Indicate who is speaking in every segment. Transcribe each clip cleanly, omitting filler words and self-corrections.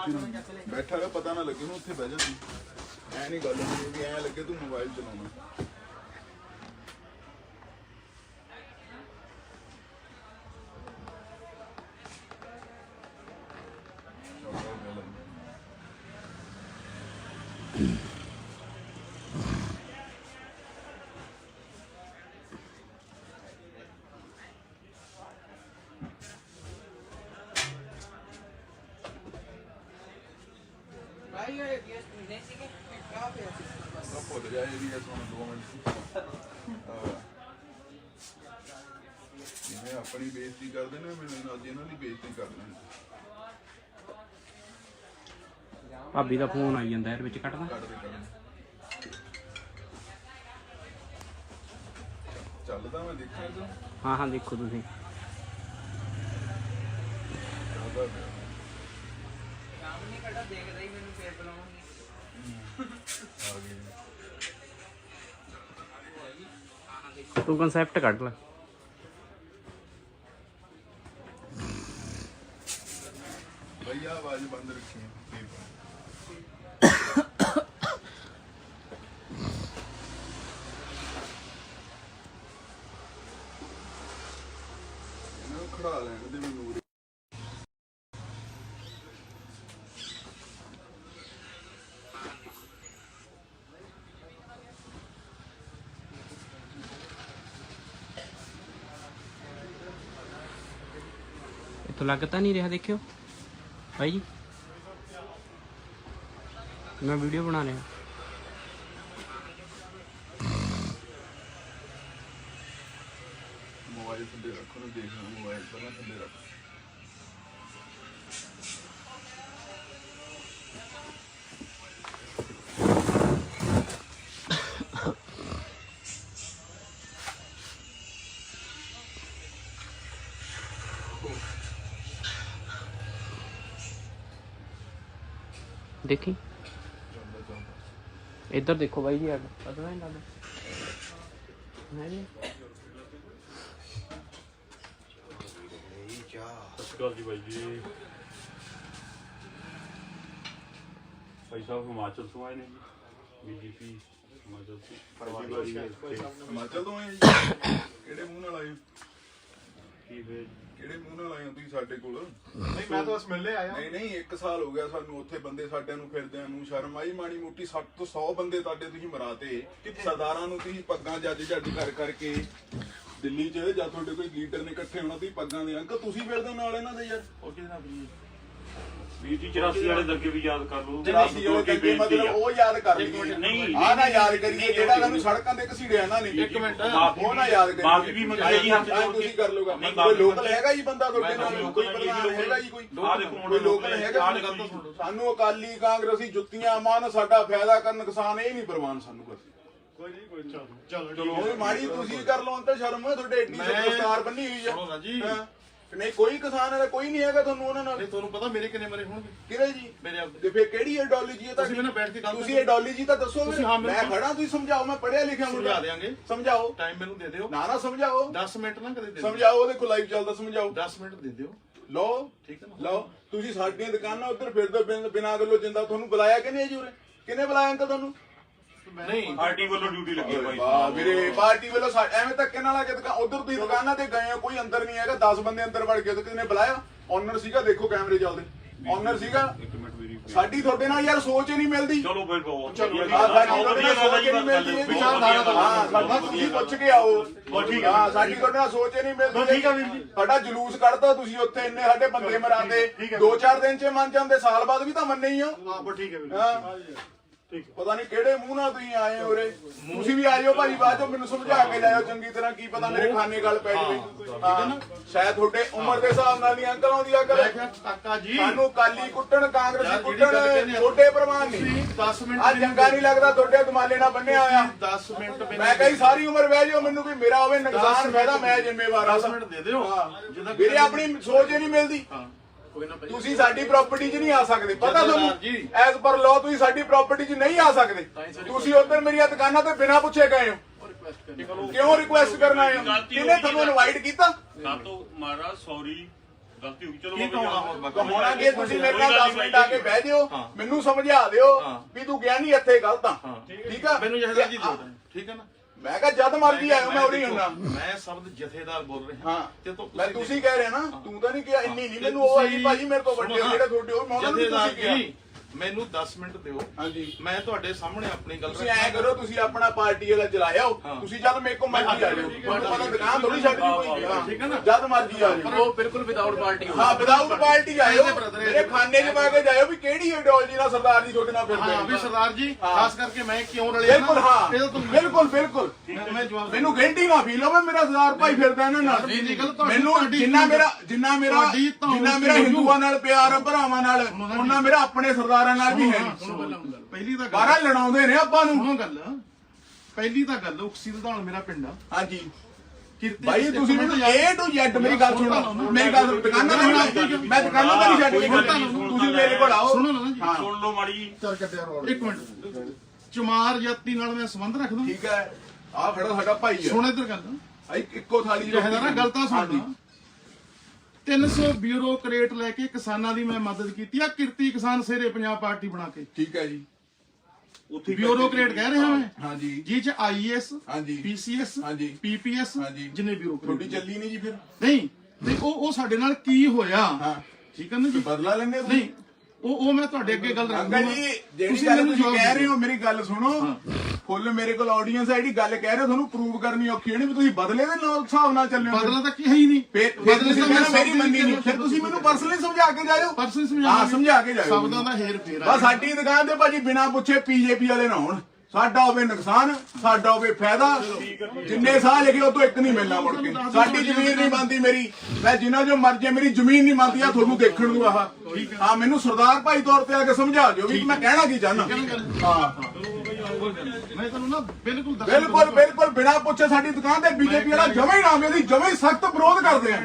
Speaker 1: बैठा रहा पता ना लगे उत्थे बह जाती ऐ नहीं गल होंदी ऐ लगे तू मोबाइल चलाना भुल जाए दो मिनट जिन्हें अपनी बेइज्जती कर देना मैंने अज इन्हों की बेइज्जती कर देनी
Speaker 2: भाभी का फोन आई जाता है कटना
Speaker 1: चलता मैं देखा
Speaker 2: हाँ हाँ देखो तुम तू कंसैप्ट कट ला
Speaker 1: भैया आवाज बंद रखी खड़ा लैन दे मैनू
Speaker 2: तो लगता नहीं रहा देखियो भाई जी मैं वीडियो बना रहा
Speaker 1: मोबाइल थले रखो ना देखना मोबाइल पर ना थले रख
Speaker 2: देखी इधर देखो भाई जी पता नहीं लगता
Speaker 3: जी भाई जी भाई साहब हिमाचल तो आए नहीं बीजेपी हिमाचल से
Speaker 1: हिमाचल तो आए किहड़े मूंह नाल आए ਕਿਹੜੇ ਮੂੰਹ ਨਾਲ ਆਏ ਹੋ ਤੁਸੀਂ ਸਾਡੇ ਕੋਲ
Speaker 4: ਨਹੀਂ ਮੈਂ ਤਾਂ ਬਸ ਮਿਲਣੇ ਆਇਆ
Speaker 1: ਨਹੀਂ 1 ਸਾਲ ਹੋ ਗਿਆ ਸਾਨੂੰ ਉੱਥੇ ਬੰਦੇ ਸਾਡਿਆਂ ਨੂੰ ਫਿਰਦਿਆਂ ਨੂੰ ਸ਼ਰਮ ਆਈ ਮਾੜੀ ਮੋਟੀ 60 ਤੋਂ 100 ਬੰਦੇ ਤੁਹਾਡੇ ਤੁਸੀਂ ਮਰਾਤੇ ਸਰਦਾਰਾਂ ਨੂੰ ਤੁਸੀਂ ਪੱਗਾਂ ਜੱਜ ਕਰ ਕਰਕੇ ਦਿੱਲੀ 'ਚ ਜਾਂ ਤੁਹਾਡੇ ਕੋਈ ਲੀਡਰ ਨੇ ਇਕੱਠੇ ਹੋਣਾ ਤੁਸੀਂ ਪੱਗਾਂ ਦੇ ਅੰਕਲ ਤੁਸੀਂ ਫਿਰਦੇ ਨਾਲ ਇਹਨਾਂ ਦੇ ਯਾਰ
Speaker 3: ਉਹ ਕਿਹਦੇ ਨਾਲ ਵੀਰ ਜੀ 84 ਵਾਲੇ ਦੰਗੇ ਵੀ ਯਾਦ ਕਰ ਲਓ
Speaker 1: 84 ਵਾਲੇ ਦੰਗੇ ਮਤਲਬ ਉਹ ਯਾਦ ਕਰ ਲਈਏ
Speaker 3: ਨਹੀਂ
Speaker 1: ਆ ਨਾ ਯਾਦ ਕਰੀਏ ਜਿਹੜਾ ਸਾਨੂੰ ਸੜਕਾਂ ਤੇ ਘਸੀੜਿਆ ਇਹਨਾਂ ਨੇ
Speaker 4: ਇੱਕ ਮਿੰਟ
Speaker 1: ਉਹ ਨਾ ਯਾਦ ਕਰੀਏ
Speaker 3: ਮਾਫੀ ਵੀ ਮੰਗਾਈ ਜੀ ਹੱਥ ਜੋੜ
Speaker 1: ਤੁਸੀਂ
Speaker 3: ਕੇ
Speaker 1: ਕਰ ਲਓਗਾ ਕੋਈ ਲੋਕਲ ਹੈਗਾ ਜੀ ਬੰਦਾ ਤੁਹਾਡੇ ਨਾਲ ਕੋਈ ਪ੍ਰਧਾਨ ਹੈਗਾ ਜੀ ਕੋਈ ਲੋਕਲ ਹੈਗਾ ਸਾਨੂੰ ਅਕਾਲੀ ਕਾਂਗਰਸੀ ਜੁੱਤੀਆਂ ਮਾਨ ਸਾਡਾ ਫਾਇਦਾ ਕਰਨ ਨੁਕਸਾਨ ਇਹ ਨਹੀਂ ਪ੍ਰਵਾਨ ਸਾਨੂੰ ਬਸ
Speaker 4: ਕੋਈ ਨਹੀਂ ਕੋਈ ਚਲੋ
Speaker 1: ਉਹ ਮਾੜੀ ਤੁਸੀਂ ਕਰ ਲਓ ਅੰਤ ਸ਼ਰਮ ਤੁਹਾਡੇ ਏਡੀ ਦਸਤਾਰ ਬੰਨੀ ਹੋਈ ਆ
Speaker 4: ਸੁਣੋ ਨਾ ਜੀ
Speaker 1: ਨਹੀਂ ਕੋਈ ਕਿਸਾਨ ਹੈ ਕੋਈ ਨਹੀਂ ਹੈਗਾ ਤੁਹਾਨੂੰ ਉਹਨਾਂ ਨਾਲ
Speaker 4: ਨਹੀਂ ਤੁਹਾਨੂੰ ਪਤਾ ਮੇਰੇ ਕਿੰਨੇ ਮਰੇ ਹੋਣਗੇ
Speaker 1: ਕਿਹੜੇ ਜੀ
Speaker 4: ਮੇਰੇ ਆਪ
Speaker 1: ਤੇ ਫੇਰ ਕਿਹੜੀ ਆਈਡੀਓਲੋਜੀ ਹੈ
Speaker 4: ਤੁਸੀਂ ਮੈਨੂੰ ਬੈਠ ਕੇ ਗੱਲ
Speaker 1: ਤੁਸੀਂ ਆਈਡੀਓਲੋਜੀ ਤਾਂ ਦੱਸੋ ਮੈਂ ਖੜਾ ਤੁਸੀਂ ਸਮਝਾਓ ਮੈਂ ਪੜ੍ਹਿਆ ਲਿਖਿਆ
Speaker 4: ਸਮਝਾ ਦੇਾਂਗੇ
Speaker 1: ਸਮਝਾਓ
Speaker 4: ਟਾਈਮ ਮੈਨੂੰ ਦੇ ਦਿਓ
Speaker 1: ਨਾ ਸਮਝਾਓ
Speaker 4: 10 ਮਿੰਟ ਨਾ ਕਦੇ ਦੇ
Speaker 1: ਸਮਝਾਓ ਉਹਦੇ ਕੋਲ ਲਾਈਵ ਚੱਲਦਾ ਸਮਝਾਓ
Speaker 4: 10 ਮਿੰਟ ਦੇ ਦਿਓ
Speaker 1: ਲਓ
Speaker 4: ਠੀਕ ਹੈ ਨਾ
Speaker 1: ਲਓ ਤੁਸੀਂ ਸਾਡੀਆਂ ਦੁਕਾਨਾਂ ਉੱਧਰ ਫਿਰਦੇ ਬਿਨਾਂ ਗੱਲੋਂ ਜਿੰਦਾ ਤੁਹਾਨੂੰ ਬੁਲਾਇਆ ਕਿ ਨਹੀਂ ਜੀ ਉਰੇ ਕਿਹਨੇ ਬੁਲਾਇਆ ਅੰਕਲ ਤੁਹਾਨੂੰ
Speaker 4: ਨਹੀਂ
Speaker 3: ਪਾਰਟੀ ਵੱਲੋਂ ਡਿਊਟੀ ਲੱਗੀ ਹੈ ਭਾਈ
Speaker 1: ਵਾਹ ਵੀਰੇ ਪਾਰਟੀ ਵੱਲੋਂ ਐਵੇਂ ਧੱਕੇ ਨਾਲ ਆ ਕੇ ਉਧਰ ਤੁਸੀਂ ਦੁਕਾਨਾਂ ਤੇ ਗਏ ਹੋ ਕੋਈ ਅੰਦਰ ਨਹੀਂ ਹੈਗਾ 10 ਬੰਦੇ ਅੰਦਰ ਵੜ ਗਏ ਤੇ ਕਿਹਨੇ ਬੁਲਾਇਆ ਓਨਰ ਸੀਗਾ ਦੇਖੋ ਕੈਮਰੇ ਚੱਲਦੇ ਓਨਰ ਸੀਗਾ
Speaker 3: ਇੱਕ ਮਿੰਟ ਮੇਰੀ
Speaker 1: ਸਾਡੀ ਤੁਹਾਡੇ ਨਾਲ ਯਾਰ ਸੋਚ ਹੀ ਨਹੀਂ ਮਿਲਦੀ
Speaker 3: ਚਲੋ ਫਿਰ ਕਹੋ
Speaker 1: ਸਾਡੀ ਤੁਹਾਡੇ ਨਾਲ ਸੋਚ ਹੀ ਨਹੀਂ ਮਿਲਦੀ ਇਹ ਵਿਚਾਰਧਾਰਾ ਤਾਂ ਹਾਂ ਸਾਡੀ ਤੁਸੀਂ ਪੁੱਛ ਕੇ ਆਓ
Speaker 3: ਠੀਕ
Speaker 1: ਹਾਂ ਸਾਡੀ ਤੁਹਾਡੇ ਨਾਲ ਸੋਚ ਹੀ ਨਹੀਂ ਮਿਲਦੀ
Speaker 4: ਠੀਕ ਆ ਵੀਰ ਜੀ
Speaker 1: ਸਾਡਾ ਜਲੂਸ ਕੱਢਦਾ ਤੁਸੀਂ ਉੱਥੇ ਇੰਨੇ ਸਾਡੇ ਬੰਦੇ ਮਰਾਂਦੇ 2-4 ਦਿਨ 'ਚ ਮੰਨ ਜਾਂਦੇ ਸਾਲ ਬਾਅਦ ਵੀ ਤਾਂ ਮੰਨੇ ਹੀ ਹੋ
Speaker 4: ਹਾਂ ਠੀਕ ਹੈ ਵੀਰ
Speaker 1: ਹਾਂ
Speaker 4: ਠੀਕ
Speaker 1: ਪਤਾ ਨਹੀਂ ਕਿਹੜੇ ਮੂੰਹ ਨਾਲ ਤੁਸੀਂ ਆਏ ਹੋ ਉਰੇ ਤੁਸੀਂ ਵੀ ਆਇਓ ਭਾਜੀ ਬਾਅਦ ਚੋਂ ਮੈਨੂੰ ਸਮਝਾ ਕੇ ਜਾਇਓ ਚੰਗੀ ਤਰ੍ਹਾਂ ਕੀ ਪਤਾ ਮੇਰੇ ਖਾਨੇ ਗੱਲ ਪੈ ਜਾਵੇ ਸ਼ਾਇਦ ਤੁਹਾਡੇ ਉਮਰ ਦੇ ਹਿਸਾਬ ਨਾਲ ਨਹੀਂ ਅੰਕਲ ਆਉਂਦੀ ਅਕਲ
Speaker 4: ਕਾਕਾ ਜੀ
Speaker 1: ਸਾਨੂੰ ਕਾਲੀ ਕੁੱਟਣ ਕਾਂਗਰਸੀ ਕੁੱਟਣ ਛੋਟੇ ਪ੍ਰਮਾਨ ਨਹੀਂ
Speaker 4: 10 ਮਿੰਟ
Speaker 1: ਆ ਚੰਗਾ ਨਹੀਂ ਲੱਗਦਾ ਤੁਹਾਡੇ ਦਮਾਲੇ ਨਾਲ ਬੰਨਿਆ ਹੋਇਆ
Speaker 4: 10 ਮਿੰਟ
Speaker 1: ਮੈਂ ਕਹੀ ਸਾਰੀ ਉਮਰ ਬਹਿ ਜਾਓ ਮੈਨੂੰ ਕੋਈ ਮੇਰਾ ਹੋਵੇ ਨੁਕਸਾਨ ਫਾਇਦਾ ਮੈਂ ਜ਼ਿੰਮੇਵਾਰ ਆ
Speaker 4: 10 ਮਿੰਟ ਦੇ ਦਿਓ
Speaker 1: ਜਿੱਦਾਂ ਵੀਰੇ ਆਪਣੀ ਸੋਚ ਹੀ ਨਹੀਂ ਮਿਲਦੀ
Speaker 4: ਕੋਈ ਨਾ
Speaker 1: ਤੁਸੀਂ ਸਾਡੀ ਪ੍ਰਾਪਰਟੀ 'ਚ ਨਹੀਂ ਆ ਸਕਦੇ ਪਤਾ ਤੁਹਾਨੂੰ ਐਜ਼ ਪਰ ਲਾਅ ਤੁਸੀਂ ਸਾਡੀ ਪ੍ਰਾਪਰਟੀ 'ਚ ਨਹੀਂ ਆ ਸਕਦੇ ਤੁਸੀਂ ਉੱਧਰ ਮੇਰੀਆਂ ਦੁਕਾਨਾਂ ਤੇ ਬਿਨਾਂ ਪੁੱਛੇ ਗਏ ਹੋ ਕਿਉਂ ਰਿਕੁਐਸਟ ਕਰਨ ਆਏ ਹੋ ਕਿਹਨੇ ਤੁਹਾਨੂੰ ਇਨਵਾਈਟ ਕੀਤਾ
Speaker 3: ਤਾਂ ਤੋਂ ਮਹਾਰਾਜ ਸੌਰੀ ਗਲਤੀ ਹੋ ਗਈ ਚਲੋ
Speaker 4: ਕੀ ਕਹਾਉਣਾ ਹੋਰ ਬਾਕੀ
Speaker 1: ਤਾਂ ਹੁਣ ਅੱਗੇ ਤੁਸੀਂ ਮੇਰੇ ਨਾਲ 10 ਮਿੰਟ ਆ ਕੇ ਬਹਿ ਜਿਓ ਮੈਨੂੰ ਸਮਝਾ ਦਿਓ ਵੀ ਤੂੰ ਗਿਆ ਨਹੀਂ ਇੱਥੇ ਗਲਤ ਆ ਠੀਕ ਆ
Speaker 4: ਮੈਨੂੰ ਜਥੇਦਾਰ ਜੀ ਦਿਓ time, ਠੀਕ ਹੈ ਨਾ।
Speaker 1: ਮੈਂ ਕਿਹਾ ਜਦ ਮਰਜੀ ਆਇਓ ਮੈਂ ਉਰੀ ਹੁੰਨਾ
Speaker 4: ਮੈਂ ਸ਼ਬਦ ਜਥੇਦਾਰ ਬੋਲ ਰਿਹਾ
Speaker 1: ਹਾਂ
Speaker 4: ਤੇ
Speaker 1: ਮੈਂ ਤੁਸੀਂ ਕਹਿ ਰਹੇ ਨਾ ਤੂੰ ਤਾਂ ਨਹੀਂ ਕਿਹਾ ਇੰਨੀ ਨਹੀਂ ਮੈਨੂੰ ਉਹ ਆਈ ਭਾਜੀ ਮੇਰੇ ਤੋਂ ਵੱਡੇ ਜਿਹੜੇ ਤੁਹਾਡੇ ਉਹ ਮੈਂ ਉਹਨਾਂ ਨੂੰ
Speaker 4: ਜਥੇਦਾਰ
Speaker 1: ਤੁਸੀਂ ਕਿਹਾ
Speaker 4: ਜੀ ਮੈਨੂੰ 10 ਮਿੰਟ ਦਿਓ
Speaker 1: ਹਾਂਜੀ
Speaker 4: ਮੈਂ ਤੁਹਾਡੇ ਸਾਹਮਣੇ ਆਪਣੀ ਗੱਲ
Speaker 1: ਤੁਸੀਂ ਐ ਕਰੋ ਤੁਸੀਂ ਆਪਣਾ ਪਾਰਟੀ ਵਾਲਾ ਚਲਾਇਆ ਤੁਸੀਂ ਜਦ ਮੇਰੇ ਕੋਲ ਮਰਜੀ ਆ ਜਾਓ ਤੁਹਾਨੂੰ ਪਤਾ ਦੁਕਾਨ ਥੋੜੀ ਛੱਡ ਦੀ ਕੋਈ
Speaker 4: ਠੀਕ ਹੈ ਨਾ।
Speaker 1: ਜਦ ਮਰਜੀ ਆ
Speaker 4: ਪਰ
Speaker 1: ਜਾਓ
Speaker 4: ਉਹ ਬਿਲਕੁਲ ਵਿਦਆਊਟ ਪਾਰਟੀ
Speaker 1: ਹਾਂ ਵਿਦਆਊਟ ਪਾਰਟੀ ਆਇਓ ਮੇਰੇ ਖਾਨੇ 'ਚ ਪਾ ਕੇ ਜਾਇਓ ਵੀ ਕਿਹੜੀ ਆਈਡੀਓਲੋਜੀ ਨਾਲ ਸਰਦਾਰ ਜੀ ਤੁਹਾਡੇ ਨਾਲ ਫਿਰਦੇ
Speaker 4: ਹਾਂ ਵੀ
Speaker 1: ਨੇ
Speaker 4: ਸਰਦਾਰ ਜੀ ਖਾਸ ਕਰਕੇ ਮੈਂ ਕਿਉਂ ਰਲਿਆ
Speaker 1: ਬਿਲਕੁਲ ਹਾਂ
Speaker 4: ਇਹਦਾ ਤੁਹਾਨੂੰ
Speaker 1: ਬਿਲਕੁਲ ਬਿਲਕੁਲ
Speaker 4: ਮੈਂ ਜਵਾਬ
Speaker 1: ਮੈਨੂੰ ਗਿਲਟੀ ਨਾ ਫੀਲ ਹੋਵੇ ਮੇਰਾ ਸਰਦਾਰ ਭਾਈ ਫਿਰਦਾ ਇਹਨਾਂ ਨਾਲ
Speaker 4: ਨਹੀਂ ਨਹੀਂ ਗੱਲ ਤੁਹਾਡੀ
Speaker 1: ਮੈਨੂੰ ਜਿੰਨਾ ਮੇਰਾ ਹਿੰਦੂਆਂ ਨਾਲ ਪਿਆਰ ਆ ਭਰਾਵਾਂ ਨਾਲ ਉਹਨਾਂ ਮੇਰਾ ਆਪਣੇ ਸਰਦਾਰਾਂ ਨਾਲ ਵੀ ਹੈ
Speaker 4: ਪਹਿਲੀ ਤਾਂ
Speaker 1: ਬਾਰਾ ਲੜਾਉਂਦੇ ਨੇ ਆਪਾਂ ਨੂੰ
Speaker 4: ਸੁਣੋ ਗੱਲ ਪਹਿਲੀ ਤਾਂ ਗੱਲ ਉਕਸੀ ਲਧਾਣ ਮੇਰਾ ਪਿੰਡ ਆ
Speaker 1: ਹਾਂਜੀ
Speaker 4: ਕਿਰਤੀ
Speaker 1: ਭਾਈ ਤੁਸੀਂ ਮੈਨੂੰ A to Z ਮੇਰੀ ਗੱਲ ਸੁਣੋ ਮੇਰੀ ਗੱਲ ਦੁਕਾਨਾਂ ਤੇ ਨਹੀਂ ਮੈਂ ਦੁਕਾਨਾਂ ਤੇ ਨਹੀਂ ਛੱਡ ਕੇ ਤੁਸੀਂ ਮੇਰੇ ਕੋਲ ਆਓ
Speaker 4: ਸੁਣੋ ਨਾ ਜੀ
Speaker 3: ਸੁਣ ਲਓ ਮਾੜੀ ਜੀ
Speaker 4: ਚੱਲ ਕੱਟਿਆ ਰੋਲ ਇੱਕ ਮਿੰਟ ਚਮਾਰ ਜਾਤੀ ਨਾਲ ਮੈਂ ਸੰਬੰਧ ਰੱਖਦਾ
Speaker 1: ਠੀਕ ਹੈ ਆ ਖੜਾ ਸਾਡਾ ਭਾਈ ਹੈ
Speaker 4: ਸੁਣ ਇੱਧਰ ਗੱਲ
Speaker 1: ਇੱਕੋ ਥਾਲੀ
Speaker 4: ਜਹੇਦਾਰ ਨਾ ਗਲਤਾਂ ਸੁਣਦਾ 300 ਬਿਊਰੋਕਰੇਟ ਲੈ ਕੇ ਕਿਸਾਨਾਂ ਦੀ ਮੈਂ ਮਦਦ ਕੀਤੀ ਆ ਕਿਰਤੀ ਕਿਸਾਨ ਸੇਰੇ ਪੰਜਾਬ ਪਾਰਟੀ ਬਣਾ ਕੇ
Speaker 1: ਠੀਕ ਹੈ ਜੀ
Speaker 3: ਉੱਥੇ
Speaker 4: ਬਿਊਰੋਕਰੇਟ ਕਹਿ ਰਿਹਾ ਮੈਂ
Speaker 1: ਹਾਂਜੀ
Speaker 4: ਜੀ ਚ ਆਈਐਸ
Speaker 1: ਹਾਂਜੀ
Speaker 4: ਪੀਸੀਐਸ
Speaker 1: ਹਾਂਜੀ
Speaker 4: ਪੀਪੀਐਸ
Speaker 1: ਹਾਂਜੀ
Speaker 4: ਜਿੰਨੇ
Speaker 1: ਤੁਹਾਡੀ
Speaker 4: ਬਿਊਰੋਕਰੇਟ
Speaker 1: ਚੱਲੀ ਨਹੀਂ ਜੀ ਫਿਰ
Speaker 4: ਨਹੀਂ ਤੇ ਉਹ ਸਾਡੇ ਨਾਲ ਕੀ ਹੋਇਆ
Speaker 1: ਹਾਂ
Speaker 4: ਠੀਕ ਹੈ ਨਾ ਜੀ
Speaker 1: ਬਦਲਾ ਲੈਣੇ
Speaker 4: ਨਹੀਂ ਉਹ ਮੈਂ ਤੁਹਾਡੇ ਅੱਗੇ ਗੱਲ ਰੱਖਦਾ
Speaker 1: ਅੰਕਲ ਜੀ ਜਿਹੜੀ ਗੱਲ ਤੁਸੀਂ ਕਹਿ ਰਹੇ ਹੋ ਮੇਰੀ ਗੱਲ ਸੁਣੋ ਫੁੱਲ ਮੇਰੇ ਕੋਲ ਆਡੀਅנס ਹੈ ਜਿਹੜੀ ਗੱਲ ਕਹਿ ਰਹੇ ਹੋ ਤੁਹਾਨੂੰ ਪ੍ਰੂਵ ਕਰਨੀ ਔਖੀ ਨਹੀਂ ਵੀ ਤੁਸੀਂ ਬਦਲੇ ਦੇ ਨਾਲ ਹਿਸਾਬ ਨਾਲ ਚੱਲਿਓ
Speaker 4: ਬਦਲਾ ਤਾਂ ਕੀ ਹੈ ਹੀ ਨਹੀਂ
Speaker 1: ਫਿਰ ਤੁਸੀਂ ਕਹਿੰਦੇ ਮੇਰੀ ਮੰਨੀ ਨਹੀਂ ਫਿਰ ਤੁਸੀਂ ਮੈਨੂੰ ਪਰਸਨਲੀ ਸਮਝਾ ਕੇ ਜਾਇਓ
Speaker 4: ਪਰਸਨ
Speaker 1: ਹਾਂ ਸਮਝਾ ਕੇ ਜਾਇਓ
Speaker 4: ਸ਼ਬਦਾਂ ਦਾ ਹੇਰ ਫੇਰ
Speaker 1: ਬਸ ਸਾਡੀ ਦੁਕਾਨ ਤੇ ਭਾਜੀ ਬਿਨਾ ਪੁੱਛੇ ਪੀਜੇਪੀ ਵਾਲੇ ਨਾ ਹੋਣ ਸਾਡਾ ਹੋਵੇ ਨੁਕਸਾਨ ਸਾਡਾ ਹੋਵੇ ਫਾਇਦਾ ਜਿੰਨੇ ਸਾਲ ਲਿਖੇ ਉਹ ਤੋਂ ਇੱਕ ਨਹੀਂ ਮਿਲਣਾ ਮੁੜ ਕੇ ਸਾਡੀ ਜ਼ਮੀਨ ਨਹੀਂ ਬਣਦੀ ਮੇਰੀ ਮੈਂ ਜਿੰਨਾ ਜੋ ਮਰਜ਼ੀ ਮੇਰੀ ਜ਼ਮੀਨ ਨਹੀਂ ਬਣਦੀ ਆ ਤੁਹਾਨੂੰ ਦੇਖਣ ਨੂੰ ਆਹ ਹਾਂ ਮੈਨੂੰ ਸਰਦਾਰ ਭਾਈ ਤੌਰ ਤੇ ਆ ਕੇ ਸਮਝਾ ਦਿਓ ਵੀ ਮੈਂ ਕਹਿਣਾ ਕੀ ਚਾਹਨਾ ਹਾਂ
Speaker 4: ਮੈਂ ਤੁਹਾਨੂੰ ਨਾ ਬਿਲਕੁਲ ਦੱਸ
Speaker 1: ਬਿਲਕੁਲ ਬਿਨਾ ਪੁੱਛੇ ਸਾਡੀ ਦੁਕਾਨ ਤੇ ਬੀਜੇਪੀ ਵਾਲਾ ਜਮੇ ਹੀ ਨਾ ਆਵੇ ਅਸੀਂ ਜਮੇ ਹੀ ਸਖਤ ਵਿਰੋਧ ਕਰਦੇ ਆ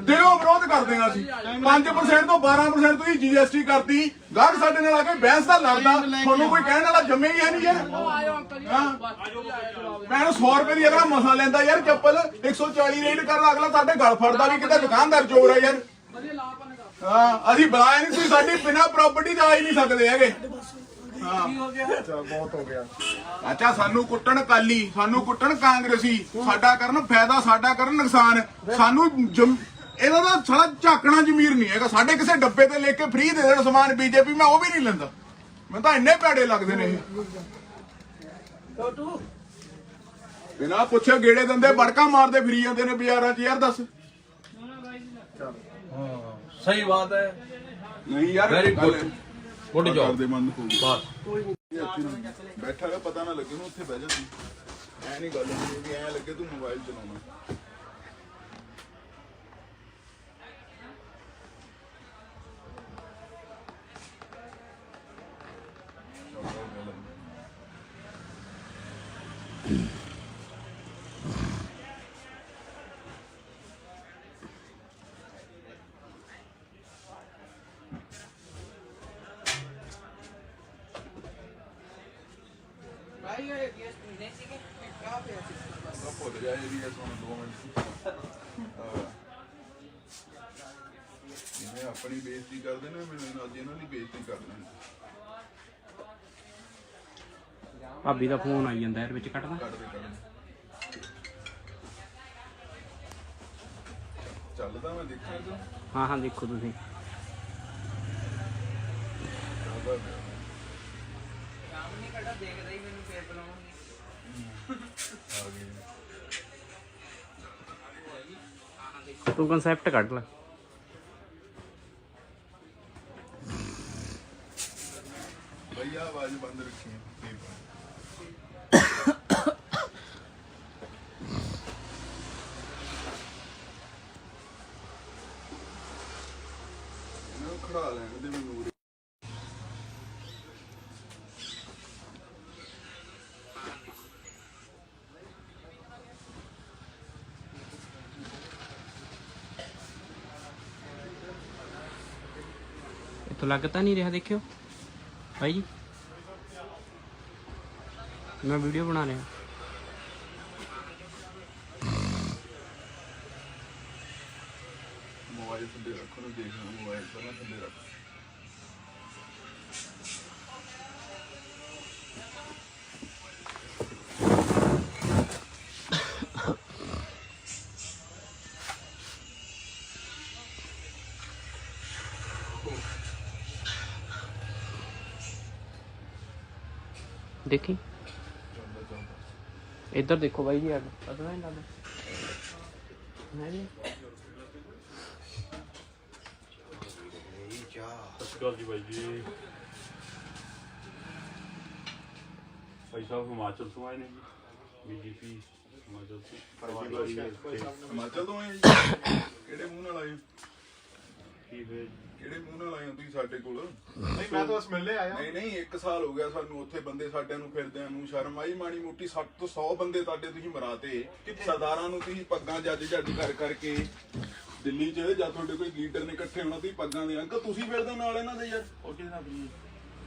Speaker 1: ਦਿਲੋਂ ਵਿਰੋਧ ਕਰਦੇ ਆ ਅਸੀਂ 5% ਤੋਂ 12% ਤੁਸੀਂ ਜੀਐਸਟੀ ਕਰਤੀ ਗਾਹਕ ਸਾਡੇ ਨਾਲ ਆ ਕੇ ਬਹਿਸ ਦਾ ਲੜਦਾ ਤੁਹਾਨੂੰ ਕੋਈ ਕਹਿਣ ਵਾਲਾ ਜਮੇ ਹੀ ਹੈ ਨਹੀਂ ਯਾਰ ਮੈਂ 100 ਰੁਪਏ ਦੀ ਅਗਲਾ ਮਸਾ ਲੈਂਦਾ ਯਾਰ ਚੱਪਲ 140 ਰੇਟ ਕਰਦਾ ਅਗਲਾ ਸਾਡੇ ਗਲ ਫੜਦਾ ਵੀ ਕਿਤੇ ਦੁਕਾਨਦਾਰ ਚੋਰ ਆ ਯਾਰ ਹਾਂ ਅਸੀਂ ਬੁਲਾਇਆ ਨਹੀਂ ਤੁਸੀਂ ਸਾਡੀ ਬਿਨਾ ਪ੍ਰਾਪਰਟੀ ਦਾ ਆ ਹੀ ਨਹੀਂ ਸਕਦੇ ਹੈਗੇ ਹਾਂ ਬਹੁਤ ਹੋ ਗਿਆ ਅੱਛਾ ਸਾਨੂੰ ਕੁੱਟਣ ਕਾਲੀ ਸਾਨੂੰ ਕੁੱਟਣ ਕਾਂਗਰਸੀ ਸਾਡਾ ਕਰਨ ਫਾਇਦਾ ਸਾਡਾ ਕਰਨ ਨੁਕਸਾਨ ਸਾਨੂੰ ਇਹਦਾ ਤਾਂ ਸਾਲਾ ਝਾਕਣਾ ਜ਼ਮੀਰ ਨਹੀਂ ਹੈਗਾ ਸਾਡੇ ਕਿਸੇ ਡੱਬੇ ਤੇ ਲੈ ਕੇ ਫ੍ਰੀ ਦੇ ਦੇਣ ਸਮਾਨ ਬੀਜੇਪੀ ਮੈਂ ਉਹ ਵੀ ਨਹੀਂ ਲੈਂਦਾ ਮੈਨੂੰ ਤਾਂ ਇੰਨੇ ਭੈੜੇ ਲੱਗਦੇ ਨੇ ਇਹ ਬਿਨਾ ਪੁੱਛੇ ਗੇੜੇ ਦਿੰਦੇ ਬੜਕਾ ਮਾਰਦੇ ਫਿਰੀ ਜਾਂਦੇ ਨੇ ਬਾਜ਼ਾਰਾਂ 'ਚ ਯਾਰ ਦੱਸ
Speaker 5: ਸਹੀ ਬਾਤ ਹੈ
Speaker 1: ਨਹੀਂ ਯਾਰ
Speaker 5: Very good. Good job.
Speaker 1: ਕਰਦੇ ਮਨ ਹੋ
Speaker 5: ਬਸ
Speaker 1: ਬੈਠਾ ਰਿਹਾ ਪਤਾ ਨਾ ਲੱਗੇ ਨੂੰ ਉੱਥੇ ਬਹਿ ਜਾ ਤੂੰ ਐ ਨਹੀਂ ਗੱਲ ਹੁੰਦੀ ਵੀ ਐ ਲੱਗੇ ਤੂੰ ਮੋਬਾਈਲ ਚਲਾਉਣਾ ਭੁੱਲ ਜਾ ਇਹ ਵੀ ਤੁਹਾਨੂੰ 2 ਮਿੰਟ ਜਿਵੇਂ ਆਪਣੀ ਬੇਇੱਜ਼ਤੀ ਕਰਦੇ ਨੇ ਮੈਨੂੰ ਅੱਜ ਇਹਨਾਂ ਦੀ ਬੇਇੱਜ਼ਤੀ ਕਰਨੀ
Speaker 2: ਭਾਬੀ ਦਾ ਫੋਨ ਆਈ ਜਾਂਦਾ ਯਾਰ ਵਿੱਚ ਕੱਟਦਾ
Speaker 1: ਕਰਦੇ ਚੱਲਦਾ ਮੈਂ ਦੇਖਿਆ ਤੂੰ
Speaker 2: ਹਾਂ ਹਾਂ ਦੇਖੋ ਤੁਸੀਂ ਤੂੰ ਕਨਸੈਪਟ ਕੱਢ ਲੈ
Speaker 1: ਭਈਆ ਆਵਾਜ਼ ਬੰਦ ਰੱਖੀ ਇਹਨੂੰ ਖੜਾ ਲੈਣ ਦੇ ਮੈਨੂੰ
Speaker 2: ਇੱਥੋਂ ਲੱਗ ਤਾਂ ਨਹੀਂ ਰਿਹਾ ਦੇਖਿਓ ਭਾਈ ਜੀ ਮੈਂ ਵੀਡੀਓ ਬਣਾ ਰਿਹਾ
Speaker 1: ਮੋਬਾਈਲ ਥੱਲੇ ਰੱਖੋ ਨਾ, ਦੇਖ ਲਓ ਮੋਬਾਈਲ ਪਹਿਲਾਂ ਥੱਲੇ ਰੱਖ।
Speaker 2: ਦੇਖੀ ਇੱਧਰ ਦੇਖੋ ਬਾਈ ਜੀ, ਐਡ ਪਤਾ ਨਹੀਂ ਲੱਗਦਾ ਨਹੀਂ
Speaker 3: ਸਤਿ ਸ਼੍ਰੀ ਅਕਾਲ ਜੀ ਬਾਈ ਜੀ। ਭਾਈ ਸਾਹਿਬ ਹਿਮਾਚਲ ਤੋਂ ਆਏ ਨੇ ਜੀ, ਬੀਜੇਪੀ ਹਿਮਾਚਲ ਤੋਂ।
Speaker 1: ਹਿਮਾਚਲ ਤੋਂ ਆਏ ਜੀ? ਕਿਹੜੇ ਮੂੰਹ ਨਾਲ ਆਏ ਹੋ?
Speaker 3: ਕੀ ਫਿਰ
Speaker 1: ਕਿਹੜੇ ਮੂੰਹ ਨਾਲ ਆਏ ਹੋ ਤੁਸੀਂ ਸਾਡੇ ਕੋਲ?
Speaker 4: ਨਹੀਂ ਮੈਂ ਤਾਂ ਬਸ ਮਿਲਣੇ ਆਇਆ।
Speaker 1: ਨਹੀਂ ਨਹੀਂ, 1 ਸਾਲ ਹੋ ਗਿਆ ਸਾਨੂੰ ਉੱਥੇ ਬੰਦੇ ਸਾਡਿਆਂ ਨੂੰ ਫਿਰਦਿਆਂ ਨੂੰ। ਸ਼ਰਮ ਆਈ ਮਾੜੀ ਮੋਟੀ? 60 ਤੋਂ 100 ਬੰਦੇ ਤੁਹਾਡੇ ਤੁਸੀਂ ਮਰਾਤੇ। ਸਰਦਾਰਾਂ ਨੂੰ ਤੁਸੀਂ ਪੱਗਾਂ ਜੱਜ ਕਰ ਕਰਕੇ ਦਿੱਲੀ 'ਚ ਜਾਂ ਤੁਹਾਡੇ ਕੋਈ ਲੀਡਰ ਨੇ ਇਕੱਠੇ ਹੋਣਾ, ਤੁਸੀਂ ਪੱਗਾਂ ਦੇ ਅੰਕਲ ਤੁਸੀਂ ਫਿਰਦੇ ਨਾਲ ਇਹਨਾਂ ਦੇ ਯਾਰ।
Speaker 4: ਉਹ ਕਿਹਦੇ ਨਾਲ ਵੀ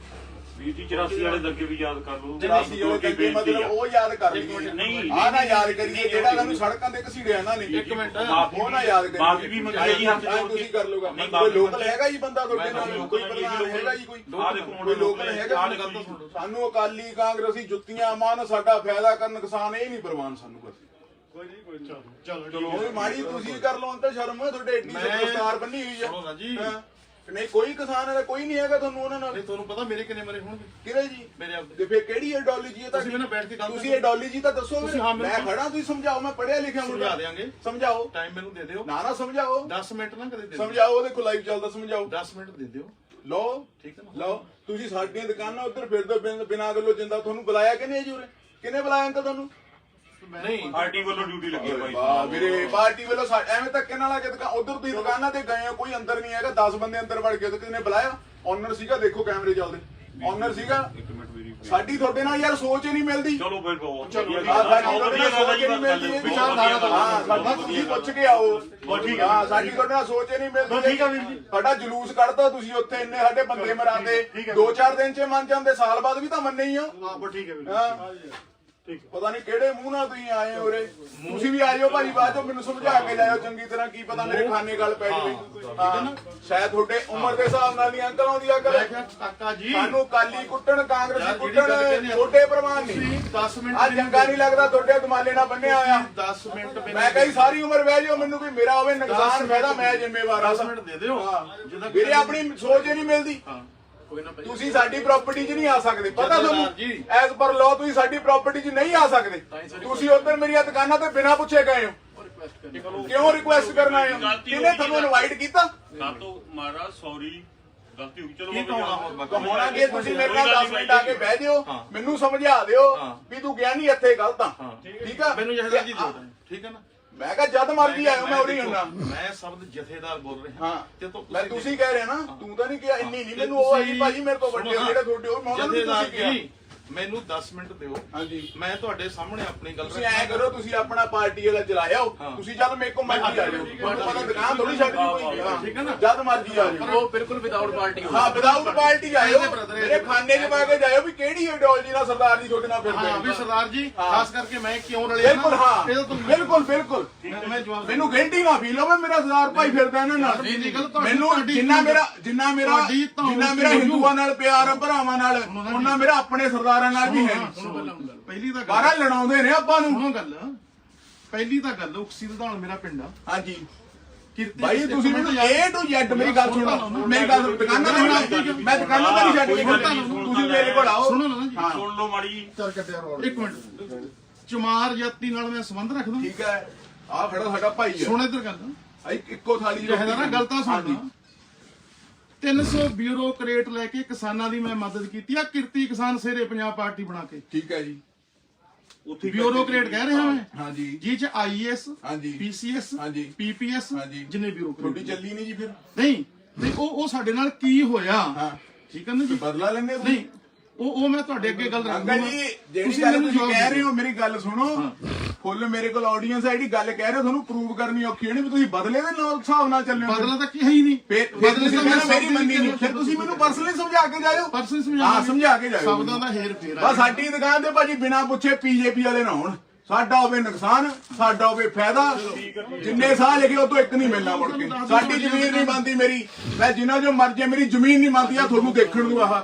Speaker 3: ਵੀਰ ਜੀ 84 ਵਾਲੇ ਦੰਗੇ ਵੀ ਯਾਦ ਕਰ ਲਓ।
Speaker 1: 84 ਵਾਲੇ ਦੰਗੇ ਮਤਲਬ ਉਹ ਯਾਦ ਕਰ ਲਈਏ,
Speaker 3: ਨਹੀਂ
Speaker 1: ਆਹ ਨਾ ਯਾਦ ਕਰੀਏ ਜਿਹੜਾ ਸਾਨੂੰ ਸੜਕਾਂ ਤੇ ਘਸੀੜਿਆ ਇਹਨਾਂ ਨੇ।
Speaker 4: ਇੱਕ ਮਿੰਟ,
Speaker 1: ਉਹ ਨਾ ਯਾਦ ਕਰੀਏ।
Speaker 3: ਮਾਫੀ ਵੀ ਮੰਗੀ ਜੀ ਹੱਥ ਜੋੜ ਕੇ।
Speaker 1: ਤੁਸੀਂ ਕਰ ਲੋਗਾ।
Speaker 3: ਨਹੀਂ,
Speaker 1: ਕੋਈ ਲੋਕਲ ਹੈਗਾ ਜੀ ਬੰਦਾ ਤੁਹਾਡੇ ਨਾਲ?
Speaker 3: ਲੋਕਲ
Speaker 1: ਕੋਈ ਪ੍ਰਧਾਨ ਹੈਗਾ ਜੀ? ਕੋਈ
Speaker 3: ਆਹ ਦੇਖੋ
Speaker 1: ਕੋਈ ਲੋਕਲ ਹੈਗਾ? ਸਾਨੂੰ ਅਕਾਲੀ ਕਾਂਗਰਸੀ ਜੁੱਤੀਆਂ ਮਾਨ, ਸਾਡਾ ਫਾਇਦਾ ਕਰਨ ਨੁਕਸਾਨ ਇਹ ਨਹੀਂ ਪ੍ਰਵਾਨ ਸਾਨੂੰ ਬਸ।
Speaker 4: ਕੋਈ ਨਹੀਂ ਕੋਈ ਚਲੋ
Speaker 1: ਚਲੋ ਮਾੜੀ ਤੁਸੀਂ ਕਰ ਲਓ ਅੰਤ ਸ਼ਰਮ, ਤੁਹਾਡੇ ਏਡੀ ਦਸਤਾਰ ਬੰਨੀ ਹੋਈ ਆ।
Speaker 4: ਸੁਣੋ ਨਾ ਜੀ।
Speaker 1: ਹਾਂ। ਨਹੀਂ ਕੋਈ ਕਿਸਾਨ ਹੈ, ਕੋਈ ਨਹੀਂ ਹੈਗਾ ਤੁਹਾਨੂੰ ਉਹਨਾਂ ਨਾਲ।
Speaker 4: ਨਹੀਂ ਤੁਹਾਨੂੰ ਪਤਾ ਮੇਰੇ ਕਿੰਨੇ ਮਰੇ ਹੋਣਗੇ?
Speaker 1: ਕਿਹੜੇ ਜੀ?
Speaker 4: ਮੇਰੇ ਆਪ
Speaker 1: ਤੇ ਫਿਰ ਕਿਹੜੀ ਆਈਡੀਓਲੋਜੀ ਹੈ
Speaker 4: ਤੁਸੀਂ ਮੈਨੂੰ ਬੈਠ ਕੇ ਗੱਲ
Speaker 1: ਤੁਸੀਂ ਆਈਡੀਓਲੋਜੀ ਤਾਂ ਦੱਸੋ।
Speaker 4: ਤੁਸੀਂ ਹਾਂ
Speaker 1: ਮੈਂ ਖੜਾ, ਤੁਸੀਂ ਸਮਝਾਓ। ਮੈਂ ਪੜ੍ਹਿਆ ਲਿਖਿਆ
Speaker 4: ਸਮਝਾ ਦੇਾਂਗੇ।
Speaker 1: ਸਮਝਾਓ।
Speaker 4: ਟਾਈਮ ਮੈਨੂੰ ਦੇ ਦਿਓ।
Speaker 1: ਨਾ ਸਮਝਾਓ।
Speaker 4: 10 ਮਿੰਟ ਨਾ ਕਦੇ ਦੇ ਦਿਓ।
Speaker 1: ਸਮਝਾਓ, ਉਹਦੇ ਕੋਲ ਲਾਈਵ ਚੱਲਦਾ, ਸਮਝਾਓ।
Speaker 4: 10 ਮਿੰਟ ਦੇ ਦਿਓ।
Speaker 1: ਲਓ
Speaker 4: ਠੀਕ ਹੈ ਨਾ?
Speaker 1: ਲਓ। ਤੁਸੀਂ ਸਾਡੀਆਂ ਦੁਕਾਨਾਂ ਉੱਧਰ ਫਿਰਦੇ ਬਿਨਾਂ ਗੱਲੋਂ ਜਿੰਦਾ। ਤੁਹਾਨੂੰ ਬੁਲਾਇਆ ਕਿਹਨੇ ਜੀ ਉਰੇ? ਕਿਹਨੇ ਬੁਲਾਇਆ ਅੰਕਲ ਤੁਹਾਨੂੰ?
Speaker 4: ਨਹੀਂ
Speaker 3: ਪਾਰਟੀ ਵੱਲੋਂ ਡਿਊਟੀ ਲੱਗੀ ਹੈ ਭਾਈ
Speaker 1: ਵਾਹ
Speaker 3: ਸਾਹਿਬ।
Speaker 1: ਵੀਰੇ, ਪਾਰਟੀ ਵੱਲੋਂ ਐਵੇਂ ਧੱਕੇ ਨਾਲ ਆ ਕੇ ਉਧਰ ਤੁਸੀਂ ਦੁਕਾਨਾਂ ਤੇ ਗਏ ਹੋ, ਕੋਈ ਅੰਦਰ ਨਹੀਂ ਹੈਗਾ। 10 ਬੰਦੇ ਅੰਦਰ ਵੜ ਕੇ ਤੇ ਕਿਹਨੇ ਬੁਲਾਇਆ? ਓਨਰ ਸੀਗਾ, ਦੇਖੋ ਕੈਮਰੇ ਚੱਲਦੇ। ਓਨਰ ਸੀਗਾ।
Speaker 3: ਇੱਕ ਮਿੰਟ ਵੀਰੇ,
Speaker 1: ਸਾਡੀ ਤੁਹਾਡੇ ਨਾਲ ਯਾਰ ਸੋਚ ਹੀ ਨਹੀਂ ਮਿਲਦੀ।
Speaker 3: ਚਲੋ ਫਿਰ ਬਹੁਤ
Speaker 1: ਸਾਡੀ
Speaker 3: ਵਧੀਆ ਗੱਲ
Speaker 1: ਤੁਹਾਡੇ
Speaker 3: ਹੈ।
Speaker 1: ਨਾਲ ਸੋਚ ਹੀ ਨਹੀਂ ਮਿਲਦੀ। ਇਹ ਵਿਚਾਰਧਾਰਾ ਤਾਂ ਹਾਂ ਸਾਡੀ ਤੁਸੀਂ ਪੁੱਛ ਕੇ ਆਓ।
Speaker 3: ਠੀਕ ਹੈ।
Speaker 1: ਹਾਂ ਸਾਡੀ ਤੁਹਾਡੇ ਨਾਲ ਸੋਚ ਹੀ ਨਹੀਂ ਮਿਲਦੀ।
Speaker 3: ਠੀਕ ਹੈ ਵੀਰ ਜੀ।
Speaker 1: ਸਾਡਾ ਜਲੂਸ ਕੱਢਦਾ ਤੁਸੀਂ ਉੱਥੇ, ਇੰਨੇ ਸਾਡੇ ਬੰਦੇ ਮਰਾਤੇ। 2-4 ਦਿਨ 'ਚ ਮੰਨ ਜਾਂਦੇ, ਸਾਲ ਬਾਅਦ ਵੀ ਤਾਂ ਮੰਨੇ ਹੀ ਹੋ।
Speaker 4: ਹਾਂ ਠੀਕ ਹੈ ਵੀਰ।
Speaker 1: ਹਾਂ ਪਤਾ ਨਹੀਂ ਕਿਹੜੇ ਮੂੰਹ ਨਾਲ ਤੁਸੀਂ ਆਏ ਹੋ ਉਰੇ। ਤੁਸੀਂ ਵੀ ਆਇਓ ਭਾਜੀ, ਬਾਅਦ ਚੋਂ ਮੈਨੂੰ ਸਮਝਾ ਕੇ ਜਾਇਓ ਚੰਗੀ ਤਰ੍ਹਾਂ। ਕੀ ਪਤਾ ਮੇਰੇ ਖਾਨੇ ਗੱਲ ਪੈ ਜਾਵੇ। ਠੀਕ ਹੈ ਨਾ? ਸ਼ਾਇਦ ਤੁਹਾਡੇ ਉਮਰ ਦੇ ਹਿਸਾਬ ਨਾਲ ਨਹੀਂ ਅੰਕਲ ਆਉਂਦੀ ਅਕਲ।
Speaker 4: ਕਾਕਾ ਜੀ
Speaker 1: ਸਾਨੂੰ ਕਾਲੀ ਕੁੱਟਣ, ਕਾਂਗਰਸੀ ਕੁੱਟਣ, ਛੋਟੇ ਪ੍ਰਮਾਨ ਨਹੀਂ।
Speaker 4: 10 ਮਿੰਟ
Speaker 1: ਆ ਚੰਗਾ ਨਹੀਂ ਲੱਗਦਾ ਤੁਹਾਡੇ ਦਮਾਲੇ ਨਾਲ ਬੰਨਿਆ ਹੋਇਆ।
Speaker 4: 10 ਮਿੰਟ
Speaker 1: ਮੈਂ ਕਹੀ ਸਾਰੀ ਉਮਰ ਬਹਿ ਜਾਓ, ਮੈਨੂੰ ਕੋਈ ਮੇਰਾ ਹੋਵੇ ਨੁਕਸਾਨ ਫਾਇਦਾ ਮੈਂ ਜ਼ਿੰਮੇਵਾਰ ਆ।
Speaker 4: 10 ਮਿੰਟ ਦੇ ਦਿਓ।
Speaker 1: ਹਾਂ ਵੀਰੇ, ਆਪਣੀ ਸੋਚ ਹੀ ਨਹੀਂ ਮਿਲਦੀ।
Speaker 4: ਹਾਂ ਕੋਈ ਨਾ
Speaker 1: ਤੁਸੀਂ ਸਾਡੀ ਪ੍ਰਾਪਰਟੀ 'ਚ ਨਹੀਂ ਆ ਸਕਦੇ, ਪਤਾ ਤੁਹਾਨੂੰ?
Speaker 4: ਜੀ।
Speaker 1: ਐਜ਼ ਪਰ ਲਾਅ ਤੁਸੀਂ ਸਾਡੀ ਪ੍ਰਾਪਰਟੀ 'ਚ ਨਹੀਂ ਆ ਸਕਦੇ। ਤੁਸੀਂ ਉੱਧਰ ਮੇਰੀਆਂ ਦੁਕਾਨਾਂ ਤੇ ਬਿਨਾਂ ਪੁੱਛੇ ਗਏ ਹੋ। ਕਿਉਂ ਰਿਕੁਐਸਟ ਕਰਨ ਆਏ ਹੋ? ਕਿਹਨੇ ਤੁਹਾਨੂੰ ਇਨਵਾਈਟ ਕੀਤਾ?
Speaker 3: ਕਾਤੋਂ ਮਹਾਰਾਜ ਸੌਰੀ, ਗਲਤੀ ਹੋ ਗਈ। ਚਲੋ
Speaker 4: ਕੀ
Speaker 1: ਤਾਂ ਹੋਣਾ ਕੀ? ਤੁਸੀਂ ਮੇਰੇ ਨਾਲ 10 ਮਿੰਟ ਆ ਕੇ ਬਹਿ ਜਿਓ, ਮੈਨੂੰ ਸਮਝਾ ਦਿਓ ਵੀ ਤੂੰ ਗਿਆ ਨਹੀਂ ਇੱਥੇ ਗਲਤ ਆ। ਠੀਕ ਆ?
Speaker 4: ਮੈਨੂੰ ਜਹਦਾ ਜੀ ਦਿਓ। ਠੀਕ ਹੈ ਨਾ?
Speaker 1: ਮੈਂ ਕਿਹਾ ਜਦ ਮਰਜੀ ਆਇਓ, ਮੈਂ ਉਰੀ ਹੁੰਨਾ।
Speaker 4: ਮੈਂ ਸ਼ਬਦ ਜਥੇਦਾਰ ਬੋਲ ਰਿਹਾ
Speaker 1: ਹਾਂ
Speaker 4: ਤੇ
Speaker 1: ਮੈਂ ਤੁਸੀਂ ਕਹਿ ਰਹੇ ਨਾ, ਤੂੰ ਤਾਂ ਨਹੀਂ ਕਿਹਾ। ਇੰਨੀ ਨਹੀਂ ਮੈਨੂੰ ਉਹ ਆਈ ਭਾਜੀ, ਮੇਰੇ ਤੋਂ ਵੱਡੇ ਜਿਹੜੇ ਤੁਹਾਡੇ ਉਹ ਮੈਂ
Speaker 4: ਜਥੇਦਾਰ
Speaker 1: ਤੁਸੀਂ ਕਿਹਾ।
Speaker 4: ਜੀ ਮੈਨੂੰ 10 ਮਿੰਟ ਦਿਓ।
Speaker 1: ਹਾਂਜੀ
Speaker 4: ਮੈਂ ਤੁਹਾਡੇ ਸਾਹਮਣੇ ਆਪਣੀ ਗੱਲ
Speaker 1: ਤੁਸੀਂ ਐ ਕਰੋ, ਤੁਸੀਂ ਆਪਣਾ ਪਾਰਟੀ ਵਾਲਾ ਚਲਾਇਆ ਹੋ। ਤੁਸੀਂ ਜਦ ਮੇਰੇ ਕੋਲ ਮਰਜੀ ਆ ਜਾਓ। ਤੁਹਾਨੂੰ ਪਤਾ ਦੁਕਾਨ ਥੋੜੀ ਛੱਡ ਦੀ ਕੋਈ।
Speaker 4: ਠੀਕ ਹੈ ਨਾ?
Speaker 1: ਜਦ ਮਰਜੀ ਆ ਜਾਓ।
Speaker 2: ਉਹ ਬਿਲਕੁਲ ਵਿਦਆਊਟ ਪਾਰਟੀ
Speaker 1: ਹਾਂ ਵਿਦਆਊਟ ਪਾਰਟੀ ਆਇਓ। ਮੇਰੇ ਖਾਨੇ 'ਚ ਪਾ ਕੇ ਜਾਇਓ ਵੀ ਕਿਹੜੀ ਆਈਡੀਓਲੋਜੀ ਨਾਲ ਸਰਦਾਰ ਜੀ ਤੁਹਾਡੇ ਨਾਲ ਫਿਰਦੇ
Speaker 4: ਹਾਂ ਵੀ
Speaker 1: ਨੇ।
Speaker 4: ਸਰਦਾਰ ਜੀ, ਖਾਸ ਕਰਕੇ ਮੈਂ ਕਿਉਂ ਰਲਿਆ
Speaker 1: ਬਿਲਕੁਲ ਹਾਂ,
Speaker 4: ਇਹਦਾ ਤੁਹਾਨੂੰ
Speaker 1: ਬਿਲਕੁਲ ਬਿਲਕੁਲ।
Speaker 4: ਮੈਂ ਜਵਾਬ
Speaker 1: ਮੈਨੂੰ ਗਿਲਟੀ ਨਾ ਫੀਲ ਹੋਵੇ, ਮੇਰਾ ਸਰਦਾਰ ਭਾਈ ਫਿਰਦਾ ਇਹਨਾਂ ਨਾਲ। ਮੈਨੂੰ ਜਿੰਨਾ ਮੇਰਾ ਹਿੰਦੂਆਂ ਨਾਲ ਪਿਆਰ ਆ, ਭਰਾਵਾਂ ਨਾਲ, ਉਹਨਾਂ ਮੇਰਾ ਆਪਣੇ ਸਰਦਾਰਾਂ ਨਾਲ ਵੀ ਹੈ।
Speaker 4: ਪਹਿਲੀ ਤਾਂ
Speaker 1: ਬਾਹਰ ਲੜਾਉਂਦੇ ਨੇ ਆਪਾਂ ਨੂੰ।
Speaker 4: ਸੁਣੋ ਗੱਲ, ਪਹਿਲੀ ਤਾਂ ਗੱਲ ਉਕਸੀ ਰਧਾਨ ਮੇਰਾ ਪਿੰਡ ਆ।
Speaker 1: ਹਾਂਜੀ
Speaker 4: ਕਿਰਤੀ
Speaker 1: ਭਾਈ ਤੁਸੀਂ ਮੈਨੂੰ A to Z ਮੇਰੀ ਗੱਲ ਸੁਣੋ। ਮੇਰੀ ਗੱਲ ਦੁਕਾਨਾਂ ਤੇ ਮੈਂ ਦੁਕਾਨਾਂ ਤੇ ਨਹੀਂ ਛੱਡ ਕੇ ਤੁਸੀਂ ਮੇਰੇ ਕੋਲ ਆਓ।
Speaker 4: ਸੁਣੋ ਨਾ ਜੀ।
Speaker 3: ਸੁਣ ਲਓ ਮਾੜੀ ਜੀ।
Speaker 4: ਚੱਲ ਕੱਟਿਆ ਰੋਲ। ਇੱਕ ਮਿੰਟ, ਚਮਾਰ ਜਾਤੀ ਨਾਲ ਮੈਂ ਸੰਬੰਧ ਰੱਖਦਾ।
Speaker 1: ਠੀਕ ਹੈ, ਆ ਖੜਾ ਸਾਡਾ ਭਾਈ ਹੈ।
Speaker 4: ਸੁਣ ਇੱਧਰ ਗੱਲ,
Speaker 1: ਇੱਕੋ ਥਾਲੀ
Speaker 4: ਜਿਹੜਾ ਨਾ ਗਲਤਾਂ ਸੁਣਦਾ। 300 ਬਿਊਰੋਕਰੇਟ ਲੈ ਕੇ ਕਿਸਾਨਾਂ ਦੀ ਮੈਂ ਮਦਦ ਕੀਤੀ ਆ। ਕਿਰਤੀ ਕਿਸਾਨ ਸੇਰੇ ਪੰਜਾਬ ਪਾਰਟੀ ਬਣਾ ਕੇ।
Speaker 1: ਠੀਕ ਹੈ ਜੀ।
Speaker 3: ਉੱਥੇ
Speaker 4: ਬਿਊਰੋਕਰੇਟ ਕਹਿ ਰਿਹਾ ਮੈਂ
Speaker 1: ਹਾਂਜੀ
Speaker 4: ਜੀ, ਚ IAS,
Speaker 1: ਹਾਂਜੀ
Speaker 4: PCS,
Speaker 1: ਹਾਂਜੀ
Speaker 4: PPS,
Speaker 1: ਹਾਂਜੀ।
Speaker 4: ਜਿੰਨੇ
Speaker 1: ਤੁਹਾਡੀ
Speaker 4: ਬਿਊਰੋਕਰੇਟ
Speaker 1: ਚੱਲੀ ਨਹੀਂ ਜੀ ਫਿਰ?
Speaker 4: ਨਹੀਂ ਤੇ ਉਹ ਸਾਡੇ ਨਾਲ ਕੀ ਹੋਇਆ?
Speaker 1: ਹਾਂ
Speaker 4: ਠੀਕ ਹੈ ਨਾ ਜੀ?
Speaker 1: ਬਦਲਾ ਲੈਂਦੇ
Speaker 4: ਨਹੀਂ ਉਹ ਮੈਂ ਤੁਹਾਡੇ ਅੱਗੇ ਗੱਲ ਰੱਖਦਾ।
Speaker 1: ਅੰਕਲ ਜੀ ਜਿਹੜੀ ਗੱਲ ਤੁਸੀਂ ਕਹਿ ਰਹੇ ਹੋ, ਮੇਰੀ ਗੱਲ ਸੁਣੋ। ਫੁੱਲ ਮੇਰੇ ਕੋਲ ਆਡੀਅנס ਹੈ, ਜਿਹੜੀ ਗੱਲ ਕਹਿ ਰਹੇ ਹੋ ਤੁਹਾਨੂੰ ਪ੍ਰੂਵ ਕਰਨੀ ਔਖੀ ਨਹੀਂ ਵੀ ਤੁਸੀਂ ਬਦਲੇ ਦੇ ਨਾਲ ਹਿਸਾਬ ਨਾਲ ਚੱਲਿਓ।
Speaker 4: ਬਦਲਾ ਤਾਂ ਕੀ ਹੈ ਹੀ ਨਹੀਂ।
Speaker 1: ਫਿਰ ਤੁਸੀਂ ਕਹਿੰਦੇ ਮੇਰੀ ਮੰਨੀ ਨਹੀਂ, ਫਿਰ ਤੁਸੀਂ ਮੈਨੂੰ ਪਰਸਨਲੀ ਸਮਝਾ ਕੇ ਜਾਇਓ।
Speaker 4: ਪਰਸਨ
Speaker 1: ਹਾਂ ਸਮਝਾ ਕੇ ਜਾਇਓ।
Speaker 4: ਸ਼ਬਦਾਂ ਦਾ ਹੇਰ ਫੇਰ ਆ।
Speaker 1: ਬਸ ਸਾਡੀ ਦੁਕਾਨ ਤੇ ਭਾਜੀ ਬਿਨਾਂ ਪੁੱਛੇ PJP ਵਾਲੇ ਨਾ ਹੋਣ। ਸਾਡਾ ਹੋਵੇ ਨੁਕਸਾਨ, ਸਾਡਾ ਹੋਵੇ ਫਾਇਦਾ। ਜਿੰਨੇ ਸਾਲ ਲਿਖੇ ਉਹ ਤੋਂ ਇੱਕ ਨਹੀਂ ਮਿਲਣਾ ਮੁੜ ਕੇ। ਸਾਡੀ ਜ਼ਮੀਨ ਨਹੀਂ ਬਣਦੀ ਮੇਰੀ, ਮੈਂ ਜਿੰਨਾ ਜੋ ਮਰਜ਼ੀ ਮੇਰੀ ਜ਼ਮੀਨ ਨਹੀਂ ਬਣਦੀ ਆ ਤੁਹਾਨੂੰ ਦੇਖਣ ਨੂੰ। ਆਹ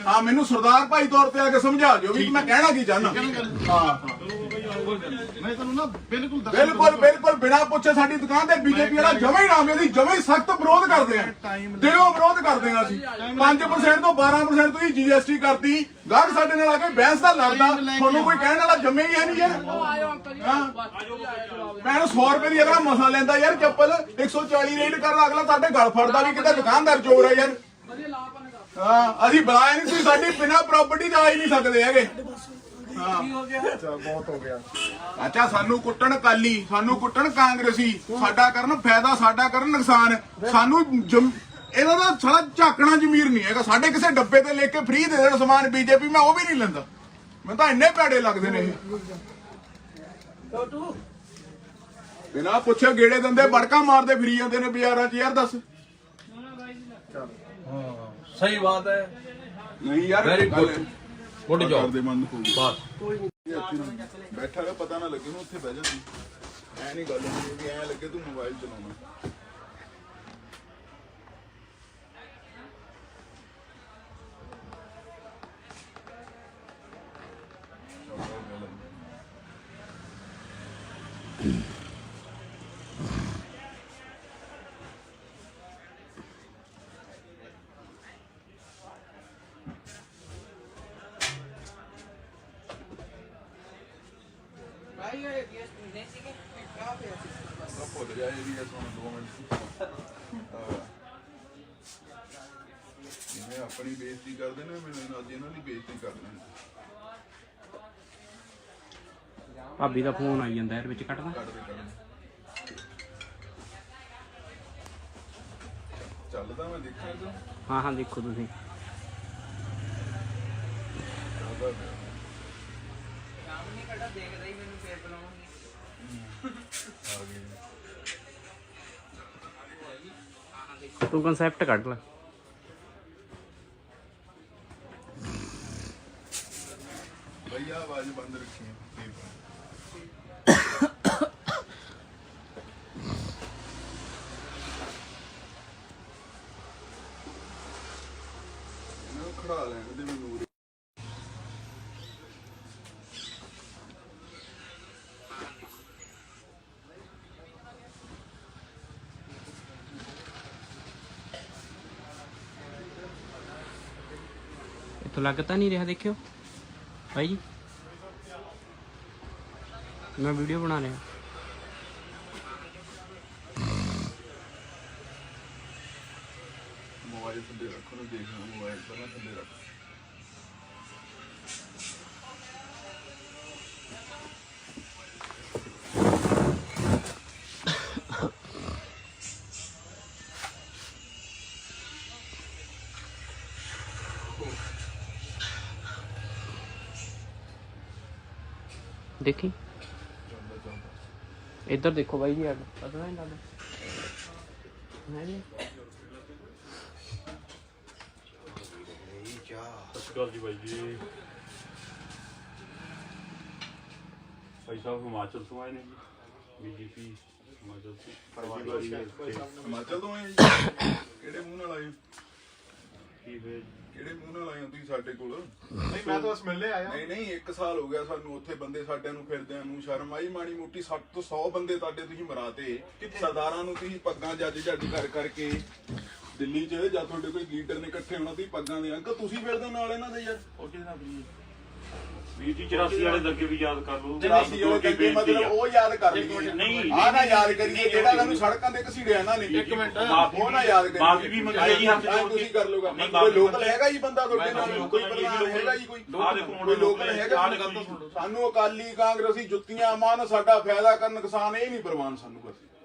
Speaker 1: ਹਾਂ ਮੈਨੂੰ ਸਰਦਾਰ ਭਾਈ ਤੌਰ ਤੇ ਆ ਕੇ ਸਮਝਾ ਦਿਓ ਵੀ ਮੈਂ ਕਹਿਣਾ ਕੀ ਚਾਹੁੰਦਾ। ਹਾਂ
Speaker 4: ਮੈਂ ਤੁਹਾਨੂੰ ਨਾ ਬਿਲਕੁਲ
Speaker 1: ਬਿਲਕੁਲ ਬਿਨਾਂ ਪੁੱਛੇ ਸਾਡੀ ਦੁਕਾਨ ਤੇ ਬੀਜੇਪੀ ਵਾਲਾ ਜਮਾ ਹੀ ਨਾਮ ਇਹਦੀ ਜਮਾ ਹੀ ਸਖਤ ਵਿਰੋਧ ਕਰਦੇ ਆ, ਦਿਲੋਂ ਵਿਰੋਧ ਕਰਦੇ ਆ ਅਸੀਂ। 5% ਤੋਂ 12% ਤੁਸੀਂ GST ਕਰਤੀ, ਗਾਹਕ ਸਾਡੇ ਨਾਲ ਆ ਕੇ ਬਹਿਸ ਦਾ ਲੜਦਾ, ਤੁਹਾਨੂੰ ਕੋਈ ਕਹਿਣ ਵਾਲਾ ਜੰਮੇ ਹੀ ਹੈ ਨਹੀਂ ਯਾਰ। ਮੈਂ 100 ਰੁਪਏ ਦੀ ਅਗਲਾ ਮਸਾ ਲੈਂਦਾ ਯਾਰ ਚੱਪਲ, 140 ਰੇਟ ਕਰਦਾ ਅਗਲਾ ਸਾਡੇ ਗਲ ਫੜਦਾ ਵੀ ਕਿਤੇ ਦੁਕਾਨਦਾਰ ਚੋਰ ਹੈ ਯਾਰ। ਹਾਂ ਅਸੀਂ ਬੁਲਾਇਆ ਨਹੀਂ, ਤੁਸੀਂ ਸਾਡੀ ਬਿਨਾਂ ਪ੍ਰਾਪਰਟੀ ਦਾ ਆ ਹੀ ਨਹੀਂ ਸਕਦੇ ਹੈਗੇ।
Speaker 4: ਬਹੁਤ ਹੋ ਗਿਆ।
Speaker 1: ਅੱਛਾ ਸਾਨੂੰ ਕੁੱਟਣ ਕਾਲੀ, ਸਾਨੂੰ ਕੁੱਟਣ ਕਾਂਗਰਸੀ, ਸਾਡਾ ਕਰਨ ਫਾਇਦਾ, ਸਾਡਾ ਕਰਨ ਨੁਕਸਾਨ। ਸਾਨੂੰ ਇਹਨਾਂ ਦਾ ਸਾਲਾ ਝਾਕਣਾ ਜ਼ਮੀਰ ਨਹੀਂ ਹੈਗਾ। ਸਾਡੇ ਕਿਸੇ ਡੱਬੇ ਤੇ ਲੈ ਕੇ ਫ੍ਰੀ ਦੇ ਦੇਣ ਸਮਾਨ ਬੀਜੇਪੀ, ਮੈਂ ਉਹ ਵੀ ਨਹੀਂ ਲੈਂਦਾ। ਮੈਨੂੰ ਤਾਂ ਇੰਨੇ ਭੈੜੇ ਲੱਗਦੇ ਨੇ ਇਹ। ਬਿਨਾਂ ਪੁੱਛੇ ਗੇੜੇ ਦਿੰਦੇ, ਬੜਕਾ ਮਾਰਦੇ ਫਿਰੀ ਜਾਂਦੇ ਨੇ ਬਾਜ਼ਾਰਾਂ 'ਚ ਯਾਰ। ਦੱਸ
Speaker 5: सही बात है।
Speaker 1: ਨਹੀਂ ਯਾਰ
Speaker 5: Very good. Good job.
Speaker 1: ਕਰਦੇ ਬੰਦ ਹੋ ਗਈ।
Speaker 5: बस
Speaker 1: ਬੈਠਾ ਰਿਹਾ ਪਤਾ ਨਾ ਲੱਗੇ ਨੂੰ ਉੱਥੇ ਬਹਿ ਜਾਂਦੀ। ਐ ਨਹੀਂ ਗੱਲ ਹੁੰਦੀ ਵੀ ਐ ਲੱਗੇ ਤੂੰ ਮੋਬਾਈਲ ਚਲਾਉਣਾ। ਭੁੱਲ ਜਾ ਇਹ ਵੀ ਤੁਹਾਨੂੰ 2 ਮਿੰਟ ਜਿਵੇਂ ਆਪਣੀ ਬੇਇੱਜ਼ਤੀ ਕਰਦੇ ਨੇ, ਮੈਨੂੰ ਅੱਜ ਇਹਨਾਂ ਦੀ ਬੇਇੱਜ਼ਤੀ ਕਰਨੀ।
Speaker 2: ਭਾਬੀ ਦਾ ਫੋਨ ਆਈ ਜਾਂਦਾ ਯਾਰ, ਵਿੱਚ ਕੱਟਦਾ।
Speaker 1: ਚੱਲਦਾ ਮੈਂ ਦੇਖਿਆ ਤੂੰ
Speaker 2: ਹਾਂ ਦੇਖੋ ਤੁਸੀਂ।
Speaker 1: ਚੱਲਦਾ ਪਿਆ। ਆ ਗਈ।
Speaker 2: ਤੂੰ ਕਨਸੈਪਟ ਕੱਢ ਲੈ।
Speaker 1: ਭਈਆ ਆਵਾਜ਼ ਬੰਦ ਰੱਖੀ ਹੈ। ਇਹਨੂੰ ਖੜਾ ਲੈਣ ਦੇ ਮੈਨੂੰ।
Speaker 2: ਇੱਥੋਂ ਲੱਗ ਤਾਂ ਨਹੀਂ ਰਿਹਾ, ਦੇਖਿਓ ਭਾਈ ਜੀ ਮੈਂ ਵੀਡੀਓ ਬਣਾ ਰਿਹਾ।
Speaker 1: ਮੋਬਾਈਲ ਥੱਲੇ ਰੱਖੋ ਨੂੰ ਦੇਖਣਾ, ਮੋਬਾਈਲ ਪਹਿਲਾਂ ਥੱਲੇ ਰੱਖ।
Speaker 2: ਦੇਖੀ ਇੱਧਰ ਦੇਖੋ ਬਾਈ ਜੀ, ਐਡ ਪਤਾ ਨਹੀਂ ਲੱਗਦਾ ਹੈ ਜੀ।
Speaker 3: ਸਤਿ ਸ਼੍ਰੀ ਅਕਾਲ ਜੀ ਬਾਈ ਜੀ। ਭਾਈ ਸਾਹਿਬ ਹਿਮਾਚਲ ਤੋਂ ਆਏ ਨੇ ਜੀ, BJP ਹਿਮਾਚਲ ਤੋਂ।
Speaker 1: ਹਿਮਾਚਲ ਤੋਂ ਆਏ ਜੀ? ਕਿਹੜੇ ਮੂੰਹ ਨਾਲ ਆਏ?
Speaker 3: ਕੀ ਫੇਰ
Speaker 1: ਕਿਹੜੇ ਮੂੰਹ ਨਾਲ ਆਏ ਹੋ ਤੁਸੀਂ ਸਾਡੇ ਕੋਲ?
Speaker 4: ਨਹੀਂ ਮੈਂ ਤਾਂ ਬਸ ਮਿਲਣੇ ਆਇਆ।
Speaker 1: ਨਹੀਂ 1 ਸਾਲ ਹੋ ਗਿਆ ਸਾਨੂੰ ਉੱਥੇ ਬੰਦੇ ਸਾਡਿਆਂ ਨੂੰ ਫਿਰਦਿਆਂ ਨੂੰ। ਸ਼ਰਮ ਆਈ ਮਾੜੀ ਮੋਟੀ? 60 ਤੋਂ 100 ਬੰਦੇ ਤੁਹਾਡੇ ਤੁਸੀਂ ਮਰਾਤੇ। ਸਰਦਾਰਾਂ ਨੂੰ ਤੁਸੀਂ ਪੱਗਾਂ ਜੱਜ ਕਰ ਕਰਕੇ ਦਿੱਲੀ 'ਚ, ਜਾਂ ਤੁਹਾਡੇ ਕੋਈ ਲੀਡਰ ਨੇ ਇਕੱਠੇ ਹੋਣਾ, ਤੁਸੀਂ ਪੱਗਾਂ ਦੇ ਅੰਕਲ ਤੁਸੀਂ ਫਿਰਦੇ ਨਾਲ ਇਹਨਾਂ ਦੇ ਯਾਰ।
Speaker 4: ਉਹ ਕਿਹਦੇ ਨਾਲ ਵੀ
Speaker 3: ਵੀਰ ਜੀ 84 ਵਾਲੇ ਦੰਗੇ ਵੀ ਯਾਦ ਕਰ ਲਓ।
Speaker 1: 84 ਵਾਲੇ ਦੰਗੇ ਮਤਲਬ ਉਹ ਯਾਦ ਕਰ ਲਈਏ।
Speaker 3: ਨਹੀਂ
Speaker 1: ਆਹ ਨਾ ਯਾਦ ਕਰੀਏ ਜਿਹੜਾ ਸਾਨੂੰ ਸੜਕਾਂ ਤੇ ਘਸੀੜਿਆ ਇਹਨਾਂ ਨੇ।
Speaker 4: 1 ਮਿੰਟ
Speaker 1: ਉਹ ਨਾ ਯਾਦ ਕਰੀਏ।
Speaker 3: ਮਾਫੀ ਵੀ ਮੰਗੀ ਜੀ ਹੱਥ ਜੋੜ ਕੇ।
Speaker 1: ਤੁਸੀਂ ਕਰ ਲਓਗਾ।
Speaker 3: ਨਹੀਂ,
Speaker 1: ਕੋਈ ਲੋਕਲ ਹੈਗਾ ਜੀ ਬੰਦਾ ਤੁਹਾਡੇ ਨਾਲ? ਕੋਈ ਪ੍ਰਧਾਨ ਹੈਗਾ ਜੀ? ਕੋਈ
Speaker 3: ਕੋਈ
Speaker 1: ਲੋਕਲ ਹੈਗਾ? ਸਾਨੂੰ ਅਕਾਲੀ ਕਾਂਗਰਸੀ ਜੁੱਤੀਆਂ ਮਾਨ, ਸਾਡਾ ਫਾਇਦਾ ਕਰਨ ਨੁਕਸਾਨ ਇਹ ਨਹੀਂ ਪ੍ਰਵਾਨ ਸਾਨੂੰ। ਬਸ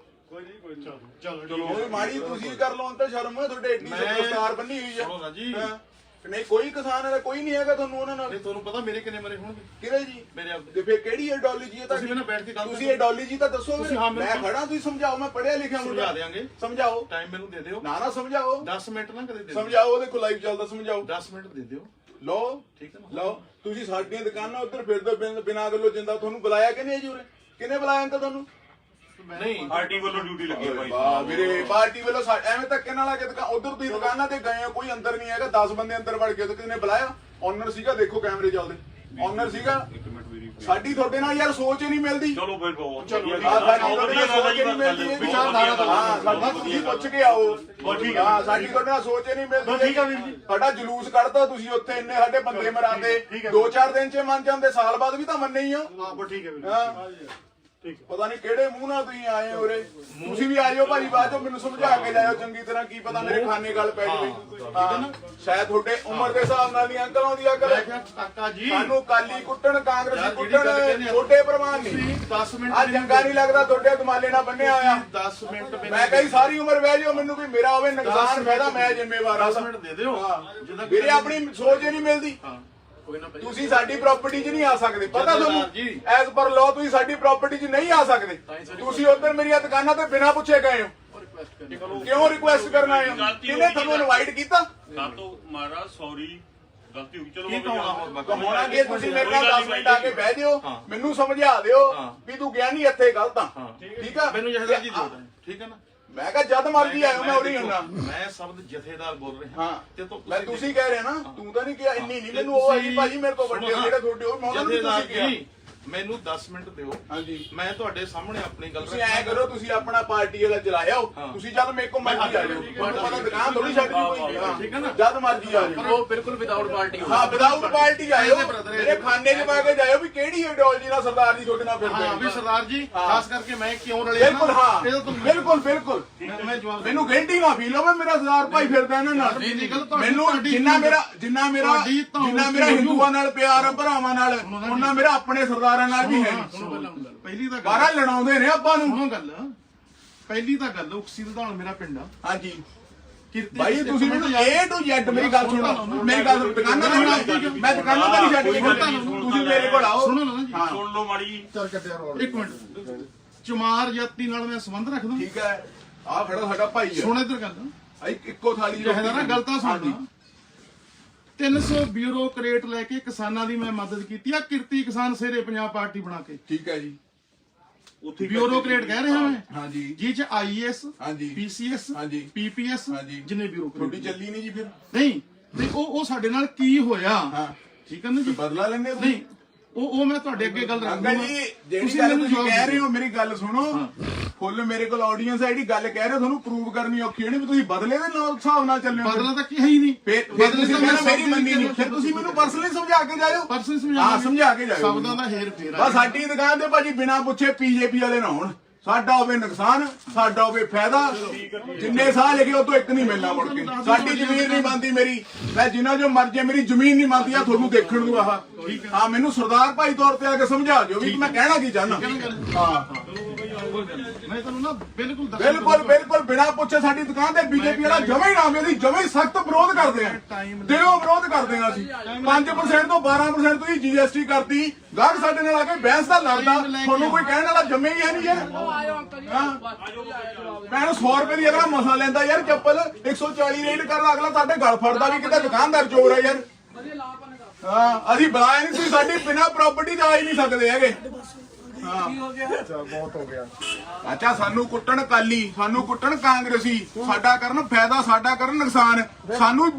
Speaker 4: ਕੋਈ ਨਹੀਂ ਚਲੋ
Speaker 1: ਚਲੋ ਮਾੜੀ ਤੁਸੀਂ ਕਰ ਲਓ ਅੰਤਰ ਸ਼ਰਮ ਹੈ ਤੁਹਾਡੇ ਏਡੀ ਦਸਤਾਰ ਬੰਨੀ ਹੋਈ
Speaker 4: ਸੁਣੋ ਨਾ ਜੀ।
Speaker 1: ਹੈ। ਨਹੀਂ ਕੋਈ ਕਿਸਾਨ ਹੈ, ਕੋਈ ਨਹੀਂ ਹੈਗਾ ਤੁਹਾਨੂੰ ਉਹਨਾਂ ਨਾਲ।
Speaker 4: ਨਹੀਂ ਤੁਹਾਨੂੰ ਪਤਾ ਮੇਰੇ ਕਿੰਨੇ ਮਰੇ ਹੋਣਗੇ?
Speaker 1: ਕਿਹੜੇ ਜੀ?
Speaker 4: ਮੇਰੇ ਆਪ
Speaker 1: ਤੇ ਫਿਰ ਕਿਹੜੀ ਆਈਡੀਓਲੋਜੀ ਹੈ
Speaker 4: ਤੁਸੀਂ ਮੈਨੂੰ ਬੈਠ ਕੇ ਗੱਲ
Speaker 1: ਤੁਸੀਂ ਆਈਡੀਓਲੋਜੀ ਤਾਂ ਦੱਸੋ।
Speaker 4: ਤੁਸੀਂ ਹਾਂ
Speaker 1: ਮੈਂ ਖੜਾ, ਤੁਸੀਂ ਸਮਝਾਓ। ਮੈਂ ਪੜ੍ਹਿਆ ਲਿਖਿਆ ਮੁੰਡਾ।
Speaker 4: ਸਮਝਾ ਦਿਆਂਗੇ।
Speaker 1: ਸਮਝਾਓ।
Speaker 4: ਟਾਈਮ ਮੈਨੂੰ ਦੇ ਦਿਓ।
Speaker 1: ਨਾ ਸਮਝਾਓ।
Speaker 4: 10 ਮਿੰਟ ਨਾ ਕਦੇ ਦੇ ਦਿਓ।
Speaker 1: ਸਮਝਾਓ। ਉਹਦੇ ਕੋਲ ਲਾਈਵ ਚੱਲਦਾ, ਸਮਝਾਓ।
Speaker 4: 10 ਮਿੰਟ ਦੇ ਦਿਓ।
Speaker 1: ਲਓ
Speaker 4: ਠੀਕ ਹੈ ਨਾ?
Speaker 1: ਲਓ ਤੁਸੀਂ ਸਾਡੀਆਂ ਦੁਕਾਨਾਂ ਉੱਧਰ ਫਿਰਦੇ ਬਿਨਾਂ ਗੱਲੋਂ ਜਿੰਦਾ ਤੁਹਾਨੂੰ ਬੁਲਾਇਆ ਕਿ ਨਹੀਂ ਜੀ ਉਰੇ? ਕਿਹਨੇ ਬੁਲਾਇਆ ਅੰਕਲ ਤੁਹਾਨੂੰ?
Speaker 4: ਨਹੀਂ
Speaker 3: ਪਾਰਟੀ ਵੱਲੋਂ ਡਿਊਟੀ ਲੱਗੀ ਹੈ
Speaker 1: ਵਾਹ
Speaker 3: ਭਾਈ
Speaker 1: ਵੀਰੇ ਪਾਰਟੀ ਵੱਲੋਂ ਐਵੇਂ ਧੱਕੇ ਨਾਲ ਆ ਕੇ ਉਧਰ ਤੁਸੀਂ ਦੁਕਾਨਾਂ ਤੇ ਗਏ ਹੋ, ਕੋਈ ਅੰਦਰ ਨਹੀਂ ਹੈਗਾ, 10 ਬੰਦੇ ਅੰਦਰ ਵੜ ਕੇ ਤੇ ਕਿਹਨੇ ਬੁਲਾਇਆ? ਓਨਰ ਸੀਗਾ, ਦੇਖੋ ਕੈਮਰੇ ਚੱਲਦੇ, ਓਨਰ ਸੀਗਾ।
Speaker 3: ਇੱਕ ਮਿੰਟ ਮੇਰੀ
Speaker 1: ਸਾਡੀ ਤੁਹਾਡੇ ਨਾਲ ਯਾਰ ਸੋਚ ਹੀ ਨਹੀਂ ਮਿਲਦੀ।
Speaker 3: ਚਲੋ ਫਿਰ ਬਹੁਤ
Speaker 1: ਸਾਡੀ
Speaker 3: ਵਧੀਆ ਗੱਲ
Speaker 1: ਤੁਹਾਡੇ ਨਾਲ ਸੋਚ ਹੀ ਨਹੀਂ ਮਿਲਦੀ ਇਹ ਵਿਚਾਰਧਾਰਾ ਤੋਂ। ਹਾਂ ਸਾਡਾ ਤੁਸੀਂ ਪੁੱਛ ਕੇ ਆਓ। ਹਾਂ ਸਾਡੀ ਤੁਹਾਡੇ ਨਾਲ ਸੋਚ ਹੀ ਨਹੀਂ ਮਿਲਦੀ।
Speaker 4: ਠੀਕ ਆ ਵੀਰ ਜੀ।
Speaker 1: ਸਾਡਾ ਜਲੂਸ ਕੱਢਦਾ ਤੁਸੀਂ ਉੱਥੇ, ਇੰਨੇ ਸਾਡੇ ਬੰਦੇ ਮਰਾਦੇ, 2-4 ਦਿਨ ਚ ਮੰਨ ਜਾਂਦੇ, ਸਾਲ ਬਾਅਦ ਵੀ ਤਾਂ ਮੰਨੇ ਹੀ ਹੋ।
Speaker 4: ਹਾਂ ਠੀਕ ਹੈ ਵੀਰ
Speaker 1: ਹਾਂ ਪਤਾ ਨਹੀਂ ਕਿਹੜੇ ਮੂੰਹ ਨਾਲ ਤੁਸੀਂ ਆਏ ਹੋ ਉਰੇ। ਤੁਸੀਂ ਵੀ ਆਇਓ ਭਾਜੀ, ਬਾਅਦ ਚੋਂ ਮੈਨੂੰ ਸਮਝਾ ਕੇ ਜਾਇਓ ਚੰਗੀ ਤਰ੍ਹਾਂ, ਕੀ ਪਤਾ ਮੇਰੇ ਖਾਨੇ ਗੱਲ ਪੈ ਜਾਵੇ। ਹਾਂ ਸ਼ਾਇਦ ਤੁਹਾਡੇ ਉਮਰ ਦੇ ਹਿਸਾਬ ਨਾਲ ਨਹੀਂ ਅੰਕਲ ਆਉਂਦੀ ਆ ਕਰ।
Speaker 4: ਕਾਕਾ ਜੀ
Speaker 1: ਸਾਨੂੰ ਕਾਲੀ ਕੁੱਟਣ, ਕਾਂਗਰਸੀ ਕੁੱਟਣ, ਛੋਟੇ ਪ੍ਰਮਾਨ ਨਹੀਂ।
Speaker 4: 10 ਮਿੰਟ
Speaker 1: ਆ ਚੰਗਾ ਨਹੀਂ ਲੱਗਦਾ ਤੁਹਾਡੇ ਦੁਮਾਲੇ ਨਾਲ ਬੰਨਿਆ ਹੋਇਆ।
Speaker 4: 10 ਮਿੰਟ
Speaker 1: ਮੈਂ ਕਹੀ ਸਾਰੀ ਉਮਰ ਬਹਿ ਜਾਓ, ਮੈਨੂੰ ਕੋਈ ਮੇਰਾ ਹੋਵੇ ਨੁਕਸਾਨ ਫਾਇਦਾ ਮੈਂ ਜ਼ਿੰਮੇਵਾਰ ਆ।
Speaker 4: 10 ਮਿੰਟ ਦੇ ਦਿਓ।
Speaker 1: ਵੀਰੇ ਆਪਣੀ ਸੋਚ ਹੀ ਨਹੀਂ ਮਿਲਦੀ।
Speaker 4: ਕੋਈ ਨਾ ਭਾਈ,
Speaker 1: ਤੁਸੀਂ ਸਾਡੀ ਪ੍ਰਾਪਰਟੀ 'ਚ ਨਹੀਂ ਆ ਸਕਦੇ, ਪਤਾ ਤੁਹਾਨੂੰ?
Speaker 4: ਜੀ।
Speaker 1: ਐਜ਼ ਪਰ ਲਾਅ ਤੁਸੀਂ ਸਾਡੀ ਪ੍ਰਾਪਰਟੀ 'ਚ ਨਹੀਂ ਆ ਸਕਦੇ। ਤੁਸੀਂ ਉੱਧਰ ਮੇਰੀਆਂ ਦੁਕਾਨਾਂ ਤੇ ਬਿਨਾਂ ਪੁੱਛੇ ਗਏ ਹੋ। ਕਿਉਂ ਰਿਕੁਐਸਟ ਕਰਨ ਆਏ ਹੋ? ਕਿਹਨੇ ਤੁਹਾਨੂੰ ਇਨਵਾਈਟ ਕੀਤਾ?
Speaker 3: ਕਾਤੋਂ ਮਹਾਰਾਜ ਸੌਰੀ ਗਲਤੀ ਹੋ ਗਈ ਚਲੋ
Speaker 4: ਕੀ ਕਹੋਣਾ
Speaker 1: ਹੋਣਾ ਕਿ ਤੁਸੀਂ ਮੇਰੇ ਨਾਲ 10 ਮਿੰਟ ਆ ਕੇ ਬਹਿ ਜਿਓ, ਮੈਨੂੰ ਸਮਝਾ ਦਿਓ ਵੀ ਤੂੰ ਗਿਆ ਨਹੀਂ ਇੱਥੇ ਗਲਤ ਆ। ਠੀਕ ਆ
Speaker 4: ਮੈਨੂੰ ਜਹਦਾਰ ਜੀ ਦਿਓ। ਠੀਕ ਹੈ ਨਾ?
Speaker 1: ਮੈਂ ਕਿਹਾ ਜਦ ਮਰਜੀ ਆਇਓ, ਮੈਂ ਉਰੀ ਹੁੰਨਾ।
Speaker 4: ਮੈਂ ਸ਼ਬਦ ਜਥੇਦਾਰ ਬੋਲ ਰਿਹਾ
Speaker 1: ਹਾਂ
Speaker 4: ਤੇ ਤੋਂ
Speaker 1: ਮੈਂ ਤੁਸੀਂ ਕਹਿ ਰਹੇ ਨਾ, ਤੂੰ ਤਾਂ ਨਹੀਂ ਕਿਹਾ ਇੰਨੀ ਨਹੀਂ। ਮੈਨੂੰ ਉਹ ਆਈ ਭਾਜੀ ਮੇਰੇ ਤੋਂ ਵੱਡੇ ਜਿਹੜੇ ਤੁਹਾਡੇ ਉਹ, ਮੈਂ ਉਹਨਾਂ ਨੂੰ
Speaker 4: ਜਥੇਦਾਰ
Speaker 1: ਤੁਸੀਂ ਕਿਹਾ।
Speaker 4: ਜੀ ਮੈਨੂੰ 10 ਮਿੰਟ ਦਿਓ।
Speaker 1: ਹਾਂਜੀ
Speaker 4: ਮੈਂ ਤੁਹਾਡੇ ਸਾਹਮਣੇ ਆਪਣੀ ਗੱਲ
Speaker 1: ਤੁਸੀਂ ਐ ਕਰੋ, ਤੁਸੀਂ ਆਪਣਾ ਪਾਰਟੀ ਵਾਲਾ ਚਲਾਇਓ, ਤੁਸੀਂ ਜਦ ਮੇਰੇ ਕੋਲ ਮਰਜੀ ਆ ਜਾਓ। ਤੁਹਾਨੂੰ ਪਤਾ ਦੁਕਾਨ ਥੋੜੀ ਛੱਡ ਦੀ ਕੋਈ। ਹਾਂ
Speaker 4: ਠੀਕ ਹੈ ਨਾ?
Speaker 1: ਜਦ ਮਰਜੀ ਆ ਜਾਓ।
Speaker 5: ਉਹ ਬਿਲਕੁਲ ਵਿਦਆਊਟ ਪਾਰਟੀ
Speaker 1: ਹਾਂ ਵਿਦਆਊਟ ਪਾਰਟੀ ਆਇਓ, ਮੇਰੇ ਖਾਨੇ 'ਚ ਪਾ ਕੇ ਜਾਇਓ ਵੀ ਕਿਹੜੀ ਆਈਡੀਓਲੋਜੀ ਨਾਲ ਸਰਦਾਰ ਜੀ ਤੁਹਾਡੇ ਨਾਲ ਫਿਰਦੇ
Speaker 4: ਹਾਂ ਵੀ
Speaker 1: ਨੇ।
Speaker 4: ਸਰਦਾਰ ਜੀ ਖਾਸ ਕਰਕੇ ਮੈਂ ਕਿਉਂ ਰਲਿਆ
Speaker 1: ਬਿਲਕੁਲ ਹਾਂ
Speaker 4: ਇਹਦਾ ਤੁਹਾਨੂੰ
Speaker 1: ਬਿਲਕੁਲ ਬਿਲਕੁਲ
Speaker 4: ਮੈਂ ਜਵਾਬ
Speaker 1: ਮੈਨੂੰ ਗਿਲਟੀ ਨਾ ਫੀਲ ਹੋਵੇ, ਮੇਰਾ ਸਰਦਾਰ ਭਾਈ ਫਿਰਦਾ ਇਹਨਾਂ ਨਾਲ।
Speaker 4: ਨਹੀਂ, ਨਹੀਂ, ਗੱਲ ਤੁਹਾਡੀ-
Speaker 1: ਮੈਨੂੰ
Speaker 4: ਤੁਹਾਡੀ-
Speaker 1: ਜਿੰਨਾ ਮੇਰਾ
Speaker 4: ਤੁਹਾਡੀ ਤਾਂ
Speaker 1: ਹਿੰਦੂਆਂ ਨਾਲ ਪਿਆਰ ਆ, ਭਰਾਵਾਂ ਨਾਲ, ਉਹਨਾਂ ਮੇਰਾ ਆਪਣੇ ਸਰਦਾਰਾਂ ਨਾਲ ਵੀ ਹੈ।
Speaker 4: ਪਹਿਲੀ ਤਾਂ
Speaker 1: ਬਾਹਰ
Speaker 4: ਗੱਲ
Speaker 1: ਲੜਾਉਂਦੇ ਨੇ ਆਪਾਂ ਨੂੰ।
Speaker 4: ਸੁਣੋ ਗੱਲ ਪਹਿਲੀ ਤਾਂ ਗੱਲ ਉਕਸੀ ਧੌਣ ਮੇਰਾ ਪਿੰਡ ਆ।
Speaker 1: ਹਾਂਜੀ
Speaker 4: ਕਿਰਤੀ
Speaker 1: ਭਾਈ ਤੁਸੀਂ ਮੈਨੂੰ A to Z ਮੇਰੀ ਗੱਲ ਸੁਣੋ, ਮੇਰੀ ਗੱਲ ਸੁਣੋ। ਦੁਕਾਨਾਂ ਤੇ ਮੈਂ ਦੁਕਾਨਾਂ ਤੇ ਨਹੀਂ ਛੱਡ ਕੇ ਜਾਂਦਾ। ਤੁਸੀਂ ਮੇਰੇ ਕੋਲ ਆਓ।
Speaker 4: ਸੁਣੋ ਨਾ ਜੀ।
Speaker 3: ਸੁਣ ਲਓ ਮਾੜੀ ਜੀ
Speaker 4: ਚੱਲ ਕੱਟਿਆ ਰੋਲ। ਇੱਕ ਮਿੰਟ ਚਮਾਰ ਜਾਤੀ ਨਾਲ ਮੈਂ ਸੰਬੰਧ ਰੱਖਦਾ।
Speaker 1: ਠੀਕ ਹੈ ਆ ਖੜਾ ਸਾਡਾ ਭਾਈ ਹੈ।
Speaker 4: ਸੁਣ ਇੱਧਰ ਗੱਲ
Speaker 1: ਇੱਕੋ ਥਾਲੀ
Speaker 4: ਜਿਹੜਾ ਨਾ ਗਲਤਾਂ ਸੁਣਦਾ 300 ਬਿਊਰੋਕਰੇਟ ਲੈ ਕੇ ਕਿਸਾਨਾਂ ਦੀ ਮੈਂ ਮਦਦ ਕੀਤੀ ਆ। ਕਿਰਤੀ ਕਿਸਾਨ ਸੇਰੇ ਪੰਜਾਬ ਪਾਰਟੀ ਬਣਾ ਕੇ
Speaker 1: ਠੀਕ ਹੈ ਜੀ।
Speaker 3: ਉੱਥੇ
Speaker 4: ਬਿਊਰੋਕਰੇਟ ਕਹਿ ਰਿਹਾ ਮੈਂ
Speaker 1: ਹਾਂਜੀ
Speaker 4: ਜੀ ਚ ਆਈਐਸ
Speaker 1: ਹਾਂਜੀ
Speaker 4: ਪੀਸੀਐਸ
Speaker 1: ਹਾਂਜੀ
Speaker 4: ਪੀਪੀਐਸ
Speaker 1: ਹਾਂਜੀ।
Speaker 4: ਜਿੰਨੇ
Speaker 1: ਤੁਹਾਡੀ
Speaker 4: ਬਿਊਰੋਕਰੇਟ
Speaker 1: ਚੱਲੀ ਨਹੀਂ ਜੀ ਫਿਰ?
Speaker 4: ਨਹੀਂ ਤੇ ਉਹ ਸਾਡੇ ਨਾਲ ਕੀ ਹੋਇਆ?
Speaker 1: ਹਾਂ
Speaker 4: ਠੀਕ ਹੈ ਨਾ ਜੀ?
Speaker 1: ਬਦਲਾ ਲੈਂਦੇ
Speaker 4: ਨਹੀਂ ਉਹ ਮੈਂ ਤੁਹਾਡੇ ਅੱਗੇ ਗੱਲ ਰੱਖਦਾ।
Speaker 1: ਅੰਕਲ ਜੀ ਜਿਹੜੀ ਗੱਲ ਤੁਸੀਂ ਕਹਿ ਰਹੇ ਹੋ, ਮੇਰੀ ਗੱਲ ਸੁਣੋ। ਫੁੱਲ ਮੇਰੇ ਕੋਲ ਆਡੀਅנס ਹੈ, ਜਿਹੜੀ ਗੱਲ ਕਹਿ ਰਹੇ ਹੋ ਤੁਹਾਨੂੰ ਪ੍ਰੂਵ ਕਰਨੀ ਔਖੀ ਨਹੀਂ ਵੀ ਤੁਸੀਂ ਬਦਲੇ ਦੇ ਨਾਲ ਹਿਸਾਬ ਨਾਲ ਚੱਲਿਓ।
Speaker 4: ਬਦਲਾ ਤਾਂ ਕੀ ਹੈ ਹੀ ਨਹੀਂ।
Speaker 1: ਫਿਰ ਤੁਸੀਂ ਕਹਿੰਦੇ ਮੇਰੀ ਮੰਨੀ ਨਹੀਂ, ਫਿਰ ਤੁਸੀਂ ਮੈਨੂੰ ਪਰਸਨਲੀ ਸਮਝਾ ਕੇ ਜਾਇਓ।
Speaker 4: ਪਰਸਨ
Speaker 1: ਹਾਂ ਸਮਝਾ ਕੇ ਜਾਇਓ।
Speaker 4: ਸ਼ਬਦਾਂ ਦਾ ਹੇਰ ਫੇਰ
Speaker 1: ਬਸ ਸਾਡੀ ਦੁਕਾਨ ਤੇ ਭਾਜੀ ਬਿਨਾਂ ਪੁੱਛੇ ਪੀਜੇਪੀ ਵਾਲੇ ਨਾ ਹੋਣ। ਸਾਡਾ ਹੋਵੇ ਨੁਕਸਾਨ, ਸਾਡਾ ਹੋਵੇ ਫਾਇਦਾ। ਜਿੰਨੇ ਸਾਲ ਲਿਖੇ ਉਹ ਤੋਂ ਇੱਕ ਨਹੀਂ ਮਿਲਣਾ ਮੁੜ ਕੇ। ਸਾਡੀ ਜ਼ਮੀਨ ਨਹੀਂ ਬਣਦੀ ਮੇਰੀ, ਮੈਂ ਜਿੰਨਾ ਜੋ ਮਰਜ਼ੀ ਮੇਰੀ ਜ਼ਮੀਨ ਨਹੀਂ ਬਣਦੀ ਆ ਤੁਹਾਨੂੰ ਦੇਖਣ ਨੂੰ। ਆਹ ਹਾਂ ਮੈਨੂੰ ਸਰਦਾਰ ਭਾਈ ਤੌਰ ਤੇ ਆ ਕੇ ਸਮਝਾ ਦਿਓ ਵੀ ਮੈਂ ਕਹਿਣਾ ਕੀ ਚਾਹੁੰਦਾ। ਹਾਂ
Speaker 4: ਮੈਂ ਤੁਹਾਨੂੰ ਨਾ ਬਿਲਕੁਲ
Speaker 1: ਬਿਲਕੁਲ ਬਿਲਕੁਲ ਬਿਨਾਂ ਪੁੱਛੇ ਸਾਡੀ ਦੁਕਾਨ ਤੇ ਬੀਜੇਪੀ ਵਾਲਾ ਜਮੇ ਹੀ ਨਾ ਮੇਰੀ ਜਮੇ ਹੀ ਸਖਤ ਵਿਰੋਧ ਕਰਦੇ ਆ। ਦਿਲੋਂ ਵਿਰੋਧ ਕਰਦੇ ਆ ਅਸੀਂ। 5% ਤੋਂ 12% ਤੁਸੀਂ ਜੀਐਸਟੀ ਕਰਤੀ, ਗਾਹਕ ਸਾਡੇ ਨਾਲ ਆ ਕੇ ਬਹਿਸ ਦਾ ਲੜਦਾ, ਤੁਹਾਨੂੰ ਕੋਈ ਕਹਿਣ ਵਾਲਾ ਜੰਮੇ ਹੀ ਹੈ ਨਹੀਂ ਯਾਰ। ਮੈਂ 100 ਰੁਪਏ ਦੀ ਅਗਲਾ ਮਸਾ ਲੈਂਦਾ ਯਾਰ ਚੱਪਲ, 140 ਰੇਟ ਕਰਦਾ ਅਗਲਾ ਸਾਡੇ ਗਲ ਫੜਦਾ ਵੀ ਕਿਤੇ ਦੁਕਾਨਦਾਰ ਚੋਰ ਹੈ ਯਾਰ। ਹਾਂ ਅਸੀਂ ਬੁਲਾਇਆ ਨਹੀਂ, ਤੁਸੀਂ ਸਾਡੀ ਬਿਨਾਂ ਪ੍ਰਾਪਰਟੀ ਤੇ ਆ ਹੀ ਨਹੀਂ ਸਕਦੇ ਹੈਗੇ। ਅੱਛਾ ਸਾਨੂੰ ਕੁੱਟਣ ਕਾਲੀ, ਸਾਨੂੰ ਕੁੱਟਣ ਕਾਂਗਰਸੀ, ਸਾਡਾ ਕਰਨ ਫਾਇਦਾ, ਸਾਡਾ ਕਰਨ ਨੁਕਸਾਨ। ਸਾਨੂੰ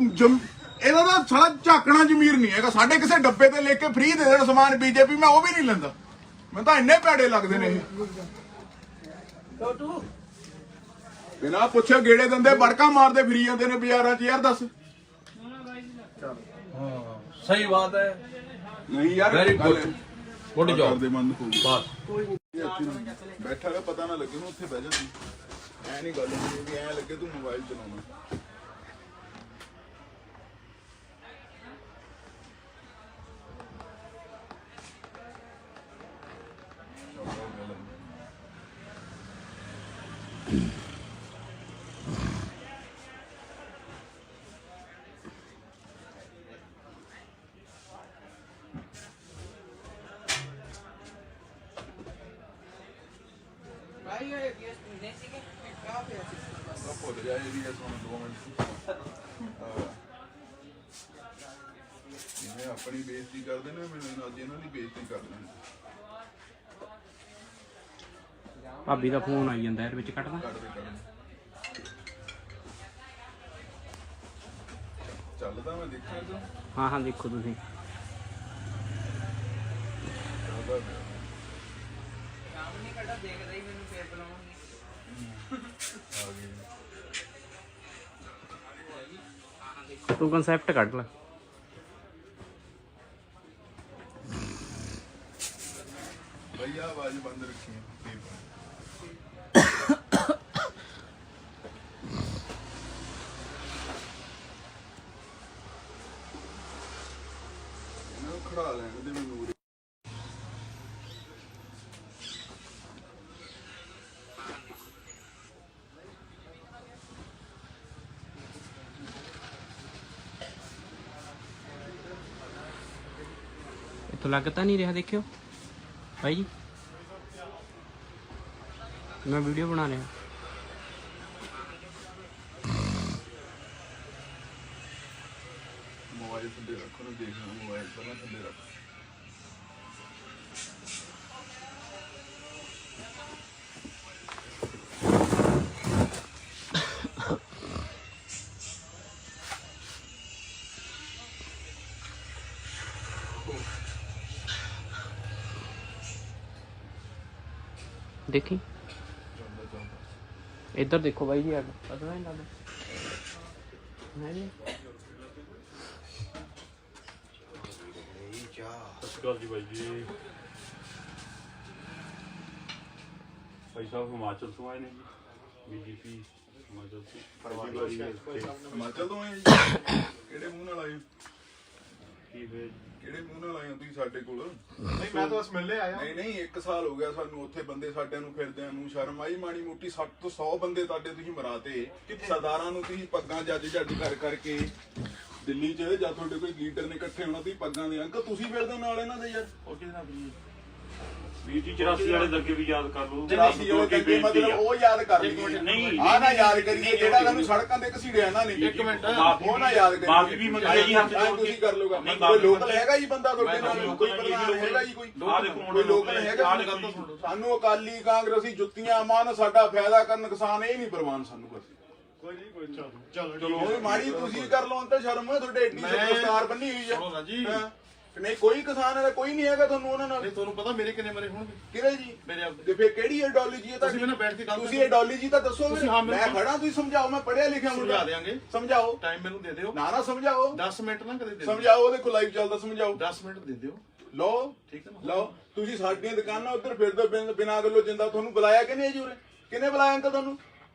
Speaker 1: ਇਹਦਾ ਤਾਂ ਸਾਲਾ ਝਾਕਣਾ ਜ਼ਮੀਰ ਨਹੀਂ ਹੈਗਾ। ਸਾਡੇ ਕਿਸੇ ਡੱਬੇ ਤੇ ਲੈ ਕੇ ਫ੍ਰੀ ਦੇ ਦੇਣ ਸਮਾਨ ਬੀਜੇਪੀ, ਮੈਂ ਉਹ ਵੀ ਨਹੀਂ ਲੈਂਦਾ। ਮੈਨੂੰ ਤਾਂ ਇੰਨੇ ਭੈੜੇ ਲੱਗਦੇ ਨੇ ਇਹ। ਬਿਨਾਂ ਪੁੱਛੇ ਗੇੜੇ ਦਿੰਦੇ, ਬੜਕਾ ਮਾਰਦੇ ਫਿਰੀ ਜਾਂਦੇ ਨੇ ਬਾਜ਼ਾਰਾਂ 'ਚ। ਯਾਰ ਦੱਸ
Speaker 5: सही बात है।
Speaker 1: ਨਹੀਂ ਯਾਰ
Speaker 5: Very good. Good job.
Speaker 1: ਕਰਦੇ ਬੰਦ ਹੋ
Speaker 5: बस
Speaker 1: ਬੈਠਾ ਰਿਹਾ, ਪਤਾ ਨਾ ਲੱਗੇ ਨੂੰ ਉੱਥੇ ਬਹਿ ਜਾਂਦੀ। ਐ ਨਹੀਂ ਗੱਲ ਹੁੰਦੀ ਵੀ ਐ ਲੱਗੇ ਤੂੰ ਮੋਬਾਈਲ ਚਲਾਉਣਾ। ਭੁੱਲ ਜਾ ਇਹਦੀ ਸੁਣ 2 ਮਿੰਟ। ਜਿਵੇਂ ਆਪਣੀ ਬੇਇੱਜ਼ਤੀ ਕਰਦੇ ਨੇ ਮੈਨੂੰ ਅੱਜ ਇਹਨਾਂ ਦੀ ਬੇਇੱਜ਼ਤੀ ਕਰਦੇ ਨੇ।
Speaker 2: ਭਾਬੀ ਦਾ ਫੋਨ ਆਈ ਜਾਂਦਾ ਇਹਦੇ ਵਿੱਚ ਕੱਟਦਾ।
Speaker 1: ਚੱਲਦਾ ਮੈਂ ਦੇਖਿਆ ਤੂੰ
Speaker 2: ਹਾਂ ਹਾਂ ਦੇਖੋ ਤੁਸੀਂ।
Speaker 1: ਚੱਲਦਾ ਪਿਆ। ਆ ਗਈ।
Speaker 2: ਤੂੰ ਕਨਸੈਪਟ ਕੱਢ ਲੈ।
Speaker 1: ਭਈਆ ਆਵਾਜ਼ ਬੰਦ ਰੱਖੀ ਇਹਨਾਂ ਨੂੰ ਖੜਾ ਲੈਣ ਦੇ ਮੈਨੂੰ ਉਰੇ।
Speaker 2: ਇੱਥੋਂ ਲੱਗ ਤਾਂ ਨਹੀਂ ਰਿਹਾ ਦੇਖਿਓ ਭਾਈ ਜੀ, ਮੈਂ ਵੀਡੀਓ ਬਣਾ ਰਿਹਾ।
Speaker 1: ਮੋਬਾਈਲ ਥੱਲੇ ਰੱਖੋ ਨਾ, ਦੇਖਣਾ ਮੋਬਾਈਲ ਪਹਿਲਾਂ ਥੱਲੇ ਰੱਖ।
Speaker 2: ਦੇਖੀ
Speaker 1: ਚੱਲਦਾ ਚੱਲਦਾ।
Speaker 2: ਇੱਧਰ ਦੇਖੋ ਬਾਈ ਜੀ, ਅੱਗ ਪਤਾ ਨਹੀਂ ਲੱਗਦਾ ਹੈ ਜੀ।
Speaker 3: ਸਤਿ ਸ਼੍ਰੀ ਅਕਾਲ ਜੀ ਬਾਈ ਜੀ। ਭਾਈ ਸਾਹਿਬ ਹਿਮਾਚਲ ਤੋਂ ਆਏ ਨੇ ਜੀ, ਬੀਜੇਪੀ ਹਿਮਾਚਲ ਤੋਂ।
Speaker 1: ਹਿਮਾਚਲ ਤੋਂ ਆਏ ਜੀ? ਕਿਹੜੇ ਮੂੰਹ ਨਾਲ ਆਏ?
Speaker 3: ਕੀ ਹੋਇਆ?
Speaker 1: ਕਿਹੜੇ ਮੂੰਹ ਨਾਲ ਆਏ ਹੋ ਤੁਸੀਂ ਸਾਡੇ ਕੋਲ?
Speaker 4: ਨਹੀਂ ਮੈਂ ਤਾਂ ਬਸ ਮਿਲਣੇ ਆਇਆ।
Speaker 1: ਨਹੀਂ 1 ਸਾਲ ਹੋ ਗਿਆ ਸਾਨੂੰ ਉੱਥੇ ਬੰਦੇ ਸਾਡਿਆਂ ਨੂੰ ਫਿਰਦਿਆਂ ਨੂੰ। ਸ਼ਰਮ ਆਈ ਮਾੜੀ ਮੋਟੀ? 60 ਤੋਂ 100 ਬੰਦੇ ਤੁਹਾਡੇ ਤੁਸੀਂ ਮਰਾਤੇ। ਸਰਦਾਰਾਂ ਨੂੰ ਤੁਸੀਂ ਪੱਗਾਂ ਜੱਜ ਕਰ ਕਰਕੇ ਦਿੱਲੀ 'ਚ ਜਾਂ ਤੁਹਾਡੇ ਕੋਈ ਲੀਡਰ ਨੇ ਇਕੱਠੇ ਹੋਣਾ, ਤੁਸੀਂ ਪੱਗਾਂ ਦੇ ਅੰਕਲ ਤੁਸੀਂ ਫਿਰਦੇ ਨਾਲ ਇਹਨਾਂ ਦੇ ਯਾਰ।
Speaker 4: ਉਹ ਕਿਹਦੇ ਨਾਲ ਵੀ
Speaker 3: ਵੀਰ ਜੀ 84 ਵਾਲੇ ਦੰਗੇ ਵੀ ਯਾਦ ਕਰ ਲਓ।
Speaker 1: 84 ਵਾਲੇ ਦੰਗੇ ਮਤਲਬ ਉਹ ਯਾਦ ਕਰ ਲਈਏ।
Speaker 3: ਨਹੀਂ
Speaker 1: ਆਹ ਨਾ ਯਾਦ ਕਰੀਏ ਜਿਹੜਾ ਸਾਨੂੰ ਸੜਕਾਂ ਤੇ ਘਸੀੜਿਆ ਇਹਨਾਂ ਨੇ।
Speaker 4: ਇੱਕ ਮਿੰਟ,
Speaker 1: ਉਹ ਨਾ ਯਾਦ ਕਰੀਏ।
Speaker 3: ਮਾਫੀ ਵੀ ਮੰਗੀ ਹੈ ਜੀ ਹੱਥ ਜੋੜ ਕੇ।
Speaker 1: ਤੁਸੀਂ ਕਰ ਲੋਗਾ।
Speaker 3: ਨਹੀਂ,
Speaker 1: ਕੋਈ ਲੋਕਲ ਹੈਗਾ ਜੀ ਬੰਦਾ ਤੁਹਾਡੇ
Speaker 3: ਮੈਂ
Speaker 1: ਨਾਲ? ਕੋਈ ਪ੍ਰਧਾਨ ਹੈਗਾ ਜੀ? ਕੋਈ
Speaker 3: ਆਹ ਦੇਖੋ ਮੁੰਡੇ
Speaker 1: ਕੋਈ ਲੋਕਲ ਹੈਗਾ?
Speaker 3: ਆਹ ਦੇਖੋ ਜੀ।
Speaker 1: ਸਾਨੂੰ ਅਕਾਲੀ ਕਾਂਗਰਸੀ ਜੁੱਤੀਆਂ ਮਾਨ ਸਾਡਾ ਫਾਇਦਾ ਕਰਨ ਨੁਕਸਾਨ ਇਹ ਨਹੀਂ ਪ੍ਰਵਾਨ ਸਾਨੂੰ ਬਸ।
Speaker 4: ਕੋਈ ਨਹੀਂ ਕੋਈ ਚਲੋ
Speaker 1: ਚਲੋ ਉਹ ਮਾੜੀ ਤੁਸੀਂ ਕਰ ਲਓ ਅੰਤਰ ਸ਼ਰਮ ਹੈ ਤੁਹਾਡੇ ਏਡੀ ਦਸਤਾਰ ਬੰਨੀ ਹੋਈ ਹੈ।
Speaker 4: ਸੁਣੋ ਨਾ ਜੀ।
Speaker 1: ਹਾਂ। ਨਹੀਂ ਕੋਈ ਕਿਸਾਨ ਹੈਗਾ, ਕੋਈ ਨਹੀਂ ਹੈਗਾ ਤੁਹਾਨੂੰ ਉਹਨਾਂ ਨਾਲ।
Speaker 4: ਨਹੀਂ ਤੁਹਾਨੂੰ ਪਤਾ ਮੇਰੇ ਕਿੰਨੇ ਮਰੇ ਹੋਣਗੇ?
Speaker 1: ਕਿਹੜੇ ਜੀ?
Speaker 4: ਮੇਰੇ ਆਪਦੇ।
Speaker 1: ਤੇ ਫਿਰ ਕਿਹੜੀ ਆਈਡੀਓਲੋਜੀ ਹੈ
Speaker 4: ਤੁਸੀਂ ਮੈਨੂੰ ਬੈਠ ਕੇ ਗੱਲ
Speaker 1: ਤੁਸੀਂ ਆਈਡੀਓਲੋਜੀ ਤਾਂ ਦੱਸੋ।
Speaker 4: ਤੁਸੀਂ ਹਾਂ
Speaker 1: ਮੈਂ ਖੜਾ, ਤੁਸੀਂ ਸਮਝਾਓ। ਮੈਂ ਪੜ੍ਹਿਆ ਲਿਖਿਆ ਮੁੰਡਾ।
Speaker 4: ਸਮਝਾ ਦਿਆਂਗੇ।
Speaker 1: ਸਮਝਾਓ।
Speaker 4: ਟਾਈਮ ਮੈਨੂੰ ਦੇ ਦਿਓ।
Speaker 1: ਨਾ ਸਮਝਾਓ।
Speaker 4: 10 ਮਿੰਟ ਨਾ ਕਦੇ ਦੇ ਦਿਓ।
Speaker 1: ਸਮਝਾਓ। ਉਹਦੇ ਕੋਲ ਲਾਈਵ ਚੱਲਦਾ, ਸਮਝਾਓ।
Speaker 4: 10 ਮਿੰਟ ਦੇ ਦਿਓ।
Speaker 1: ਲਓ
Speaker 4: ਠੀਕ ਹੈ ਨਾ?
Speaker 1: ਲਓ। ਤੁਸੀਂ ਸਾਡੀਆਂ ਦੁਕਾਨਾਂ ਉੱਧਰ ਫਿਰਦੇ ਬਿਨਾਂ ਗੱਲੋਂ ਜਿੰਦਾ। ਤੁਹਾਨੂੰ ਬੁਲਾਇਆ ਕਿਹਨੇ ਜੀ ਉਰੇ? ਕਿਹਨੇ ਬੁਲਾਇਆ ਅੰਕਲ ਤੁਹਾਨੂੰ?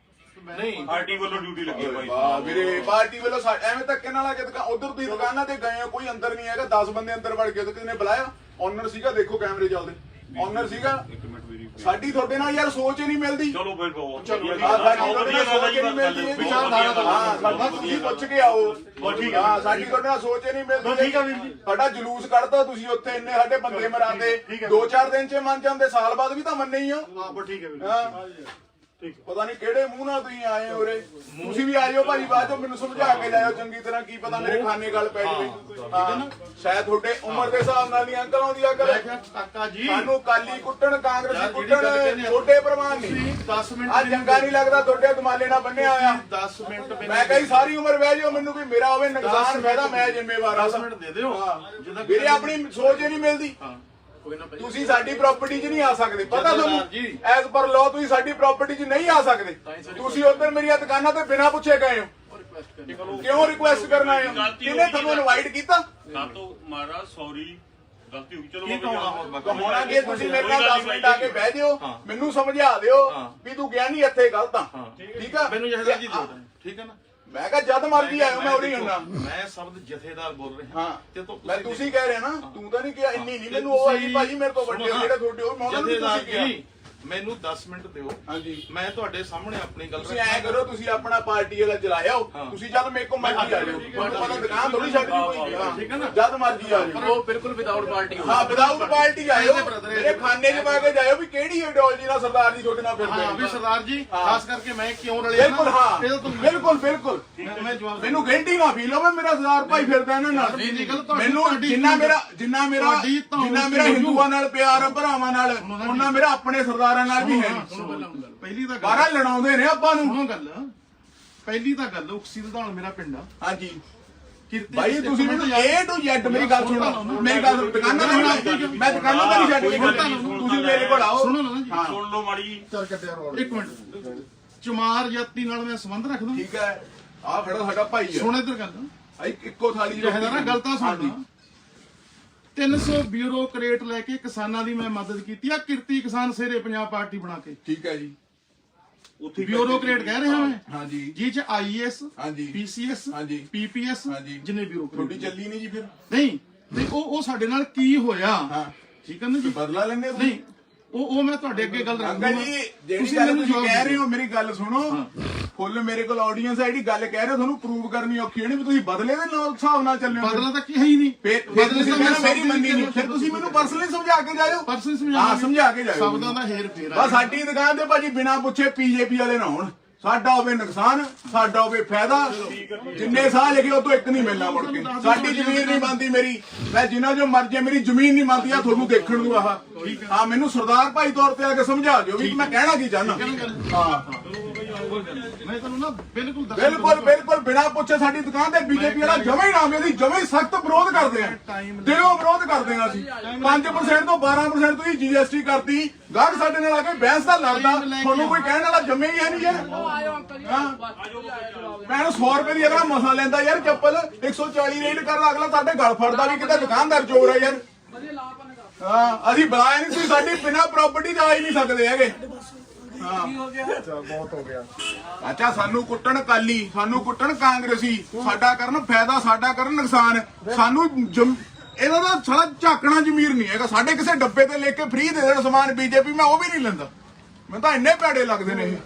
Speaker 4: ਨਹੀਂ
Speaker 3: ਪਾਰਟੀ ਵੱਲੋਂ ਡਿਊਟੀ ਲੱਗੀ ਹੈ ਭਾਈ
Speaker 1: ਵਾਹ
Speaker 3: ਸਾਹਿਬ।
Speaker 1: ਵੀਰੇ ਪਾਰਟੀ ਵੱਲੋਂ ਐਵੇਂ ਧੱਕੇ ਨਾਲ ਆ ਕੇ ਦੁਕਾਨ ਉਧਰ ਤੁਸੀਂ ਦੁਕਾਨਾਂ ਤੇ ਗਏ ਹੋ, ਕੋਈ ਅੰਦਰ ਨਹੀਂ ਹੈਗਾ। 10 ਬੰਦੇ ਅੰਦਰ ਵੜ ਗਏ ਤੇ ਕਿਹਨੇ ਬੁਲਾਇਆ? ਓਨਰ ਸੀਗਾ, ਦੇਖੋ ਕੈਮਰੇ ਚੱਲਦੇ। ਓਨਰ ਸੀਗਾ।
Speaker 3: ਇੱਕ ਮਿੰਟ ਵੀਰੇ।
Speaker 1: ਸਾਡੀ ਤੁਹਾਡੇ ਨਾਲ ਯਾਰ ਸੋਚ ਹੀ ਨਹੀਂ ਮਿਲਦੀ।
Speaker 3: ਚਲੋ ਫਿਰ ਬਹੁਤ
Speaker 1: ਸਾਡੀ
Speaker 3: ਵਧੀਆ
Speaker 1: ਤੁਹਾਡੇ ਨਾਲ ਸੋਚ ਹੀ ਨਹੀਂ ਮਿਲਦੀ। ਹਾਂ ਸਾਡੀ ਤੁਸੀਂ ਪੁੱਛ ਕੇ ਆਓ। ਹਾਂ ਸਾਡੀ ਤੁਹਾਡੇ ਨਾਲ ਸੋਚ ਹੀ ਨਹੀਂ ਮਿਲਦੀ।
Speaker 3: ਠੀਕ ਆ ਵੀਰ ਜੀ।
Speaker 1: ਸਾਡਾ ਜਲੂਸ ਕੱਢਦਾ ਤੁਸੀਂ ਉੱਥੇ, ਇੰਨੇ ਸਾਡੇ ਬੰਦੇ ਮਰਾਤੇ। 2-4 ਦਿਨ 'ਚ ਮੰਨ ਜਾਂਦੇ, ਸਾਲ ਬਾਅਦ ਵੀ ਤਾਂ ਮੰਨੇ ਹੀ ਹੋ।
Speaker 4: ਹਾਂ ਠੀਕ ਹੈ ਵੀਰ।
Speaker 1: ਹਾਂ ਪਤਾ ਨਹੀਂ ਕਿਹੜੇ ਮੂੰਹ ਨਾਲ ਤੁਸੀਂ ਆਏ ਹੋ ਉਰੇ। ਤੁਸੀਂ ਵੀ ਆਇਓ ਭਾਜੀ, ਬਾਅਦ ਚੋਂ ਮੈਨੂੰ ਸਮਝਾ ਕੇ ਜਾਇਓ ਚੰਗੀ ਤਰ੍ਹਾਂ। ਕੀ ਪਤਾ ਮੇਰੇ ਖਾਨੇ ਗੱਲ ਪੈ ਜਾਵੇ। ਹਾਂ ਸ਼ਾਇਦ ਤੁਹਾਡੇ ਉਮਰ ਦੇ ਹਿਸਾਬ ਨਾਲ ਨਹੀਂ ਅੰਕਲ ਆਉਂਦੀ ਆ ਕਰ।
Speaker 4: ਕਾਕਾ ਜੀ
Speaker 1: ਸਾਨੂੰ ਕਾਲੀ ਕੁੱਟਣ, ਕਾਂਗਰਸੀ ਕੁੱਟਣ, ਛੋਟੇ ਪ੍ਰਵਾਨ ਨਹੀਂ।
Speaker 4: 10 ਮਿੰਟ
Speaker 1: ਆ ਚੰਗਾ ਨਹੀਂ ਲੱਗਦਾ ਤੁਹਾਡੇ ਦਮਾਲੇ ਨਾਲ ਬੰਨਿਆ ਹੋਇਆ।
Speaker 4: 10 ਮਿੰਟ
Speaker 1: ਮੈਂ ਕਹੀ ਸਾਰੀ ਉਮਰ ਬਹਿ ਜਾਓ, ਮੈਨੂੰ ਕੋਈ ਮੇਰਾ ਹੋਵੇ ਨੁਕਸਾਨ ਫਾਇਦਾ ਮੈਂ ਜ਼ਿੰਮੇਵਾਰ ਆ।
Speaker 4: 10 ਮਿੰਟ ਦੇ ਦਿਓ।
Speaker 1: ਹਾਂ ਵੀਰੇ ਆਪਣੀ ਸੋਚ ਹੀ ਨਹੀਂ ਮਿਲਦੀ।
Speaker 4: ਹਾਂ ਕੋਈ ਨਾ ਭਾਈ।
Speaker 1: ਤੁਸੀਂ ਸਾਡੀ ਪ੍ਰਾਪਰਟੀ 'ਚ ਨਹੀਂ ਆ ਸਕਦੇ, ਪਤਾ ਤੁਹਾਨੂੰ?
Speaker 4: ਜੀ।
Speaker 1: ਐਜ਼ ਪਰ ਲਾਅ ਤੁਸੀਂ ਸਾਡੀ ਪ੍ਰਾਪਰਟੀ 'ਚ ਨਹੀਂ ਆ ਸਕਦੇ। ਤੁਸੀਂ ਉੱਧਰ ਮੇਰੀਆਂ ਦੁਕਾਨਾਂ ਤੇ ਬਿਨਾਂ ਪੁੱਛੇ ਗਏ ਹੋ। ਕਿਉਂ ਰਿਕੁਐਸਟ ਕਰਨ ਆਏ ਹੋ? ਕਿਹਨੇ ਤੁਹਾਨੂੰ ਇਨਵਾਈਟ ਕੀਤਾ?
Speaker 3: ਕਾਤੋਂ ਮਹਾਰਾਜ ਸੌਰੀ, ਗਲਤੀ ਹੋ ਗਈ। ਚਲੋ
Speaker 1: ਹੋਣਾ ਕੀ? ਤੁਸੀਂ ਮੇਰੇ ਨਾਲ 10 ਮਿੰਟ ਆ ਕੇ ਬਹਿ ਜਿਓ, ਮੈਨੂੰ ਸਮਝਾ ਦਿਓ ਵੀ ਤੂੰ ਗਿਆ ਨਹੀਂ ਇੱਥੇ ਗਲਤ ਆ। ਠੀਕ ਆ?
Speaker 4: ਮੈਨੂੰ ਜਹਦਾਰ ਜੀ ਦਿਓ। ਠੀਕ ਹੈ ਨਾ?
Speaker 1: ਮੈਂ ਕਿਹਾ ਜਦ ਮਰਜ਼ੀ ਆਇਓ, ਮੈਂ ਉਰੀ ਹੁੰਨਾ।
Speaker 4: ਮੈਂ ਸ਼ਬਦ ਜਥੇਦਾਰ ਬੋਲ ਰਿਹਾ।
Speaker 1: ਹਾਂ
Speaker 4: ਤੇ ਤੋਂ
Speaker 1: ਮੈਂ ਤੁਸੀਂ ਕਹਿ ਰਹੇ ਨਾ, ਤੂੰ ਤਾਂ ਨਹੀਂ ਕਿਹਾ। ਇੰਨੀ ਨਹੀਂ ਮੈਨੂੰ ਉਹ ਆਈ ਭਾਜੀ ਮੇਰੇ ਤੋਂ ਵੱਡੇ ਜਿਹੜੇ ਤੁਹਾਡੇ ਉਹ ਮੈਂ ਉਹਨਾਂ ਨੂੰ ਤੁਸੀਂ ਕਿਹਾ।
Speaker 4: ਮੈਨੂੰ 10 ਮਿੰਟ ਦਿਓ।
Speaker 1: ਹਾਂਜੀ
Speaker 4: ਮੈਂ ਤੁਹਾਡੇ ਸਾਹਮਣੇ ਆਪਣੀ ਗੱਲ
Speaker 1: ਤੁਸੀਂ ਐ ਕਰੋ, ਤੁਸੀਂ ਆਪਣਾ ਪਾਰਟੀ ਵਾਲਾ ਚਲਾਇਆ ਹੋ, ਤੁਸੀਂ ਜਦ ਮੇਰੇ ਕੋਲ ਮਰਜ਼ੀ ਆ ਜਾਓ, ਤੁਹਾਨੂੰ ਪਤਾ ਦੁਕਾਨ ਥੋੜੀ ਛੱਡਣੀ ਕੋਈ, ਹਾਂ,
Speaker 4: ਠੀਕ ਹੈ ਨਾ?
Speaker 1: ਜਦ ਮਰਜ਼ੀ ਆ
Speaker 5: ਪਰ
Speaker 1: ਜਾਓ।
Speaker 5: ਉਹ ਬਿਲਕੁਲ ਵਿਦਆਊਟ ਪਾਰਟੀ
Speaker 1: ਹਾਂ, ਵਿਦਾਊਟ ਪਾਰਟੀ ਆਇਓ, ਮੇਰੇ ਖਾਨੇ 'ਚ ਪਾ ਕੇ ਜਾਇਓ ਵੀ ਕਿਹੜੀ ਆਈਡੀਓਲੋਜੀ ਨਾਲ ਸਰਦਾਰ ਜੀ ਤੁਹਾਡੇ ਨਾਲ ਫਿਰਦੇ
Speaker 4: ਹਾਂ ਵੀ
Speaker 1: ਨੇ।
Speaker 4: ਸਰਦਾਰ ਜੀ,
Speaker 1: ਹਾਂ।
Speaker 4: ਖਾਸ ਕਰਕੇ ਮੈਂ ਕਿਉਂ ਰਲਿਆ
Speaker 1: ਬਿਲਕੁਲ, ਹਾਂ,
Speaker 4: ਇਹਦਾ ਤੁਹਾਨੂੰ
Speaker 1: ਬਿਲਕੁਲ ਬਿਲਕੁਲ
Speaker 4: ਮੈਂ ਜਵਾਬ
Speaker 1: ਮੈਨੂੰ ਗਿਲਟੀ ਨਾ ਫੀਲ ਹੋਵੇ, ਮੇਰਾ ਸਰਦਾਰ ਭਾਈ ਫਿਰਦਾ ਇਹਨਾਂ ਨਾਲ। ਮੈਨੂੰ ਜਿੰਨਾ ਮੇਰਾ ਹਿੰਦੂਆਂ ਨਾਲ ਪਿਆਰ ਆ, ਭਰਾਵਾਂ ਨਾਲ, ਉਹਨਾਂ ਮੇਰਾ ਆਪਣੇ ਸਰਦਾਰਾਂ ਨਾਲ ਵੀ ਹੈ ਨਹੀਂ।
Speaker 4: ਪਹਿਲੀ ਤਾਂ
Speaker 1: ਬਾਹਰ ਲੜਾਉਂਦੇ ਨੇ ਆਪਾਂ ਨੂੰ।
Speaker 4: ਸੁਣੋ ਗੱਲ, ਪਹਿਲੀ ਤਾਂ ਗੱਲ ਉਕਸੀ ਰਧਾਨ ਮੇਰਾ ਪਿੰਡ ਆ।
Speaker 1: ਹਾਂਜੀ
Speaker 4: ਕਿਰਤੀ
Speaker 1: ਭਾਈ ਤੁਸੀਂ ਮੈਨੂੰ A to Z ਮੇਰੀ ਗੱਲ ਸੁਣੋ, ਮੇਰੀ ਗੱਲ ਦੁਕਾਨਾਂ ਤੇ ਮੈਂ ਦੁਕਾਨਾਂ ਤੇ ਨਹੀਂ ਛੱਡ ਕੇ ਜਾਂਦਾ, ਤੁਸੀਂ ਮੇਰੇ ਕੋਲ ਆਓ।
Speaker 4: ਸੁਣੋ ਨਾ ਜੀ,
Speaker 1: ਹਾਂ
Speaker 3: ਸੁਣ ਲਓ ਮਾੜੀ ਜੀ।
Speaker 4: ਚੱਲ ਕੱਟਿਆ ਰੋਲ। ਇੱਕ ਮਿੰਟ, ਚਮਾਰ ਜਾਤੀ ਨਾਲ ਮੈਂ ਸੰਬੰਧ ਰੱਖਦਾ।
Speaker 1: ਠੀਕ ਹੈ, ਆਹ ਖੜਾ ਸਾਡਾ ਭਾਈ ਹੈ,
Speaker 4: ਸੁਣ ਇੱਧਰ ਗੱਲ,
Speaker 1: ਇੱਕੋ ਥਾਲੀ
Speaker 4: ਜਿਹੜਾ ਨਾ ਗਲਤਾਂ
Speaker 1: ਹਾਂਜੀ।
Speaker 4: ਸੁਣਦਾ। 300 ਬਿਊਰੋਕਰੇਟ ਲੈ ਕੇ ਕਿਸਾਨਾਂ ਦੀ ਮੈਂ ਮਦਦ ਕੀਤੀ ਆ, ਕਿਰਤੀ ਕਿਸਾਨ ਸੇਰੇ ਪੰਜਾਬ ਪਾਰਟੀ ਬਣਾ ਕੇ।
Speaker 1: ਠੀਕ ਹੈ ਜੀ, ਉੱਥੇ
Speaker 4: ਬਿਊਰੋਕਰੇਟ ਕਹਿ ਰਿਹਾ ਮੈਂ,
Speaker 1: ਹਾਂਜੀ
Speaker 4: ਜੀ ਚ ਆਈਐਸ,
Speaker 1: ਹਾਂਜੀ
Speaker 4: ਪੀਸੀਐਸ,
Speaker 1: ਹਾਂਜੀ
Speaker 4: ਪੀਪੀਐਸ,
Speaker 1: ਹਾਂਜੀ।
Speaker 4: ਜਿੰਨੇ
Speaker 1: ਤੁਹਾਡੀ
Speaker 4: ਬਿਊਰੋਕਰੇਟ
Speaker 1: ਚੱਲੀ ਨਹੀਂ ਜੀ ਫਿਰ।
Speaker 4: ਨਹੀਂ ਤੇ ਉਹ ਸਾਡੇ ਨਾਲ ਕੀ ਹੋਇਆ,
Speaker 1: ਹਾਂ
Speaker 4: ਠੀਕ ਹੈ ਨਾ ਜੀ?
Speaker 1: ਬਦਲਾ ਲੈਂਦੇ
Speaker 4: ਨਹੀਂ ਉਹ ਮੈਂ ਤੁਹਾਡੇ ਅੱਗੇ ਗੱਲ ਰੱਖਦਾ।
Speaker 1: ਅੰਕਲ ਜੀ, ਜਿਹੜੀ ਗੱਲ ਤੁਸੀਂ ਕਹਿ ਰਹੇ ਹੋ, ਮੇਰੀ ਗੱਲ ਸੁਣੋ, ਫੁੱਲ ਮੇਰੇ ਕੋਲ ਆਡੀਅנס ਹੈ, ਜਿਹੜੀ ਗੱਲ ਕਹਿ ਰਹੇ ਹੋ ਤੁਹਾਨੂੰ ਪ੍ਰੂਵ ਕਰਨੀ ਔਖੀ ਹੈ, ਵੀ ਤੁਸੀਂ ਬਦਲੇ ਦੇ ਨਾਲ ਹਿਸਾਬ ਨਾਲ ਚੱਲਿਓ।
Speaker 4: ਬਦਲਾ ਤਾਂ ਕੀ ਹੈ ਹੀ ਨਹੀਂ।
Speaker 1: ਫਿਰ ਤੁਸੀਂ ਕਹਿੰਦੇ ਮੇਰੀ ਮੰਨੀ ਨਹੀਂ, ਫਿਰ ਤੁਸੀਂ ਮੈਨੂੰ ਪਰਸਨਲੀ ਸਮਝਾ ਕੇ ਜਾਇਓ।
Speaker 4: ਪਰਸਨ
Speaker 1: ਹਾਂ, ਸਮਝਾ ਕੇ ਜਾਇਓ।
Speaker 4: ਸ਼ਬਦਾਂ ਦਾ ਹੇਰ ਫੇਰ
Speaker 1: ਬਸ ਸਾਡੀ ਦੁਕਾਨ ਤੇ ਭਾਜੀ ਬਿਨਾਂ ਪੁੱਛੇ ਪੀਜੇਪੀ ਵਾਲੇ ਨਾ ਹੋਣ, ਸਾਡਾ ਹੋਵੇ ਨੁਕਸਾਨ, ਸਾਡਾ ਹੋਵੇ ਫਾਇਦਾ। ਜਿੰਨੇ ਸਾਲ ਲਿਖੇ ਉਹ ਤੋਂ ਇੱਕ ਨਹੀਂ ਮਿਲਣਾ ਮੁੜ ਕੇ। ਸਾਡੀ ਜ਼ਮੀਨ ਨਹੀਂ ਬਣਦੀ, ਮੇਰੀ ਮੈਂ ਜਿੰਨਾ ਜੋ ਮਰਜ਼ੀ, ਮੇਰੀ ਜ਼ਮੀਨ ਨਹੀਂ ਬਣਦੀ ਆ ਤੁਹਾਨੂੰ ਦੇਖਣ ਨੂੰ। ਆਹ ਹਾਂ, ਮੈਨੂੰ ਸਰਦਾਰ ਭਾਈ ਤੌਰ ਤੇ ਆ ਕੇ ਸਮਝਾ ਦਿਓ ਵੀ ਮੈਂ ਕਹਿਣਾ ਕੀ ਚਾਹੁੰਦਾ। ਹਾਂ
Speaker 4: ਮੈਂ ਤੁਹਾਨੂੰ ਨਾ ਬਿਲਕੁਲ
Speaker 1: ਬਿਲਕੁਲ ਬਿਲਕੁਲ ਬਿਨਾਂ ਪੁੱਛੇ ਸਾਡੀ ਦੁਕਾਨ ਤੇ ਬੀਜੇਪੀ ਵਾਲਾ ਜਮਾ ਹੀ ਨਾ ਆਵੇ, ਅਸੀਂ ਜਮਾ ਹੀ ਸਖਤ ਵਿਰੋਧ ਕਰਦੇ ਆ, ਦਿਲੋਂ ਵਿਰੋਧ ਕਰਦੇ ਆ ਅਸੀਂ। 5% ਤੋਂ 12% ਤੁਸੀਂ ਜੀਐਸਟੀ ਕਰਤੀ, ਗਾਹਕ ਸਾਡੇ ਨਾਲ ਆ ਕੇ ਬਹਿਸ ਦਾ ਲੜਦਾ, ਤੁਹਾਨੂੰ ਕੋਈ ਕਹਿਣ ਵਾਲਾ ਜੰਮੇ ਹੀ ਹੈ ਨਹੀਂ ਯਾਰ। ਮੈਂ 100 ਰੁਪਏ ਦੀ ਅਗਲਾ ਮਸਾ ਲੈਂਦਾ ਯਾਰ, ਚੱਪਲ 140 ਰੇਟ ਕਰਦਾ ਅਗਲਾ, ਸਾਡੇ ਗਲ ਫੜਦਾ ਵੀ ਕਿਤੇ ਦੁਕਾਨਦਾਰ ਚੋਰ ਹੈ ਯਾਰ। ਹਾਂ, ਅਸੀਂ ਬੁਲਾਇਆ ਨਹੀਂ, ਤੁਸੀਂ ਸਾਡੀ ਬਿਨਾਂ ਪ੍ਰਾਪਰਟੀ ਤੇ ਆ ਹੀ ਨਹੀਂ ਸਕਦੇ ਹੈਗੇ। ਹਾਂ ਬਹੁਤ ਹੋ ਗਿਆ। ਅੱਛਾ, ਸਾਨੂੰ ਕੁੱਟਣ ਕਾਲੀ, ਸਾਨੂੰ ਕੁੱਟਣ ਕਾਂਗਰਸੀ, ਸਾਡਾ ਕਰਨ ਫਾਇਦਾ, ਸਾਡਾ ਕਰਨ ਨੁਕਸਾਨ, ਸਾਨੂੰ ਇਹਦਾ ਤਾਂ ਸਾਲਾ ਝਾਕਣਾ ਜ਼ਮੀਰ ਨਹੀਂ ਹੈਗਾ। ਸਾਡੇ ਕਿਸੇ ਡੱਬੇ ਤੇ ਲੈ ਕੇ ਫ੍ਰੀ ਦੇ ਦੇਣ ਸਮਾਨ ਬੀਜੇਪੀ, ਮੈਂ ਉਹ ਵੀ ਨਹੀਂ ਲੈਂਦਾ। ਮੈਨੂੰ ਤਾਂ ਇੰਨੇ ਭੈੜੇ ਲੱਗਦੇ ਨੇ ਇਹ।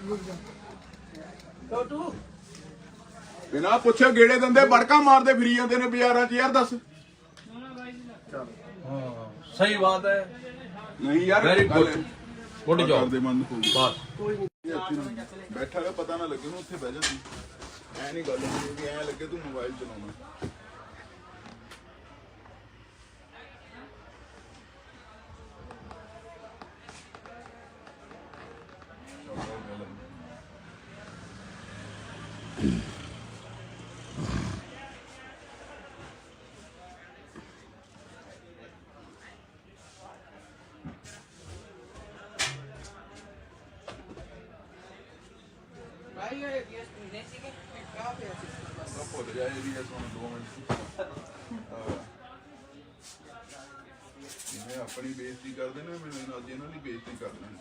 Speaker 1: ਬਿਨਾਂ ਪੁੱਛੇ ਗੇੜੇ ਦਿੰਦੇ, ਬੜਕਾ ਮਾਰਦੇ ਫਿਰੀ ਜਾਂਦੇ ਨੇ ਬਾਜ਼ਾਰਾਂ 'ਚ ਯਾਰ। ਦੱਸ
Speaker 5: सही बात है।
Speaker 1: ਨਹੀਂ ਯਾਰ,
Speaker 5: Very good. Good job.
Speaker 1: ਕਰਦੇ ਬੰਦ ਹੋ ਗਈ
Speaker 5: बस
Speaker 1: ਬੈਠਾ ਰਿਹਾ, ਪਤਾ ਨਾ ਲੱਗੇ ਨੂੰ ਉੱਥੇ ਬਹਿ ਜਾਂਦੀ। ਐ ਨਹੀਂ ਗੱਲ ਹੁੰਦੀ ਵੀ ਐ ਲੱਗੇ ਤੂੰ ਮੋਬਾਈਲ ਚਲਾਉਣਾ। ਭੁੱਲ ਜਾ ਇਹਦੀ ਸੁਣ 2 ਮਿੰਟ। ਜਿਵੇਂ ਆਪਣੀ ਬੇਇੱਜ਼ਤੀ ਕਰਦੇ ਨੇ, ਮੈਨੂੰ ਅੱਜ ਇਹਨਾਂ ਦੀ ਬੇਇੱਜ਼ਤੀ ਕਰਦੇ ਨੇ।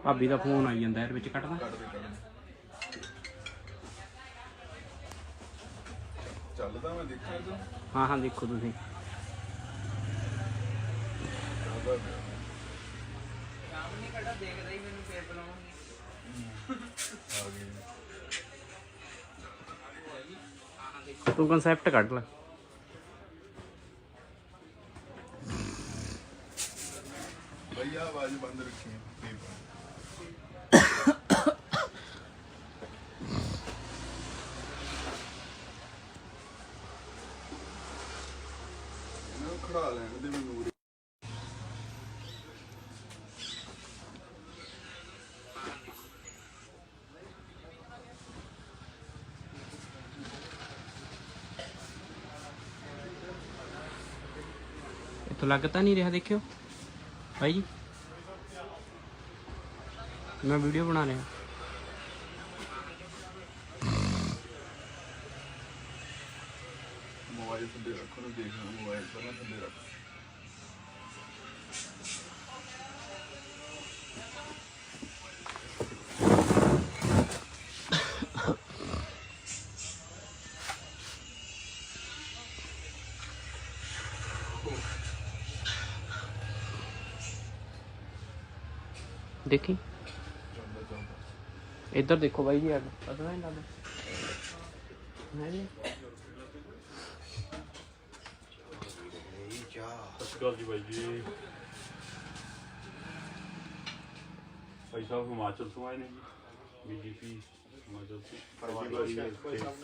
Speaker 2: ਭਾਬੀ ਦਾ ਫੋਨ ਆਈ ਜਾਂਦਾ ਇਹਦੇ ਵਿੱਚ, ਕੱਟਦਾ।
Speaker 1: ਚੱਲਦਾ ਮੈਂ ਦੇਖਿਆ ਤੂੰ
Speaker 2: ਹਾਂ ਹਾਂ, ਦੇਖੋ ਤੁਸੀਂ।
Speaker 1: ਚੱਲਦਾ ਪਿਆ। ਆ ਗਈ।
Speaker 2: ਤੂੰ ਕਨਸੈਪਟ ਕੱਢ ਲੈ।
Speaker 1: ਭਈਆ ਆਵਾਜ਼ ਬੰਦ ਰੱਖੀ। ਇਹਨਾਂ ਨੂੰ ਖੜਾ ਲੈਣ ਦੇ ਮੈਨੂੰ।
Speaker 2: ਇੱਥੋਂ ਲੱਗ ਤਾਂ ਨਹੀਂ ਰਿਹਾ, ਦੇਖਿਓ ਭਾਈ ਜੀ, ਮੈਂ ਵੀਡੀਓ ਬਣਾ ਰਿਹਾ।
Speaker 1: ਮੋਬਾਈਲ ਥੱਲੇ ਰੱਖੋ, ਨੂੰ ਦੇਖਣਾ ਮੋਬਾਈਲ ਪਹਿਲਾਂ ਥੱਲੇ ਰੱਖ।
Speaker 2: ਦੇਖੀ ਇੱਧਰ ਦੇਖੋ ਬਾਈ ਜੀ, ਅੱਡ ਪਤਾ ਨਹੀਂ ਲੱਗਦਾ ਹੈ ਜੀ।
Speaker 3: ਸਤਿ ਸ਼੍ਰੀ ਅਕਾਲ ਜੀ ਬਾਈ ਜੀ। ਭਾਈ ਸਾਹਿਬ ਹਿਮਾਚਲ ਤੋਂ ਆਏ ਨੇ ਜੀ, ਬੀਜੇਪੀ ਹਿਮਾਚਲ ਤੋਂ।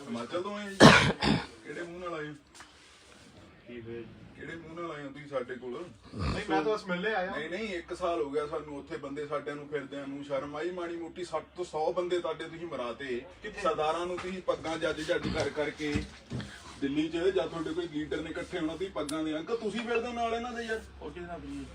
Speaker 1: ਹਿਮਾਚਲ ਤੋਂ ਆਏ ਜੀ? ਕਿਹੜੇ ਮੂੰਹ ਨਾਲ ਆਏ?
Speaker 3: ਕੀ ਹੋਇਆ ਜੀ?
Speaker 1: ਕਿਹੜੇ ਮੂੰਹ ਨਾਲ ਆਏ ਹੋ ਤੁਸੀਂ ਸਾਡੇ ਕੋਲ?
Speaker 4: ਨਹੀਂ ਮੈਂ ਤਾਂ ਬਸ ਮਿਲਣੇ ਆਇਆ।
Speaker 1: ਨਹੀਂ 1 ਸਾਲ ਹੋ ਗਿਆ ਸਾਨੂੰ ਉੱਥੇ ਬੰਦੇ ਸਾਡਿਆਂ ਨੂੰ ਫਿਰਦਿਆਂ ਨੂੰ। ਸ਼ਰਮ ਆਈ ਮਾੜੀ ਮੋਟੀ? 60 ਤੋਂ 100 ਬੰਦੇ ਤੁਹਾਡੇ ਤੁਸੀਂ ਮਰਾਤੇ। ਸਰਦਾਰਾਂ ਨੂੰ ਤੁਸੀਂ ਪੱਗਾਂ ਜੱਜ ਕਰ ਕਰਕੇ ਦਿੱਲੀ 'ਚ ਜਾਂ ਤੁਹਾਡੇ ਕੋਈ ਲੀਡਰ ਨੇ ਇਕੱਠੇ ਹੋਣਾ, ਤੁਸੀਂ ਪੱਗਾਂ ਦੇ ਅੰਕਲ ਤੁਸੀਂ ਫਿਰਦੇ ਹੋ ਨਾਲ ਇਹਨਾਂ ਦੇ ਯਾਰ।
Speaker 4: ਉਹ ਕਿਹਦੇ ਨਾਲ ਵੀ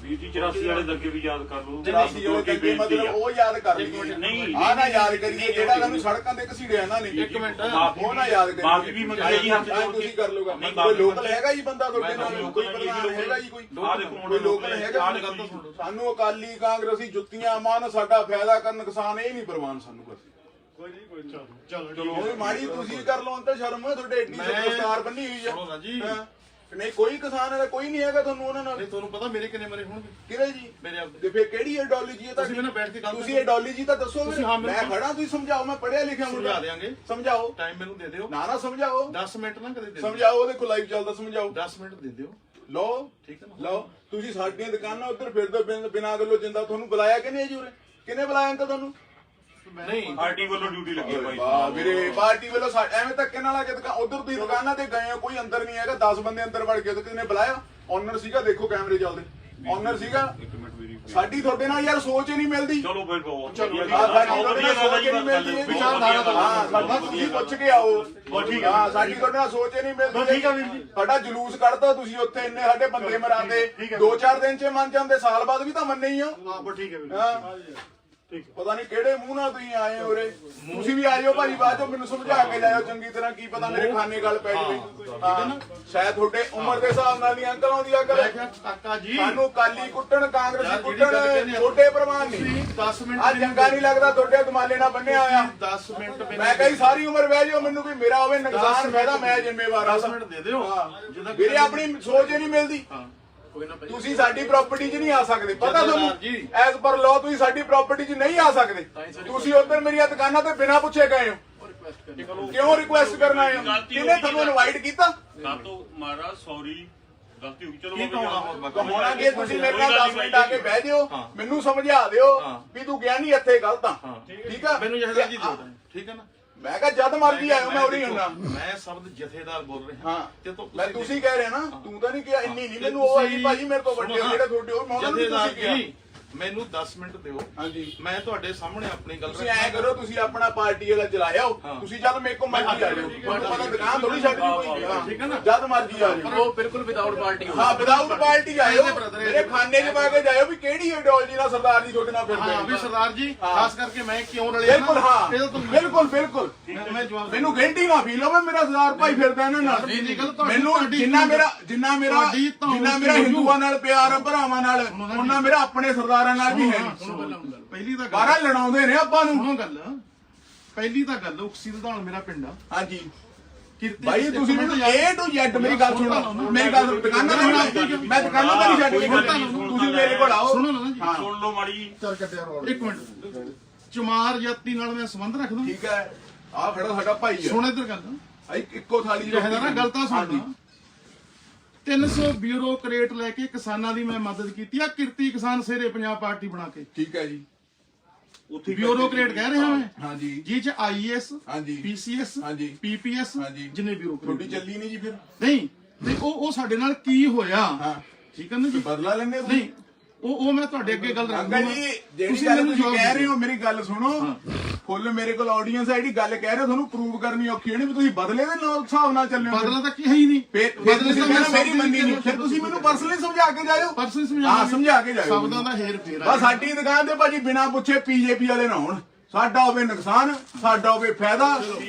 Speaker 3: ਵੀਰ ਜੀ 84 ਵਾਲੇ ਦੰਗੇ ਵੀ ਯਾਦ ਕਰ ਲਓ।
Speaker 1: 84 ਵਾਲੇ ਦੰਗੇ ਮਤਲਬ ਉਹ ਯਾਦ ਕਰ ਲਈਏ।
Speaker 3: ਨਹੀਂ
Speaker 1: ਆਹ ਨਾ ਯਾਦ ਕਰੀਏ ਜਿਹੜਾ ਤੁਹਾਨੂੰ ਸੜਕਾਂ ਤੇ ਘਸੀੜਿਆ ਇਹਨਾਂ ਨੇ।
Speaker 4: ਇੱਕ ਮਿੰਟ,
Speaker 1: ਉਹ ਨਾ ਯਾਦ ਕਰੀਏ।
Speaker 3: ਮਾਫੀ ਵੀ ਮੰਗੀ ਜੀ ਹੱਥ ਜੋੜ ਕੇ।
Speaker 1: ਤੁਸੀਂ ਕਰ ਲੋਗਾ।
Speaker 3: ਨਹੀਂ,
Speaker 1: ਕੋਈ ਲੋਕਲ ਹੈਗਾ ਜੀ ਬੰਦਾ ਤੁਹਾਡੇ
Speaker 3: ਮੈਂ
Speaker 1: ਨਾਲ?
Speaker 3: ਲੋਕਲ
Speaker 1: ਕੋਈ
Speaker 3: ਨਹੀਂ ਜੀ,
Speaker 1: ਪ੍ਰਧਾਨ ਹੈਗਾ ਜੀ? ਕੋਈ
Speaker 3: ਆਹ ਦੇਖੋ
Speaker 1: ਕੋਈ ਲੋਕਲ ਹੈਗਾ?
Speaker 3: ਆਹ ਦੇਖੋ ਜੀ।
Speaker 1: ਸਾਨੂੰ ਅਕਾਲੀ ਕਾਂਗਰਸੀ ਜੁੱਤੀਆਂ ਮਾਨ ਸਾਡਾ ਫਾਇਦਾ ਕਰਨ ਕਿਸਾਨ ਇਹ ਨਹੀਂ ਪ੍ਰਵਾਨ ਸਾਨੂੰ ਬਸ।
Speaker 4: ਕੋਈ ਨਹੀਂ ਕੋਈ ਚਲੋ
Speaker 1: ਚਲੋ ਮਾੜੀ ਤੁਸੀਂ ਕਰ ਲਓ ਅੰਤਰ ਸ਼ਰਮ ਤੁਹਾਡੇ ਏਡੀ ਦਸਤਾਰ ਬੰਨੀ ਹੋਈ ਆ।
Speaker 4: ਸੁਣੋ ਨਾ ਜੀ।
Speaker 1: ਹਾਂ। ਨਹੀਂ ਕੋਈ ਕਿਸਾਨ ਹੈਗਾ, ਕੋਈ ਨਹੀਂ ਹੈਗਾ ਤੁਹਾਨੂੰ ਉਹਨਾਂ ਨਾਲ?
Speaker 4: ਨਹੀਂ ਤੁਹਾਨੂੰ ਪਤਾ ਮੇਰੇ ਕਿੰਨੇ ਮਰੇ ਹੋਣਗੇ?
Speaker 1: ਕਿਹੜੇ ਜੀ?
Speaker 4: ਮੇਰੇ ਆਪ
Speaker 1: ਤੇ ਫਿਰ ਕਿਹੜੀ ਆਈਡੀਓਲੋਜੀ ਹੈ
Speaker 4: ਤੁਸੀਂ ਮੈਨੂੰ ਬੈਠ ਕੇ ਗੱਲ
Speaker 1: ਤੁਸੀਂ ਆਈਡੀਓਲੋਜੀ ਤਾਂ ਦੱਸੋ
Speaker 4: ਤੁਸੀਂ ਹਾਂ
Speaker 1: ਮੈਂ ਖੜਾ, ਤੁਸੀਂ ਸਮਝਾਓ। ਮੈਂ ਪੜ੍ਹਿਆ ਲਿਖਿਆ ਮੁੰਡਾ।
Speaker 4: ਸਮਝਾ ਦਿਆਂਗੇ।
Speaker 1: ਸਮਝਾਓ।
Speaker 4: ਟਾਈਮ ਮੈਨੂੰ ਦੇ ਦਿਓ।
Speaker 1: ਨਾ ਸਮਝਾਓ।
Speaker 4: 10 ਮਿੰਟ ਨਾ ਕਦੇ ਦੇ ਦਿਓ।
Speaker 1: ਸਮਝਾਓ। ਉਹਦੇ ਕੋਲ ਲਾਈਵ ਚੱਲਦਾ, ਸਮਝਾਓ।
Speaker 4: 10 ਮਿੰਟ ਦੇ ਦਿਓ।
Speaker 1: ਲਓ
Speaker 4: ਠੀਕ ਹੈ ਨਾ?
Speaker 1: ਲਓ। ਤੁਸੀਂ ਸਾਡੀਆਂ ਦੁਕਾਨਾਂ ਉੱਧਰ ਫਿਰਦੇ ਬਿਨਾਂ ਗੱਲੋਂ ਜਿੰਦਾ। ਤੁਹਾਨੂੰ ਬੁਲਾਇਆ ਕਿਹਨੇ ਜੀ ਉਰੇ? ਕਿਹਨੇ ਬੁਲਾਇਆ ਅੰਕਲ ਤੁਹਾਨੂੰ?
Speaker 4: ਨਹੀਂ
Speaker 3: ਪਾਰਟੀ ਵੱਲੋਂ ਡਿਊਟੀ ਲੱਗੀ ਹੈ
Speaker 1: ਵਾਹ
Speaker 3: ਭਾਈ।
Speaker 1: ਵੀਰੇ ਪਾਰਟੀ ਵੱਲੋਂ ਐਵੇਂ ਧੱਕੇ ਨਾਲ ਆ ਕੇ ਦੁਕਾਨ ਉਧਰ ਤੁਸੀਂ ਦੁਕਾਨਾਂ ਤੇ ਗਏ ਹੋ, ਕੋਈ ਅੰਦਰ ਨਹੀਂ ਹੈਗਾ। 10 ਬੰਦੇ ਅੰਦਰ ਵੜ ਕੇ ਤੇ ਕਿਹਨੇ ਬੁਲਾਇਆ? ਓਨਰ ਸੀਗਾ, ਦੇਖੋ ਕੈਮਰੇ ਚੱਲਦੇ। ਓਨਰ ਸੀਗਾ।
Speaker 3: ਇੱਕ ਮਿੰਟ ਮੇਰੀ
Speaker 1: ਸਾਡੀ ਤੁਹਾਡੇ ਨਾਲ ਯਾਰ ਸੋਚ ਹੀ ਨਹੀਂ ਮਿਲਦੀ।
Speaker 3: ਚਲੋ ਫਿਰ ਬਹੁਤ
Speaker 1: ਸਾਡੀ
Speaker 3: ਵਧੀਆ
Speaker 1: ਤੁਹਾਡੇ ਨਾਲ
Speaker 3: ਵਧੀਆ ਗੱਲ
Speaker 1: ਸੋਚ ਹੀ ਨਹੀਂ ਮਿਲਦੀ।
Speaker 3: ਵਿਚਾਰਧਾਰਾ ਤੋਂ।
Speaker 1: ਹਾਂ ਸਾਡੀ ਤੁਸੀਂ ਪੁੱਛ ਕੇ ਆਓ।
Speaker 3: ਠੀਕ ਹੈ।
Speaker 1: ਹਾਂ ਸਾਡੀ ਤੁਹਾਡੇ ਨਾਲ ਸੋਚ ਹੀ ਨਹੀਂ ਮਿਲਦੀ।
Speaker 3: ਠੀਕ ਹੈ ਵੀਰ ਜੀ।
Speaker 1: ਸਾਡਾ ਜਲੂਸ ਕੱਢਦਾ ਤੁਸੀਂ ਉੱਥੇ, ਇੰਨੇ ਸਾਡੇ ਬੰਦੇ ਮਰਾਦੇ। 2-4 ਦਿਨ 'ਚ ਮੰਨ ਜਾਂਦੇ, ਸਾਲ ਬਾਅਦ ਵੀ ਤਾਂ ਮੰਨੇ ਹੀ ਆ।
Speaker 4: ਹਾਂ ਠੀਕ ਹੈ
Speaker 1: ਹਾਂ ਪਤਾ ਨਹੀਂ ਕਿਹੜੇ ਮੂੰਹ ਨਾਲ ਤੁਸੀਂ ਆਏ ਹੋ ਉਰੇ। ਤੁਸੀਂ ਵੀ ਆਇਓ ਭਾਜੀ ਬਾਅਦ ਚੋਂ ਮੈਨੂੰ ਸਮਝਾ ਕੇ ਜਾਇਓ ਚੰਗੀ ਤਰ੍ਹਾਂ। ਕੀ ਪਤਾ ਮੇਰੇ ਖਾਨੇ ਗੱਲ ਪੈ ਜਾਵੇ। ਹਾਂ ਸ਼ਾਇਦ ਤੁਹਾਡੇ ਉਮਰ ਦੇ ਹਿਸਾਬ ਨਾਲ ਨਹੀਂ ਅੰਕਲ ਆਉਂਦੀ ਅਕਲ।
Speaker 4: ਮੈਂ ਕਿਹਾ ਕਾਕਾ ਜੀ
Speaker 1: ਸਾਨੂੰ ਕਾਲੀ ਕੁੱਟਣ, ਕਾਂਗਰਸੀ
Speaker 4: ਯਾਰ ਜਿਹੜੀ
Speaker 1: ਕੁੱਟਣ,
Speaker 4: ਗੱਲ ਕਹਿੰਦੇ ਆ।
Speaker 1: ਛੋਟੇ ਪ੍ਰਮਾਨ ਨਹੀਂ।
Speaker 4: 10 ਮਿੰਟ
Speaker 1: ਆ ਚੰਗਾ ਨਹੀਂ ਲੱਗਦਾ ਤੁਹਾਡੇ ਦਮਾਲੇ ਨਾਲ ਬੰਨਿਆ ਹੋਇਆ।
Speaker 4: 10 ਮਿੰਟ
Speaker 1: ਮੈਂ ਕਹੀ ਸਾਰੀ ਉਮਰ ਬਹਿ ਜਾਓ, ਮੈਨੂੰ ਵੀ ਮੇਰਾ ਹੋਵੇ ਨੁਕਸਾਨ ਫਾਇਦਾ ਮੈਂ ਜ਼ਿੰਮੇਵਾਰ ਆ।
Speaker 4: 10 ਮਿੰਟ ਦੇ ਦਿਓ।
Speaker 1: ਹਾਂ ਵੀਰੇ ਆਪਣੀ ਸੋਚ ਹੀ ਨਹੀਂ ਮਿਲਦੀ।
Speaker 4: ਕੋਈ ਨਾ ਭਾਈ।
Speaker 1: ਤੁਸੀਂ ਸਾਡੀ ਪ੍ਰਾਪਰਟੀ 'ਚ ਨਹੀਂ ਆ ਸਕਦੇ, ਪਤਾ ਤੁਹਾਨੂੰ?
Speaker 4: ਜੀ।
Speaker 1: ਐਜ਼ ਪਰ ਲਾਅ ਤੁਸੀਂ ਸਾਡੀ ਪ੍ਰਾਪਰਟੀ 'ਚ ਨਹੀਂ ਆ ਸਕਦੇ। ਤੁਸੀਂ ਉੱਧਰ ਮੇਰੀਆਂ ਦੁਕਾਨਾਂ ਤੇ ਬਿਨਾਂ ਪੁੱਛੇ ਗਏ ਹੋ। ਕਿਉਂ ਰਿਕੁਐਸਟ ਕਰਨ ਆਏ ਹੋ? ਕਿਹਨੇ ਤੁਹਾਨੂੰ ਇਨਵਾਈਟ ਕੀਤਾ?
Speaker 3: ਕਾਤੋਂ ਮਹਾਰਾਜ ਸੌਰੀ ਗਲਤੀ ਹੋ ਗਈ। ਚਲੋ
Speaker 1: ਹੋਣਾ ਕਿ ਤੁਸੀਂ ਮੇਰੇ ਨਾਲ 10 ਮਿੰਟ ਆ ਕੇ ਬਹਿ ਜਿਓ, ਮੈਨੂੰ ਸਮਝਾ ਦਿਓ ਵੀ ਤੂੰ ਗਿਆ ਨਹੀਂ ਇੱਥੇ ਗਲਤ ਆ। ਠੀਕ ਆ?
Speaker 4: ਮੈਨੂੰ ਜਹਦਾਰ ਜੀ ਦਿਓ। ਠੀਕ ਹੈ ਨਾ?
Speaker 1: ਮੈਂ ਕਿਹਾ ਜਦ ਮਰਜੀ ਆਇਓ, ਮੈਂ ਉਰੀ ਹੁੰਨਾ।
Speaker 4: ਮੈਂ ਸ਼ਬਦ ਜਥੇਦਾਰ ਬੋਲ ਰਿਹਾ।
Speaker 1: ਹਾਂ
Speaker 4: ਤੇ ਤੋਂ
Speaker 1: ਮੈਂ ਤੁਸੀਂ ਕਹਿ ਰਹੇ ਨਾ, ਤੂੰ ਤਾਂ ਨਹੀਂ ਕਿਹਾ। ਇੰਨੀ ਨਹੀਂ ਮੈਨੂੰ ਉਹ ਆਈ ਭਾਜੀ ਮੇਰੇ ਤੋਂ ਵੱਡੇ ਜਿਹੜੇ ਤੁਹਾਡੇ ਉਹ ਮੈਂ ਉਹਨਾਂ ਨੂੰ
Speaker 4: ਜਥੇਦਾਰ
Speaker 1: ਤੁਸੀਂ ਕਿਹਾ।
Speaker 4: ਜੀ ਮੈਨੂੰ 10 ਮਿੰਟ ਦਿਓ।
Speaker 1: ਹਾਂਜੀ
Speaker 4: ਮੈਂ ਤੁਹਾਡੇ ਸਾਹਮਣੇ ਆਪਣੀ ਗੱਲ
Speaker 1: ਤੁਸੀਂ ਐ ਕਰੋ, ਤੁਸੀਂ ਆਪਣਾ ਪਾਰਟੀ ਵਾਲਾ ਚਲਾਇਓ। ਤੁਸੀਂ ਜਦ ਮੇਰੇ ਕੋਲ ਮਰਜੀ ਆ ਜਾਓ। ਤੁਹਾਨੂੰ ਪਤਾ ਦੁਕਾਨ ਥੋੜੀ ਛੱਡ ਦੀ ਕੋਈ।
Speaker 4: ਠੀਕ ਹੈ ਨਾ?
Speaker 1: ਜਦ ਮਰਜੀ ਆ ਜਾਓ।
Speaker 5: ਉਹ ਬਿਲਕੁਲ ਵਿਦਆਊਟ ਪਾਰਟੀ
Speaker 1: ਹਾਂ ਵਿਦਆਊਟ ਪਾਰਟੀ ਆਇਓ। ਮੇਰੇ ਖਾਨੇ 'ਚ ਪਾ ਕੇ ਜਾਇਓ ਵੀ ਕਿਹੜੀ ਆਈਡੀਓਲੋਜੀ ਨਾਲ ਸਰਦਾਰ ਜੀ ਤੁਹਾਡੇ ਨਾਲ ਫਿਰਦੇ
Speaker 4: ਹਾਂ ਵੀ
Speaker 1: ਨੇ।
Speaker 4: ਸਰਦਾਰ ਜੀ ਖਾਸ ਕਰਕੇ ਮੈਂ ਕਿਉਂ ਰਲਿਆ ਨਾ?
Speaker 1: ਬਿਲਕੁਲ ਹਾਂ
Speaker 4: ਇਹਦਾ ਤੁਹਾਨੂੰ
Speaker 1: ਬਿਲਕੁਲ ਬਿਲਕੁਲ।
Speaker 4: ਮੈਂ ਜਵਾਬ
Speaker 1: ਮੈਨੂੰ ਗਿਲਟੀ ਨਾ ਫੀਲ ਹੋਵੇ, ਮੇਰਾ ਸਰਦਾਰ ਭਾਈ ਫਿਰਦਾ ਇਹਨਾਂ ਨਾਲ। ਮੈਨੂੰ ਜਿੰਨਾ ਮੇਰਾ ਹਿੰਦੂਆਂ ਨਾਲ ਪਿਆਰ ਆ, ਭਰਾਵਾਂ ਨਾਲ, ਉਹਨਾਂ ਮੇਰਾ ਆਪਣੇ ਸਰਦਾਰਾਂ ਨਾਲ ਵੀ ਹੈ।
Speaker 4: ਪਹਿਲੀ ਤਾਂ
Speaker 1: ਬਾਹਰ ਲੜਾਉਂਦੇ ਨੇ ਆਪਾਂ ਨੂੰ।
Speaker 4: ਸੁਣੋ ਗੱਲ। ਪਹਿਲੀ ਤਾਂ ਗੱਲ ਉਕਸੀ ਦਧਾਣ ਮੇਰਾ ਪਿੰਡ ਆ।
Speaker 1: ਹਾਂਜੀ
Speaker 4: ਕਿਰਤੀ
Speaker 1: ਭਾਈ ਤੁਸੀਂ ਮੈਨੂੰ A to Z ਮੇਰੀ ਗੱਲ ਸੁਣੋ। ਮੇਰੀ ਗੱਲ ਦੁਕਾਨਾਂ ਤੇ ਮੈਂ ਦੁਕਾਨਾਂ ਤੇ ਨਹੀਂ ਛੱਡ ਕੇ ਖੜਦਾ। ਤੁਸੀਂ ਮੇਰੇ ਕੋਲ ਆਓ।
Speaker 4: ਸੁਣੋ ਨਾ ਜੀ।
Speaker 3: ਸੁਣ ਲਓ ਮਾੜੀ।
Speaker 4: ਚੱਲ ਕੱਟਿਆ ਰੋਲ। ਇੱਕ ਮਿੰਟ। ਚਮਾਰ ਜਾਤੀ ਨਾਲ ਮੈਂ ਸੰਬੰਧ ਰੱਖਦਾ।
Speaker 1: ਠੀਕ ਹੈ। ਆਹ ਖੜਾ ਸਾਡਾ ਭਾਈ ਹੈ।
Speaker 4: ਸੁਣ ਇੱਧਰ ਗੱਲ।
Speaker 1: ਇੱਕੋ ਥਾਲੀ
Speaker 4: ਜਿਹੜਾ ਨਾ ਗੱਲ ਤਾਂ ਸੁਣਨਾ। 300 ਬਿਊਰੋਕਰੇਟ ਲੈ ਕੇ ਕਿਸਾਨਾਂ ਦੀ ਮੈਂ ਮਦਦ ਕੀਤੀ ਆ। ਕਿਰਤੀ ਕਿਸਾਨ ਸੇਰੇ ਪੰਜਾਬ ਪਾਰਟੀ ਬਣਾ ਕੇ।
Speaker 1: ਠੀਕ ਹੈ ਜੀ।
Speaker 4: ਉੱਥੇ ਬਿਊਰੋਕਰੇਟ ਕਹਿ ਰਿਹਾ ਮੈਂ।
Speaker 1: ਹਾਂਜੀ
Speaker 4: ਜੀ ਚ ਆਈਐਸ
Speaker 1: ਹਾਂਜੀ
Speaker 4: ਪੀਸੀਐਸ
Speaker 1: ਹਾਂਜੀ
Speaker 4: ਪੀਪੀਐਸ
Speaker 1: ਹਾਂਜੀ।
Speaker 4: ਜਿੰਨੇ ਬਿਊਰੋਕਰੇਟ
Speaker 1: ਤੁਹਾਡੀ ਚੱਲੀ ਨਹੀਂ ਜੀ ਫਿਰ?
Speaker 4: ਨਹੀਂ ਤੇ ਉਹ ਸਾਡੇ ਨਾਲ ਕੀ ਹੋਇਆ?
Speaker 1: ਹਾਂ
Speaker 4: ਠੀਕ ਹੈ ਨਾ ਜੀ?
Speaker 1: ਬਦਲਾ ਲੈਣੇ
Speaker 4: ਨਹੀਂ ਉਹ ਮੈਂ ਤੁਹਾਡੇ ਅੱਗੇ ਗੱਲ ਰੱਖਦਾ।
Speaker 1: ਅੰਕਲ ਜੀ ਜਿਹੜੀ ਗੱਲ ਤੁਸੀਂ ਕਹਿ ਰਹੇ ਹੋ ਮੇਰੀ ਗੱਲ ਸੁਣੋ। ਫੁੱਲ ਮੇਰੇ ਕੋਲ ਆਡੀਅנס ਹੈ ਜਿਹੜੀ ਗੱਲ ਕਹਿ ਰਹੇ ਹੋ, ਤੁਹਾਨੂੰ ਪ੍ਰੂਵ ਕਰਨੀ ਔਖੀ ਨਹੀਂ ਵੀ ਤੁਸੀਂ ਬਦਲੇ ਦੇ ਨਾਲ ਹਿਸਾਬ ਨਾਲ ਚੱਲੇ ਹੋ।
Speaker 4: ਬਦਲਾ ਤਾਂ ਕੀ ਹੈ ਹੀ ਨਹੀਂ।
Speaker 1: ਫਿਰ ਤੁਸੀਂ ਕਹਿੰਦੇ ਮੇਰੀ ਮੰਨੀ ਨਹੀਂ, ਫਿਰ ਤੁਸੀਂ ਮੈਨੂੰ ਪਰਸਨਲੀ ਸਮਝਾ ਕੇ ਜਾਇਓ।
Speaker 4: ਪਰਸਨ
Speaker 1: ਹਾਂ ਸਮਝਾ ਕੇ ਜਾਇਓ।
Speaker 4: ਸ਼ਬਦਾਂ ਦਾ ਹੇਰ ਫੇਰ
Speaker 1: ਬਸ ਸਾਡੀ ਦੁਕਾਨ ਤੇ ਭਾਜੀ ਬਿਨਾਂ ਪੁੱਛੇ ਬੀਜੇਪੀ ਵਾਲੇ ਨਾ ਹੋਣ। ਸਾਡਾ ਹੋਵੇ ਨੁਕਸਾਨ, ਸਾਡਾ ਹੋਵੇ ਫਾਇਦਾ।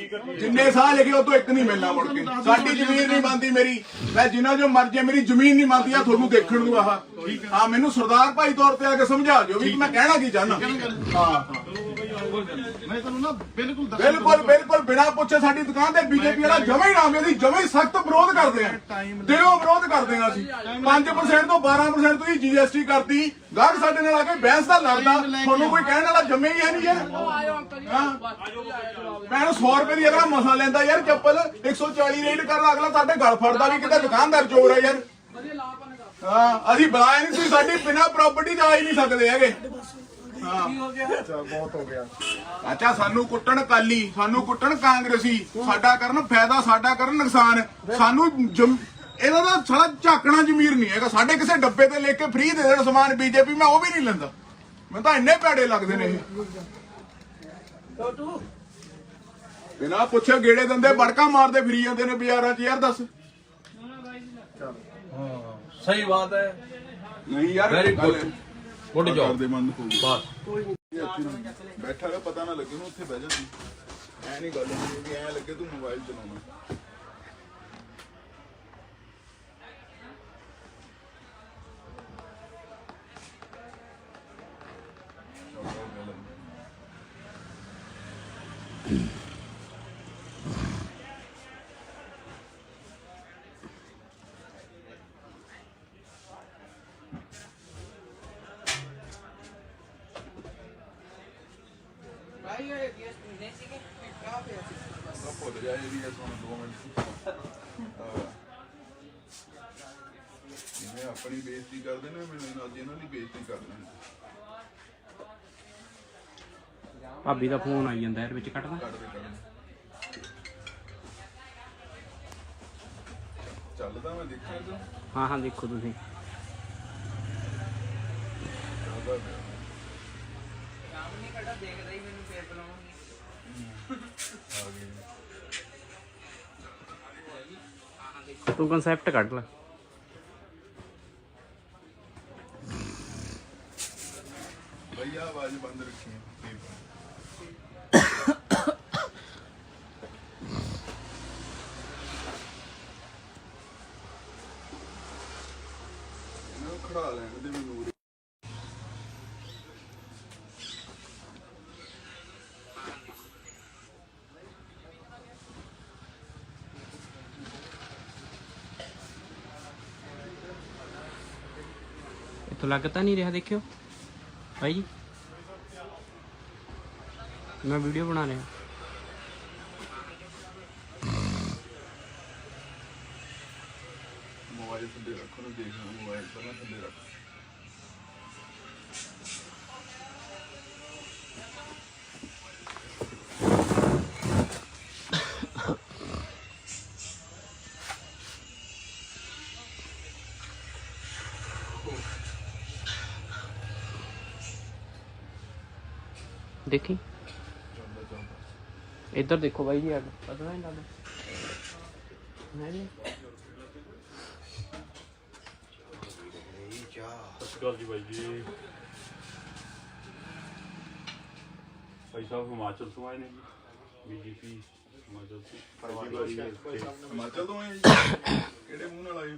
Speaker 1: ਜਿੰਨੇ ਸਾਹ ਲਿਖੇ ਉਹ ਤੋਂ ਇੱਕ ਨਹੀਂ ਮਿਲਣਾ ਮੁੜ ਕੇ। ਸਾਡੀ ਜ਼ਮੀਨ ਨਹੀਂ ਬਣਦੀ ਮੇਰੀ। ਮੈਂ ਜਿੰਨਾ ਜੋ ਮਰਜ਼ੀ ਮੇਰੀ ਜ਼ਮੀਨ ਨਹੀਂ ਬਣਦੀ ਆ ਤੁਹਾਨੂੰ ਦੇਖਣ ਨੂੰ। ਆਹ ਹਾਂ ਮੈਨੂੰ ਸਰਦਾਰ ਭਾਈ ਤੌਰ ਤੇ ਆ ਕੇ ਸਮਝਾ ਦਿਓ ਵੀ ਮੈਂ ਕਹਿਣਾ ਕੀ ਚਾਹੁੰਦਾ। ਹਾਂ
Speaker 4: ਮੈਂ ਤੁਹਾਨੂੰ ਨਾ ਬਿਲਕੁਲ
Speaker 1: ਬਿਲਕੁਲ ਬਿਨਾਂ ਪੁੱਛੇ ਸਾਡੀ ਦੁਕਾਨ ਤੇ ਬੀਜੇਪੀ ਵਾਲਾ ਜਮਾ ਹੀ ਨਾਮ ਇਹਦੀ ਜਮਾ ਹੀ ਸਖਤ ਵਿਰੋਧ ਕਰਦੇ ਆ। ਦਿਲੋਂ ਵਿਰੋਧ ਕਰਦੇ ਆ ਅਸੀਂ। 5% ਤੋਂ 12% ਤੁਸੀਂ GST ਕਰਤੀ, ਗਾਹਕ ਸਾਡੇ ਨਾਲ ਆ ਕੇ ਬਹਿਸ ਦਾ ਲੜਦਾ, ਤੁਹਾਨੂੰ ਕੋਈ ਕਹਿਣ ਵਾਲਾ ਜੰਮੇ ਹੀ ਹੈ ਨਹੀਂ ਯਾਰ। ਮੈਂ 100 ਰੁਪਏ ਦੀ ਅਗਲਾ ਮਸਾ ਲੈਂਦਾ ਯਾਰ ਚੱਪਲ, 140 ਰੇਟ ਕਰਦਾ ਅਗਲਾ ਸਾਡੇ ਗਲ ਫੜਦਾ ਵੀ ਕਿਤੇ ਦੁਕਾਨਦਾਰ ਚੋਰ ਹੈ ਯਾਰ। ਹਾਂ ਅਸੀਂ ਬੁਲਾਇਆ ਨਹੀਂ ਸੀ, ਸਾਡੀ ਬਿਨਾਂ ਪ੍ਰਾਪਰਟੀ ਤੇ ਆ ਹੀ ਨਹੀਂ ਸਕਦੇ ਹੈਗੇ। ਹਾਂ ਬਹੁਤ ਹੋ ਗਿਆ। ਅੱਛਾ ਸਾਨੂੰ ਕੁੱਟਣ ਕਾਲੀ, ਸਾਨੂੰ ਕੁੱਟਣ ਕਾਂਗਰਸੀ, ਸਾਡਾ ਕਰਨ ਫਾਇਦਾ, ਸਾਡਾ ਕਰਨ ਨੁਕਸਾਨ। ਸਾਨੂੰ ਇਹਦਾ ਤਾਂ ਸਾਲਾ ਝਾਕਣਾ ਜ਼ਮੀਰ ਨਹੀਂ ਹੈਗਾ। ਸਾਡੇ ਕਿਸੇ ਡੱਬੇ ਤੇ ਲੈ ਕੇ ਫ੍ਰੀ ਦੇ ਦੇਣ ਸਮਾਨ ਬੀਜੇਪੀ, ਮੈਂ ਉਹ ਵੀ ਨਹੀਂ ਲੈਂਦਾ। ਮੈਨੂੰ ਤਾਂ ਇੰਨੇ ਭੈੜੇ ਲੱਗਦੇ ਨੇ ਇਹ। ਬਿਨਾਂ ਪੁੱਛੇ ਗੇੜੇ ਦਿੰਦੇ, ਬੜਕਾ ਮਾਰਦੇ ਫਿਰੀ ਜਾਂਦੇ ਨੇ ਬਾਜ਼ਾਰਾਂ 'ਚ। ਯਾਰ ਦੱਸ।
Speaker 5: सही बात है।
Speaker 1: ਨਹੀਂ ਯਾਰ
Speaker 5: Very good. Good job.
Speaker 1: ਕਰਦੇ ਮੰਦ ਹੋ
Speaker 5: बस
Speaker 1: ਬੈਠਾ ਰਿਹਾ, ਪਤਾ ਨਾ ਲੱਗੇ ਨੂੰ ਉੱਥੇ ਬਹਿ ਜਾਂਦੀ। ਐ ਨਹੀਂ ਗੱਲ ਹੁੰਦੀ ਕਿ ਐ ਲੱਗੇ ਤੂੰ ਮੋਬਾਈਲ ਚਲਾਉਣਾ। ਭੁੱਲ ਜਾ ਇਹ ਵੀ ਹੁਣ 2 ਮਿੰਟ। ਜਿਵੇਂ ਆਪਣੀ ਬੇਇੱਜ਼ਤੀ ਕਰਦੇ ਨੇ, ਮੈਨੂੰ ਅੱਜ ਇਹਨਾਂ ਦੀ ਬੇਇੱਜ਼ਤੀ ਕਰ ਦੇਣੀ।
Speaker 2: ਭਾਬੀ ਦਾ ਫੋਨ ਆਈ ਜਾਂਦਾ ਯਾਰ, ਵਿੱਚ ਕੱਟਦਾ।
Speaker 1: ਚੱਲਦਾ ਮੈਂ ਦੇਖਿਆ ਤੂੰ
Speaker 2: ਹਾਂ ਹਾਂ ਦੇਖੋ ਤੁਸੀਂ।
Speaker 1: ਚੱਲਦਾ ਪਿਆ।
Speaker 2: ਤੂੰ ਕਨਸੈਪਟ ਕੱਢ ਲੈ।
Speaker 1: ਭਈਆ ਆਵਾਜ਼ ਬੰਦ ਰੱਖੀ ਹੈ। ਇਹਨੂੰ ਖੜਾ ਲੈਣ ਦੇ ਮੈਨੂੰ।
Speaker 2: ਇੱਥੋਂ ਲੱਗ ਤਾਂ ਨਹੀਂ ਰਿਹਾ, ਦੇਖਿਓ ਭਾਈ ਜੀ, ਮੈਂ ਵੀਡੀਓ ਬਣਾ ਰਿਹਾ।
Speaker 1: ਮੋਬਾਈਲ ਥੱਲੇ ਰੱਖੋ ਨਾ, ਦੇਖਣਾ ਮੋਬਾਈਲ ਪਹਿਲਾਂ ਥੱਲੇ ਰੱਖ।
Speaker 2: ਦੇਖੀ ਇੱਧਰ ਦੇਖੋ ਬਾਈ ਜੀ, ਪਤਾ ਨਹੀਂ ਲੱਗਦਾ ਹੈ ਜੀ।
Speaker 3: ਸਤਿ ਸ਼੍ਰੀ ਅਕਾਲ ਜੀ ਬਾਈ ਜੀ। ਭਾਈ ਸਾਹਿਬ ਹਿਮਾਚਲ ਤੋਂ ਆਏ ਨੇ ਜੀ, BJP ਹਿਮਾਚਲ ਤੋਂ।
Speaker 1: ਹਿਮਾਚਲ ਤੋਂ ਆਏ ਜੀ? ਕਿਹੜੇ ਮੂੰਹ ਨਾਲ ਆਏ?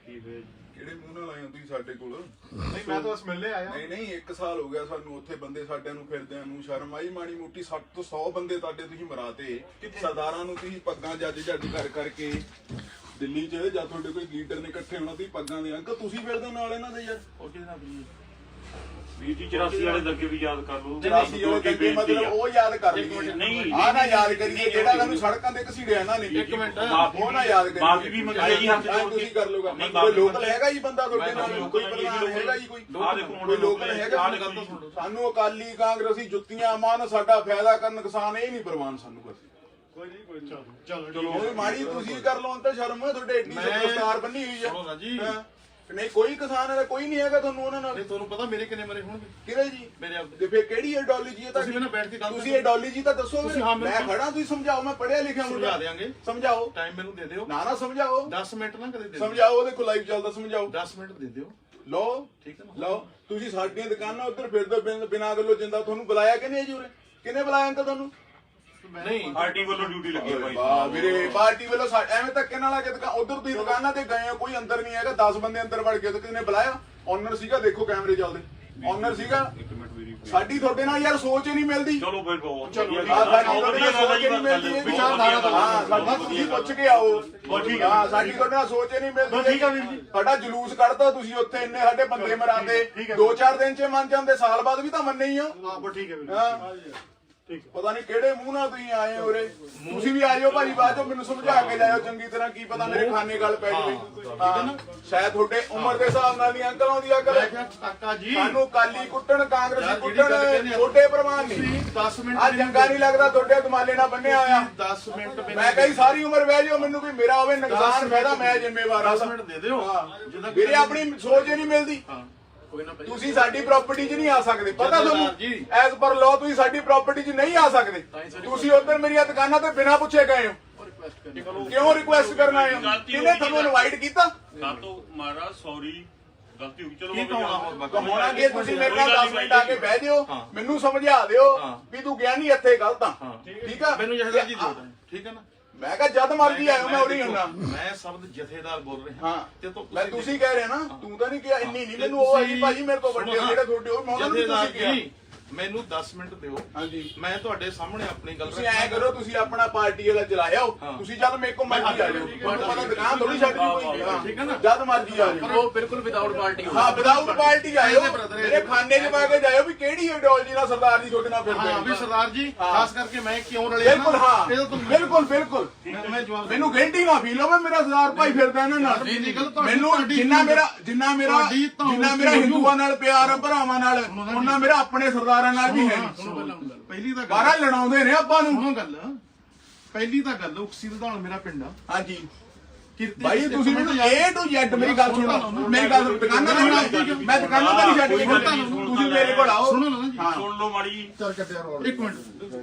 Speaker 3: ਕੀ ਹੋਇਆ ਜੀ?
Speaker 1: ਕਿਹੜੇ ਮੂੰਹ ਨਾਲ ਆਏ ਹੋ ਤੁਸੀਂ ਸਾਡੇ ਕੋਲ?
Speaker 4: ਨਹੀਂ ਮੈਂ ਤਾਂ ਬਸ ਮਿਲਨੇ ਆਇਆ।
Speaker 1: ਨਹੀਂ 1 ਸਾਲ ਹੋ ਗਿਆ ਸਾਨੂੰ ਉੱਥੇ ਬੰਦੇ ਸਾਡਿਆਂ ਨੂੰ ਫਿਰਦਿਆਂ ਨੂੰ। ਸ਼ਰਮ ਆਈ ਮਾੜੀ ਮੋਟੀ? 60 ਤੋਂ 100 ਬੰਦੇ ਤੁਹਾਡੇ ਤੁਸੀਂ ਮਰਾਤੇ। ਸਰਦਾਰਾਂ ਨੂੰ ਤੁਸੀਂ ਪੱਗਾਂ ਜੱਜ ਕਰ ਕਰਕੇ ਦਿੱਲੀ 'ਚ, ਜਾਂ ਤੁਹਾਡੇ ਕੋਈ ਲੀਡਰ ਨੇ ਇਕੱਠੇ ਹੋਣਾ, ਤੁਸੀਂ ਪੱਗਾਂ ਦੇ ਅੰਕਲ ਤੁਸੀਂ ਫਿਰਦੇ ਹੋ ਨਾਲ ਇਹਨਾਂ ਦੇ ਯਾਰ।
Speaker 3: ਉਹ ਕਿਹਦੇ ਨਾਲ ਵੀਰ ਜੀ 84 ਵਾਲੇ ਦੰਗੇ ਵੀ ਯਾਦ ਕਰ ਲਓ।
Speaker 1: 84 ਵਾਲੇ ਦੰਗੇ ਮਤਲਬ ਉਹ ਯਾਦ ਕਰ ਲਈਏ।
Speaker 3: ਨਹੀਂ
Speaker 1: ਆਹ ਨਾ ਯਾਦ ਕਰੀਏ ਜਿਹੜਾ ਤੁਹਾਨੂੰ ਸੜਕਾਂ ਤੇ ਘਸੀੜਿਆ ਇਹਨਾਂ ਨੇ।
Speaker 3: ਇੱਕ ਮਿੰਟ,
Speaker 1: ਉਹ ਨਾ ਯਾਦ ਕਰੀਏ।
Speaker 3: ਮਾਫੀ ਵੀ ਮੰਗੀ ਜੀ, ਹੱਥ ਜੋੜ ਕੇ
Speaker 1: ਤੁਸੀਂ ਕਰ ਲੋਗਾ। ਕੋਈ ਲੋਕਲ ਹੈਗਾ ਜੀ ਬੰਦਾ ਤੁਹਾਡੇ ਨਾਲ? ਕੋਈ ਪ੍ਰਧਾਨ ਹੈਗਾ ਜੀ? ਕੋਈ ਲੋਕਲ ਹੈਗਾ? ਸਾਨੂੰ ਅਕਾਲੀ ਕਾਂਗਰਸੀ ਜੁੱਤੀਆਂ ਮਾਨ, ਸਾਡਾ ਫਾਇਦਾ ਕਰਨ ਨੁਕਸਾਨ ਇਹ ਨਹੀਂ ਪ੍ਰਵਾਨ ਸਾਨੂੰ। ਬਸ
Speaker 4: ਕੋਈ ਨਹੀਂ ਚਲੋ
Speaker 1: ਉਹ ਮਾੜੀ ਤੁਸੀਂ ਕਰ ਲਓ ਅੰਤਰ ਸ਼ਰਮ ਹੈ ਤੁਹਾਡੇ ਏਡੀ ਦਸਤਾਰ ਬੰਨੀ ਹੋਈ ਹੈ।
Speaker 4: ਸੁਣੋ ਨਾ ਜੀ,
Speaker 1: ਨਹੀਂ ਕੋਈ ਕਿਸਾਨ ਹੈ, ਕੋਈ ਨਹੀਂ ਹੈਗਾ ਤੁਹਾਨੂੰ ਉਹਨਾਂ ਨਾਲ।
Speaker 4: ਤੁਹਾਨੂੰ ਪਤਾ ਮੇਰੇ ਕਿੰਨੇ ਮਰੇ ਹੋਣਗੇ?
Speaker 1: ਕਿਹੜੇ ਜੀ?
Speaker 4: ਮੇਰੇ ਆਪ
Speaker 1: ਤੇ ਫਿਰ ਕਿਹੜੀ ਆਈਡੀਓਲੋਜੀ ਹੈ ਤੁਹਾਡੀ?
Speaker 4: ਤੁਸੀਂ ਮੈਨੂੰ ਬੈਠ ਕੇ ਗੱਲ
Speaker 1: ਤੁਸੀਂ ਆਈਡੀਓਲੋਜੀ ਤਾਂ ਦੱਸੋ। ਮੈਂ ਖੜਾ, ਤੁਸੀਂ ਸਮਝਾਓ। ਮੈਂ ਪੜ੍ਹਿਆ ਲਿਖਿਆ ਮੁੰਡਾ।
Speaker 4: ਸਮਝਾ ਦੇਾਂਗੇ।
Speaker 1: ਸਮਝਾਓ।
Speaker 4: ਟਾਈਮ ਮੈਨੂੰ ਦੇ ਦਿਓ।
Speaker 1: ਨਾ ਸਮਝਾਓ।
Speaker 4: 10 ਮਿੰਟ ਨਾ ਕਦੇ ਦੇ
Speaker 1: ਸਮਝਾਓ। ਉਹਦੇ ਕੋਲ ਲਾਈਵ ਚੱਲਦਾ, ਸਮਝਾਓ।
Speaker 4: 10 ਮਿੰਟ ਦੇ ਦਿਓ।
Speaker 1: ਲਓ
Speaker 4: ਠੀਕ ਹੈ ਨਾ?
Speaker 1: ਲਓ। ਤੁਸੀਂ ਸਾਡੀਆਂ ਦੁਕਾਨਾਂ ਉੱਧਰ ਫਿਰਦੇ ਬਿਨਾਂ ਗੱਲੋਂ ਜਿੰਦਾ। ਤੁਹਾਨੂੰ ਬੁਲਾਇਆ ਕਿ ਨਹੀਂ ਜੀ ਉਰੇ? ਕਿਹਨੇ ਬੁਲਾਇਆ ਅੰਕਲ ਤੁਹਾਨੂੰ?
Speaker 4: ਨਹੀਂ
Speaker 3: ਪਾਰਟੀ ਵੱਲੋਂ ਡਿਊਟੀ ਲੱਗੀ ਹੈ ਭਾਈ।
Speaker 1: ਵਾਹ ਵੀਰੇ, ਪਾਰਟੀ ਵੱਲੋਂ ਐਵੇਂ ਧੱਕੇ ਨਾਲ ਆ ਕੇ ਉਧਰ ਤੁਸੀਂ ਦੁਕਾਨਾਂ ਤੇ ਗਏ ਹੋ, ਕੋਈ ਅੰਦਰ ਨਹੀਂ ਹੈਗਾ। 10 ਬੰਦੇ ਅੰਦਰ ਵੜ ਗਏ ਤੇ ਕਿਹਨੇ ਬੁਲਾਇਆ? ਓਨਰ ਸੀਗਾ, ਦੇਖੋ ਕੈਮਰੇ ਚੱਲਦੇ। ਓਨਰ ਸੀਗਾ।
Speaker 3: ਇੱਕ ਮਿੰਟ ਵੀਰੀ
Speaker 1: ਸਾਡੀ ਤੁਹਾਡੇ ਨਾਲ ਯਾਰ ਸੋਚ ਹੀ ਨਹੀਂ ਮਿਲਦੀ।
Speaker 3: ਚਲੋ ਫਿਰ ਬਹੁਤ
Speaker 1: ਸਾਡੀ
Speaker 3: ਵਧੀਆ
Speaker 1: ਤੁਹਾਡੇ ਨਾਲ ਸੋਚ ਹੀ ਨਹੀਂ ਮਿਲਦੀ।
Speaker 4: ਵਿਚਾਰਧਾਰਾ ਤੋਂ
Speaker 1: ਹਾਂ ਸਾਡੀ ਤੁਸੀਂ ਪੁੱਛ ਕੇ ਆਓ। ਹਾਂ ਸਾਡੀ ਤੁਹਾਡੇ ਨਾਲ ਸੋਚ ਹੀ ਨਹੀਂ ਮਿਲਦੀ।
Speaker 3: ਠੀਕ ਆ ਵੀਰ ਜੀ।
Speaker 1: ਸਾਡਾ ਜਲੂਸ ਕੱਢਦਾ ਤੁਸੀਂ ਉੱਥੇ, ਇੰਨੇ ਸਾਡੇ ਬੰਦੇ ਮਰਾਦੇ 2-4 ਦਿਨ ਚ ਮੰਨ ਜਾਂਦੇ, ਸਾਲ ਬਾਅਦ ਵੀ ਤਾਂ ਮੰਨੇ ਹੀ ਆ।
Speaker 3: ਠੀਕ ਹੈ ਵੀਰ
Speaker 1: ਹਾਂ ਪਤਾ ਨਹੀਂ ਕਿਹੜੇ ਮੂੰਹ ਨਾਲ ਤੁਸੀਂ ਆਏ ਹੋ ਉਰੇ। ਤੁਸੀਂ ਵੀ ਆ ਜਾਓ ਭਾਜੀ, ਬਾਅਦ ਚੋਂ ਮੈਨੂੰ ਸਮਝਾ ਕੇ ਜਾਇਓ ਚੰਗੀ ਤਰ੍ਹਾਂ, ਕੀ ਪਤਾ ਮੇਰੇ ਖਾਨੇ ਗੱਲ ਪੈ ਜਾਵੇ। ਹਾਂ ਸ਼ਾਇਦ ਤੁਹਾਡੇ ਉਮਰ ਦੇ ਹਿਸਾਬ ਨਾਲ ਨਹੀਂ ਅੰਕਲ ਆਉਂਦੀ ਅਕਲ।
Speaker 4: ਕਾਕਾ ਜੀ
Speaker 1: ਸਾਨੂੰ ਕਾਲੀ ਕੁੱਟਣ, ਕਾਂਗਰਸੀ ਕੁੱਟਣ, ਛੋਟੇ ਪ੍ਰਵਾਨ ਨਹੀਂ।
Speaker 4: 10 ਮਿੰਟ
Speaker 1: ਆ ਚੰਗਾ ਨਹੀਂ ਲੱਗਦਾ ਤੁਹਾਡੇ ਦਮਾਲੇ ਨਾਲ ਬੰਨਿਆ ਆਇਆ।
Speaker 4: 10 ਮਿੰਟ
Speaker 1: ਮੈਂ ਕਹੀ ਸਾਰੀ ਉਮਰ ਬਹਿ ਜਾਓ, ਮੈਨੂੰ ਵੀ ਮੇਰਾ ਹੋਵੇ ਨੁਕਸਾਨ ਫਾਇਦਾ, ਮੈਂ ਜ਼ਿੰਮੇਵਾਰ ਆ।
Speaker 4: 10 ਮਿੰਟ ਦੇ ਦਿਓ।
Speaker 1: ਵੀਰੇ ਆਪਣੀ ਸੋਚ ਹੀ ਨਹੀਂ ਮਿਲਦੀ। ਤੁਸੀਂ ਸਾਡੀ ਪ੍ਰਾਪਰਟੀ 'ਚ ਨਹੀਂ ਆ ਸਕਦੇ, ਪਤਾ ਤੁਹਾਨੂੰ? ਐਜ਼ ਪਰ ਲਾਅ ਤੁਸੀਂ ਸਾਡੀ ਪ੍ਰਾਪਰਟੀ 'ਚ ਨਹੀਂ ਆ ਸਕਦੇ। ਤੁਸੀਂ ਉੱਧਰ ਮੇਰੀਆਂ ਦੁਕਾਨਾਂ ਤੇ ਬਿਨਾਂ ਪੁੱਛੇ ਗਏ ਹੋ। ਕਿਉਂ ਰਿਕੁਐਸਟ ਕਰਨ ਆਏ ਹੋ? ਕਿਹਨੇ ਤੁਹਾਨੂੰ ਇਨਵਾਈਟ ਕੀਤਾ?
Speaker 3: ਸਾਤੋਂ ਮਹਾਰਾਜ ਸੌਰੀ, ਗਲਤੀ ਹੋ ਗਈ। ਚਲੋ
Speaker 1: ਹੋਣਾ ਕਿ ਤੁਸੀਂ ਮੇਰੇ ਨਾਲ 10 ਮਿੰਟ ਆ ਕੇ ਬਹਿ ਜਿਓ, ਮੈਨੂੰ ਸਮਝਾ ਦਿਓ ਵੀ ਤੂੰ ਗਿਆ ਨਹੀਂ ਇੱਥੇ ਗਲਤ ਆ। ਠੀਕ ਆ
Speaker 4: ਮੈਨੂੰ ਜਹੇਦਾਰ ਜੀ ਦਿਓ, ਠੀਕ ਹੈ ਨਾ।
Speaker 1: ਮੈਂ ਕਿਹਾ ਜਦ ਮਰਜ਼ੀ ਆਇਓ, ਮੈਂ ਉਰੀ ਹੁੰਨਾ।
Speaker 4: ਮੈਂ ਸ਼ਬਦ ਜਥੇਦਾਰ ਬੋਲ ਰਿਹਾ
Speaker 1: ਹਾਂ
Speaker 4: ਤੇ ਤੋਂ
Speaker 1: ਮੈਂ ਤੁਸੀਂ ਕਹਿ ਰਹੇ ਨਾ, ਤੂੰ ਤਾਂ ਨਹੀਂ ਕਿਹਾ ਇੰਨੀ ਨਹੀਂ। ਮੈਨੂੰ ਉਹ ਆਈ ਭਾਜੀ ਮੇਰੇ ਤੋਂ ਵੱਡੇ ਜਿਹੜੇ ਤੁਹਾਡੇ ਉਹ, ਮੈਂ ਉਹਨਾਂ ਨੂੰ
Speaker 4: ਜਥੇਦਾਰ
Speaker 1: ਤੁਸੀਂ ਕਿਹਾ।
Speaker 4: ਜੀ ਮੈਨੂੰ 10 ਮਿੰਟ ਦਿਓ।
Speaker 1: ਹਾਂਜੀ
Speaker 4: ਮੈਂ ਤੁਹਾਡੇ ਸਾਹਮਣੇ ਆਪਣੀ ਗੱਲ
Speaker 1: ਤੁਸੀਂ ਐ ਕਰੋ, ਤੁਸੀਂ ਆਪਣਾ ਪਾਰਟੀ ਵਾਲਾ ਚਲਾਇਓ। ਤੁਸੀਂ ਜਦ ਮੇਰੇ ਕੋਲ ਮਰਜ਼ੀ ਆ ਜਾਓ, ਤੁਹਾਨੂੰ ਪਤਾ ਦੁਕਾਨ ਥੋੜੀ ਛੱਡ ਕੋਈ।
Speaker 4: ਠੀਕ ਹੈ ਨਾ।
Speaker 1: ਜਦ ਮਰਜ਼ੀ ਆ ਜਾਓ।
Speaker 2: ਉਹ ਬਿਲਕੁਲ ਵਿਦਆਊਟ ਪਾਰਟੀ
Speaker 1: ਹਾਂ ਵਿਦਆਊਟ ਪਾਰਟੀ ਆਇਓ। ਮੇਰੇ ਖਾਨੇ 'ਚ ਪਾ ਕੇ ਜਾਇਓ ਵੀ ਕਿਹੜੀ ਆਈਡੀਓਲੋਜੀ ਨਾਲ ਸਰਦਾਰ ਜੀ ਤੁਹਾਡੇ ਨਾਲ ਫਿਰਦੇ
Speaker 4: ਹਾਂ ਵੀ
Speaker 1: ਨੇ।
Speaker 4: ਸਰਦਾਰ ਜੀ ਖਾਸ ਕਰਕੇ ਮੈਂ ਕਿਉਂ ਰਲਿਆ
Speaker 1: ਬਿਲਕੁਲ ਹਾਂ
Speaker 4: ਇਹਦਾ ਤੁਹਾਨੂੰ
Speaker 1: ਬਿਲਕੁਲ ਬਿਲਕੁਲ।
Speaker 4: ਮੈਂ ਜਵਾਬ
Speaker 1: ਮੈਨੂੰ ਗਿਲਟੀ ਨਾ ਫੀਲ ਹੋਵੇ, ਮੇਰਾ ਸਰਦਾਰ ਭਾਈ ਫਿਰਦਾ ਇਹਨਾਂ ਨਾਲ। ਮੈਨੂੰ ਜਿੰਨਾ ਮੇਰਾ ਹਿੰਦੂਆਂ ਨਾਲ ਪਿਆਰ ਆ, ਭਰਾਵਾਂ ਨਾਲ, ਉਹਨਾਂ ਮੇਰਾ ਆਪਣੇ ਸਰਦਾਰਾਂ ਨਾਲ ਵੀ ਹੈ।
Speaker 4: ਪਹਿਲੀ ਤਾਂ
Speaker 1: ਬਾਹਰ ਲੜਾਉਂਦੇ ਨੇ ਆਪਾਂ ਨੂੰ।
Speaker 4: ਸੁਣੋ ਗੱਲ, ਪਹਿਲੀ ਤਾਂ ਗੱਲ ਉਕਸੀ ਰਧਾਨ ਮੇਰਾ ਪਿੰਡ ਆ।
Speaker 1: ਹਾਂਜੀ
Speaker 4: ਕਿਰਤੀ
Speaker 1: ਭਾਈ ਤੁਸੀਂ ਮੈਨੂੰ A to Z ਮੇਰੀ ਗੱਲ ਸੁਣੋ। ਮੇਰੀ ਗੱਲ ਦੁਕਾਨਾਂ ਤੇ ਮੈਂ ਦੁਕਾਨਾਂ ਤੇ ਨਹੀਂ ਛੱਡ ਕੇ ਖੜਦਾ। ਤੁਸੀਂ ਮੇਰੇ ਕੋਲ ਆਓ।
Speaker 4: ਸੁਣੋ ਨਾ ਜੀ,
Speaker 3: ਸੁਣ ਲਓ ਮਾੜੀ ਜੀ।
Speaker 4: ਚੱਲ ਕੱਟਿਆ ਰੋਲ। ਇੱਕ ਮਿੰਟ,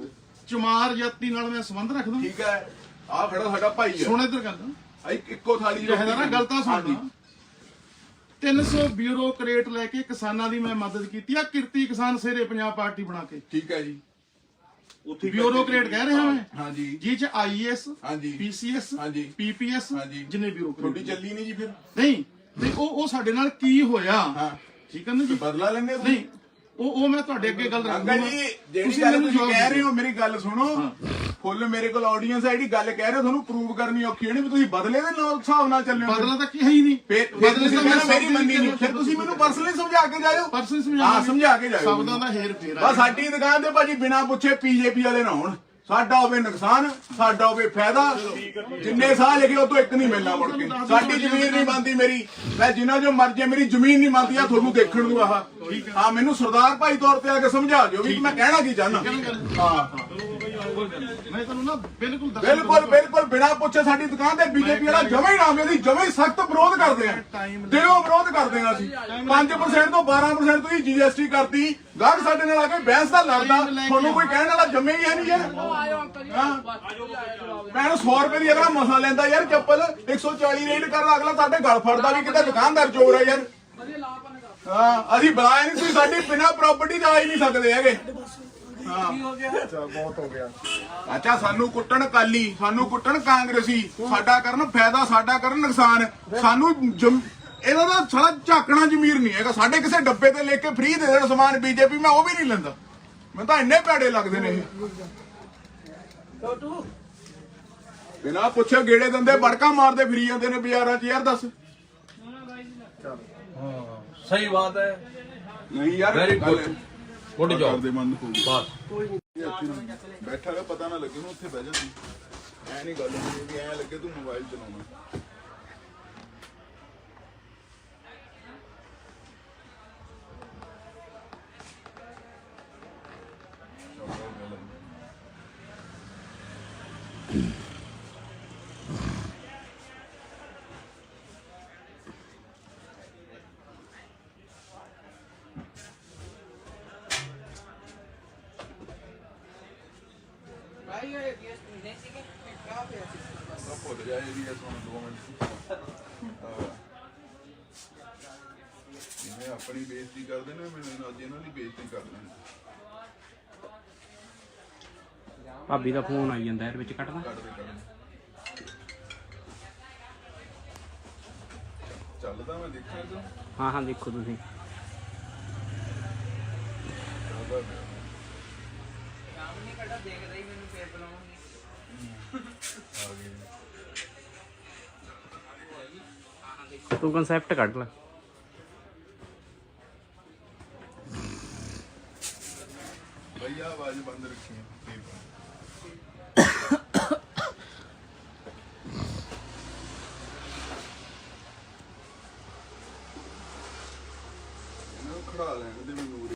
Speaker 4: ਚਮਾਰ ਜਾਤੀ ਨਾਲ ਮੈਂ ਸੰਬੰਧ ਰੱਖਦਾ।
Speaker 1: ਠੀਕ ਹੈ, ਆਹ ਖੜਾ ਸਾਡਾ ਭਾਈ ਹੈ।
Speaker 4: ਸੁਣ ਇੱਧਰ ਗੱਲ,
Speaker 1: ਇੱਕੋ ਥਾਲੀ
Speaker 4: ਜਹੇਦਾਰ ਨਾ ਗੱਲ ਤਾਂ ਸੁਣਨਾ। 300 ਬਿਊਰੋਕਰੇਟ ਲੈ ਕੇ ਕਿਸਾਨਾਂ ਦੀ ਮੈਂ ਮਦਦ ਕੀਤੀ ਆ। ਕਿਰਤੀ ਕਿਸਾਨ ਸੇਰੇ ਪੰਜਾਬ ਪਾਰਟੀ ਬਣਾ ਕੇ।
Speaker 1: ਠੀਕ ਹੈ ਜੀ।
Speaker 3: ਉੱਥੇ
Speaker 4: ਬਿਊਰੋਕਰੇਟ ਕਹਿ ਰਿਹਾ ਮੈਂ
Speaker 1: ਹਾਂਜੀ
Speaker 4: ਜੀ ਚ IAS
Speaker 1: ਹਾਂਜੀ
Speaker 4: PCS
Speaker 1: ਹਾਂਜੀ
Speaker 4: PPS
Speaker 1: ਹਾਂਜੀ।
Speaker 4: ਜਿੰਨੇ ਬਿਊਰੋਕਰੇਟ
Speaker 1: ਤੁਹਾਡੀ ਚੱਲੀ ਨਹੀਂ ਜੀ ਫਿਰ।
Speaker 4: ਨਹੀਂ ਤੇ ਉਹ ਸਾਡੇ ਨਾਲ ਕੀ ਹੋਇਆ?
Speaker 1: ਹਾਂ
Speaker 4: ਠੀਕ ਹੈ ਨਾ ਜੀ।
Speaker 1: ਬਦਲਾ ਲੈਂਦੇ ਹੋ
Speaker 4: ਨਹੀਂ ਉਹ ਮੈਂ ਤੁਹਾਡੇ ਅੱਗੇ ਗੱਲ ਰੱਖੂੰਗਾ।
Speaker 1: ਅੰਕਲ ਜੀ ਜਿਹੜੀ ਗੱਲ ਤੁਸੀਂ ਕਹਿ ਰਹੇ ਹੋ, ਮੇਰੀ ਗੱਲ ਸੁਣੋ। ਫੁੱਲ ਮੇਰੇ ਕੋਲ ਆਡੀਅנס ਹੈ, ਜਿਹੜੀ ਗੱਲ ਕਹਿ ਰਹੇ ਹੋ ਤੁਹਾਨੂੰ ਪ੍ਰੂਵ ਕਰਨੀ ਔਖੀ ਹੈ। ਨਹੀਂ ਵੀ ਤੁਸੀਂ ਬਦਲੇ ਦੇ ਨਾਲ ਹਿਸਾਬ ਨਾਲ ਚੱਲੇ ਹੋ।
Speaker 4: ਬਦਲਾ ਤਾਂ ਕੀ ਹੈ ਹੀ ਨਹੀਂ।
Speaker 1: ਫਿਰ ਤੁਸੀਂ ਕਹਿੰਦੇ ਮੇਰੀ ਮੰਨੀ ਨਹੀਂ, ਫਿਰ ਤੁਸੀਂ ਮੈਨੂੰ ਪਰਸਨਲੀ ਸਮਝਾ ਕੇ ਜਾਇਓ।
Speaker 4: ਪਰਸਨ
Speaker 1: ਹਾਂ ਸਮਝਾ ਕੇ ਜਾਇਓ।
Speaker 4: ਸ਼ਬਦਾਂ ਦਾ ਹੇਰ ਫੇਰ
Speaker 1: ਬਸ ਸਾਡੀ ਦੁਕਾਨ ਤੇ ਭਾਜੀ ਬਿਨਾਂ ਪੁੱਛੇ ਪੀਜੇਪੀ ਵਾਲੇ ਨਾ ਹੋਣ। ਸਾਡਾ ਹੋਵੇ ਨੁਕਸਾਨ, ਸਾਡਾ ਹੋਵੇ ਫਾਇਦਾ। ਜਿੰਨੇ ਸਾਹ ਲਿਖੇ ਉਹ ਤੋਂ ਇੱਕ ਨਹੀਂ ਮਿਲਣਾ ਮੁੜ ਕੇ। ਸਾਡੀ ਜ਼ਮੀਨ ਨਹੀਂ ਬਣਦੀ ਮੇਰੀ, ਮੈਂ ਜਿੰਨਾ ਜੋ ਮਰਜ਼ੀ ਮੇਰੀ ਜ਼ਮੀਨ ਨਹੀਂ ਬਣਦੀ ਆ। ਤੁਹਾਨੂੰ ਦੇਖਣ ਨੂੰ ਆਹ ਹਾਂ ਮੈਨੂੰ ਸਰਦਾਰ ਭਾਈ ਤੌਰ ਤੇ ਆ ਕੇ ਸਮਝਾ ਦਿਓ ਵੀ ਮੈਂ ਕਹਿਣਾ ਕੀ ਚਾਹੁੰਦਾ। ਹਾਂ
Speaker 4: ਮੈਂ ਤੁਹਾਨੂੰ ਨਾ ਬਿਲਕੁਲ
Speaker 1: ਬਿਲਕੁਲ ਬਿਨਾਂ ਪੁੱਛੇ ਸਾਡੀ ਦੁਕਾਨ ਤੇ ਬੀਜੇਪੀ ਵਾਲਾ ਜਮਾ ਹੀ ਨਾ ਮੇਰੀ ਜਮਾ ਹੀ ਸਖਤ ਵਿਰੋਧ ਕਰਦੇ ਆ। ਦਿਲੋਂ ਵਿਰੋਧ ਕਰਦੇ ਆ ਅਸੀਂ। 5% ਤੋਂ 12% ਤੁਸੀਂ GST ਕਰਤੀ। ਗਾਹਕ ਸਾਡੇ ਨਾਲ ਆ ਕੇ ਬਹਿਸ ਦਾ ਲੜਦਾ, ਤੁਹਾਨੂੰ ਕੋਈ ਕਹਿਣ ਵਾਲਾ ਜੰਮੇ ਹੀ ਹੈ ਨਹੀਂ ਯਾਰ। ਮੈਂ 100 ਰੁਪਏ ਦੀ ਅਗਲਾ ਮਸਾ ਲੈਂਦਾ ਯਾਰ ਚੱਪਲ, 140 ਰੇਟ ਕਰਦਾ ਅਗਲਾ ਸਾਡੇ ਗਲ ਫੜਦਾ ਵੀ ਕਿਤੇ ਦੁਕਾਨਦਾਰ ਚੋਰ ਹੈ ਯਾਰ। ਹਾਂ ਅਸੀਂ ਬੁਲਾਇਆ ਨਹੀਂ, ਤੁਸੀਂ ਸਾਡੀ ਬਿਨਾਂ ਪ੍ਰਾਪਰਟੀ ਦਾ ਆ ਹੀ ਨਹੀਂ ਸਕਦੇ ਹੈਗੇ। ਹਾਂ ਬਹੁਤ ਹੋ ਗਿਆ। ਅੱਛਾ ਸਾਨੂੰ ਕੁੱਟਣ ਕਾਲੀ, ਸਾਨੂੰ ਕੁੱਟਣ ਕਾਂਗਰਸੀ, ਸਾਡਾ ਕਰਨ ਫਾਇਦਾ, ਸਾਡਾ ਕਰਨ ਨੁਕਸਾਨ। ਸਾਨੂੰ ਇਹਦਾ ਤਾਂ ਸਾਲਾ ਝਾਕਣਾ ਜ਼ਮੀਰ ਨਹੀਂ ਹੈਗਾ। ਸਾਡੇ ਕਿਸੇ ਡੱਬੇ ਤੇ ਲੈ ਕੇ ਫ੍ਰੀ ਦੇ ਦੇਣ ਸਮਾਨ ਬੀਜੇਪੀ, ਮੈਂ ਉਹ ਵੀ ਨਹੀਂ ਲੈਂਦਾ। ਮੈਨੂੰ ਤਾਂ ਇੰਨੇ ਭੈੜੇ ਲੱਗਦੇ ਨੇ ਇਹ। ਬਿਨਾਂ ਪੁੱਛੇ ਗੇੜੇ ਦਿੰਦੇ, ਬੜਕਾ ਮਾਰਦੇ ਫਿਰੀ ਜਾਂਦੇ ਨੇ ਬਾਜ਼ਾਰਾਂ 'ਚ। ਯਾਰ ਦੱਸ
Speaker 5: सही बात है।
Speaker 1: ਨਹੀਂ ਯਾਰ
Speaker 5: Very good. Good job.
Speaker 1: ਕਰਦੇ ਮਨ ਹੋ
Speaker 5: बस
Speaker 1: ਬੈਠਾ ਰਿਹਾ, ਪਤਾ ਨਾ ਲੱਗੇ ਨੂੰ ਉੱਥੇ ਬਹਿ ਜਾਂਦੀ। ਐ ਨਹੀਂ ਗੱਲ ਹੁੰਦੀ ਵੀ ਐ ਲੱਗੇ ਤੂੰ ਮੋਬਾਈਲ ਚਲਾਉਣਾ। ਭੁੱਲ ਜਾ ਇਹ ਵੀ ਸੁਣ 2 ਮਿੰਟ। ਜਿਵੇਂ ਆਪਣੀ ਬੇਇੱਜ਼ਤੀ ਕਰਦੇ ਨੇ, ਮੈਨੂੰ ਅੱਜ ਇਹਨਾਂ ਦੀ ਬੇਇੱਜ਼ਤੀ ਕਰ ਦੇਣੀ।
Speaker 2: ਭਾਬੀ ਦਾ ਫੋਨ ਆਈ ਜਾਂਦਾ ਯਾਰ, ਵਿੱਚ ਕੱਟਦਾ।
Speaker 1: ਚੱਲਦਾ ਮੈਂ ਦੇਖਾਂ ਤੂੰ।
Speaker 2: ਹਾਂ ਦੇਖੋ ਤੁਸੀਂ। ਸਾਹਮਣੇ ਕੱਢਾ ਦੇਖਦਾ ਹੀ ਮੈਨੂੰ ਫੇਰ ਬੁਲਾਉਣਗੇ। ਤੂੰ ਕਨਸੈਪਟ ਕੱਢ ਲੈ।
Speaker 1: ਭਈਆ ਆਵਾਜ਼ ਬੰਦ ਰੱਖੀ ਹੈ ਇਹਨਾਂ ਨੂੰ ਖੜਾ ਲੈਣ ਦੇ ਮੈਨੂੰ ਉਰੇ।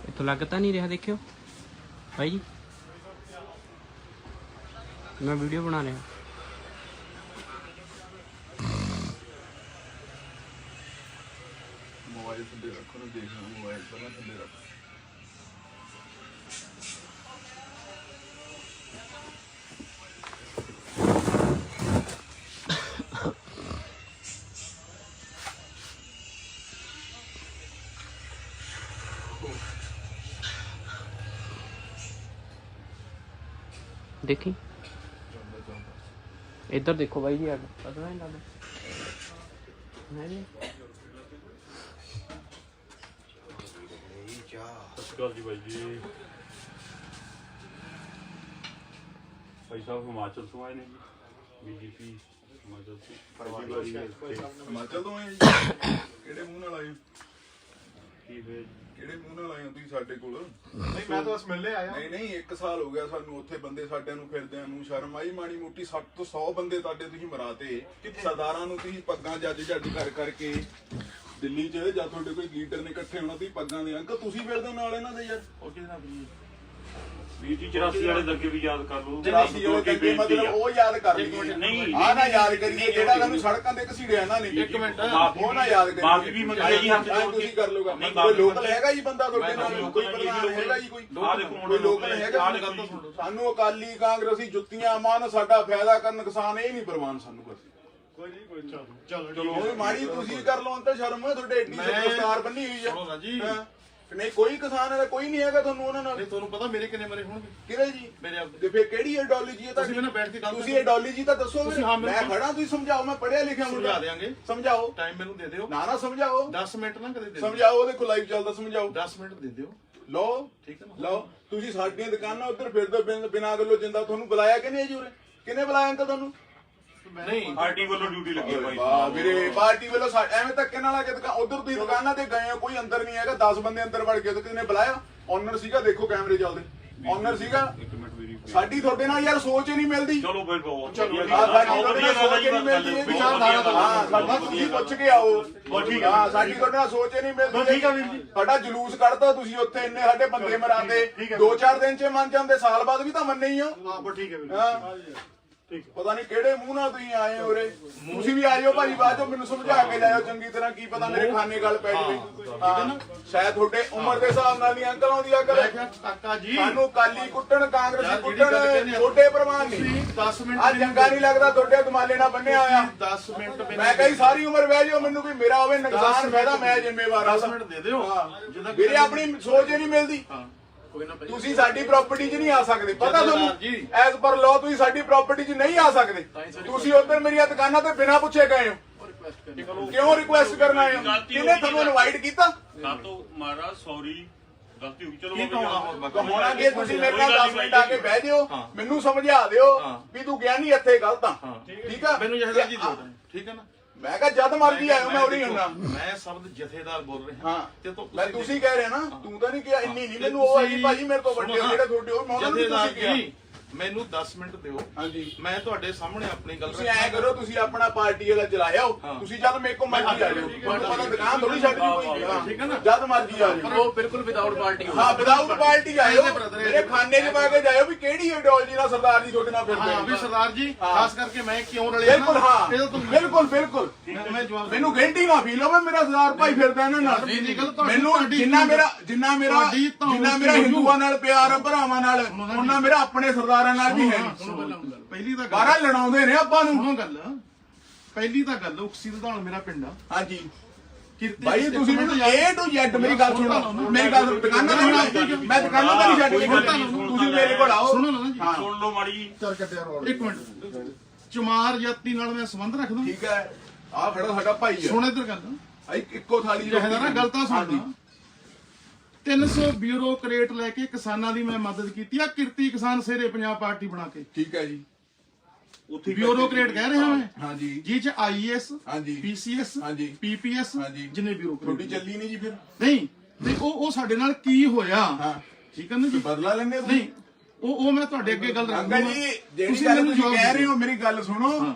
Speaker 2: ਇੱਥੋਂ ਲੱਗ ਤਾਂ ਨਹੀਂ ਰਿਹਾ, ਦੇਖਿਓ ਭਾਈ ਜੀ, ਮੈਂ ਵੀਡੀਓ ਬਣਾ ਰਿਹਾ।
Speaker 1: ਮੋਬਾਈਲ ਥੱਲੇ ਰੱਖੋ ਨਾ, ਦੇਖਣਾ ਮੋਬਾਈਲ ਪਹਿਲਾਂ ਥੱਲੇ ਰੱਖ।
Speaker 2: ਦੇਖੀ ਇੱਧਰ ਦੇਖੋ ਬਾਈ ਜੀ, ਅੱਗ ਪਤਾ ਨਹੀਂ ਲੱਗਦਾ ਹੈ ਜੀ।
Speaker 3: ਸਤਿ ਸ਼੍ਰੀ ਅਕਾਲ ਜੀ ਬਾਈ ਜੀ। ਭਾਈ ਸਾਹਿਬ ਹਿਮਾਚਲ ਤੋਂ ਆਏ ਨੇ ਜੀ, ਬੀਜੇਪੀ ਹਿਮਾਚਲ ਤੋਂ।
Speaker 1: ਹਿਮਾਚਲ ਤੋਂ ਆਏ ਜੀ? ਕਿਹੜੇ ਮੂੰਹ ਨਾਲ ਆਏ?
Speaker 3: ਕੀ ਹੋਇਆ ਜੀ?
Speaker 1: ਕਿਹੜੇ ਮੂੰਹ ਨਾਲ ਆਏ ਹੋ ਤੁਸੀਂ ਸਾਡੇ ਕੋਲ?
Speaker 4: ਨਹੀਂ ਮੈਂ ਤਾਂ ਬਸ ਮਿਲਣੇ ਆਇਆ।
Speaker 1: ਨਹੀਂ 1 ਸਾਲ ਹੋ ਗਿਆ ਸਾਨੂੰ ਉੱਥੇ ਬੰਦੇ ਸਾਡਿਆਂ ਨੂੰ ਫਿਰਦਿਆਂ ਨੂੰ। ਸ਼ਰਮ ਆਈ ਮਾੜੀ ਮੋਟੀ? 60 ਤੋਂ 100 ਬੰਦੇ ਤੁਹਾਡੇ ਤੁਸੀਂ ਮਰਾਤੇ। ਸਰਦਾਰਾਂ ਨੂੰ ਤੁਸੀਂ ਪੱਗਾਂ ਜੱਜ ਕਰ ਕਰਕੇ ਦਿੱਲੀ 'ਚ ਜਾਂ ਤੁਹਾਡੇ ਕੋਈ ਲੀਡਰ ਨੇ ਇਕੱਠੇ ਹੋਣਾ, ਤੁਸੀਂ ਪੱਗਾਂ ਦੇ ਅੰਕਲ ਤੁਸੀਂ ਫਿਰਦੇ ਹੋ ਨਾਲ ਇਹਨਾਂ ਦੇ ਯਾਰ।
Speaker 4: ਉਹ ਕਿਹਦੇ ਨਾਲ ਬਣੀ?
Speaker 3: ਵੀਰ ਜੀ 84 ਵਾਲੇ ਦੰਗੇ ਵੀ ਯਾਦ ਕਰ ਲਓ।
Speaker 1: 84 ਵਾਲੇ ਦੰਗੇ ਮਤਲਬ ਉਹ ਯਾਦ ਕਰ ਲਈਏ।
Speaker 3: ਨਹੀਂ
Speaker 1: ਆਹ ਨਾ ਯਾਦ ਕਰੀਏ ਜਿਹੜਾ ਤੁਹਾਨੂੰ ਸੜਕਾਂ ਤੇ ਘਸੀੜਿਆ ਇਹਨਾਂ ਨੇ।
Speaker 4: ਇੱਕ ਮਿੰਟ,
Speaker 1: ਉਹ ਨਾ ਯਾਦ ਕਰੀਏ।
Speaker 3: ਮਾਫੀ ਵੀ ਮੰਗਦੇ ਜੀ ਹੱਥ ਜੋੜ ਕੇ।
Speaker 1: ਤੁਸੀਂ ਕਰ ਲਓਗਾ।
Speaker 3: ਨਹੀਂ,
Speaker 1: ਕੋਈ ਲੋਕਲ ਹੈਗਾ ਜੀ ਬੰਦਾ ਤੁਹਾਡੇ ਨਾਲ?
Speaker 3: ਲੋਕਲ
Speaker 1: ਕੋਈ ਪ੍ਰਧਾਨ ਹੈਗਾ ਜੀ? ਕੋਈ
Speaker 3: ਆਹ ਦੇਖੋ
Speaker 1: ਕੋਈ ਲੋਕਲ ਹੈਗਾ?
Speaker 3: ਆਹ ਦੇਖੋ ਜੀ।
Speaker 1: ਸਾਨੂੰ ਅਕਾਲੀ ਕਾਂਗਰਸੀ ਜੁੱਤੀਆਂ ਮਾਰਨ, ਸਾਡਾ ਫਾਇਦਾ ਕਰਨ ਕਿਸਾਨ ਇਹ ਨਹੀਂ ਪ੍ਰਵਾਨ ਸਾਨੂੰ ਬਸ।
Speaker 4: ਕੋਈ ਨਹੀਂ, ਕੋਈ ਚਲੋ
Speaker 1: ਉਹ ਮਾੜੀ ਤੁਸੀਂ ਕਰ ਲਓ ਅੰਤਰ ਸ਼ਰਮ ਹੈ ਤੁਹਾਡੇ ਏਡੀ ਦਸਤਾਰ ਬੰਨੀ ਹੋਈ
Speaker 4: ਸੁਣੋ ਨਾ
Speaker 1: ਹੈ।
Speaker 4: ਜੀ।
Speaker 1: ਹਾਂ। ਨਹੀਂ ਕੋਈ ਕਿਸਾਨ ਹੈਗਾ, ਕੋਈ ਨਹੀਂ ਹੈਗਾ ਤੁਹਾਨੂੰ ਉਹਨਾਂ ਨਾਲ।
Speaker 4: ਨਹੀਂ ਤੁਹਾਨੂੰ ਪਤਾ ਮੇਰੇ ਕਿੰਨੇ ਮਰੇ ਹੋਣਗੇ?
Speaker 1: ਕਿਹੜੇ ਜੀ?
Speaker 4: ਮੇਰੇ ਆਪ
Speaker 1: ਤੇ ਫਿਰ ਕਿਹੜੀ ਆਈਡੀਓਲੋਜੀ ਹੈ
Speaker 4: ਤੁਸੀਂ ਮੈਨੂੰ ਬੈਠ ਕੇ ਗੱਲ
Speaker 1: ਤੁਸੀਂ ਆਈਡੀਓਲੋਜੀ ਤਾਂ ਦੱਸੋ।
Speaker 4: ਤੁਸੀਂ ਹਾਂ
Speaker 1: ਮੈਂ ਖੜਾ, ਤੁਸੀਂ ਸਮਝਾਓ। ਮੈਂ ਪੜਿਆ ਲਿਖਿਆ ਮੁੰਡਾ।
Speaker 4: ਸਮਝਾ ਦਿਆਂਗੇ।
Speaker 1: ਸਮਝਾਓ।
Speaker 4: ਟਾਈਮ ਮੈਨੂੰ ਦੇ ਦਿਓ।
Speaker 1: ਨਾ ਸਮਝਾਓ।
Speaker 4: 10 ਮਿੰਟ ਨਾ ਕਦੇ ਦੇ ਦਿਓ।
Speaker 1: ਸਮਝਾਓ। ਉਹਦੇ ਕੋਲ ਲਾਈਵ ਚੱਲਦਾ, ਸਮਝਾਓ।
Speaker 4: 10 ਮਿੰਟ ਦੇ ਦਿਓ।
Speaker 1: ਲਓ
Speaker 4: ਠੀਕ ਹੈ ਨਾ?
Speaker 1: ਲਓ। ਤੁਸੀਂ ਸਾਡੀਆਂ ਦੁਕਾਨਾਂ ਉੱਧਰ ਫਿਰਦੇ ਬਿਨਾਂ ਗੱਲੋਂ ਜਿੰਦਾ। ਤੁਹਾਨੂੰ ਬੁਲਾਇਆ ਕਿ ਨਹੀਂ ਜੀ ਉਰੇ? ਕਿਹਨੇ ਬੁਲਾਇਆ ਅੰਕਲ ਤੁਹਾਨੂੰ?
Speaker 4: ਨਹੀਂ
Speaker 3: ਪਾਰਟੀ ਵੱਲੋਂ ਡਿਊਟੀ ਲੱਗੀ ਹੈ ਭਾਈ।
Speaker 1: ਵਾਹ ਵੀਰੇ, ਪਾਰਟੀ ਵੱਲੋਂ ਐਵੇਂ ਧੱਕੇ ਨਾਲ ਆ ਕੇ ਦੁਕਾਨ ਉਧਰ ਤੁਸੀਂ ਦੁਕਾਨਾਂ ਤੇ ਗਏ ਹੋ, ਕੋਈ ਅੰਦਰ ਨਹੀਂ ਹੈਗਾ। 10 ਬੰਦੇ ਅੰਦਰ ਵੜ ਗਏ ਤਾਂ ਕਿਹਨੇ ਬੁਲਾਇਆ? ਓਨਰ ਸੀਗਾ, ਦੇਖੋ ਕੈਮਰੇ ਚੱਲਦੇ। ਓਨਰ ਸੀਗਾ।
Speaker 3: ਇੱਕ ਮਿੰਟ ਮੇਰੀ
Speaker 1: ਸਾਡੀ ਤੁਹਾਡੇ ਨਾਲ ਯਾਰ ਸੋਚ ਹੀ ਨਹੀਂ ਮਿਲਦੀ।
Speaker 3: ਚਲੋ ਫਿਰ ਬਹੁਤ
Speaker 1: ਚਲੋ
Speaker 3: ਵਧੀਆ
Speaker 1: ਸਾਡੀ
Speaker 3: ਗੱਲ
Speaker 1: ਤੁਹਾਡੇ
Speaker 3: ਹੈ।
Speaker 1: ਨਾਲ ਸੋਚ ਹੀ ਨਹੀਂ ਮਿਲਦੀ।
Speaker 3: ਵਿਚਾਰਧਾਰਾ ਤੋਂ।
Speaker 1: ਹਾਂ, ਸਾਡੀ ਤੁਸੀਂ ਪੁੱਛ ਕੇ ਆਓ।
Speaker 3: ਠੀਕ ਹੈ।
Speaker 1: ਹਾਂ, ਸਾਡੀ ਤੁਹਾਡੇ ਨਾਲ ਸੋਚ ਹੀ ਨਹੀਂ ਮਿਲਦੀ।
Speaker 3: ਠੀਕ ਹੈ ਵੀਰ ਜੀ।
Speaker 1: ਸਾਡਾ ਜਲੂਸ ਕੱਢਦਾ ਤੁਸੀਂ ਉੱਥੇ, ਇੰਨੇ ਸਾਡੇ ਬੰਦੇ ਮਰਾਦੇ। 2-4 ਦਿਨ 'ਚ ਮੰਨ ਜਾਂਦੇ, ਸਾਲ ਬਾਅਦ ਵੀ ਤਾਂ ਮੰਨੇ ਹੀ ਆ।
Speaker 4: ਹਾਂ ਠੀਕ ਹੈ ਵੀਰ।
Speaker 1: ਹਾਂ। ਪਤਾ ਨਹੀਂ ਕਿਹੜੇ ਮੂੰਹ ਨਾਲ ਤੁਸੀਂ ਆਏ ਹੋ ਉਰੇ। ਤੁਸੀਂ ਵੀ ਆ ਜਾਓ ਭਾਜੀ, ਬਾਅਦ ਚੋਂ ਮੈਨੂੰ ਸਮਝਾ ਕੇ ਜਾਇਓ ਚੰਗੀ ਤਰ੍ਹਾਂ। ਕੀ ਪਤਾ ਮੇਰੇ ਖਾਨੇ ਗੱਲ ਪੈ ਜਾਵੇ। ਹਾਂ, ਸ਼ਾਇਦ ਤੁਹਾਡੇ ਉਮਰ ਦੇ ਹਿਸਾਬ ਨਾਲ ਨਹੀਂ ਅੰਕਲ ਆਉਂਦੀ ਆ ਗੱਲ।
Speaker 4: ਮੈਂ ਕਿਹਾ ਕਾਕਾ ਜੀ
Speaker 1: ਸਾਨੂੰ ਕਾਲੀ ਕੁੱਟਣ, ਕਾਂਗਰਸੀ
Speaker 4: ਯਾਰ ਜਿਹੜੀ ਗੱਲ
Speaker 1: ਕੁੱਟਣ,
Speaker 4: ਕਹਿੰਦੇ ਆ,
Speaker 1: ਛੋਟੇ ਪ੍ਰਵਾਨ ਨਹੀਂ।
Speaker 4: 10 ਮਿੰਟ
Speaker 1: ਆ ਚੰਗਾ ਨਹੀਂ ਲੱਗਦਾ ਤੁਹਾਡੇ ਦਮਾਲੇ ਨਾਲ ਬੰਨਿਆ ਹੋਇਆ।
Speaker 4: 10 ਮਿੰਟ
Speaker 1: ਮੈਂ ਕਹੀ ਸਾਰੀ ਉਮਰ ਬਹਿ ਜਾਓ, ਮੈਨੂੰ ਵੀ ਮੇਰਾ ਹੋਵੇ ਨੁਕਸਾਨ ਫਾਇਦਾ, ਮੈਂ ਜ਼ਿੰਮੇਵਾਰ ਹਾਂ।
Speaker 4: 10 ਮਿੰਟ ਦੇ ਦਿਓ।
Speaker 1: ਹਾਂ। ਵੀਰੇ ਆਪਣੀ ਸੋਚ ਹੀ ਨਹੀਂ ਮਿਲਦੀ।
Speaker 4: ਹਾਂ ਕੋਈ ਨਾ ਭਾਈ।
Speaker 1: ਤੁਸੀਂ ਸਾਡੀ ਪ੍ਰਾਪਰਟੀ 'ਚ ਨਹੀਂ ਆ ਸਕਦੇ, ਪਤਾ ਤੁਹਾਨੂੰ?
Speaker 4: ਜੀ।
Speaker 1: ਐਜ਼ ਪਰ ਲਾਅ ਤੁਸੀਂ ਸਾਡੀ ਪ੍ਰਾਪਰਟੀ 'ਚ ਨਹੀਂ ਆ ਸਕਦੇ। ਤੁਸੀਂ ਉੱਧਰ ਮੇਰੀਆਂ ਦੁਕਾਨਾਂ ਤੇ ਬਿਨਾਂ ਪੁੱਛੇ ਗਏ ਹੋ। ਕਿਉਂ ਰਿਕੁਐਸਟ ਕਰਨ ਆਏ ਹੋ? ਕਿਹਨੇ ਤੁਹਾਨੂੰ ਇਨਵਾਈਟ ਕੀਤਾ?
Speaker 3: ਸਾਤੋਂ ਮਹਾਰਾਜ ਸੌਰੀ, ਗਲਤੀ ਹੋ ਗਈ। ਚਲੋ
Speaker 4: ਕੀ ਕਹਣਾ ਹੋਰ
Speaker 1: ਤਾਂ ਹੋਣਾ ਕਿ ਤੁਸੀਂ ਮੇਰੇ ਨਾਲ 10 ਮਿੰਟ ਆ ਕੇ ਬਹਿ ਜਿਓ, ਮੈਨੂੰ ਸਮਝਾ ਦਿਓ ਵੀ ਤੂੰ ਗਿਆ ਨਹੀਂ ਇੱਥੇ ਗਲਤ ਆ। ਠੀਕ ਆ?
Speaker 4: ਮੈਨੂੰ ਜਹੇਦਾਰ ਜੀ ਦਿਓ time, ਠੀਕ ਹੈ ਨਾ?
Speaker 1: ਮੈਂ ਕਿਹਾ ਜਦ ਮਰਜ਼ੀ ਆਇਓ, ਮੈਂ ਉਰੀ ਹੁੰਨਾ।
Speaker 4: ਮੈਂ ਸ਼ਬਦ ਜਥੇਦਾਰ ਬੋਲ ਰਿਹਾ
Speaker 1: ਹਾਂ
Speaker 4: ਤੇ
Speaker 1: ਮੈਂ ਤੁਸੀਂ ਕਹਿ ਰਹੇ ਨਾ, ਤੂੰ ਤਾਂ ਨਹੀਂ ਕਿਹਾ ਇੰਨੀ ਨਹੀਂ। ਮੈਨੂੰ ਉਹ ਆਈ ਭਾਜੀ ਮੇਰੇ ਤੋਂ ਵੱਡੇ ਹੋ ਜਿਹੜੇ ਤੁਹਾਡੇ, ਉਹ ਮੈਂ ਉਹਨਾਂ ਨੂੰ
Speaker 4: ਜਥੇਦਾਰ
Speaker 1: ਤੁਸੀਂ ਕਿਹਾ।
Speaker 4: ਜੀ ਮੈਨੂੰ 10 ਮਿੰਟ ਦਿਓ।
Speaker 1: ਹਾਂਜੀ
Speaker 4: ਮੈਂ ਤੁਹਾਡੇ ਸਾਹਮਣੇ ਆਪਣੀ ਗੱਲ
Speaker 1: ਤੁਸੀਂ ਐ ਕਰੋ, ਤੁਸੀਂ ਆਪਣਾ ਪਾਰਟੀ ਵਾਲਾ ਚਲਾਇਓ। ਤੁਸੀਂ ਜਦ ਮੇਰੇ ਕੋਲ ਮਰਜ਼ੀ ਆ ਜਾਓ। ਤੁਹਾਨੂੰ ਪਤਾ ਦੁਕਾਨ ਥੋੜੀ ਛੱਡ ਜੀ ਕੋਈ।
Speaker 4: ਠੀਕ ਹੈ ਨਾ?
Speaker 1: ਜਦ ਮਰਜ਼ੀ ਆ ਜਾਓ।
Speaker 2: ਉਹ ਬਿਲਕੁਲ ਵਿਦਆਊਟ ਪਾਰਟੀ
Speaker 1: ਹਾਂ, ਵਿਦਆਊਟ ਪਾਰਟੀ ਆਇਓ। ਮੇਰੇ ਖਾਨੇ 'ਚ ਪਾ ਕੇ ਜਾਇਓ ਵੀ ਕਿਹੜੀ ਆਈਡੀਓਲੋਜੀ ਨਾਲ ਸਰਦਾਰ ਜੀ ਤੁਹਾਡੇ ਨਾਲ ਫਿਰਦੇ
Speaker 4: ਹਾਂ ਵੀ
Speaker 1: ਨੇ।
Speaker 4: ਸਰਦਾਰ ਜੀ ਖਾਸ ਕਰਕੇ ਮੈਂ ਕਿਉਂ ਰਲਿਆ
Speaker 1: ਬਿਲਕੁਲ ਹਾਂ,
Speaker 4: ਇਹਦਾ ਤੁਹਾਨੂੰ
Speaker 1: ਬਿਲਕੁਲ ਬਿਲਕੁਲ।
Speaker 4: ਮੈਂ ਜਵਾਬ
Speaker 1: ਮੈਨੂੰ ਗਿਲਟੀ ਨਾ ਫੀਲ ਹੋਵੇ, ਮੇਰਾ ਸਰਦਾਰ ਭਾਈ ਫਿਰਦਾ ਇਹਨਾਂ ਨਾਲ।
Speaker 4: ਨਹੀਂ, ਨਹੀਂ, ਗੱਲ ਤੁਹਾਡੀ-
Speaker 1: ਮੈਨੂੰ
Speaker 4: ਤੁਹਾਡੀ-
Speaker 1: ਜਿੰਨਾ ਮੇਰਾ ਹਿੰਦੂਆਂ ਨਾਲ ਪਿਆਰ ਆ, ਭਰਾਵਾਂ ਨਾਲ, ਉਹਨਾਂ ਮੇਰਾ ਆਪਣੇ ਸਰਦਾਰਾਂ ਨਾਲ ਵੀ ਹੈ ਨਹੀਂ।
Speaker 4: ਪਹਿਲੀ ਤਾਂ
Speaker 1: ਬਾਹਰ ਲੜਾਉਂਦੇ ਨੇ ਆਪਾਂ ਨੂੰ।
Speaker 4: ਸੁਣੋ ਗੱਲ, ਪਹਿਲੀ ਤਾਂ ਗੱਲ ਉਕਸੀ ਲਧਾਣ ਮੇਰਾ ਪਿੰਡ ਆ।
Speaker 1: ਹਾਂਜੀ ਭਾਈ ਤੁਸੀਂ ਮੈਨੂੰ A to Z ਮੇਰੀ ਗੱਲ ਸੁਣੋ, ਮੇਰੀ ਗੱਲ ਦੁਕਾਨਾਂ ਤੇ ਮੈਂ ਦੁਕਾਨਾਂ ਤੇ ਨਹੀਂ ਛੱਡ ਕੇ ਤੁਸੀਂ ਮੇਰੇ ਕੋਲ ਆਓ।
Speaker 4: ਸੁਣੋ ਨਾ ਜੀ,
Speaker 3: ਸੁਣ ਲਓ ਮਾੜੀ ਜੀ।
Speaker 1: ਚੱਲ ਕੱਟਿਆ ਰੋਲ।
Speaker 4: ਇੱਕ ਮਿੰਟ, ਚਮਾਰ ਜਾਤੀ ਨਾਲ ਮੈਂ ਸੰਬੰਧ ਰੱਖਦਾ।
Speaker 1: ਠੀਕ ਹੈ, ਆਹ ਖੜਾ ਸਾਡਾ ਭਾਈ ਹੈ।
Speaker 4: ਸੁਣ ਇੱਧਰ ਗੱਲ,
Speaker 1: ਇੱਕੋ ਥਾਲੀ
Speaker 4: ਜਿਹੜਾ ਨਾ ਗੱਲ ਤਾਂ ਸੁਣਨਾ। 300 ਬਿਊਰੋਕਰੇਟ ਲੈ ਕੇ ਕਿਸਾਨਾਂ ਦੀ ਮੈਂ ਮਦਦ ਕੀਤੀ ਆ, ਕਿਰਤੀ ਕਿਸਾਨ ਸੇਰੇ ਪੰਜਾਬ ਪਾਰਟੀ ਬਣਾ ਕੇ।
Speaker 1: ਠੀਕ ਹੈ ਜੀ, ਉੱਥੇ
Speaker 4: ਬਿਊਰੋਕਰੇਟ ਕਹਿ ਰਿਹਾ ਮੈਂ।
Speaker 1: ਹਾਂਜੀ
Speaker 4: ਜੀ ਚ IAS,
Speaker 1: ਹਾਂਜੀ
Speaker 4: PCS,
Speaker 1: ਹਾਂਜੀ
Speaker 4: PPS,
Speaker 1: ਹਾਂਜੀ।
Speaker 4: ਜਿੰਨੇ ਬਿਊਰੋਕਰੇਟ
Speaker 1: ਤੁਹਾਡੀ ਚੱਲੀ ਨਹੀਂ ਜੀ ਫਿਰ?
Speaker 4: ਨਹੀਂ, ਤੇ ਉਹ ਸਾਡੇ ਨਾਲ ਕੀ ਹੋਇਆ,
Speaker 1: ਹਾਂ
Speaker 4: ਠੀਕ ਹੈ ਨਾ ਜੀ।
Speaker 1: ਬਦਲਾ ਲੈਣੇ
Speaker 4: ਨਹੀਂ, ਉਹ ਮੈਂ ਤੁਹਾਡੇ ਅੱਗੇ ਗੱਲ
Speaker 1: ਅੰਕਲ
Speaker 4: ਰੱਖੂੰਗਾ।
Speaker 1: ਜੀ, ਜਿਹੜੀ ਗੱਲ ਤੁਸੀਂ ਕਹਿ ਰਹੇ ਹੋ ਮੇਰੀ ਗੱਲ ਸੁਣੋ।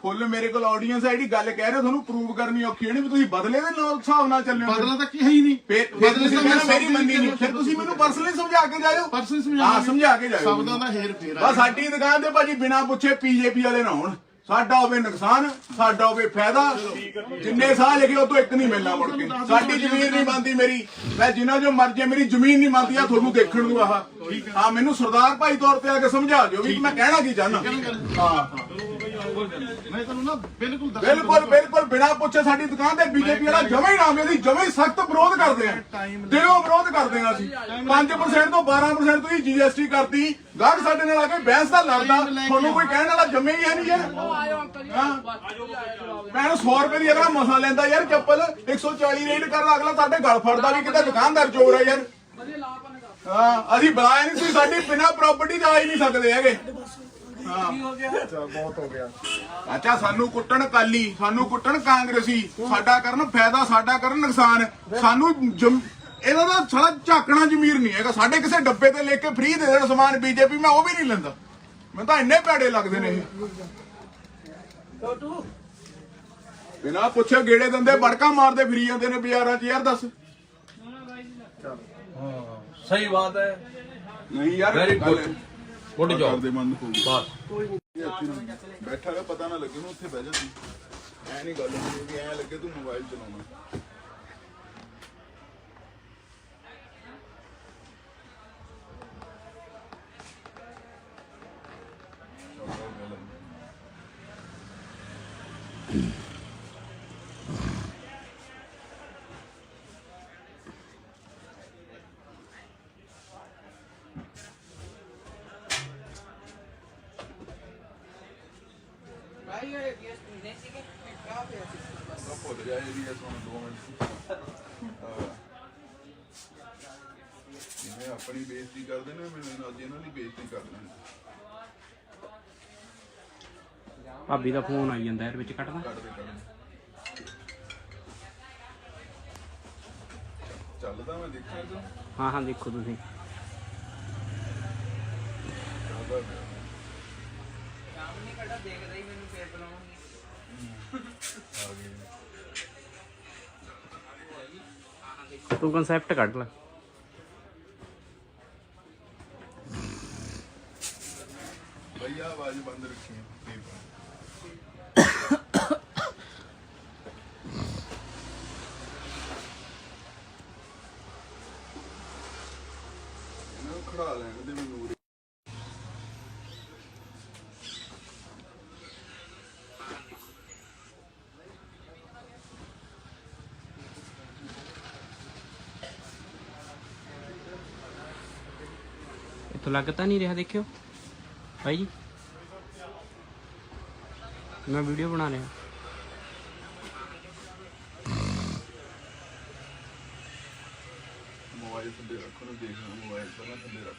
Speaker 1: ਫੁੱਲ ਮੇਰੇ ਕੋਲ ਆਡੀਅנס ਹੈ, ਜਿਹੜੀ ਗੱਲ ਕਹਿ ਰਹੇ ਹੋ ਤੁਹਾਨੂੰ ਪ੍ਰੂਵ ਕਰਨੀ ਔਖੀ ਹੈ। ਨਹੀਂ ਵੀ ਤੁਸੀਂ ਬਦਲੇ ਦੇ ਨਾਲ ਹਿਸਾਬ ਨਾਲ ਚੱਲਿਓ।
Speaker 4: ਬਦਲਾ ਤਾਂ ਕੀ ਹੈ ਹੀ ਨਹੀਂ।
Speaker 1: ਫਿਰ ਤੁਸੀਂ ਕਹਿੰਦੇ ਮੇਰੀ ਮੰਨੀ ਨਹੀਂ, ਫਿਰ ਤੁਸੀਂ ਮੈਨੂੰ ਪਰਸਨਲੀ ਸਮਝਾ ਕੇ ਜਾਇਓ।
Speaker 4: ਪਰਸਨ
Speaker 1: ਹਾਂ ਸਮਝਾ ਕੇ ਜਾਇਓ।
Speaker 4: ਸ਼ਬਦਾਂ ਦਾ ਹੇਰ ਫੇਰ
Speaker 1: ਬਸ ਸਾਡੀ ਦੁਕਾਨ ਤੇ ਭਾਜੀ ਬਿਨਾਂ ਪੁੱਛੇ ਪੀਜੇਪੀ ਵਾਲੇ ਨਾ ਹੋਣ। ਸਾਡਾ ਹੋਵੇ ਨੁਕਸਾਨ, ਸਾਡਾ ਹੋਵੇ ਫਾਇਦਾ। ਜਿੰਨੇ ਸਾਲ ਲਿਖੇ ਉਹ ਤੋਂ ਇੱਕ ਨਹੀਂ ਮਿਲਣਾ ਮੁੜ ਕੇ। ਸਾਡੀ ਜ਼ਮੀਨ ਨਹੀਂ ਬਣਦੀ ਮੇਰੀ, ਮੈਂ ਜਿੰਨਾ ਜੋ ਮਰਜ਼ੀ ਮੇਰੀ ਜ਼ਮੀਨ ਨਹੀਂ ਬਣਦੀ ਆ ਤੁਹਾਨੂੰ ਦੇਖਣ ਨੂੰ। ਆਹ ਹਾਂ ਮੈਨੂੰ ਸਰਦਾਰ ਭਾਈ ਤੌਰ ਤੇ ਆ ਕੇ ਸਮਝਾ ਦਿਓ ਵੀ ਮੈਂ ਕਹਿਣਾ ਕੀ ਚਾਹਨਾ। ਹਾਂ
Speaker 4: ਮੈਂ ਤੁਹਾਨੂੰ ਨਾ ਬਿਲਕੁਲ
Speaker 1: ਬਿਲਕੁਲ ਬਿਨਾਂ ਪੁੱਛੇ ਸਾਡੀ ਦੁਕਾਨ ਤੇ ਬੀਜੇਪੀ ਵਾਲਾ ਜਮਾ ਹੀ ਨਾ ਮੇਰੀ ਜਮਾ ਹੀ ਸਖਤ ਵਿਰੋਧ ਕਰਦੇ ਆ। ਦਿਲੋਂ ਵਿਰੋਧ ਕਰਦੇ ਆ ਅਸੀਂ। 5% ਤੋਂ 12% ਤੁਸੀਂ GST ਕਰਤੀ, ਗਾਹਕ ਸਾਡੇ ਨਾਲ ਆ ਕੇ ਬਹਿਸ ਦਾ ਲੜਦਾ, ਤੁਹਾਨੂੰ ਕੋਈ ਕਹਿਣ ਵਾਲਾ ਜੰਮੇ ਹੀ ਹੈ ਨਹੀਂ ਯਾਰ। ਮੈਂ 100 ਰੁਪਏ ਦੀ ਅਗਲਾ ਮਸਾ ਲੈਂਦਾ ਯਾਰ ਚੱਪਲ, 140 ਰੇਟ ਕਰਦਾ ਅਗਲਾ ਸਾਡੇ ਗਲ ਫੜਦਾ ਵੀ ਕਿਤੇ ਦੁਕਾਨਦਾਰ ਚੋਰ ਹੈ ਯਾਰ। ਹਾਂ ਅਸੀਂ ਬੁਲਾਇਆ ਨਹੀਂ ਸੀ, ਸਾਡੀ ਬਿਨਾਂ ਪ੍ਰਾਪਰਟੀ ਤੇ ਆ ਹੀ ਨਹੀਂ ਸਕਦੇ ਹੈਗੇ। ਬਹੁਤ ਹੋ ਗਿਆ ਅੱਛਾ, ਸਾਨੂੰ ਕੁੱਟਣ ਕਾਲੀ, ਸਾਨੂੰ ਕੁੱਟਣ ਕਾਂਗਰਸੀ, ਸਾਡਾ ਕਰਨ ਫਾਇਦਾ, ਸਾਡਾ ਕਰਨ ਨੁਕਸਾਨ। ਸਾਨੂੰ ਇਹਦਾ ਤਾਂ ਸਾਲਾ ਝਾਕਣਾ ਜ਼ਮੀਰ ਨਹੀਂ ਹੈਗਾ। ਸਾਡੇ ਕਿਸੇ ਡੱਬੇ ਤੇ ਲੈ ਕੇ ਫ੍ਰੀ ਦੇ ਦੇਣ ਸਮਾਨ ਬੀਜੇਪੀ, ਮੈਂ ਉਹ ਵੀ ਨਹੀਂ ਲੈਂਦਾ। ਮੈਨੂੰ ਤਾਂ ਇੰਨੇ ਭੈੜੇ ਲੱਗਦੇ ਨੇ ਇਹ। ਬਿਨਾਂ ਪੁੱਛੇ ਗੇੜੇ ਦਿੰਦੇ, ਬੜਕਾ ਮਾਰਦੇ ਫਿਰੀ ਜਾਂਦੇ ਨੇ ਬਾਜ਼ਾਰਾਂ 'ਚ। ਯਾਰ ਦੱਸ।
Speaker 5: सही बात है।
Speaker 1: ਨਹੀਂ ਯਾਰ
Speaker 5: Very good. Good job.
Speaker 1: ਕਰਦੇ ਬੰਦ ਹੋ
Speaker 5: बस
Speaker 1: ਬੈਠਾ ਰਿਹਾ, ਪਤਾ ਨਾ ਲੱਗੇ ਨੂੰ ਉੱਥੇ ਬਹਿ ਜਾਂਦੀ। ਐ ਨਹੀਂ ਗੱਲ ਹੁੰਦੀ ਕਿ ਐ ਲੱਗੇ ਤੂੰ ਮੋਬਾਈਲ ਚਲਾਉਣਾ। ਭੁੱਲ ਗਿਆ ਇਹ ਵੀ ਹੁਣ 2 ਮਿੰਟ। ਜਿਵੇਂ ਆਪਣੀ ਬੇਇੱਜ਼ਤੀ ਕਰਦੇ ਨੇ, ਮੈਨੂੰ ਅੱਜ ਇਹਨਾਂ ਦੀ ਬੇਇੱਜ਼ਤੀ ਕਰ ਲੈਣ।
Speaker 2: ਭਾਬੀ ਦਾ ਫੋਨ ਆਈ ਜਾਂਦਾ ਯਾਰ, ਵਿੱਚ ਕੱਟਦਾ।
Speaker 1: ਚੱਲਦਾ ਮੈਂ ਦੇਖਾਂ ਤੂੰ।
Speaker 2: ਹਾਂ ਦੇਖੋ ਤੁਸੀਂ।
Speaker 1: ਚੱਲਦਾ ਪਿਆ।
Speaker 2: ਤੂੰ ਕਨਸੈਪਟ ਕੱਢ ਲੈ।
Speaker 1: ਭਈਆ ਆਵਾਜ਼ ਬੰਦ ਰੱਖੀ। ਇਹਨਾਂ ਨੂੰ ਖੜਾ ਲੈਣ ਦੇ ਮੈਨੂੰ।
Speaker 2: ਇੱਥੋਂ ਲੱਗ ਤਾਂ ਨਹੀਂ ਰਿਹਾ, ਦੇਖਿਓ ਭਾਈ ਜੀ, ਮੈਂ ਵੀਡੀਓ ਬਣਾ ਰਿਹਾ।
Speaker 1: ਮੋਬਾਈਲ ਥੱਲੇ ਰੱਖੋ ਨਾ, ਦੇਖਣਾ ਮੋਬਾਈਲ ਪਹਿਲਾਂ ਥੱਲੇ ਰੱਖ।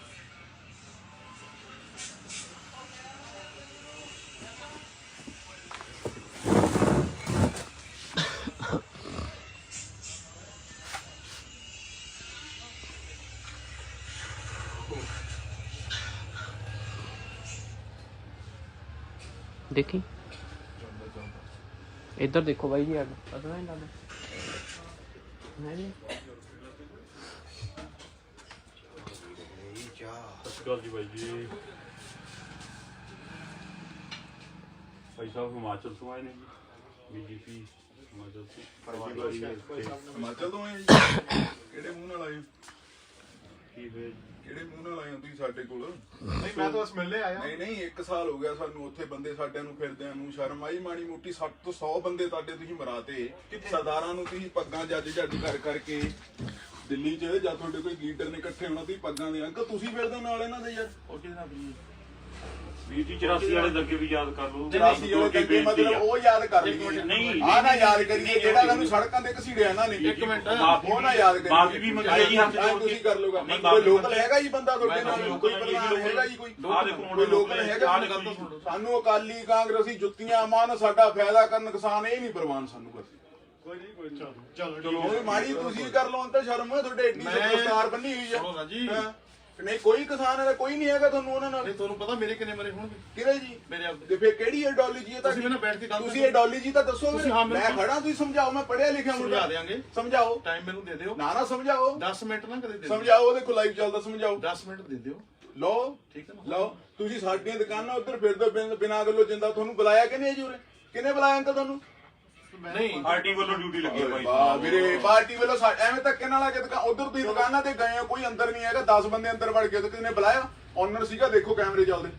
Speaker 2: ਦੇਖੀ ਇੱਧਰ ਦੇਖੋ ਬਾਈ ਜੀ, ਅੱਗ ਪਤਾ ਨਹੀਂ ਲੱਗਦਾ ਹੈ ਜੀ।
Speaker 3: ਸਤਿ ਸ਼੍ਰੀ ਅਕਾਲ ਜੀ ਬਾਈ ਜੀ। ਭਾਈ ਸਾਹਿਬ ਹਿਮਾਚਲ ਤੋਂ ਆਏ ਨੇ ਜੀ, BJP ਹਿਮਾਚਲ ਤੋਂ।
Speaker 1: ਹਿਮਾਚਲ ਤੋਂ ਆਏ ਜੀ? ਕਿਹੜੇ ਮੂੰਹ ਨਾਲ ਆਏ?
Speaker 3: ਕੀ ਹੋਇਆ ਜੀ?
Speaker 1: ਕਿਹੜੇ ਮੂੰਹ ਨਾਲ ਆਏ ਹੋ ਤੁਸੀਂ ਸਾਡੇ ਕੋਲ?
Speaker 4: ਨਹੀਂ ਮੈਂ ਤਾਂ ਬਸ ਮਿਲਣੇ ਆਇਆ।
Speaker 1: ਨਹੀਂ 1 ਸਾਲ ਹੋ ਗਿਆ ਸਾਨੂੰ ਉੱਥੇ ਬੰਦੇ ਸਾਡਿਆਂ ਨੂੰ ਫਿਰਦਿਆਂ ਨੂੰ। ਸ਼ਰਮ ਆਈ ਮਾੜੀ ਮੋਟੀ? 60 ਤੋਂ 100 ਬੰਦੇ ਤੁਹਾਡੇ ਤੁਸੀਂ ਮਰਾਤੇ। ਸਰਦਾਰਾਂ ਨੂੰ ਤੁਸੀਂ ਪੱਗਾਂ ਜੱਜ ਕਰ ਕਰਕੇ ਦਿੱਲੀ 'ਚ ਜਾਂ ਤੁਹਾਡੇ ਕੋਈ ਲੀਡਰ ਨੇ ਇਕੱਠੇ ਹੋਣਾ, ਤੁਸੀਂ ਪੱਗਾਂ ਦੇ ਅੰਕਲ ਤੁਸੀਂ ਫਿਰਦੇ ਹੋ ਨਾਲ ਇਹਨਾਂ ਦੇ ਯਾਰ।
Speaker 4: ਉਹ ਕਿਹਦੇ ਨਾਲ ਵੀ
Speaker 3: ਵੀਰ ਜੀ 84 ਵਾਲੇ ਦੰਗੇ ਵੀ ਯਾਦ ਕਰ ਲਓ।
Speaker 1: 84 ਵਾਲੇ ਦੰਗੇ ਮਤਲਬ ਉਹ ਯਾਦ ਕਰ ਲਈਏ।
Speaker 3: ਨਹੀਂ
Speaker 1: ਆਹ ਨਾ ਯਾਦ ਕਰੀਏ ਜਿਹੜਾ ਤੁਹਾਨੂੰ ਸੜਕਾਂ ਤੇ ਘਸੀੜਿਆ ਇਹਨਾਂ ਨੇ।
Speaker 4: ਇੱਕ ਮਿੰਟ
Speaker 1: ਉਹ ਨਾ ਯਾਦ ਕਰੀਏ।
Speaker 3: ਮਾਫੀ ਵੀ ਮੰਗੀ ਜੀ ਹੱਥ ਜੋੜ
Speaker 1: ਤੁਸੀਂ
Speaker 3: ਕੇ।
Speaker 1: ਕਰ ਲਓਗਾ।
Speaker 3: ਨਹੀਂ,
Speaker 1: ਕੋਈ ਲੋਕਲ ਹੈਗਾ ਜੀ ਬੰਦਾ ਤੁਹਾਡੇ
Speaker 3: ਨਹੀਂ,
Speaker 1: ਨਾਲ? ਕੋਈ
Speaker 3: ਲੋਕਲ
Speaker 1: ਪ੍ਰਧਾਨ ਹੈਗਾ ਜੀ? ਕੋਈ
Speaker 3: ਆਹ ਦੇਖੋ
Speaker 1: ਕੋਈ ਲੋਕਲ ਹੈਗਾ?
Speaker 3: ਆਹ ਦੇਖੋ ਜੀ।
Speaker 1: ਸਾਨੂੰ ਅਕਾਲੀ ਕਾਂਗਰਸੀ ਜੁੱਤੀਆਂ ਮਾਰਨ, ਸਾਡਾ ਫਾਇਦਾ ਕਰਨ ਕਿਸਾਨ ਇਹ ਨਹੀਂ ਪ੍ਰਵਾਨ ਸਾਨੂੰ ਬਸ।
Speaker 4: ਕੋਈ ਨਹੀਂ ਕੋਈ ਚਲੋ
Speaker 1: ਉਹ ਮਾੜੀ ਤੁਸੀਂ ਕਰ ਲਓ ਅੰਦਰ ਸ਼ਰਮ ਹੈ ਤੁਹਾਡੇ ਏਡੀ ਦਸਤਾਰ ਬੰਨੀ ਹੋਈ
Speaker 4: ਸੁਣੋ ਨਾ ਜੀ।
Speaker 1: ਹਾਂ। ਨਹੀਂ ਕੋਈ ਕਿਸਾਨ ਹੈਗਾ, ਕੋਈ ਨਹੀਂ ਹੈਗਾ ਤੁਹਾਨੂੰ ਉਹਨਾਂ ਨਾਲ?
Speaker 4: ਨਹੀਂ ਤੁਹਾਨੂੰ ਪਤਾ ਮੇਰੇ ਕਿੰਨੇ ਮਰੇ ਹੋਣਗੇ?
Speaker 1: ਕਿਹੜੇ ਜੀ?
Speaker 4: ਮੇਰੇ ਆਪ
Speaker 1: ਤੇ ਫਿਰ ਕਿਹੜੀ ਆਈਡੀਓਲੋਜੀ ਹੈ
Speaker 4: ਤੁਸੀਂ ਮੈਨੂੰ ਬੈਠ ਕੇ ਗੱਲ
Speaker 1: ਤੁਸੀਂ ਆਈਡੀਓਲੋਜੀ ਤਾਂ ਦੱਸੋ
Speaker 4: ਤੁਸੀਂ ਹਾਂ
Speaker 1: ਮੈਂ ਖੜਾ, ਤੁਸੀਂ ਸਮਝਾਓ। ਮੈਂ ਪੜਿਆ ਲਿਖਿਆ ਮੁੰਡਾ।
Speaker 4: ਸਮਝਾ ਦਿਆਂਗੇ।
Speaker 1: ਸਮਝਾਓ।
Speaker 4: ਟਾਈਮ ਮੈਨੂੰ ਦੇ ਦਿਓ।
Speaker 1: ਨਾ ਸਮਝਾਓ।
Speaker 4: 10 ਮਿੰਟ ਨਾ ਕਦੇ ਦੇ ਦਿਓ।
Speaker 1: ਸਮਝਾਓ। ਉਹਦੇ ਕੋਲ ਲਾਈਵ ਚੱਲਦਾ, ਸਮਝਾਓ।
Speaker 4: 10 ਮਿੰਟ ਦੇ ਦਿਓ।
Speaker 1: ਲਓ
Speaker 4: ਠੀਕ ਹੈ ਨਾ?
Speaker 1: ਲਓ। ਤੁਸੀਂ ਸਾਡੀਆਂ ਦੁਕਾਨਾਂ ਉੱਧਰ ਫਿਰਦੇ ਬਿਨਾਂ ਗੱਲੋਂ ਜਿੰਦਾ। ਤੁਹਾਨੂੰ ਬੁਲਾਇਆ ਕਿ ਨਹੀਂ ਜੀ ਉਰੇ? ਕਿਹਨੇ ਬੁਲਾਇਆ ਅੰਕਲ ਤੁਹਾਨੂੰ?
Speaker 4: ਨਹੀਂ
Speaker 3: ਪਾਰਟੀ ਵੱਲੋਂ ਡਿਊਟੀ ਲੱਗੀ ਹੈ ਭਾਈ।
Speaker 1: ਵਾਹ ਵੀਰੇ, ਪਾਰਟੀ ਵੱਲੋਂ ਐਵੇਂ ਧੱਕੇ ਨਾਲ ਆ ਕੇ ਦੁਕਾਨ ਉਧਰ ਤੁਸੀਂ ਦੁਕਾਨਾਂ ਤੇ ਗਏ ਹੋ, ਕੋਈ ਅੰਦਰ ਨਹੀਂ ਹੈਗਾ। 10 ਬੰਦੇ ਅੰਦਰ ਵੜ ਗਏ ਤੇ ਕਿਹਨੇ ਬੁਲਾਇਆ? ਓਨਰ ਸੀਗਾ, ਦੇਖੋ ਕੈਮਰੇ ਚੱਲਦੇ।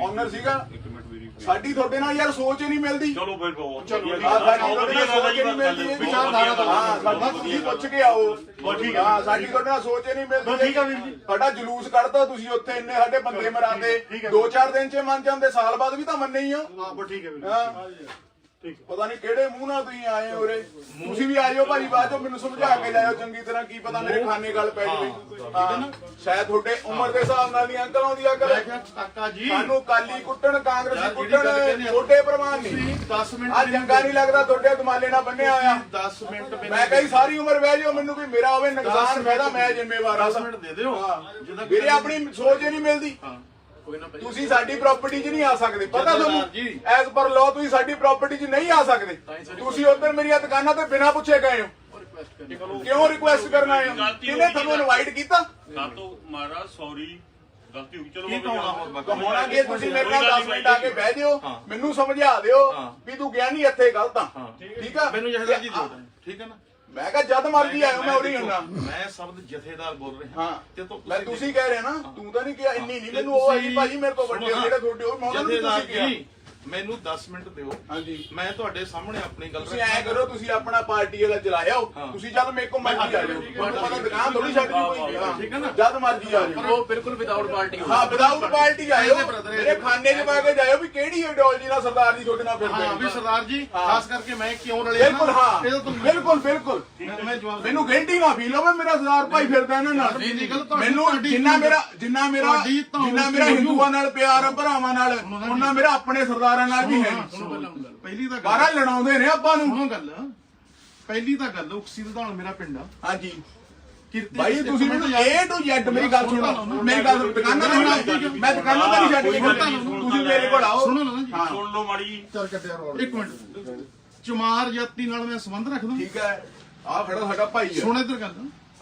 Speaker 1: ਓਨਰ ਸੀਗਾ।
Speaker 3: ਇੱਕ ਮਿੰਟ ਮੇਰੀ
Speaker 1: ਸਾਡੀ ਤੁਹਾਡੇ ਨਾਲ ਯਾਰ ਸੋਚ ਹੀ ਨਹੀਂ ਮਿਲਦੀ।
Speaker 3: ਚਲੋ ਫਿਰ ਬਹੁਤ
Speaker 1: ਚਲੋ
Speaker 3: ਵਧੀਆ
Speaker 1: ਸਾਡੀ
Speaker 3: ਗੱਲ
Speaker 1: ਤੁਹਾਡੇ ਨਾਲ ਸੋਚ ਹੀ ਨਹੀਂ ਮਿਲਦੀ।
Speaker 4: ਵਿਚਾਰਧਾਰਾ ਤੋਂ
Speaker 1: ਹਾਂ ਸਾਡੀ ਤੁਸੀਂ ਪੁੱਛ ਕੇ ਆਓ।
Speaker 3: ਠੀਕ ਹੈ।
Speaker 1: ਹਾਂ ਸਾਡੀ ਤੁਹਾਡੇ ਨਾਲ ਸੋਚ ਹੀ ਨਹੀਂ ਮਿਲਦੀ।
Speaker 3: ਠੀਕ ਹੈ ਵੀਰ ਜੀ।
Speaker 1: ਸਾਡਾ ਜਲੂਸ ਕੱਢਦਾ ਤੁਸੀਂ ਉੱਥੇ, ਇੰਨੇ ਸਾਡੇ ਬੰਦੇ ਮਰਾਤੇ। 2-4 ਦਿਨ 'ਚ ਮੰਨ ਜਾਂਦੇ, ਸਾਲ ਬਾਅਦ ਵੀ ਤਾਂ ਮੰਨੇ ਹੀ ਹੋ।
Speaker 4: ਠੀਕ ਹੈ
Speaker 1: ਹਾਂ ਪਤਾ ਨਹੀਂ ਕਿਹੜੇ ਮੂੰਹ ਨਾਲ ਤੁਸੀਂ ਆਏ ਹੋ ਉਰੇ। ਤੁਸੀਂ ਵੀ ਆ ਜਾਓ ਭਾਈ, ਬਾਅਦ ਚੋਂ ਮੈਨੂੰ ਸਮਝਾ ਕੇ ਜਾਇਓ ਚੰਗੀ ਤਰ੍ਹਾਂ। ਕੀ ਪਤਾ ਮੇਰੇ ਖਾਨੇ ਗੱਲ ਪੈ ਜਾਵੇ। ਹਾਂ ਸ਼ਾਇਦ ਤੁਹਾਡੇ ਉਮਰ ਦੇ ਹਿਸਾਬ ਨਾਲ ਨਹੀਂ ਅੰਕਲ ਆਉਂਦੀ ਅਕਲ।
Speaker 4: ਕਾਕਾ ਜੀ
Speaker 1: ਸਾਨੂੰ ਕਾਲੀ ਕੁੱਟਣ, ਕਾਂਗਰਸੀ ਕੁੱਟਣ, ਛੋਟੇ ਪ੍ਰਵਾਨ ਨਹੀਂ।
Speaker 4: 10 ਮਿੰਟ
Speaker 1: ਆ ਚੰਗਾ ਨਹੀਂ ਲੱਗਦਾ ਤੁਹਾਡੇ ਦਮਾਲੇ ਨਾਲ ਬੰਨਿਆ ਹੋਇਆ।
Speaker 4: 10 ਮਿੰਟ
Speaker 1: ਮੈਂ ਕਹੀ ਸਾਰੀ ਉਮਰ ਬਹਿ ਜਾਓ, ਮੈਨੂੰ ਵੀ ਮੇਰਾ ਹੋਵੇ ਨੁਕਸਾਨ ਫਾਇਦਾ, ਮੈਂ ਜ਼ਿੰਮੇਵਾਰ ਹਾਂ।
Speaker 4: 10 ਮਿੰਟ ਦੇ ਦਿਓ।
Speaker 1: ਹਾਂ ਵੀਰੇ ਆਪਣੀ ਸੋਚ ਹੀ ਨਹੀਂ ਮਿਲਦੀ।
Speaker 4: ਕੋਈ ਨਾ ਭਾਈ।
Speaker 1: ਤੁਸੀਂ ਸਾਡੀ ਪ੍ਰਾਪਰਟੀ 'ਚ ਨਹੀਂ ਆ ਸਕਦੇ, ਪਤਾ ਤੁਹਾਨੂੰ?
Speaker 4: ਜੀ।
Speaker 1: ਐਜ਼ ਪਰ ਲਾਅ ਤੁਸੀਂ ਸਾਡੀ ਪ੍ਰਾਪਰਟੀ 'ਚ ਨਹੀਂ ਆ ਸਕਦੇ। ਤੁਸੀਂ ਉੱਧਰ ਮੇਰੀਆਂ ਦੁਕਾਨਾਂ ਤੇ ਬਿਨਾਂ ਪੁੱਛੇ ਗਏ ਹੋ। ਕਿਉਂ ਰਿਕੁਐਸਟ ਕਰਨ ਆਏ ਹੋ? ਕਿਹਨੇ ਤੁਹਾਨੂੰ ਇਨਵਾਈਟ ਕੀਤਾ?
Speaker 3: ਕਾਤੋਂ ਮਹਾਰਾਜ ਸੌਰੀ, ਗਲਤੀ ਹੋ ਗਈ। ਚਲੋ
Speaker 4: ਕੀ ਕਹੋਣਾ
Speaker 1: ਹੋਣਾ ਕਿ ਤੁਸੀਂ ਮੇਰੇ ਨਾਲ 10 ਮਿੰਟ ਆ ਕੇ ਬਹਿ ਜਿਓ, ਮੈਨੂੰ ਸਮਝਾ ਦਿਓ ਵੀ ਤੂੰ ਗਿਆ ਨਹੀਂ ਇੱਥੇ ਗਲਤ ਆ। ਠੀਕ ਆ?
Speaker 4: ਮੈਨੂੰ ਜਹੇਦਾਰ ਜੀ ਦਿਓ। ਠੀਕ ਹੈ ਨਾ?
Speaker 1: ਮੈਂ ਕਿਹਾ ਜਦ ਮਰਜ਼ੀ ਆਇਓ, ਮੈਂ ਉਰੀ ਹੁੰਨਾ।
Speaker 4: ਮੈਂ ਸ਼ਬਦ ਜਥੇਦਾਰ ਬੋਲ ਰਿਹਾ।
Speaker 1: ਹਾਂ
Speaker 4: ਤੇ ਤੋਂ
Speaker 1: ਮੈਂ ਤੁਸੀਂ ਕਹਿ ਰਹੇ ਨਾ, ਤੂੰ ਤਾਂ ਨਹੀਂ ਕਿਹਾ। ਇੰਨੀ ਨਹੀਂ ਮੈਨੂੰ ਉਹ ਆਈ ਭਾਜੀ ਮੇਰੇ ਤੋਂ ਵੱਡੇ ਜਿਹੜੇ ਤੁਹਾਡੇ ਉਹ ਮੈਂ ਉਹਨਾਂ ਨੂੰ
Speaker 4: ਜਥੇਦਾਰ
Speaker 1: ਤੁਸੀਂ ਕਿਹਾ।
Speaker 4: ਜੀ ਮੈਨੂੰ 10 ਮਿੰਟ ਦਿਓ।
Speaker 1: ਹਾਂਜੀ
Speaker 4: ਮੈਂ ਤੁਹਾਡੇ ਸਾਹਮਣੇ ਆਪਣੀ ਗੱਲ
Speaker 1: ਤੁਸੀਂ ਐ ਕਰੋ, ਤੁਸੀਂ ਆਪਣਾ ਪਾਰਟੀ ਵਾਲਾ ਚਲਾਇਓ। ਤੁਸੀਂ ਜਦ ਮੇਰੇ ਕੋਲ ਮਰਜ਼ੀ ਆ ਜਾਓ। ਤੁਹਾਨੂੰ ਪਤਾ ਦੁਕਾਨ ਥੋੜੀ ਛੱਡ ਦੀ ਕੋਈ।
Speaker 4: ਠੀਕ ਹੈ ਨਾ?
Speaker 1: ਜਦ ਮਰਜ਼ੀ ਆ ਜਾਓ।
Speaker 2: ਉਹ ਬਿਲਕੁਲ ਵਿਦਆਊਟ ਪਾਰਟੀ
Speaker 1: ਹਾਂ ਵਿਦਆਊਟ ਪਾਰਟੀ ਆਇਓ। ਮੇਰੇ ਖਾਨੇ 'ਚ ਪਾ ਕੇ ਜਾਇਓ ਵੀ ਕਿਹੜੀ ਆਈਡੀਓਲੋਜੀ ਨਾਲ ਸਰਦਾਰ ਜੀ ਤੁਹਾਡੇ ਨਾਲ ਫਿਰਦੇ
Speaker 4: ਹਾਂ
Speaker 1: ਨੇ।
Speaker 4: ਵੀ ਸਰਦਾਰ ਜੀ ਖਾਸ ਕਰਕੇ ਮੈਂ ਕਿਉਂ ਰਲਿਆ
Speaker 1: ਬਿਲਕੁਲ ਹਾਂ
Speaker 4: ਇਹਦਾ ਤੁਹਾਨੂੰ
Speaker 1: ਬਿਲਕੁਲ ਬਿਲਕੁਲ।
Speaker 4: ਮੈਂ ਜਵਾਬ
Speaker 1: ਮੈਨੂੰ ਗਿਲਟੀ ਨਾ ਫੀਲ ਹੋਵੇ, ਮੇਰਾ ਸਰਦਾਰ ਭਾਈ ਫਿਰਦਾ ਇਹਨਾਂ ਨਾਲ।
Speaker 4: ਨਹੀਂ, ਨਹੀਂ, ਗੱਲ ਤੁਹਾਡੀ-
Speaker 1: ਮੈਨੂੰ
Speaker 4: ਤੁਹਾਡੀ-
Speaker 1: ਜਿੰਨਾ ਮੇਰਾ ਹਿੰਦੂਆਂ ਨਾਲ ਪਿਆਰ ਆ, ਭਰਾਵਾਂ ਨਾਲ, ਉਹਨਾਂ ਮੇਰਾ ਆਪਣੇ ਸਰਦਾਰਾਂ ਨਾਲ ਵੀ ਹੈ ਨਹੀਂ।
Speaker 4: ਪਹਿਲੀ ਤਾਂ ਗੱਲ
Speaker 1: ਬਾਹਰ ਲੜਾਉਂਦੇ ਨੇ ਆਪਾਂ ਨੂੰ।
Speaker 4: ਸੁਣੋ ਗੱਲ ਪਹਿਲੀ ਤਾਂ ਗੱਲ ਉਕਸੀ ਦਾ ਮੇਰਾ ਪਿੰਡ ਆ।
Speaker 1: ਹਾਂਜੀ
Speaker 4: ਕਿਰਤੀ
Speaker 1: ਭਾਈ ਤੁਸੀਂ ਮੈਨੂੰ A to Z ਮੇਰੀ ਗੱਲ ਸੁਣੋ। ਮੇਰੀ ਗੱਲ ਦੁਕਾਨਾਂ ਤੇ ਮੈਂ ਦੁਕਾਨਾਂ ਤੇ ਨਹੀਂ ਛੱਡ ਕੇ ਤੁਸੀਂ ਮੇਰੇ ਕੋਲ ਆਓ।
Speaker 4: ਸੁਣੋ ਨਾ ਜੀ।
Speaker 1: ਹਾਂ
Speaker 3: ਸੁਣ ਲਓ ਮਾੜੀ ਜੀ।
Speaker 4: ਚੱਲ ਕੱਟਿਆ ਰੋਲ। ਇੱਕ ਮਿੰਟ ਚਮਾਰ ਜਾਤੀ ਨਾਲ ਮੈਂ ਸੰਬੰਧ ਰੱਖਦਾ।
Speaker 1: ਠੀਕ ਹੈ। ਆਹ ਖੜਾ ਸਾਡਾ ਭਾਈ ਹੈ।
Speaker 4: ਸੁਣ ਇੱਧਰ ਗੱਲ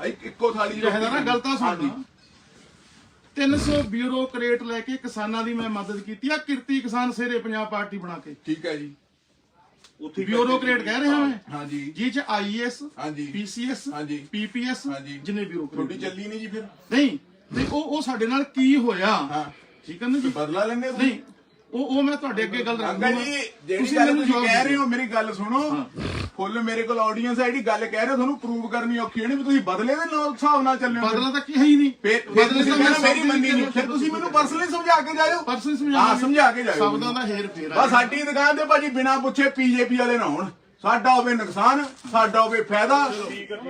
Speaker 1: ਇੱਕੋ ਥਾਲੀ
Speaker 4: ਜਹੇਦਾਰ ਨਾ ਗੱਲ ਤਾਂ ਸੁਣਨਾ। 300 ਬਿਊਰੋਕਰੇਟ ਲੈ ਕੇ ਕਿਸਾਨਾਂ ਦੀ ਮੈਂ ਮਦਦ ਕੀਤੀ ਆ। ਕਿਰਤੀ ਕਿਸਾਨ ਸੇਰੇ ਪੰਜਾਬ ਪਾਰਟੀ ਬਣਾ ਕੇ।
Speaker 1: ਠੀਕ ਹੈ ਜੀ।
Speaker 3: ਉੱਥੇ
Speaker 4: ਬਿਊਰੋਕਰੇਟ ਕਹਿ ਰਿਹਾ ਮੈਂ।
Speaker 1: ਹਾਂਜੀ
Speaker 4: ਜੀ ਚ ਆਈਐਸ
Speaker 1: ਹਾਂਜੀ
Speaker 4: ਪੀਸੀਐਸ
Speaker 1: ਹਾਂਜੀ
Speaker 4: ਪੀਪੀਐਸ
Speaker 1: ਹਾਂਜੀ।
Speaker 4: ਜਿੰਨੇ ਬਿਊਰੋਕਰੇਟ
Speaker 1: ਤੁਹਾਡੀ ਚੱਲੀ ਨਹੀਂ ਜੀ ਫਿਰ।
Speaker 4: ਨਹੀਂ ਤੇ ਉਹ ਸਾਡੇ ਨਾਲ ਕੀ ਹੋਇਆ?
Speaker 1: ਹਾਂ
Speaker 4: ਠੀਕ ਹੈ ਨਾ ਜੀ?
Speaker 1: ਬਦਲਾ ਲੈਂਦੇ ਹੋ?
Speaker 4: ਨਹੀਂ ਉਹ ਮੈਂ ਤੁਹਾਡੇ ਅੱਗੇ ਗੱਲ ਰੱਖੂੰਗਾ।
Speaker 1: ਅੰਕਲ ਜੀ ਜਿਹੜੀ ਗੱਲ ਤੁਸੀਂ ਕਹਿ ਰਹੇ ਹੋ, ਮੇਰੀ ਗੱਲ ਸੁਣੋ। ਫੁੱਲ ਮੇਰੇ ਕੋਲ ਆਡੀਅנס ਹੈ, ਜਿਹੜੀ ਗੱਲ ਕਹਿ ਰਹੇ ਹੋ ਤੁਹਾਨੂੰ ਪ੍ਰੂਵ ਕਰਨੀ ਔਖੀ ਹੈ। ਨਹੀਂ ਵੀ ਤੁਸੀਂ ਬਦਲੇ ਦੇ ਨਾਲ ਹਿਸਾਬ ਨਾਲ ਚੱਲੇ ਹੋ।
Speaker 4: ਬਦਲਾ ਤਾਂ ਕੀ ਹੈ ਹੀ ਨਹੀਂ।
Speaker 1: ਫਿਰ ਤੁਸੀਂ ਕਹਿੰਦੇ ਮੇਰੀ ਮੰਨੀ ਨਹੀਂ, ਫਿਰ ਤੁਸੀਂ ਮੈਨੂੰ ਪਰਸਨਲੀ ਸਮਝਾ ਕੇ ਜਾਇਓ।
Speaker 4: ਪਰਸਨ
Speaker 1: ਸਮਝਾ ਕੇ ਜਾਇਓ।
Speaker 4: ਸ਼ਬਦਾਂ ਦਾ ਹੇਰ ਫੇਰ
Speaker 1: ਬਸ ਸਾਡੀ ਦੁਕਾਨ ਤੇ ਭਾਜੀ ਬਿਨਾਂ ਪੁੱਛੇ ਬੀਜੇਪੀ ਵਾਲੇ ਨਾ ਹੋਣ। ਸਾਡਾ ਹੋਵੇ ਨੁਕਸਾਨ, ਸਾਡਾ ਹੋਵੇ ਫਾਇਦਾ।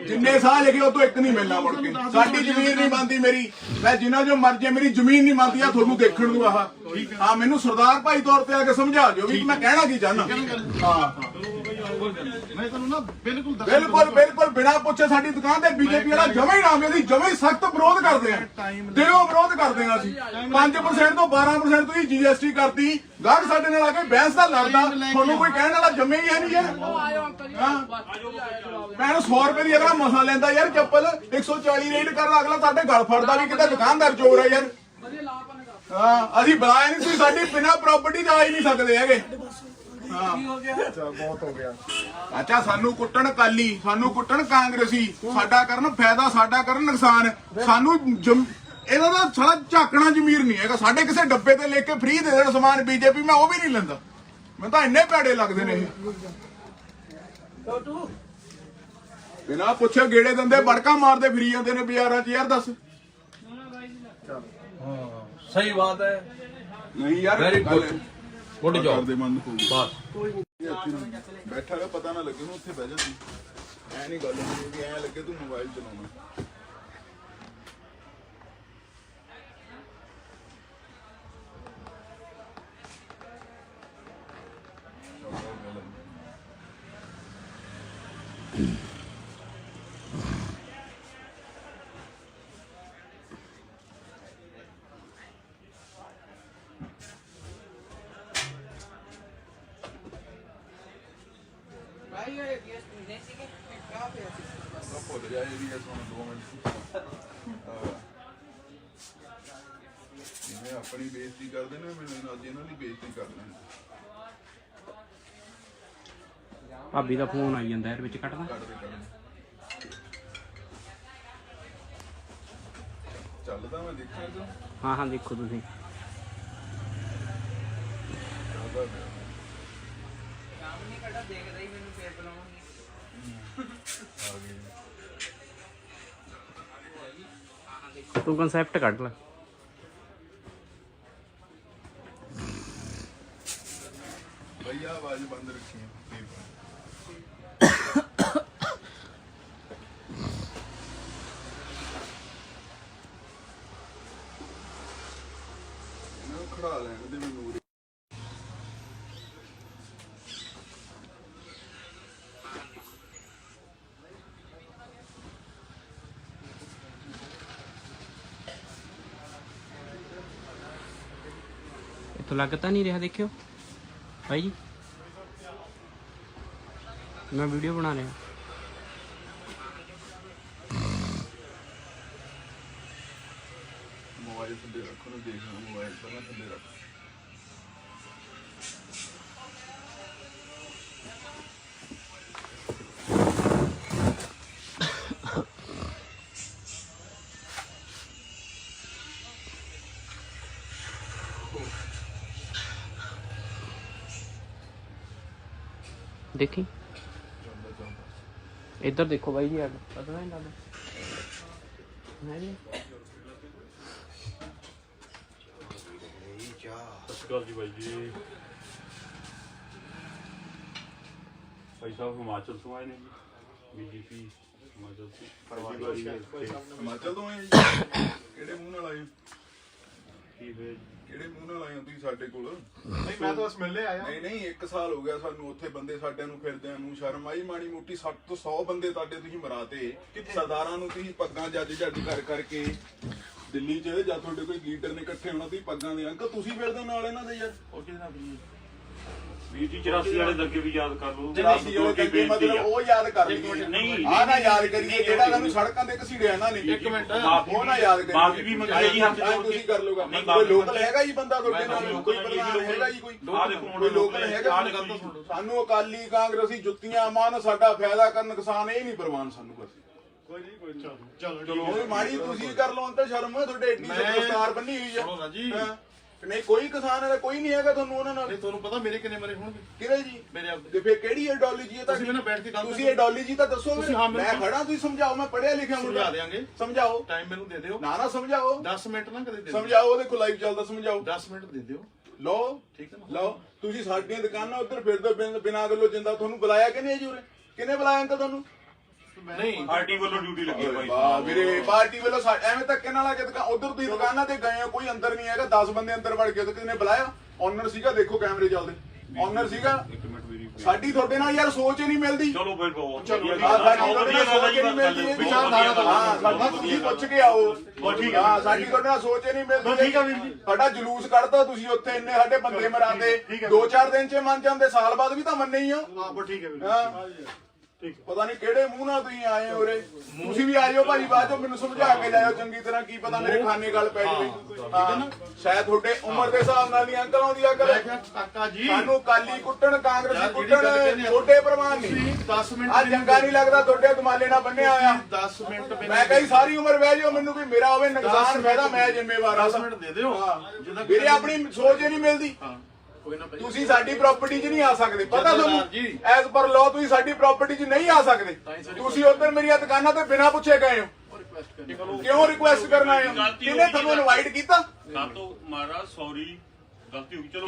Speaker 1: ਜਿੰਨੇ ਸਾਲ ਲਿਖੇ ਉਹ ਤੋਂ ਇੱਕ ਨਹੀਂ ਮਿਲਣਾ ਮੁੜ ਕੇ। ਸਾਡੀ ਜ਼ਮੀਨ ਨਹੀਂ ਬਣਦੀ ਮੇਰੀ। ਮੈਂ ਜਿੰਨਾ ਜੋ ਮਰਜ਼ੀ ਮੇਰੀ ਜ਼ਮੀਨ ਨਹੀਂ ਬਣਦੀ ਆ ਤੁਹਾਨੂੰ ਦੇਖਣ ਨੂੰ। ਆਹ ਹਾਂ ਮੈਨੂੰ ਸਰਦਾਰ ਭਾਈ ਤੌਰ ਤੇ ਆ ਕੇ ਸਮਝਾ ਦਿਓ ਵੀ ਮੈਂ ਕਹਿਣਾ ਕੀ ਚਾਹੁੰਦਾ। ਹਾਂ
Speaker 4: ਮੈਂ ਤੁਹਾਨੂੰ ਨਾ ਬਿਲਕੁਲ
Speaker 1: ਬਿਲਕੁਲ ਬਿਨਾਂ ਪੁੱਛੇ ਸਾਡੀ ਦੁਕਾਨ ਤੇ ਬੀਜੇਪੀ ਵਾਲਾ ਜਮਾ ਹੀ ਨਾ ਮੇਰੀ ਜਮਾ ਹੀ ਸਖਤ ਵਿਰੋਧ ਕਰਦੇ ਆ। ਦਿਲੋਂ ਵਿਰੋਧ ਕਰਦੇ ਆ ਅਸੀਂ। 5% ਤੋਂ 12% ਤੁਸੀਂ GST ਕਰਤੀ। ਗਾਹਕ ਸਾਡੇ ਨਾਲ ਆ ਕੇ ਬਹਿਸ ਦਾ ਲੜਦਾ, ਤੁਹਾਨੂੰ ਕੋਈ ਕਹਿਣ ਵਾਲਾ ਜੰਮੇ ਹੀ ਹੈ ਨਹੀਂ ਯਾਰ। ਮੈਂ 100 ਰੁਪਏ ਦੀ ਅਗਲਾ ਮਸਾ ਲੈਂਦਾ ਯਾਰ ਚੱਪਲ। 140 ਰੇਟ ਕਰਦਾ ਅਗਲਾ ਸਾਡੇ ਗਲ ਫੜਦਾ ਵੀ ਕਿਤੇ ਦੁਕਾਨਦਾਰ ਚੋਰ ਹੈ ਯਾਰ। ਹਾਂ ਅਸੀਂ ਬੁਲਾਇਆ ਨਹੀਂ, ਤੁਸੀਂ ਸਾਡੀ ਬਿਨਾਂ ਪ੍ਰਾਪਰਟੀ ਤੇ ਆ ਹੀ ਨਹੀਂ ਸਕਦੇ ਹੈਗੇ। ਅੱਛਾ ਸਾਨੂੰ ਕੁੱਟਣ ਕਾਲੀ, ਸਾਨੂੰ ਕੁੱਟਣ ਕਾਂਗਰਸੀ, ਸਾਡਾ ਕਰਨ ਫਾਇਦਾ, ਸਾਡਾ ਕਰਨ ਨੁਕਸਾਨ। ਸਾਨੂੰ ਇਹਦਾ ਤਾਂ ਸਾਲਾ ਝਾਕਣਾ ਜ਼ਮੀਰ ਨਹੀਂ ਹੈਗਾ। ਸਾਡੇ ਕਿਸੇ ਡੱਬੇ ਤੇ ਲੈ ਕੇ ਫ੍ਰੀ ਦੇ ਦੇਣ ਸਮਾਨ ਬੀਜੇਪੀ, ਮੈਂ ਉਹ ਵੀ ਨਹੀਂ ਲੈਂਦਾ। ਮੈਨੂੰ ਤਾਂ ਇੰਨੇ ਭੈੜੇ ਲੱਗਦੇ ਨੇ ਇਹ। ਬਿਨਾਂ ਪੁੱਛੇ ਗੇੜੇ ਦਿੰਦੇ, ਬੜਕਾ ਮਾਰਦੇ ਫਿਰੀ ਜਾਂਦੇ ਨੇ ਬਾਜ਼ਾਰਾਂ 'ਚ। ਯਾਰ ਦੱਸ।
Speaker 5: सही बात है।
Speaker 1: ਨਹੀਂ ਯਾਰ
Speaker 5: Very good. Good job.
Speaker 1: ਕਰਦੇ ਮਨ ਨੂੰ
Speaker 5: बस
Speaker 1: ਬੈਠਾ ਰਿਹਾ, ਪਤਾ ਨਾ ਲੱਗੇ ਉਹਨੂੰ, ਉੱਥੇ ਬਹਿ ਜਾਂਦੀ। ਐ ਨਹੀਂ ਗੱਲ ਹੁੰਦੀ ਕਿ ਐ ਲੱਗੇ ਤੂੰ ਮੋਬਾਈਲ ਚਲਾਉਣਾ। ਭੁੱਲ ਜਾ ਇਹ ਵੀ ਹੁਣ 2 ਮਿੰਟ। ਜਿਵੇਂ ਆਪਣੀ ਬੇਇੱਜ਼ਤੀ ਕਰਦੇ ਨੇ, ਮੈਨੂੰ ਅੱਜ ਇਹਨਾਂ ਦੀ ਬੇਇੱਜ਼ਤੀ ਕਰ ਲੈਣ।
Speaker 2: ਭਾਬੀ ਦਾ ਫੋਨ ਆਈ ਜਾਂਦਾ ਯਾਰ, ਵਿੱਚ ਕੱਟਦਾ।
Speaker 1: ਕੱਢਦੇ ਚੱਲਦਾ ਮੈਂ ਦੇਖਿਆ ਤੂੰ
Speaker 2: ਹਾਂ ਹਾਂ ਦੇਖੋ ਤੁਸੀਂ।
Speaker 1: ਚੱਲਦਾ ਪਿਆ। ਆ ਗਏ।
Speaker 2: ਤੂੰ ਕਨਸੈਪਟ ਕੱਢ ਲੈ।
Speaker 1: ਭਈਆ ਆਵਾਜ਼ ਬੰਦ ਰੱਖੀ ਹੈ। ਇਹਨੂੰ ਖੜਾ ਲੈਣ ਦੇ ਮੈਨੂੰ।
Speaker 2: ਇੱਥੋਂ ਲੱਗ ਤਾਂ ਨਹੀਂ ਰਿਹਾ, ਦੇਖਿਓ ਭਾਈ ਜੀ, ਮੈਂ ਵੀਡੀਓ ਬਣਾ ਰਿਹਾ।
Speaker 1: ਮੋਬਾਈਲ ਥੱਲੇ ਰੱਖੋ ਨਾ, ਦੇਖਣਾ ਮੋਬਾਈਲ ਪਹਿਲਾਂ ਥੱਲੇ ਰੱਖ।
Speaker 2: ਦੇਖੀ ਇੱਧਰ ਦੇਖੋ ਬਾਈ ਜੀ, ਪਤਾ ਨਹੀਂ ਲੱਗਦਾ ਹੈ ਜੀ।
Speaker 3: ਸਤਿ ਸ਼੍ਰੀ ਅਕਾਲ ਜੀ ਬਾਈ ਜੀ। ਭਾਈ ਸਾਹਿਬ ਹਿਮਾਚਲ ਤੋਂ ਆਏ ਨੇ ਜੀ, ਬੀਜੇਪੀ ਹਿਮਾਚਲ ਤੋਂ।
Speaker 1: ਹਿਮਾਚਲ ਤੋਂ ਆਏ ਜੀ? ਕਿਹੜੇ ਮੂੰਹ ਨਾਲ ਆਏ?
Speaker 3: ਕੀ ਹੋਇਆ ਜੀ?
Speaker 1: ਕਿਹੜੇ ਮੂੰਹ ਨਾਲ ਆਏ ਹੋ ਤੁਸੀਂ ਸਾਡੇ ਕੋਲ?
Speaker 4: ਨਹੀਂ ਮੈਂ ਤਾਂ ਬਸ ਮਿਲਣੇ ਆਇਆ।
Speaker 1: ਨਹੀਂ 1 ਸਾਲ ਹੋ ਗਿਆ ਸਾਨੂੰ ਉੱਥੇ ਬੰਦੇ ਸਾਡਿਆਂ ਨੂੰ ਫਿਰਦਿਆਂ ਨੂੰ। ਸ਼ਰਮ ਆਈ ਮਾੜੀ ਮੋਟੀ? 60 ਤੋਂ 100 ਬੰਦੇ ਤੁਹਾਡੇ ਤੁਸੀਂ ਮਰਾਤੇ। ਸਰਦਾਰਾਂ ਨੂੰ ਤੁਸੀਂ ਪੱਗਾਂ ਜੱਜ ਕਰ ਕਰਕੇ ਦਿੱਲੀ 'ਚ, ਜਾਂ ਤੁਹਾਡੇ ਕੋਈ ਲੀਡਰ ਨੇ ਇਕੱਠੇ ਹੋਣਾ, ਤੁਸੀਂ ਪੱਗਾਂ ਦੇ ਅੰਕਲ ਤੁਸੀਂ ਫਿਰਦੇ ਹੋ ਨਾਲ ਇਹਨਾਂ ਦੇ ਯਾਰ।
Speaker 3: ਉਹ ਕਿਹਦੇ ਨਾਲ ਵੀਰ ਜੀ 84 ਵਾਲੇ ਦੰਗੇ ਵੀ ਯਾਦ ਕਰ ਲਓ।
Speaker 1: 84 ਵਾਲੇ ਦੰਗੇ ਮਤਲਬ ਉਹ ਯਾਦ ਕਰ ਲਈਏ।
Speaker 3: ਨਹੀਂ
Speaker 1: ਆਹ ਨਾ ਯਾਦ ਕਰੀਏ ਜਿਹੜਾ ਤੁਹਾਨੂੰ ਸੜਕਾਂ ਤੇ ਘਸੀੜਿਆ ਇਹਨਾਂ ਨੇ।
Speaker 4: 1 ਮਿੰਟ
Speaker 1: ਉਹ ਨਾ ਯਾਦ ਕਰੀਏ।
Speaker 3: ਮਾਫੀ ਵੀ ਮੰਗੀ ਜੀ ਹੱਥ ਜੋੜ
Speaker 1: ਤੁਸੀਂ
Speaker 3: ਕੇ।
Speaker 1: ਕਰ ਲਓਗਾ।
Speaker 3: ਨਹੀਂ,
Speaker 1: ਕੋਈ ਲੋਕਲ ਹੈਗਾ ਜੀ ਬੰਦਾ ਤੁਹਾਡੇ ਨਾਲ?
Speaker 3: ਨਹੀਂ,
Speaker 1: ਕੋਈ
Speaker 3: ਲੋਕਲ
Speaker 1: ਪ੍ਰਧਾਨ ਹੈਗਾ ਜੀ? ਕੋਈ
Speaker 3: ਆਹ ਦੇਖੋ
Speaker 1: ਕੋਈ ਲੋਕਲ ਹੈਗਾ? ਸਾਨੂੰ ਅਕਾਲੀ ਕਾਂਗਰਸੀ ਜੁੱਤੀਆਂ ਮਾਨ, ਸਾਡਾ ਫਾਇਦਾ ਕਰਨ ਨੁਕਸਾਨ ਇਹ ਨਹੀਂ ਪ੍ਰਵਾਨ ਸਾਨੂੰ। ਬਸ
Speaker 4: ਕੋਈ ਨਹੀਂ ਚਲੋ
Speaker 1: ਉਹ ਮਾੜੀ ਤੁਸੀਂ ਕਰ ਲਓ ਅੰਤ ਸ਼ਰਮ। ਤੁਹਾਡੇ ਏਡੀ ਦਸਤਾਰ ਬੰਨੀ ਹੋਈ
Speaker 4: ਸੁਣੋ ਨਾ ਜੀ।
Speaker 1: ਆ। ਨਹੀਂ ਕੋਈ ਕਿਸਾਨ ਹੈਗਾ, ਕੋਈ ਨਹੀਂ ਹੈਗਾ ਤੁਹਾਨੂੰ ਉਹਨਾਂ ਨਾਲ।
Speaker 4: ਨਹੀਂ ਤੁਹਾਨੂੰ ਪਤਾ ਮੇਰੇ ਕਿੰਨੇ ਮਰੇ ਹੋਣਗੇ?
Speaker 1: ਕਿਹੜੇ ਜੀ?
Speaker 4: ਮੇਰੇ ਆਪ
Speaker 1: ਤੇ ਫੇਰ ਕਿਹੜੀ ਆਈਡੀਓਲੋਜੀ ਹੈ
Speaker 4: ਤੁਸੀਂ ਮੈਨੂੰ ਬੈਠ ਕੇ ਗੱਲ
Speaker 1: ਤੁਸੀਂ ਆਈਡੀਓਲੋਜੀ ਤਾਂ ਦੱਸੋ।
Speaker 4: ਤੁਸੀਂ ਹਾਂ
Speaker 1: ਮੈਂ ਖੜਾ, ਤੁਸੀਂ ਸਮਝਾਓ। ਮੈਂ ਪੜ੍ਹਿਆ ਲਿਖਿਆ ਮੁੰਡਾ।
Speaker 4: ਸਮਝਾ ਦਿਆਂਗੇ।
Speaker 1: ਸਮਝਾਓ।
Speaker 4: ਟਾਈਮ ਮੈਨੂੰ ਦੇ ਦਿਓ।
Speaker 1: ਨਾ ਸਮਝਾਓ।
Speaker 4: 10 ਮਿੰਟ ਨਾ ਕਦੇ ਦੇ
Speaker 1: ਸਮਝਾਓ। ਉਹਦੇ ਕੋਲ ਲਾਈਵ ਚੱਲਦਾ, ਸਮਝਾਓ।
Speaker 4: 10 ਮਿੰਟ ਦੇ ਦਿਓ।
Speaker 1: ਲਓ
Speaker 4: ਠੀਕ ਹੈ ਨਾ?
Speaker 1: ਲਓ। ਤੁਸੀਂ ਸਾਡੀਆਂ ਦੁਕਾਨਾਂ ਉੱਧਰ ਫਿਰਦੇ ਬਿਨਾਂ ਗੱਲੋਂ ਜਿੰਦਾ। ਤੁਹਾਨੂੰ ਬੁਲਾਇਆ ਕਿ ਨਹੀਂ ਜੀ ਉਰੇ? ਕਿਹਨੇ ਬੁਲਾਇਆ ਅੰਕਲ ਤੁਹਾਨੂੰ?
Speaker 4: ਨਹੀਂ
Speaker 3: ਪਾਰਟੀ ਵੱਲੋਂ ਡਿਊਟੀ ਲੱਗੀ ਹੈ ਭਾਈ।
Speaker 1: ਵਾਹ ਵੀਰੇ, ਪਾਰਟੀ ਵੱਲੋਂ ਐਵੇਂ ਧੱਕੇ ਨਾਲ ਆ ਕੇ ਉਧਰ ਤੁਸੀਂ ਦੁਕਾਨਾਂ ਤੇ ਗਏ ਹੋ, ਕੋਈ ਅੰਦਰ ਨਹੀਂ ਹੈਗਾ। 10 ਬੰਦੇ ਅੰਦਰ ਵੜ ਕੇ ਕਿਸ ਨੇ ਬੁਲਾਇਆ? ਓਨਰ ਸੀਗਾ, ਦੇਖੋ ਕੈਮਰੇ ਚੱਲਦੇ। ਓਨਰ ਸੀਗਾ।
Speaker 3: ਇੱਕ ਮਿੰਟ ਮੇਰੀ
Speaker 1: ਸਾਡੀ ਤੁਹਾਡੇ ਨਾਲ ਯਾਰ ਸੋਚ ਹੀ ਨਹੀਂ ਮਿਲਦੀ।
Speaker 3: ਚਲੋ ਫਿਰ ਬਹੁਤ
Speaker 1: ਸਾਡੀ
Speaker 3: ਵਧੀਆ
Speaker 1: ਤੁਹਾਡੇ ਨਾਲ ਸੋਚ ਹੀ ਨਹੀਂ ਮਿਲਦੀ।
Speaker 4: ਵਿਚਾਰਧਾਰਾ ਤਾਂ
Speaker 1: ਹਾਂ, ਸਾਡੀ ਤੁਸੀਂ ਪੁੱਛ ਕੇ ਆਓ। ਹਾਂ, ਸਾਡੀ ਤੁਹਾਡੇ ਨਾਲ ਸੋਚ ਹੀ ਨਹੀਂ ਮਿਲਦੀ।
Speaker 4: ਠੀਕ ਆ ਵੀਰ ਜੀ।
Speaker 1: ਸਾਡਾ ਜਲੂਸ ਕੱਢਦਾ ਤੁਸੀਂ ਉੱਥੇ, ਇੰਨੇ ਸਾਡੇ ਬੰਦੇ ਮਰਾਤੇ। 2-4 ਦਿਨ 'ਚ ਮੰਨ ਜਾਂਦੇ, ਸਾਲ ਬਾਅਦ ਵੀ ਤਾਂ ਮੰਨੇ ਹੀ ਆ।
Speaker 4: ਹਾਂ ਠੀਕ ਹੈ ਵੀਰ।
Speaker 1: ਹਾਂ ਪਤਾ ਨਹੀਂ ਕਿਹੜੇ ਮੂੰਹ ਨਾਲ ਤੁਸੀਂ ਆਏ ਹੋ ਉਰੇ। ਤੁਸੀਂ ਵੀ ਆ ਜਾਓ ਭਾਜੀ, ਬਾਅਦ ਚੋਂ ਮੈਨੂੰ ਸਮਝਾ ਕੇ ਜਾਇਓ ਚੰਗੀ ਤਰ੍ਹਾਂ, ਕੀ ਪਤਾ ਮੇਰੇ ਖਾਨੇ ਗੱਲ ਪੈ ਜਾਵੇ। ਹਾਂ, ਸ਼ਾਇਦ ਤੁਹਾਡੇ ਉਮਰ ਦੇ ਹਿਸਾਬ ਨਾਲ ਨਹੀਂ ਅੰਕਲ ਆਉਂਦੀ ਅਕਲ।
Speaker 4: ਕਾਕਾ ਜੀ
Speaker 1: ਸਾਨੂੰ ਕਾਲੀ ਕੁੱਟਣ, ਕਾਂਗਰਸੀ ਕੁੱਟਣ, ਛੋਟੇ ਪ੍ਰਵਾਨ ਨਹੀਂ।
Speaker 4: 10 ਮਿੰਟ
Speaker 1: ਆ ਚੰਗਾ ਨਹੀਂ ਲੱਗਦਾ ਤੁਹਾਡੇ ਦਮਾਲੇ ਨਾਲ ਬੰਨਿਆ ਹੋਇਆ।
Speaker 4: 10 ਮਿੰਟ
Speaker 1: ਮੈਂ ਕਹੀ ਸਾਰੀ ਉਮਰ ਬਹਿ ਜਾਓ, ਮੈਨੂੰ ਵੀ ਮੇਰਾ ਹੋਵੇ ਨੁਕਸਾਨ ਫਾਇਦਾ, ਮੈਂ ਜ਼ਿੰਮੇਵਾਰ ਹਾਂ।
Speaker 4: 10 ਮਿੰਟ ਦੇ ਦਿਓ।
Speaker 1: ਵੀਰੇ ਆਪਣੀ ਸੋਚ ਹੀ ਨਹੀਂ ਮਿਲਦੀ। ਤੁਸੀਂ ਸਾਡੀ ਪ੍ਰਾਪਰਟੀ 'ਚ ਨਹੀਂ ਆ ਸਕਦੇ, ਪਤਾ ਤੁਹਾਨੂੰ? ਐਜ਼ ਪਰ ਲਾਅ ਤੁਸੀਂ ਸਾਡੀ ਪ੍ਰਾਪਰਟੀ 'ਚ ਨਹੀਂ ਆ ਸਕਦੇ। ਤੁਸੀਂ ਉੱਧਰ ਮੇਰੀਆਂ ਦੁਕਾਨਾਂ ਤੇ ਬਿਨਾਂ ਪੁੱਛੇ ਗਏ ਹੋ। ਕਿਉਂ ਰਿਕੁਐਸਟ ਕਰਨ ਆਏ ਹੋ? ਕਿਹਨੇ ਤੁਹਾਨੂੰ ਇਨਵਾਈਟ ਕੀਤਾ?
Speaker 3: ਕਾਤੋਂ ਮਹਾਰਾਜ ਸੌਰੀ, ਗਲਤੀ ਹੋ ਗਈ, ਚਲੋ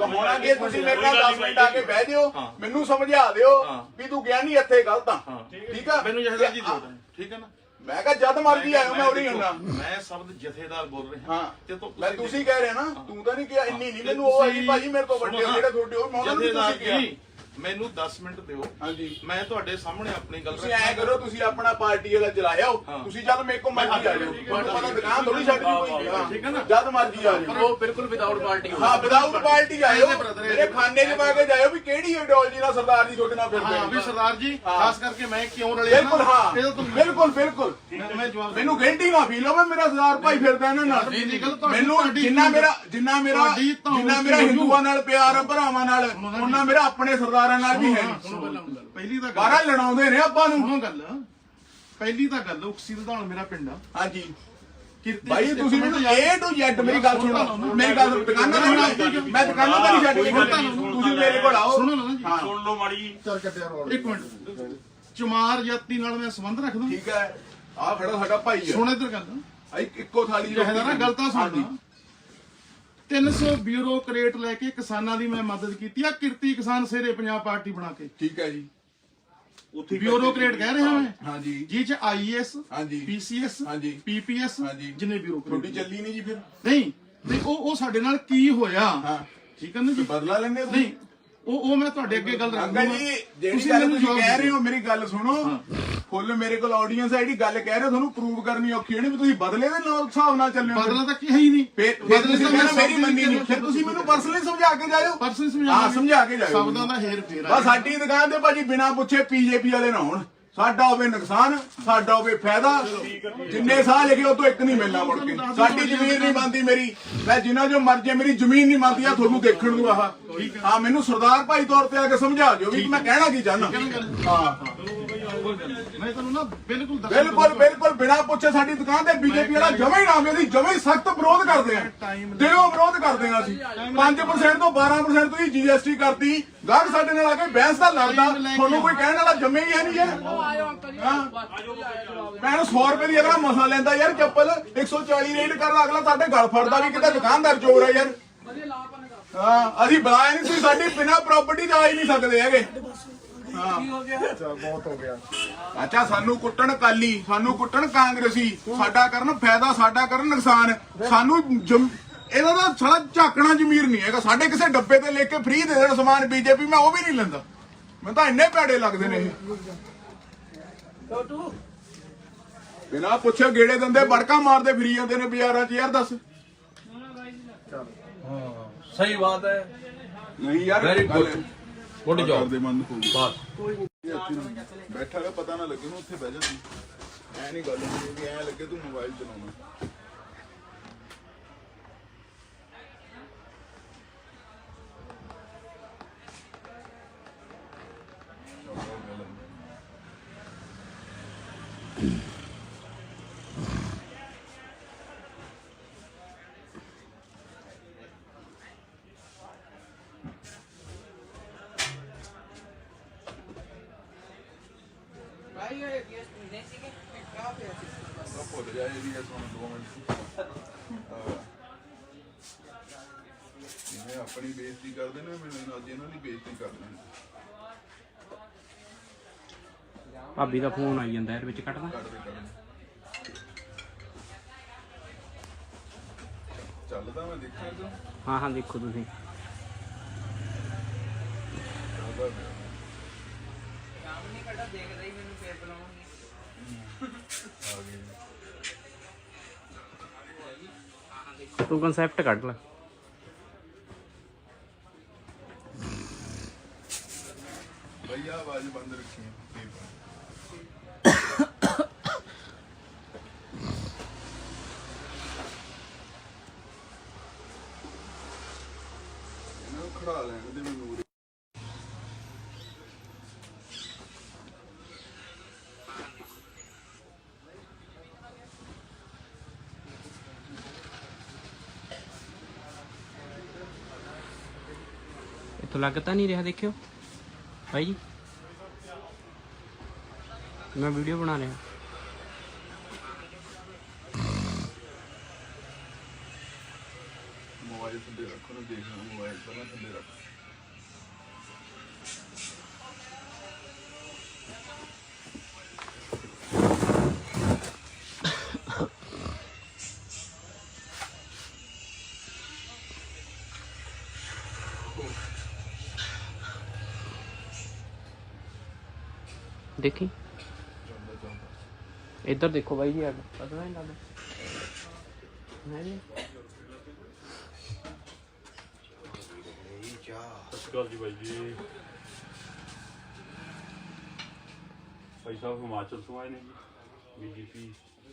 Speaker 1: ਹੋਣਾ ਕਿ ਤੁਸੀਂ ਮੇਰੇ ਨਾਲ 10 ਮਿੰਟ ਆ ਕੇ ਬਹਿ ਜਿਓ, ਮੈਨੂੰ ਸਮਝਾ ਦਿਓ ਵੀ ਤੂੰ ਗਿਆ ਨਹੀਂ ਇੱਥੇ ਗਲਤ ਆ। ਠੀਕ ਆ,
Speaker 4: ਮੈਨੂੰ ਜਹੇਦਾਰ ਜੀ ਦਿਓ, ਠੀਕ ਹੈ ਨਾ।
Speaker 1: ਮੈਂ ਕਿਹਾ ਜਦ ਮਰਜ਼ੀ ਆਇਓ, ਮੈਂ ਉਰੀ ਹੁੰਨਾ।
Speaker 4: ਮੈਂ ਸ਼ਬਦ ਜਥੇਦਾਰ ਬੋਲ ਰਿਹਾ
Speaker 1: ਹਾਂ,
Speaker 4: ਤੇ ਤੋਂ
Speaker 1: ਮੈਂ ਤੁਸੀਂ ਕਹਿ ਰਹੇ ਨਾ, ਤੂੰ ਤਾਂ ਨਹੀਂ ਕਿਹਾ। ਇੰਨੀ ਨਹੀਂ ਮੈਨੂੰ ਉਹ ਆਈ ਭਾਜੀ, ਮੇਰੇ ਤੋਂ ਵੱਡੇ ਜਿਹੜੇ ਤੁਹਾਡੇ ਉਹ ਮੈਂ ਉਹਨਾਂ ਨੂੰ
Speaker 4: ਜਥੇਦਾਰ
Speaker 1: ਤੁਸੀਂ ਕਿਹਾ।
Speaker 4: ਜੀ ਮੈਨੂੰ 10 ਮਿੰਟ ਦਿਓ।
Speaker 1: ਹਾਂਜੀ,
Speaker 4: ਮੈਂ ਤੁਹਾਡੇ ਸਾਹਮਣੇ ਆਪਣੀ ਗੱਲ
Speaker 1: ਤੁਸੀਂ ਐ ਕਰੋ, ਤੁਸੀਂ ਆਪਣਾ ਪਾਰਟੀ ਵਾਲਾ ਚਲਾਇਓ। ਤੁਸੀਂ ਜਦ ਮੇਰੇ ਕੋਲ ਮਰਜ਼ੀ ਆ ਜਾਓ, ਤੁਹਾਨੂੰ ਪਤਾ ਦੁਕਾਨ ਥੋੜੀ ਛੱਡ ਦੀ ਕੋਈ।
Speaker 4: ਠੀਕ ਹੈ ਨਾ।
Speaker 1: ਜਦ ਮਰਜ਼ੀ ਆ ਜਾਓ।
Speaker 2: ਉਹ ਬਿਲਕੁਲ ਵਿਦਆਊਟ ਪਾਰਟੀ
Speaker 1: ਹਾਂ, ਵਿਦਆਊਟ ਪਾਰਟੀ ਆਇਓ। ਮੇਰੇ ਖਾਨੇ 'ਚ ਪਾ ਕੇ ਜਾਇਓ ਵੀ ਕਿਹੜੀ ਆਈਡੀਓਲੋਜੀ ਨਾਲ ਸਰਦਾਰ ਜੀ ਤੁਹਾਡੇ ਨਾਲ ਫਿਰਦੇ
Speaker 4: ਹਾਂ
Speaker 1: ਨੇ।
Speaker 4: ਵੀ ਸਰਦਾਰ ਜੀ ਖਾਸ ਕਰਕੇ ਮੈਂ ਕਿਉਂ ਰਲਿਆ
Speaker 1: ਬਿਲਕੁਲ, ਹਾਂ, ਬਿਲਕੁਲ ਬਿਲਕੁਲ।
Speaker 4: ਮੈਂ ਜਵਾਬ
Speaker 1: ਮੈਨੂੰ ਗਿਲਟੀ ਨਾ ਫੀਲ ਹੋਵੇ, ਮੇਰਾ ਸਰਦਾਰ ਭਾਈ ਫਿਰਦਾ ਇਹਨਾਂ ਨਾਲ। ਮੈਨੂੰ ਜਿੰਨਾ ਮੇਰਾ ਹਿੰਦੂਆਂ ਨਾਲ ਪਿਆਰ ਆ, ਭਰਾਵਾਂ ਨਾਲ, ਉਹਨਾਂ ਮੇਰਾ ਆਪਣੇ ਸਰਦਾਰਾਂ ਨਾਲ ਵੀ ਹੈ ਨਹੀਂ।
Speaker 4: ਪਹਿਲੀ ਤਾਂ
Speaker 1: ਬਾਹਰ ਲੜਾਉਂਦੇ ਨੇ ਆਪਾਂ ਨੂੰ।
Speaker 4: ਸੁਣੋ ਗੱਲ, ਪਹਿਲੀ ਤਾਂ ਗੱਲ ਉਕਸੀ ਦਾ ਮੇਰਾ ਪਿੰਡ ਆ।
Speaker 1: ਹਾਂਜੀ
Speaker 4: ਕਿਰਤੀ
Speaker 1: ਭਾਈ, ਤੁਸੀਂ ਮੈਨੂੰ A to Z ਮੇਰੀ ਗੱਲ ਸੁਣੋ। ਮੇਰੀ ਗੱਲ ਦੁਕਾਨਾਂ ਤੇ ਮੈਂ ਦੁਕਾਨਾਂ ਤੇ ਨਹੀਂ ਛੱਡ ਕੇ ਤੁਸੀਂ ਮੇਰੇ ਕੋਲ ਆਓ।
Speaker 4: ਸੁਣੋ ਨਾ ਜੀ,
Speaker 1: ਹਾਂ,
Speaker 3: ਸੁਣ ਲਓ ਮਾੜੀ ਜੀ।
Speaker 1: ਚੱਲ ਕੱਟਿਆ ਰੋਲ।
Speaker 4: ਇੱਕ ਮਿੰਟ। ਚਮਾਰ ਜਾਤੀ ਨਾਲ ਮੈਂ ਸੰਬੰਧ ਰੱਖਦਾ।
Speaker 1: ਠੀਕ ਹੈ, ਆ ਖੜਾ ਸਾਡਾ ਭਾਈ ਹੈ।
Speaker 4: ਸੁਣ ਇੱਧਰ ਗੱਲ,
Speaker 1: ਇੱਕੋ ਥਾਲੀ
Speaker 4: ਜਹੇਦਾਰਾ ਗੱਲ ਤਾਂ ਸੁਣਦਾ। 300 ਬਿਊਰੋਕਰੇਟ ਲੈ ਕੇ ਕਿਸਾਨਾਂ ਦੀ ਮੈਂ ਮਦਦ ਕੀਤੀ ਆ। ਕਿਰਤੀ ਕਿਸਾਨ ਸੇਰੇ ਪੰਜਾਬ ਪਾਰਟੀ ਬਣਾ ਕੇ।
Speaker 1: ਠੀਕ ਹੈ ਜੀ, ਉੱਥੇ
Speaker 4: ਬਿਊਰੋਕਰੇਟ ਕਹਿ ਰਿਹਾ ਮੈਂ।
Speaker 1: ਹਾਂਜੀ
Speaker 4: ਜੀ ਚ ਆਈਐਸ,
Speaker 1: ਹਾਂਜੀ
Speaker 4: ਪੀਸੀਐਸ,
Speaker 1: ਹਾਂਜੀ
Speaker 4: ਪੀਪੀਐਸ,
Speaker 1: ਹਾਂਜੀ।
Speaker 4: ਜਿੰਨੇ ਬਿਊਰੋਕਰੇਟ
Speaker 1: ਤੁਹਾਡੀ ਚੱਲੀ ਨਹੀਂ ਜੀ ਫਿਰ।
Speaker 4: ਨਹੀਂ ਤੇ ਉਹ ਸਾਡੇ ਨਾਲ ਕੀ ਹੋਇਆ?
Speaker 1: ਹਾਂ,
Speaker 4: ਠੀਕ ਹੈ ਨਾ ਜੀ।
Speaker 1: ਬਦਲਾ ਲੈਂਦੇ ਹੋ?
Speaker 4: ਨਹੀਂ, ਉਹ ਮੈਂ ਤੁਹਾਡੇ ਅੱਗੇ ਗੱਲ ਰੱਖੂੰਗਾ।
Speaker 1: ਅੰਕਲ ਜੀ, ਜਿਹੜੀ ਗੱਲ ਤੁਸੀਂ ਕਹਿ ਰਹੇ ਹੋ, ਮੇਰੀ ਗੱਲ ਸੁਣੋ। ਫੁੱਲ ਮੇਰੇ ਕੋਲ ਆਡੀਅנס ਹੈ, ਜਿਹੜੀ ਗੱਲ ਕਹਿ ਰਹੇ ਹੋ ਤੁਹਾਨੂੰ ਪ੍ਰੂਵ ਕਰਨੀ ਔਖੀ ਹੋਣੀ ਵੀ ਤੁਸੀਂ ਬਦਲੇ ਦੇ ਨਾਲ ਹਿਸਾਬ ਨਾਲ ਚੱਲੇ ਹੋ।
Speaker 4: ਬਦਲਾ ਤਾਂ ਕੀ ਹੈ ਹੀ ਨਹੀਂ।
Speaker 1: ਫਿਰ ਤੁਸੀਂ ਕਹਿੰਦੇ ਮੇਰੀ ਮੰਨੀ ਨਹੀਂ, ਫਿਰ ਤੁਸੀਂ ਮੈਨੂੰ ਪਰਸਨਲੀ ਸਮਝਾ ਕੇ ਜਾਇਓ।
Speaker 4: ਪਰਸਨ
Speaker 1: ਸਮਝਾ ਕੇ ਜਾਇਓ।
Speaker 4: ਸ਼ਬਦਾਂ ਦਾ ਹੇਰ ਫੇਰ
Speaker 1: ਬਸ ਸਾਡੀ ਦੁਕਾਨ ਤੇ ਭਾਜੀ ਬਿਨਾਂ ਪੁੱਛੇ ਪੀਜੇਪੀ ਵਾਲੇ ਨਾ ਹੋਣ। ਸਾਡਾ ਹੋਵੇ ਨੁਕਸਾਨ, ਸਾਡਾ ਹੋਵੇ ਫਾਇਦਾ। ਜਿੰਨੇ ਸਾਹ ਲਿਖੇ ਉਹ ਤੋਂ ਇੱਕ ਨਹੀਂ ਮਿਲਣਾ ਮੁੜ ਕੇ। ਸਾਡੀ ਜ਼ਮੀਨ ਨਹੀਂ ਬਣਦੀ ਮੇਰੀ, ਮੈਂ ਜਿੰਨਾ ਜੋ ਮਰਜ਼ੀ ਮੇਰੀ ਜ਼ਮੀਨ ਨਹੀਂ ਬਣਦੀ ਆ ਤੁਹਾਨੂੰ ਦੇਖਣ ਨੂੰ। ਆਹ ਹਾਂ, ਮੈਨੂੰ ਸਰਦਾਰ ਭਾਈ ਤੌਰ ਤੇ ਆ ਕੇ ਸਮਝਾ ਦਿਓ ਵੀ ਮੈਂ ਕਹਿਣਾ ਕੀ ਚਾਹੁੰਦਾ। ਹਾਂ,
Speaker 4: ਮੈਂ ਤੁਹਾਨੂੰ ਨਾ
Speaker 1: ਬਿਲਕੁਲ ਬਿਨਾਂ ਪੁੱਛੇ ਸਾਡੀ ਦੁਕਾਨ ਤੇ ਬੀਜੇਪੀ ਵਾਲਾ ਜਮਾ ਹੀ ਨਾ ਆਵੇ। ਜਮਾ ਹੀ ਸਖਤ ਵਿਰੋਧ ਕਰਦੇ ਆ, ਦਿਲੋਂ ਵਿਰੋਧ ਕਰਦੇ ਆ ਅਸੀਂ। 5% ਤੋਂ 12% ਤੁਸੀਂ ਜੀਐਸਟੀ ਕਰਤੀ। ਗਾਹਕ ਸਾਡੇ ਨਾਲ ਆ ਕੇ ਬਹਿਸ ਦਾ ਲੜਦਾ, ਤੁਹਾਨੂੰ ਕੋਈ ਕਹਿਣ ਵਾਲਾ ਜੰਮੇ ਹੀ ਹੈ ਨਹੀਂ ਯਾਰ। ਮੈਂ 100 ਰੁਪਏ ਦੀ ਅਗਲਾ ਮਸਾ ਲੈਂਦਾ ਯਾਰ, ਚੱਪਲ 140 ਰੇਟ ਕਰਦਾ ਅਗਲਾ, ਸਾਡੇ ਗਲ ਫੜਦਾ ਵੀ ਕਿਤੇ ਦੁਕਾਨਦਾਰ ਚੋਰ ਹੈ ਯਾਰ। ਹਾਂ, ਅਸੀਂ ਬੁਲਾਇਆ ਨਹੀਂ ਸੀ, ਸਾਡੀ ਬਿਨਾਂ ਪ੍ਰਾਪਰਟੀ ਜਾ ਹੀ ਨਹੀਂ ਸਕਦੇ ਹੈਗੇ। ਬਹੁਤ ਹੋ ਗਿਆ। ਅੱਛਾ, ਸਾਨੂੰ ਕੁੱਟਣ ਕਾਲੀ, ਸਾਨੂੰ ਕੁੱਟਣ ਕਾਂਗਰਸੀ, ਸਾਡਾ ਕਰਨ ਫਾਇਦਾ, ਸਾਡਾ ਕਰਨ ਨੁਕਸਾਨ। ਸਾਨੂੰ ਇਹਦਾ ਤਾਂ ਸਾਲਾ ਝਾਕਣਾ ਜ਼ਮੀਰ ਨਹੀਂ ਹੈਗਾ। ਸਾਡੇ ਕਿਸੇ ਡੱਬੇ ਤੇ ਲੈ ਕੇ ਫ੍ਰੀ ਦੇ ਦੇਣ ਸਮਾਨ ਬੀਜੇਪੀ, ਮੈਂ ਉਹ ਵੀ ਨਹੀਂ ਲੈਂਦਾ। ਮੈਨੂੰ ਤਾਂ ਇੰਨੇ ਭੈੜੇ ਲੱਗਦੇ ਨੇ ਇਹ। ਬਿਨਾਂ ਪੁੱਛੇ ਗੇੜੇ ਦਿੰਦੇ, ਬੜਕਾ ਮਾਰਦੇ ਫਿਰੀ ਜਾਂਦੇ ਨੇ ਬਾਜ਼ਾਰਾਂ 'ਚ ਯਾਰ। ਦੱਸ,
Speaker 5: सही बात है।
Speaker 1: ਨਹੀਂ ਯਾਰ,
Speaker 5: Very good. Good job.
Speaker 1: ਕਰਦੇ ਮਨ ਨੂੰ
Speaker 5: बात
Speaker 1: ਬੈਠਾ ਰਿਹਾ, ਪਤਾ ਨਾ ਲੱਗੇ ਨੂੰ ਉੱਥੇ ਬਹਿ ਜਾਂਦੀ। ਐ ਨਹੀਂ ਗੱਲ ਹੁੰਦੀ ਵੀ ਐ ਲੱਗੇ ਤੂੰ ਮੋਬਾਈਲ ਚਲਾਉਣਾ। ਭੁੱਲ ਜਾਏ ਵੀ ਇਸ ਨੂੰ 2 ਮਿੰਟ। ਜਿਵੇਂ ਆਪਣੀ ਬੇਇੱਜ਼ਤੀ ਕਰਦੇ ਨੇ, ਮੈਨੂੰ ਅੱਜ ਇਹਨਾਂ ਦੀ ਬੇਇੱਜ਼ਤੀ ਕਰਦੇ ਨੇ।
Speaker 2: ਭਾਬੀ ਦਾ ਫੋਨ ਆਈ ਜਾਂਦਾ ਯਾਰ, ਵਿੱਚ ਕੱਟਦਾ।
Speaker 1: ਚੱਲਦਾ ਮੈਂ ਦੇਖਿਆ ਤੂੰ।
Speaker 2: ਹਾਂ ਦੇਖੋ ਤੁਸੀਂ। ਤੂੰ ਕਨਸੈਪਟ ਕੱਢ ਲੈ।
Speaker 1: ਭਈਆ ਆਵਾਜ਼ ਬੰਦ ਰੱਖੀ ਇਹਨਾਂ ਨੂੰ ਖੜਾ ਲੈਣ ਦੇ ਮੈਨੂੰ ਉਰੇ।
Speaker 2: तो लगता नहीं रहा, देखियो भाई जी मैं वीडियो बना रहा।
Speaker 1: मोबाइल थल्ले रखो ना, देखना मोबाइल पहले थल्ले रखो।
Speaker 2: देखी इधर देखो भाई जी, आगे पता नहीं लगता है जी।
Speaker 3: ਸਤਿ ਸ਼੍ਰੀ ਅਕਾਲ ਜੀ ਬਾਈ ਜੀ। ਭਾਈ ਸਾਹਿਬ ਹਿਮਾਚਲ ਤੋਂ ਆਏ ਨੇ ਜੀ, ਬੀਜੇਪੀ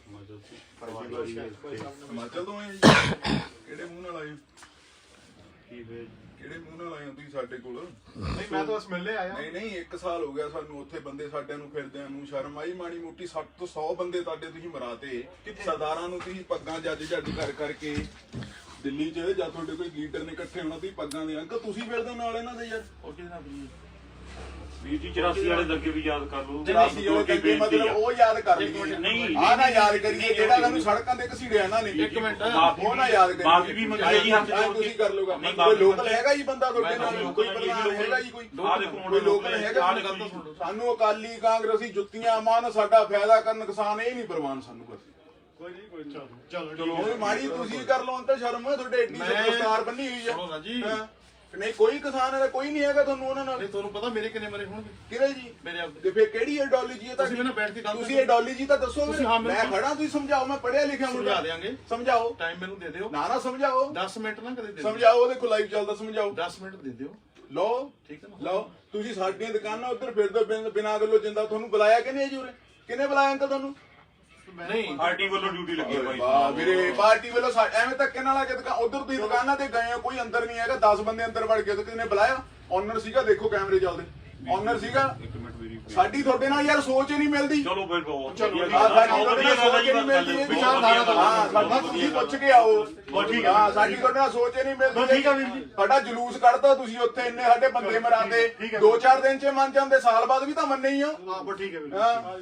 Speaker 3: ਹਿਮਾਚਲ ਤੋਂ
Speaker 1: ਹਿਮਾਚਲ ਤੋਂ ਆਏ ਜੀ? ਕਿਹੜੇ ਮੂੰਹ ਨਾਲ ਆਏ?
Speaker 3: ਕੀ ਹੋਇਆ ਜੀ?
Speaker 1: ਕਿਹੜੇ ਮੂੰਹ ਨਾਲ ਆਏ ਹੋ ਤੁਸੀਂ ਸਾਡੇ ਕੋਲ?
Speaker 4: ਨਹੀਂ ਮੈਂ ਤਾਂ ਬਸ ਮਿਲਣੇ ਆਇਆ।
Speaker 1: ਨਹੀਂ 1 ਸਾਲ ਹੋ ਗਿਆ ਸਾਨੂੰ ਉੱਥੇ ਬੰਦੇ ਸਾਡਿਆਂ ਨੂੰ ਫਿਰਦਿਆਂ ਨੂੰ। ਸ਼ਰਮ ਆਈ ਮਾੜੀ ਮੋਟੀ? 60 ਤੋਂ 100 ਬੰਦੇ ਤੁਹਾਡੇ ਤੁਸੀਂ ਮਰਾਤੇ। ਸਰਦਾਰਾਂ ਨੂੰ ਤੁਸੀਂ ਪੱਗਾਂ ਜੱਜ ਕਰ ਕਰਕੇ ਦਿੱਲੀ 'ਚ ਜਾਂ ਤੁਹਾਡੇ ਕੋਈ ਲੀਡਰ ਨੇ ਇਕੱਠੇ ਹੋਣਾ, ਤੁਸੀਂ ਪੱਗਾਂ ਦੇ ਅੰਕਲ ਤੁਸੀਂ ਫਿਰਦੇ ਹੋ ਨਾਲ ਇਹਨਾਂ ਦੇ ਯਾਰ।
Speaker 4: ਉਹ ਕਿਹਦੇ ਨਾਲ ਬਣੀ?
Speaker 3: ਵੀਰ ਜੀ 84 ਵਾਲੇ ਦੰਗੇ ਵੀ ਯਾਦ ਕਰ ਲਓ।
Speaker 1: 84 ਵਾਲੇ ਦੰਗੇ ਮਤਲਬ ਉਹ ਯਾਦ ਕਰ ਲਈਏ।
Speaker 3: ਨਹੀਂ
Speaker 1: ਆਹ ਨਾ ਯਾਦ ਕਰੀਏ ਜਿਹੜਾ ਤੁਹਾਨੂੰ ਸੜਕਾਂ ਤੇ ਘਸੀੜਿਆ ਇਹਨਾਂ ਨੇ।
Speaker 4: ਇੱਕ ਮਿੰਟ,
Speaker 1: ਉਹ ਨਾ ਯਾਦ ਕਰੀਏ।
Speaker 3: ਮਾਫੀ ਵੀ ਮੰਗੀ ਜੀ ਹੱਥ ਜੋੜ
Speaker 1: ਤੁਸੀਂ
Speaker 3: ਕੇ।
Speaker 1: ਕਰ ਲਓਗਾ।
Speaker 3: ਨਹੀਂ,
Speaker 1: ਕੋਈ ਲੋਕਲ ਹੈਗਾ ਜੀ ਬੰਦਾ ਤੁਹਾਡੇ
Speaker 3: ਮੈਂ
Speaker 1: ਨਾਲ? ਕੋਈ ਪ੍ਰਧਾਨ ਹੈਗਾ ਜੀ? ਕੋਈ
Speaker 3: ਆਹ ਦੇਖੋ
Speaker 1: ਕੋਈ ਲੋਕਲ ਹੈਗਾ? ਸਾਨੂੰ ਅਕਾਲੀ ਕਾਂਗਰਸੀ ਜੁੱਤੀਆਂ ਮਾਨ, ਸਾਡਾ ਫਾਇਦਾ ਕਰਨ ਕਿਸਾਨ ਇਹ ਨਹੀਂ ਪ੍ਰਵਾਨ ਸਾਨੂੰ ਬਸ।
Speaker 4: ਕੋਈ ਨਹੀਂ, ਕੋਈ ਚਲੋ
Speaker 1: ਉਹ ਮਾੜੀ ਤੁਸੀਂ ਕਰ ਲਓ ਅੰਤ ਸ਼ਰਮ ਹੈ ਤੁਹਾਡੇ ਏਡੀ ਦਸਤਾਰ ਬੰਨੀ ਹੋਈ
Speaker 4: ਸੁਣੋ ਨਾ ਜੀ।
Speaker 1: ਹੈ। ਨਹੀਂ ਕੋਈ ਕਿਸਾਨ ਹੈ, ਕੋਈ ਨਹੀਂ ਹੈਗਾ ਤੁਹਾਨੂੰ ਉਹਨਾਂ ਨਾਲ।
Speaker 4: ਨਹੀਂ ਤੁਹਾਨੂੰ ਪਤਾ ਮੇਰੇ ਕਿੰਨੇ ਮਰੇ ਹੋਣਗੇ?
Speaker 1: ਕਿਹੜੇ ਜੀ?
Speaker 4: ਮੇਰੇ ਆਪ
Speaker 1: ਤੇ ਫੇਰ ਕਿਹੜੀ ਆਈਡੀਓਲੋਜੀ ਹੈ
Speaker 4: ਤੁਸੀਂ
Speaker 1: ਤੁਹਾਡੀ?
Speaker 4: ਮੈਨੂੰ ਬੈਠ ਕੇ ਗੱਲ
Speaker 1: ਤੁਸੀਂ ਆਈਡੀਓਲੋਜੀ ਤਾਂ ਦੱਸੋ।
Speaker 4: ਤੁਸੀਂ ਹਾਂ
Speaker 1: ਮੈਂ ਖੜਾ, ਤੁਸੀਂ ਸਮਝਾਓ। ਮੈਂ ਪੜ੍ਹਿਆ ਲਿਖਿਆ
Speaker 4: ਸਮਝਾ
Speaker 1: ਮੁੰਡਾ।
Speaker 4: ਦੇਾਂਗੇ।
Speaker 1: ਸਮਝਾਓ।
Speaker 4: ਟਾਈਮ ਮੈਨੂੰ ਦੇ ਦਿਓ।
Speaker 1: ਨਾ ਸਮਝਾਓ।
Speaker 4: 10 ਮਿੰਟ ਨਾ ਕਦੇ ਦੇ ਦਿਓ।
Speaker 1: ਸਮਝਾਓ। ਉਹਦੇ ਕੋਲ ਲਾਈਵ ਚੱਲਦਾ, ਸਮਝਾਓ।
Speaker 4: 10 ਮਿੰਟ ਦੇ ਦਿਓ।
Speaker 1: ਲਓ
Speaker 4: ਠੀਕ ਹੈ ਨਾ?
Speaker 1: ਲਓ। ਤੁਸੀਂ ਸਾਡੀਆਂ ਦੁਕਾਨਾਂ ਉੱਧਰ ਫਿਰਦੇ ਬਿਨਾਂ ਗੱਲੋਂ ਜਿੰਦਾ। ਤੁਹਾਨੂੰ ਬੁਲਾਇਆ ਕਿ ਨਹੀਂ ਜੀ ਉਰੇ? ਕਿਹਨੇ ਬੁਲਾਇਆ ਅੰਕਲ ਤੁਹਾਨੂੰ?
Speaker 4: ਨਹੀਂ
Speaker 3: ਪਾਰਟੀ ਵੱਲੋਂ ਡਿਊਟੀ ਲੱਗੀ ਭਾਈ
Speaker 1: ਵਾਹ ਵੀਰੇ, ਪਾਰਟੀ ਵੱਲੋਂ ਐਵੇਂ ਧੱਕੇ ਨਾਲ ਆ ਕੇ ਉਧਰ ਤੁਸੀਂ ਦੁਕਾਨਾਂ ਤੇ ਗਏ ਹੋ, ਕੋਈ ਅੰਦਰ ਨਹੀਂ ਹੈਗਾ। 10 ਬੰਦੇ ਅੰਦਰ ਵੜ ਗਏ ਤਾਂ ਕਿਸਨੇ ਬੁਲਾਇਆ? ਓਨਰ ਸੀਗਾ, ਦੇਖੋ ਕੈਮਰੇ ਚੱਲਦੇ। ਓਨਰ ਸੀਗਾ।
Speaker 3: ਇੱਕ ਮਿੰਟ ਮੇਰੀ
Speaker 1: ਸਾਡੀ ਤੁਹਾਡੇ ਨਾਲ ਯਾਰ ਸੋਚ ਹੀ ਨਹੀਂ ਮਿਲਦੀ।
Speaker 3: ਚਲੋ ਫਿਰ ਬਹੁਤ
Speaker 1: ਸਾਡੀ ਤੁਹਾਡੇ ਨਾਲ ਸੋਚ ਹੀ ਨਹੀਂ ਮਿਲਦੀ।
Speaker 4: ਵਿਚਾਰਧਾਰਾ ਤਾਂ
Speaker 1: ਹਾਂ, ਸਾਡੀ ਤੁਸੀਂ ਪੁੱਛ ਕੇ ਆਓ। ਹਾਂ, ਸਾਡੀ ਤੁਹਾਡੇ ਨਾਲ ਸੋਚ ਹੀ ਨਹੀਂ ਮਿਲਦੀ।
Speaker 4: ਠੀਕ ਆ ਵੀਰ ਜੀ।
Speaker 1: ਸਾਡਾ ਜਲੂਸ ਕੱਢਦਾ ਤੁਸੀਂ ਉੱਥੇ, ਇੰਨੇ ਸਾਡੇ ਬੰਦੇ ਮਰਾਤੇ। 2-4 ਦਿਨ 'ਚ ਮੰਨ ਜਾਂਦੇ, ਸਾਲ ਬਾਅਦ ਵੀ ਤਾਂ ਮੰਨੇ ਹੀ ਆ।
Speaker 4: ਹਾਂ ਠੀਕ ਹੈ ਵੀਰ।
Speaker 1: ਹਾਂ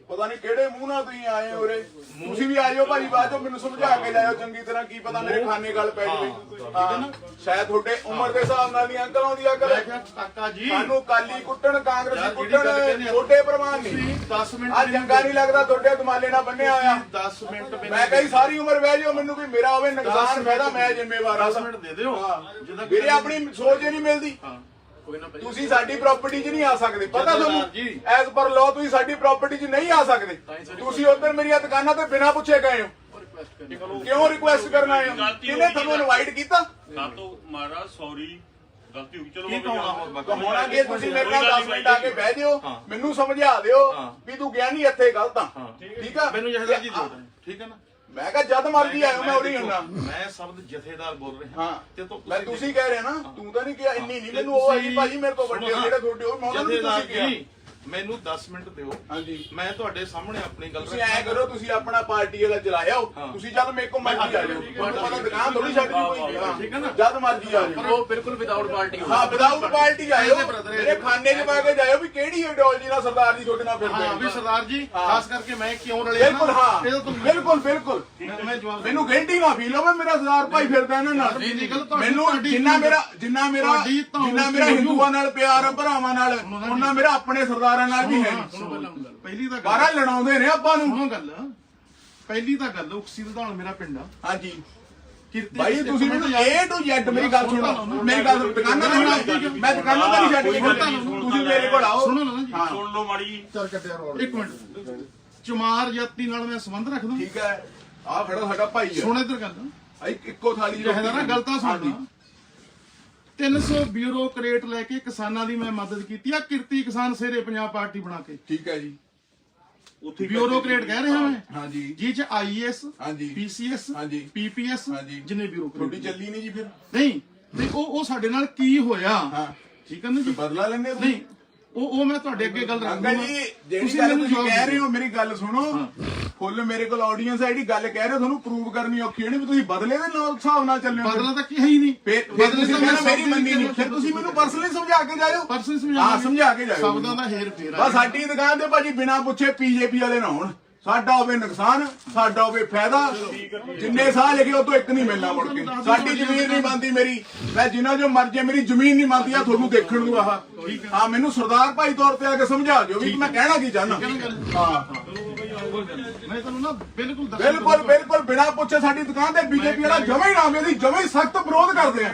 Speaker 1: ਪਤਾ ਨਹੀਂ ਕਿਹੜੇ ਮੂੰਹ ਨਾਲ ਤੁਸੀਂ ਆਏ ਹੋ ਉਰੇ। ਤੁਸੀਂ ਵੀ ਆ ਜਾਓ ਭਾਈ, ਬਾਅਦ ਚੋਂ ਮੈਨੂੰ ਸਮਝਾ ਕੇ ਜਾਇਓ ਚੰਗੀ ਤਰ੍ਹਾਂ। ਕੀ ਪਤਾ ਮੇਰੇ ਖਾਨੇ ਗੱਲ ਪੈ ਜਾਵੇ। ਹਾਂ ਸ਼ਾਇਦ ਤੁਹਾਡੇ ਉਮਰ ਦੇ ਹਿਸਾਬ ਨਾਲ ਨਹੀਂ ਅੰਕਲ ਆਉਂਦੀ ਅਕਲ।
Speaker 4: ਕਾਕਾ ਜੀ
Speaker 1: ਸਾਨੂੰ ਕਾਲੀ ਕੁੱਟਣ, ਕਾਂਗਰਸੀ ਕੁੱਟਣ, ਛੋਟੇ ਪ੍ਰਵਾਨ ਨਹੀਂ।
Speaker 4: 10 ਮਿੰਟ
Speaker 1: ਆ ਚੰਗਾ ਨਹੀਂ ਲੱਗਦਾ ਤੁਹਾਡੇ ਦਮਾਲੇ ਨਾਲ ਬੰਨਿਆ ਹੋਇਆ।
Speaker 4: 10 ਮਿੰਟ
Speaker 1: ਮੈਂ ਕਹੀ ਸਾਰੀ ਉਮਰ ਬਹਿ ਜਾਓ, ਮੈਨੂੰ ਕੋਈ ਮੇਰਾ ਹੋਵੇ ਨੁਕਸਾਨ ਫਾਇਦਾ ਮੈਂ ਜ਼ਿੰਮੇਵਾਰ ਹਾਂ।
Speaker 4: 10 ਮਿੰਟ ਦੇ ਦਿਓ।
Speaker 1: ਵੀਰੇ ਆਪਣੀ ਸੋਚ ਹੀ ਨਹੀਂ ਮਿਲਦੀ। ਤੁਸੀਂ ਸਾਡੀ ਪ੍ਰਾਪਰਟੀ 'ਚ ਨਹੀਂ ਆ ਸਕਦੇ, ਪਤਾ ਤੁਹਾਨੂੰ? ਐਜ਼ ਪਰ ਲਾਅ ਤੁਸੀਂ ਸਾਡੀ ਪ੍ਰਾਪਰਟੀ 'ਚ ਨਹੀਂ ਆ ਸਕਦੇ। ਤੁਸੀਂ ਉੱਧਰ ਮੇਰੀਆਂ ਦੁਕਾਨਾਂ ਤੇ ਬਿਨਾਂ ਪੁੱਛੇ ਗਏ ਹੋ। ਕਿਉਂ ਰਿਕੁਐਸਟ ਕਰਨ ਆਏ ਹੋ? ਕਿਹਨੇ ਤੁਹਾਨੂੰ ਇਨਵਾਈਟ ਕੀਤਾ?
Speaker 3: ਨਾ ਤੋਂ ਮਹਾਰਾਜ ਸੌਰੀ, ਗਲਤੀ ਹੋ ਗਈ। ਚਲੋ
Speaker 1: ਤਾਂ ਹੋਣਾ ਕਿ ਤੁਸੀਂ ਮੇਰੇ ਨਾਲ 10 ਮਿੰਟ ਆ ਕੇ ਬਹਿ ਜਿਓ, ਮੈਨੂੰ ਸਮਝਾ ਦਿਓ ਵੀ ਤੂੰ ਗਿਆ ਨਹੀਂ ਇੱਥੇ ਗਲਤ ਆ। ਠੀਕ ਆ?
Speaker 4: ਮੈਨੂੰ ਜਹਦਾ ਜੀ ਦਿਓ। ਠੀਕ ਹੈ ਨਾ?
Speaker 1: ਮੈਂ ਕਿਹਾ ਜਦ ਮਰਜ਼ੀ ਆਇਓ, ਮੈਂ ਉਰੀ ਹੁੰਨਾ।
Speaker 4: ਮੈਂ ਸ਼ਬਦ ਜਥੇਦਾਰ ਬੋਲ ਰਿਹਾ।
Speaker 1: ਹਾਂ
Speaker 4: ਤੇ ਤੋਂ
Speaker 1: ਮੈਂ ਤੁਸੀਂ ਕਹਿ ਰਹੇ ਨਾ, ਤੂੰ ਤਾਂ ਨਹੀਂ ਕਿਹਾ। ਇੰਨੀ ਨਹੀਂ ਮੈਨੂੰ ਉਹ ਆਈ ਭਾਜੀ ਮੇਰੇ ਤੋਂ ਵੱਡੇ ਜਿਹੜੇ ਤੁਹਾਡੇ ਉਹ ਮੈਂ ਉਹਨਾਂ ਨੂੰ
Speaker 4: ਜਥੇਦਾਰ
Speaker 1: ਤੁਸੀਂ ਕਿਹਾ।
Speaker 4: ਜੀ ਮੈਨੂੰ 10 ਮਿੰਟ ਦਿਓ।
Speaker 1: ਹਾਂਜੀ
Speaker 4: ਮੈਂ ਤੁਹਾਡੇ ਸਾਹਮਣੇ ਆਪਣੀ ਗੱਲ
Speaker 1: ਤੁਸੀਂ ਐ ਕਰੋ, ਤੁਸੀਂ ਆਪਣਾ ਪਾਰਟੀ ਵਾਲਾ ਚਲਾਇਓ। ਤੁਸੀਂ ਜਦ ਮੇਰੇ ਕੋਲ ਮਰਜ਼ੀ ਆ ਜਾਓ। ਤੁਹਾਨੂੰ ਪਤਾ ਦੁਕਾਨ ਥੋੜੀ ਛੱਡ ਦੀ ਕੋਈ।
Speaker 4: ਠੀਕ ਹੈ ਨਾ?
Speaker 1: ਜਦ ਮਰਜ਼ੀ ਆ ਜਾਓ।
Speaker 2: ਉਹ ਬਿਲਕੁਲ ਵਿਦਆਊਟ ਪਾਰਟੀ
Speaker 1: ਹਾਂ ਵਿਦਆਊਟ ਪਾਰਟੀ ਆਇਓ। ਮੇਰੇ ਖਾਨੇ 'ਚ ਪਾ ਕੇ ਜਾਇਓ ਵੀ ਕਿਹੜੀ ਆਈਡੀਓਲੋਜੀ ਨਾਲ ਸਰਦਾਰ ਜੀ ਤੁਹਾਡੇ ਨਾਲ ਫਿਰਦੇ
Speaker 4: ਹਾਂ ਵੀ
Speaker 1: ਨੇ।
Speaker 4: ਸਰਦਾਰ ਜੀ ਖਾਸ ਕਰਕੇ ਮੈਂ ਕਿਉਂ ਰਲਿਆ?
Speaker 1: ਬਿਲਕੁਲ ਹਾਂ,
Speaker 4: ਇਹਦਾ ਤੁਹਾਨੂੰ
Speaker 1: ਬਿਲਕੁਲ ਬਿਲਕੁਲ।
Speaker 4: ਮੈਂ ਜਵਾਬ
Speaker 1: ਮੈਨੂੰ ਗਿਲਟੀ ਨਾ ਫੀਲ ਹੋਵੇ, ਮੇਰਾ ਸਰਦਾਰ ਭਾਈ ਫਿਰਦਾ ਇਹਨਾਂ ਨਾਲ। ਮੈਨੂੰ ਜਿੰਨਾ ਮੇਰਾ ਹਿੰਦੂਆਂ ਨਾਲ ਪਿਆਰ ਆ, ਭਰਾਵਾਂ ਨਾਲ, ਉਹਨਾਂ ਮੇਰਾ ਆਪਣੇ ਸਰਦਾਰਾਂ ਨਾਲ ਵੀ ਹੈ।
Speaker 4: ਪਹਿਲੀ ਤਾਂ
Speaker 1: ਬਾਹਰ ਲੜਾਉਂਦੇ ਨੇ ਆਪਾਂ ਨੂੰ।
Speaker 4: ਸੁਣੋ ਗੱਲ। ਪਹਿਲੀ ਤਾਂ ਗੱਲ ਉਕਸੀ ਦਾ ਮੇਰਾ ਪਿੰਡ ਆ।
Speaker 1: ਹਾਂਜੀ
Speaker 4: ਕਿਰਤੀ
Speaker 1: ਭਾਈ ਤੁਸੀਂ ਮੈਨੂੰ A to Z ਮੇਰੀ ਗੱਲ ਸੁਣੋ। ਮੇਰੀ ਗੱਲ ਦੁਕਾਨਾਂ ਤੇ ਮੈਂ ਦੁਕਾਨਾਂ ਤੇ ਨਹੀਂ ਛੱਡ ਕੇ ਤੁਸੀਂ ਮੇਰੇ ਕੋਲ ਆਓ।
Speaker 4: ਸੁਣੋ ਨਾ ਜੀ।
Speaker 1: ਹਾਂ
Speaker 3: ਸੁਣ ਲਓ ਮਾੜੀ ਜੀ।
Speaker 1: ਚੱਲ ਕੱਟਿਆ ਰੋਲ।
Speaker 4: ਇੱਕ ਮਿੰਟ। ਚਮਾਰ ਜਾਤੀ ਨਾਲ ਮੈਂ ਸੰਬੰਧ ਰੱਖਦਾ।
Speaker 1: ਠੀਕ ਹੈ। ਆਹ ਖੜਾ ਸਾਡਾ ਭਾਈ ਹੈ।
Speaker 4: ਸੁਣ ਇੱਧਰ ਗੱਲ।
Speaker 1: ਇੱਕੋ ਥਾਲੀ
Speaker 4: ਜਿਹੜਾ ਨਾ ਗੱਲ ਤਾਂ ਸੁਣਨਾ। 300 ਬਿਊਰੋਕਰੇਟ ਲੈ ਕੇ ਕਿਸਾਨਾਂ ਦੀ ਮੈਂ ਮਦਦ ਕੀਤੀ ਆ। ਕਿਰਤੀ ਕਿਸਾਨ ਸੇਰੇ ਪੰਜਾਬ ਪਾਰਟੀ ਬਣਾ ਕੇ
Speaker 1: ਠੀਕ ਹੈ ਜੀ। ਉੱਥੇ
Speaker 4: ਬਿਊਰੋਕਰੇਟ ਕਹਿ ਰਿਹਾ ਮੈਂ।
Speaker 1: ਹਾਂਜੀ
Speaker 4: ਜੀ ਚ ਆਈਐਸ,
Speaker 1: ਹਾਂਜੀ
Speaker 4: ਪੀਸੀਐਸ,
Speaker 1: ਹਾਂਜੀ
Speaker 4: ਪੀਪੀਐਸ,
Speaker 1: ਹਾਂਜੀ।
Speaker 4: ਜਿੰਨੇ ਬਿਊਰੋਕਰੇਟ
Speaker 1: ਤੁਹਾਡੀ ਚੱਲੀ ਨਹੀਂ ਜੀ ਫਿਰ?
Speaker 4: ਨਹੀਂ ਨਹੀਂ, ਉਹ ਸਾਡੇ ਨਾਲ ਕੀ ਹੋਇਆ,
Speaker 1: ਹਾਂ
Speaker 4: ਠੀਕ ਹੈ ਨਾ ਜੀ।
Speaker 1: ਬਦਲਾ ਲੈਂਦੇ ਹੋ?
Speaker 4: ਨਹੀਂ, ਉਹ ਮੈਂ ਤੁਹਾਡੇ ਅੱਗੇ ਗੱਲ ਰੱਖੂੰਗਾ।
Speaker 1: ਅੰਕਲ ਜੀ ਜਿਹੜੀ ਗੱਲ ਤੁਸੀਂ ਕਹਿ ਰਹੇ ਹੋ ਮੇਰੀ ਗੱਲ ਸੁਣੋ। ਫੁੱਲ ਮੇਰੇ ਕੋਲ ਆਡੀਅנס ਹੈ, ਜਿਹੜੀ ਗੱਲ ਕਹਿ ਰਹੇ ਹੋ ਤੁਹਾਨੂੰ ਪ੍ਰੂਵ ਕਰਨੀ ਔਖੀ ਹੋਣੀ ਵੀ ਤੁਸੀਂ ਬਦਲੇ ਦੇ ਨਾਲ ਹਿਸਾਬ ਨਾਲ ਚੱਲੇ ਹੋ।
Speaker 4: ਬਦਲਾ ਤਾਂ ਕੀ ਹੈ ਹੀ ਨਹੀਂ।
Speaker 1: ਫਿਰ ਤੁਸੀਂ ਕਹਿੰਦੇ ਮੇਰੀ ਮੰਨੀ ਨਹੀਂ, ਫਿਰ ਤੁਸੀਂ ਮੈਨੂੰ ਪਰਸਨਲੀ ਸਮਝਾ ਕੇ ਜਾਇਓ।
Speaker 4: ਪਰਸਨ
Speaker 1: ਸਮਝਾ ਕੇ ਜਾਇਓ।
Speaker 4: ਸ਼ਬਦਾਂ ਦਾ ਹੇਰ ਫੇਰ
Speaker 1: ਬਸ ਸਾਡੀ ਦੁਕਾਨ ਤੇ ਭਾਜੀ ਬਿਨਾਂ ਪੁੱਛੇ ਪੀਜੇਪੀ ਵਾਲੇ ਨਾ ਹੋਣ। ਸਾਡਾ ਹੋਵੇ ਨੁਕਸਾਨ, ਸਾਡਾ ਹੋਵੇ ਫਾਇਦਾ। ਜਿੰਨੇ ਸਾਹ ਲਿਖੇ ਉਹ ਤੋਂ ਇੱਕ ਨਹੀਂ ਮਿਲਣਾ ਮੁੜ ਕੇ। ਸਾਡੀ ਜ਼ਮੀਨ ਨਹੀਂ ਬਣਦੀ ਮੇਰੀ, ਮੈਂ ਜਿੰਨਾ ਜੋ ਮਰਜ਼ੀ ਮੇਰੀ ਜ਼ਮੀਨ ਨਹੀਂ ਬਣਦੀ ਆ ਤੁਹਾਨੂੰ ਦੇਖਣ ਨੂੰ। ਆਹ ਮੈਨੂੰ ਸਰਦਾਰ ਭਾਈ ਤੌਰ ਤੇ ਆ ਕੇ ਸਮਝਾ ਦਿਓ ਵੀ ਮੈਂ ਕਹਿਣਾ ਕੀ ਚਾਹਨਾ। ਹਾਂ
Speaker 4: ਮੈਂ ਤੁਹਾਨੂੰ ਨਾ ਬਿਲਕੁਲ
Speaker 1: ਬਿਲਕੁਲ ਬਿਨਾਂ ਪੁੱਛੇ ਸਾਡੀ ਦੁਕਾਨ ਤੇ ਬੀਜੇਪੀ ਵਾਲਾ ਜਮਾ ਹੀ ਨਾ ਆਵੇ। ਅਸੀਂ ਜਮਾ ਹੀ ਸਖਤ ਵਿਰੋਧ ਕਰਦੇ ਆ,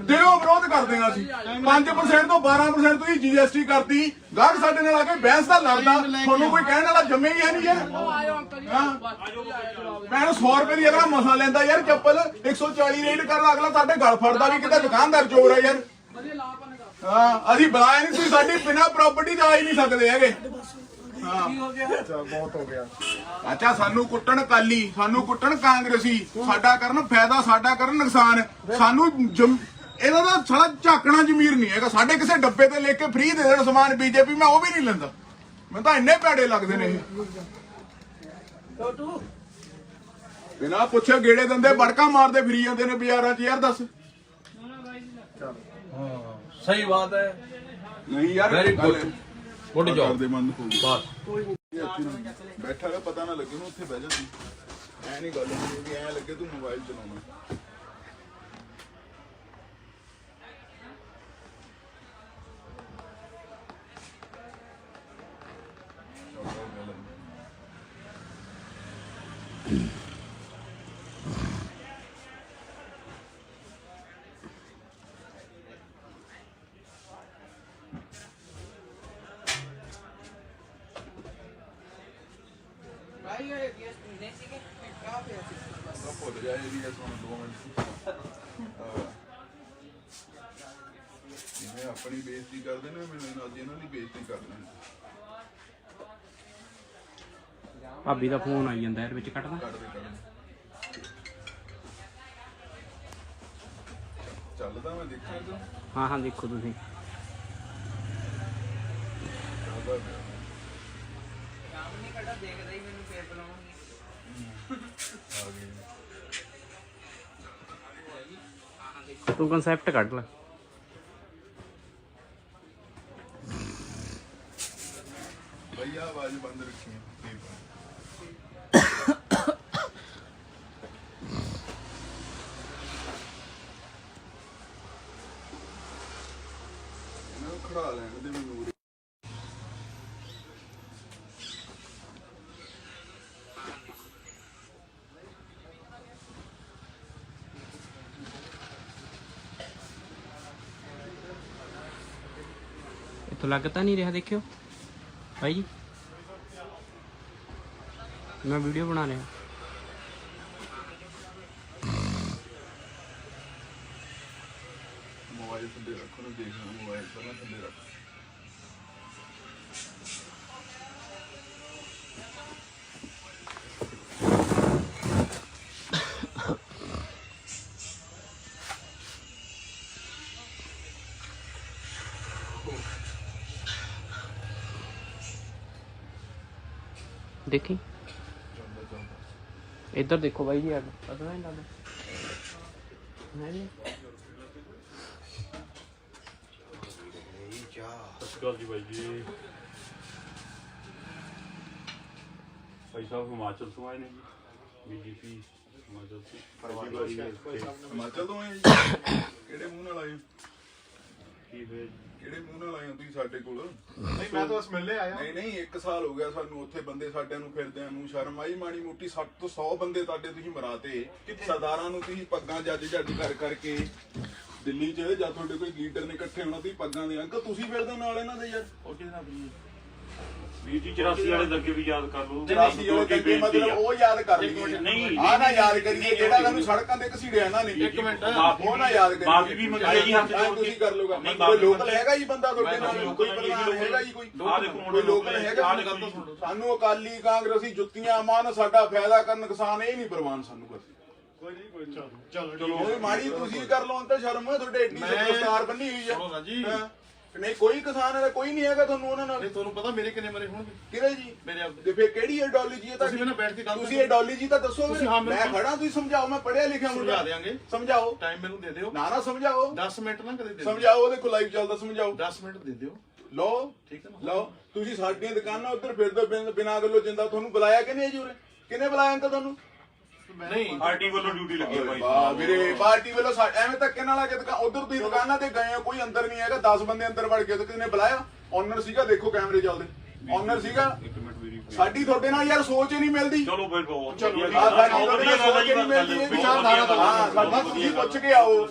Speaker 1: ਦਿਲੋਂ ਵਿਰੋਧ ਕਰਦੇ ਆ ਅਸੀਂ। 5% ਤੋਂ 12% ਤੁਸੀਂ ਜੀਐਸਟੀ ਕਰਤੀ। ਗਾਹਕ ਸਾਡੇ ਨਾਲ ਆ ਕੇ ਬਹਿਸ ਦਾ ਲੜਦਾ, ਤੁਹਾਨੂੰ ਕੋਈ ਕਹਿਣ ਵਾਲਾ ਜੰਮੇ ਹੀ ਹੈ ਨਹੀਂ ਯਾਰ। ਮੈਂ 100 ਰੁਪਏ ਦੀ ਅਗਲਾ ਮਸਾ ਲੈਂਦਾ ਯਾਰ ਚੱਪਲ, 140 ਰੇਟ ਕਰਦਾ ਅਗਲਾ ਸਾਡੇ ਗਲ ਫੜਦਾ ਵੀ ਕਿਤੇ ਦੁਕਾਨਦਾਰ ਚੋਰ ਹੈ ਯਾਰ। ਹਾਂ ਅਸੀਂ ਬੁਲਾਇਆ ਨਹੀਂ ਸੀ, ਸਾਡੀ ਬਿਨਾਂ ਪ੍ਰਾਪਰਟੀ ਤੇ ਆ ਹੀ ਨਹੀਂ ਸਕਦੇ ਹੈਗੇ। ਬਹੁਤ ਹੋ ਗਿਆ। ਅੱਛਾ ਸਾਨੂੰ ਕੁੱਟਣ ਕਾਲੀ, ਸਾਨੂੰ ਕੁੱਟਣ ਕਾਂਗਰਸੀ, ਸਾਡਾ ਕਰਨ ਫਾਇਦਾ, ਸਾਡਾ ਕਰਨ ਨੁਕਸਾਨ। ਸਾਨੂੰ ਇਹਨਾਂ ਦਾ ਸਾਲਾ ਝਾਕਣਾ ਜ਼ਮੀਰ ਨਹੀਂ ਹੈਗਾ। ਸਾਡੇ ਕਿਸੇ ਡੱਬੇ ਤੇ ਲੈ ਕੇ ਫ੍ਰੀ ਦੇ ਦੇਣ ਸਮਾਨ ਬੀਜੇਪੀ, ਮੈਂ ਉਹ ਵੀ ਨਹੀਂ ਲੈਂਦਾ। ਮੈਨੂੰ ਤਾਂ ਇੰਨੇ ਭੈੜੇ ਲੱਗਦੇ ਨੇ ਇਹ। ਬਿਨਾਂ ਪੁੱਛੇ ਗੇੜੇ ਦਿੰਦੇ, ਬੜਕਾ ਮਾਰਦੇ ਫਿਰੀ ਜਾਂਦੇ ਨੇ ਬਾਜ਼ਾਰਾਂ 'ਚ ਯਾਰ। ਦੱਸ
Speaker 5: सही बात है।
Speaker 1: ਨਹੀਂ ਯਾਰ
Speaker 5: Very good. Good job.
Speaker 1: ਕਰਦੇ ਬੰਦ ਹੋ
Speaker 5: बस
Speaker 1: ਬੈਠਾ ਰਿਹਾ, ਪਤਾ ਨਾ ਲੱਗੇ ਨੂੰ ਉੱਥੇ ਬਹਿ ਜਾਂਦੀ। ਐ ਨਹੀਂ ਗੱਲ ਹੁੰਦੀ ਵੀ ਐ ਲੱਗੇ ਤੂੰ ਮੋਬਾਈਲ ਚਲਾਉਣਾ। ਭੁੱਲ ਜਾ ਇਹਦੀ ਸੁਣ 2 ਮਿੰਟ। ਜਿਵੇਂ ਆਪਣੀ ਬੇਇੱਜ਼ਤੀ ਕਰਦੇ ਨੇ, ਮੈਨੂੰ ਅੱਜ ਇਹਨਾਂ ਦੀ ਬੇਇੱਜ਼ਤੀ ਕਰਨੀ।
Speaker 2: ਭਾਬੀ ਦਾ ਫੋਨ ਆਈ ਜਾਂਦਾ ਯਾਰ, ਵਿੱਚ ਕੱਟਦਾ।
Speaker 1: ਚੱਲਦਾ ਮੈਂ ਦੇਖਿਆ ਤੂੰ।
Speaker 2: ਹਾਂ ਹਾਂ ਦੇਖੋ ਤੁਸੀਂ। ਤੂੰ ਕਨਸੈਪਟ ਕੱਢ ਲੈ।
Speaker 1: ਭਈਆ ਆਵਾਜ਼ ਬੰਦ ਰੱਖੀ ਹੈ। ਇਹਨਾਂ ਨੂੰ ਖੜਾ ਲੈਣ ਦੇ ਮੈਨੂੰ।
Speaker 2: ਇੱਥੋਂ ਲੱਗ ਤਾਂ ਨਹੀਂ ਰਿਹਾ, ਦੇਖਿਓ ਭਾਈ ਜੀ, ਮੈਂ ਵੀਡੀਓ ਬਣਾ ਰਿਹਾ।
Speaker 1: ਮੋਬਾਈਲ ਥੱਲੇ ਰੱਖੋ ਨਾ, ਦੇਖਣਾ ਮੋਬਾਈਲ ਪਹਿਲਾਂ ਥੱਲੇ ਰੱਖ।
Speaker 2: ਦੇਖੀ ਇੱਧਰ ਦੇਖੋ ਬਾਈ ਜੀ, ਪਤਾ ਨਹੀਂ ਲੱਗਦਾ ਹੈ ਜੀ।
Speaker 3: ਸਤਿ ਸ਼੍ਰੀ ਅਕਾਲ ਜੀ ਬਾਈ ਜੀ। ਭਾਈ ਸਾਹਿਬ ਹਿਮਾਚਲ ਤੋਂ ਆਏ ਨੇ ਜੀ, ਬੀਜੇਪੀ ਹਿਮਾਚਲ ਤੋਂ।
Speaker 1: ਹਿਮਾਚਲ ਤੋਂ ਆਏ ਜੀ? ਕਿਹੜੇ ਮੂੰਹ ਨਾਲ ਆਏ?
Speaker 3: ਕੀ ਹੋਇਆ?
Speaker 1: ਕਿਹੜੇ ਮੂੰਹ ਨਾਲ ਆਏ ਹੋ ਤੁਸੀਂ ਸਾਡੇ ਕੋਲ?
Speaker 4: ਨਹੀਂ ਮੈਂ ਤਾਂ ਬਸ ਮਿਲਨੇ ਆਇਆ।
Speaker 1: ਨਹੀਂ 1 ਸਾਲ ਹੋ ਗਿਆ ਸਾਨੂੰ ਉੱਥੇ ਬੰਦੇ ਸਾਡਿਆਂ ਨੂੰ ਫਿਰਦਿਆਂ ਨੂੰ। ਸ਼ਰਮ ਆਈ ਮਾੜੀ ਮੋਟੀ? 60 ਤੋਂ 100 ਬੰਦੇ ਤੁਹਾਡੇ ਤੁਸੀਂ ਮਰਾਤੇ। ਸਰਦਾਰਾਂ ਨੂੰ ਤੁਸੀਂ ਪੱਗਾਂ ਜੱਜ ਕਰ ਕਰਕੇ ਦਿੱਲੀ 'ਚ, ਜਾਂ ਤੁਹਾਡੇ ਕੋਈ ਲੀਡਰ ਨੇ ਇਕੱਠੇ ਹੋਣਾ, ਤੁਸੀਂ ਪੱਗਾਂ ਦੇ ਅੰਕਲ ਤੁਸੀਂ ਫਿਰਦੇ ਨਾਲ ਇਹਨਾਂ ਦੇ ਯਾਰ।
Speaker 3: ਵੀਰ ਜੀ 84 ਵਾਲੇ ਦੰਗੇ ਵੀ ਯਾਦ ਕਰ ਲਓ
Speaker 1: 84 ਵਾਲੇ ਦੰਗੇ ਮਤਲਬ ਉਹ ਯਾਦ ਕਰ ਲਈਏ
Speaker 3: ਨਹੀਂ
Speaker 1: ਆ ਨਾ ਯਾਦ ਕਰੀਏ ਜਿਹੜਾ ਸਾਨੂੰ ਸੜਕਾਂ ਤੇ ਘਸੀੜਿਆ ਇਹਨਾਂ ਨੇ
Speaker 4: ਇੱਕ ਮਿੰਟ
Speaker 1: ਉਹ ਨਾ ਯਾਦ ਕਰੀਏ
Speaker 3: ਮਾਫੀ ਵੀ ਮੰਗੀ ਜੀ ਹੱਥ ਜੋੜ
Speaker 1: ਤੁਸੀਂ
Speaker 3: ਕੇ
Speaker 1: ਕਰ ਲਓਗਾ
Speaker 3: ਨਹੀਂ,
Speaker 1: ਕੋਈ ਲੋਕਲ ਹੈਗਾ ਜੀ ਬੰਦਾ ਤੁਹਾਡੇ ਨਾਲ ਕੋਈ ਪ੍ਰਧਾਨ ਹੈਗਾ ਜੀ ਕੋਈ
Speaker 3: ਆਹ ਦੇਖੋ
Speaker 1: ਕੋਈ ਲੋਕਲ ਹੈਗਾ ਸਾਨੂੰ ਅਕਾਲੀ ਕਾਂਗਰਸੀ ਜੁੱਤੀਆਂ ਮਾਨ ਸਾਡਾ ਫਾਇਦਾ ਕਰਨ ਕਿਸਾਨ ਇਹ ਨਹੀਂ ਪ੍ਰਵਾਨ ਸਾਨੂੰ ਕਰਦੇ
Speaker 4: ਚਲੋ
Speaker 1: ਉਹ ਮਾੜੀ ਤੁਸੀਂ ਕਰ ਲਓ ਅੰਤ ਸ਼ਰਮ ਤੁਹਾਡੇ ਏਡੀ ਦਸਤਾਰ ਬੰਨੀ ਹੋਈ
Speaker 4: ਸੁਣੋ ਨਾ ਜੀ।
Speaker 1: ਆ ਨਹੀਂ ਕੋਈ ਕਿਸਾਨ ਹੈ ਕੋਈ ਨਹੀਂ ਹੈਗਾ ਤੁਹਾਨੂੰ ਉਹਨਾਂ ਨਾਲ
Speaker 4: ਨਹੀਂ ਤੁਹਾਨੂੰ ਪਤਾ ਮੇਰੇ ਕਿੰਨੇ ਮਰੇ ਹੋਣਗੇ
Speaker 1: ਕਿਹੜੇ ਜੀ
Speaker 4: ਮੇਰੇ ਆਪ
Speaker 1: ਤੇ ਫੇਰ ਕਿਹੜੀ ਆਈਡੀਓਲੋਜੀ ਹੈ
Speaker 4: ਤੁਸੀਂ ਮੈਨੂੰ ਬੈਠ ਕੇ ਗੱਲ
Speaker 1: ਤੁਸੀਂ ਆਈਡੀਓਲੋਜੀ ਤਾਂ ਦੱਸੋ
Speaker 4: ਤੁਸੀਂ ਹਾਂ
Speaker 1: ਮੈਂ ਖੜਾ ਤੁਸੀਂ ਸਮਝਾਓ ਮੈਂ ਪੜ੍ਹਿਆ ਲਿਖਿਆ
Speaker 4: ਸਮਝਾ ਦਿਆਂਗੇ
Speaker 1: ਸਮਝਾਓ
Speaker 4: ਟਾਈਮ ਮੈਨੂੰ ਦੇ ਦਿਓ
Speaker 1: ਨਾ ਸਮਝਾਓ
Speaker 4: 10 ਮਿੰਟ ਨਾ ਕਦੇ ਦੇ
Speaker 1: ਸਮਝਾਓ ਉਹਦੇ ਕੋਲ ਲਾਈਵ ਚੱਲਦਾ ਸਮਝਾਓ
Speaker 4: 10 ਮਿੰਟ ਦੇ ਦਿਓ
Speaker 1: ਲਓ
Speaker 4: ਠੀਕ ਹੈ ਨਾ
Speaker 1: ਲਓ ਤੁਸੀਂ ਸਾਡੀਆਂ ਦੁਕਾਨਾਂ ਉੱਧਰ ਫਿਰਦੇ ਬਿਨਾਂ ਗੱਲੋਂ ਜਿੰਦਾ ਤੁਹਾਨੂੰ ਬੁਲਾਇਆ ਕਿ ਨਹੀਂ ਜੀ ਉਰੇ ਕਿਹਨੇ ਬੁਲਾਇਆ ਅੰਕਲ ਤੁਹਾਨੂੰ
Speaker 4: ਨਹੀਂ
Speaker 3: ਪਾਰਟੀ ਵੱਲੋਂ ਡਿਊਟੀ ਲੱਗੀ ਹੈ ਭਾਈ
Speaker 1: ਵਾਹ ਵੀਰੇ ਪਾਰਟੀ ਵੱਲੋਂ ਐਵੇਂ ਧੱਕੇ ਨਾਲ ਆ ਕੇ ਉਧਰ ਤੁਸੀਂ ਦੁਕਾਨਾਂ ਤੇ ਗਏ ਹੋ ਕੋਈ ਅੰਦਰ ਨਹੀਂ ਹੈਗਾ 10 ਬੰਦੇ ਅੰਦਰ ਵੜ ਗਏ ਤੇ ਕਿਸਨੇ ਬੁਲਾਇਆ ਓਨਰ ਸੀਗਾ ਦੇਖੋ ਕੈਮਰੇ ਚੱਲਦੇ ਓਨਰ ਸੀਗਾ
Speaker 3: ਇੱਕ ਮਿੰਟ ਮੇਰੀ
Speaker 1: ਸਾਡੀ ਤੁਹਾਡੇ ਨਾਲ ਯਾਰ ਸੋਚ ਹੀ ਨਹੀਂ ਮਿਲਦੀ
Speaker 3: ਚਲੋ ਫਿਰ ਬਹੁਤ
Speaker 1: ਸਾਡੀ ਤੁਹਾਡੇ ਨਾਲ ਸੋਚ ਹੀ ਨਹੀਂ ਮਿਲਦੀ
Speaker 4: ਵਿਚਾਰਧਾਰਾ ਤਾਂ
Speaker 1: ਹਾਂ ਸਾਡੀ ਤੁਸੀਂ ਪੁੱਛ ਕੇ ਆਓ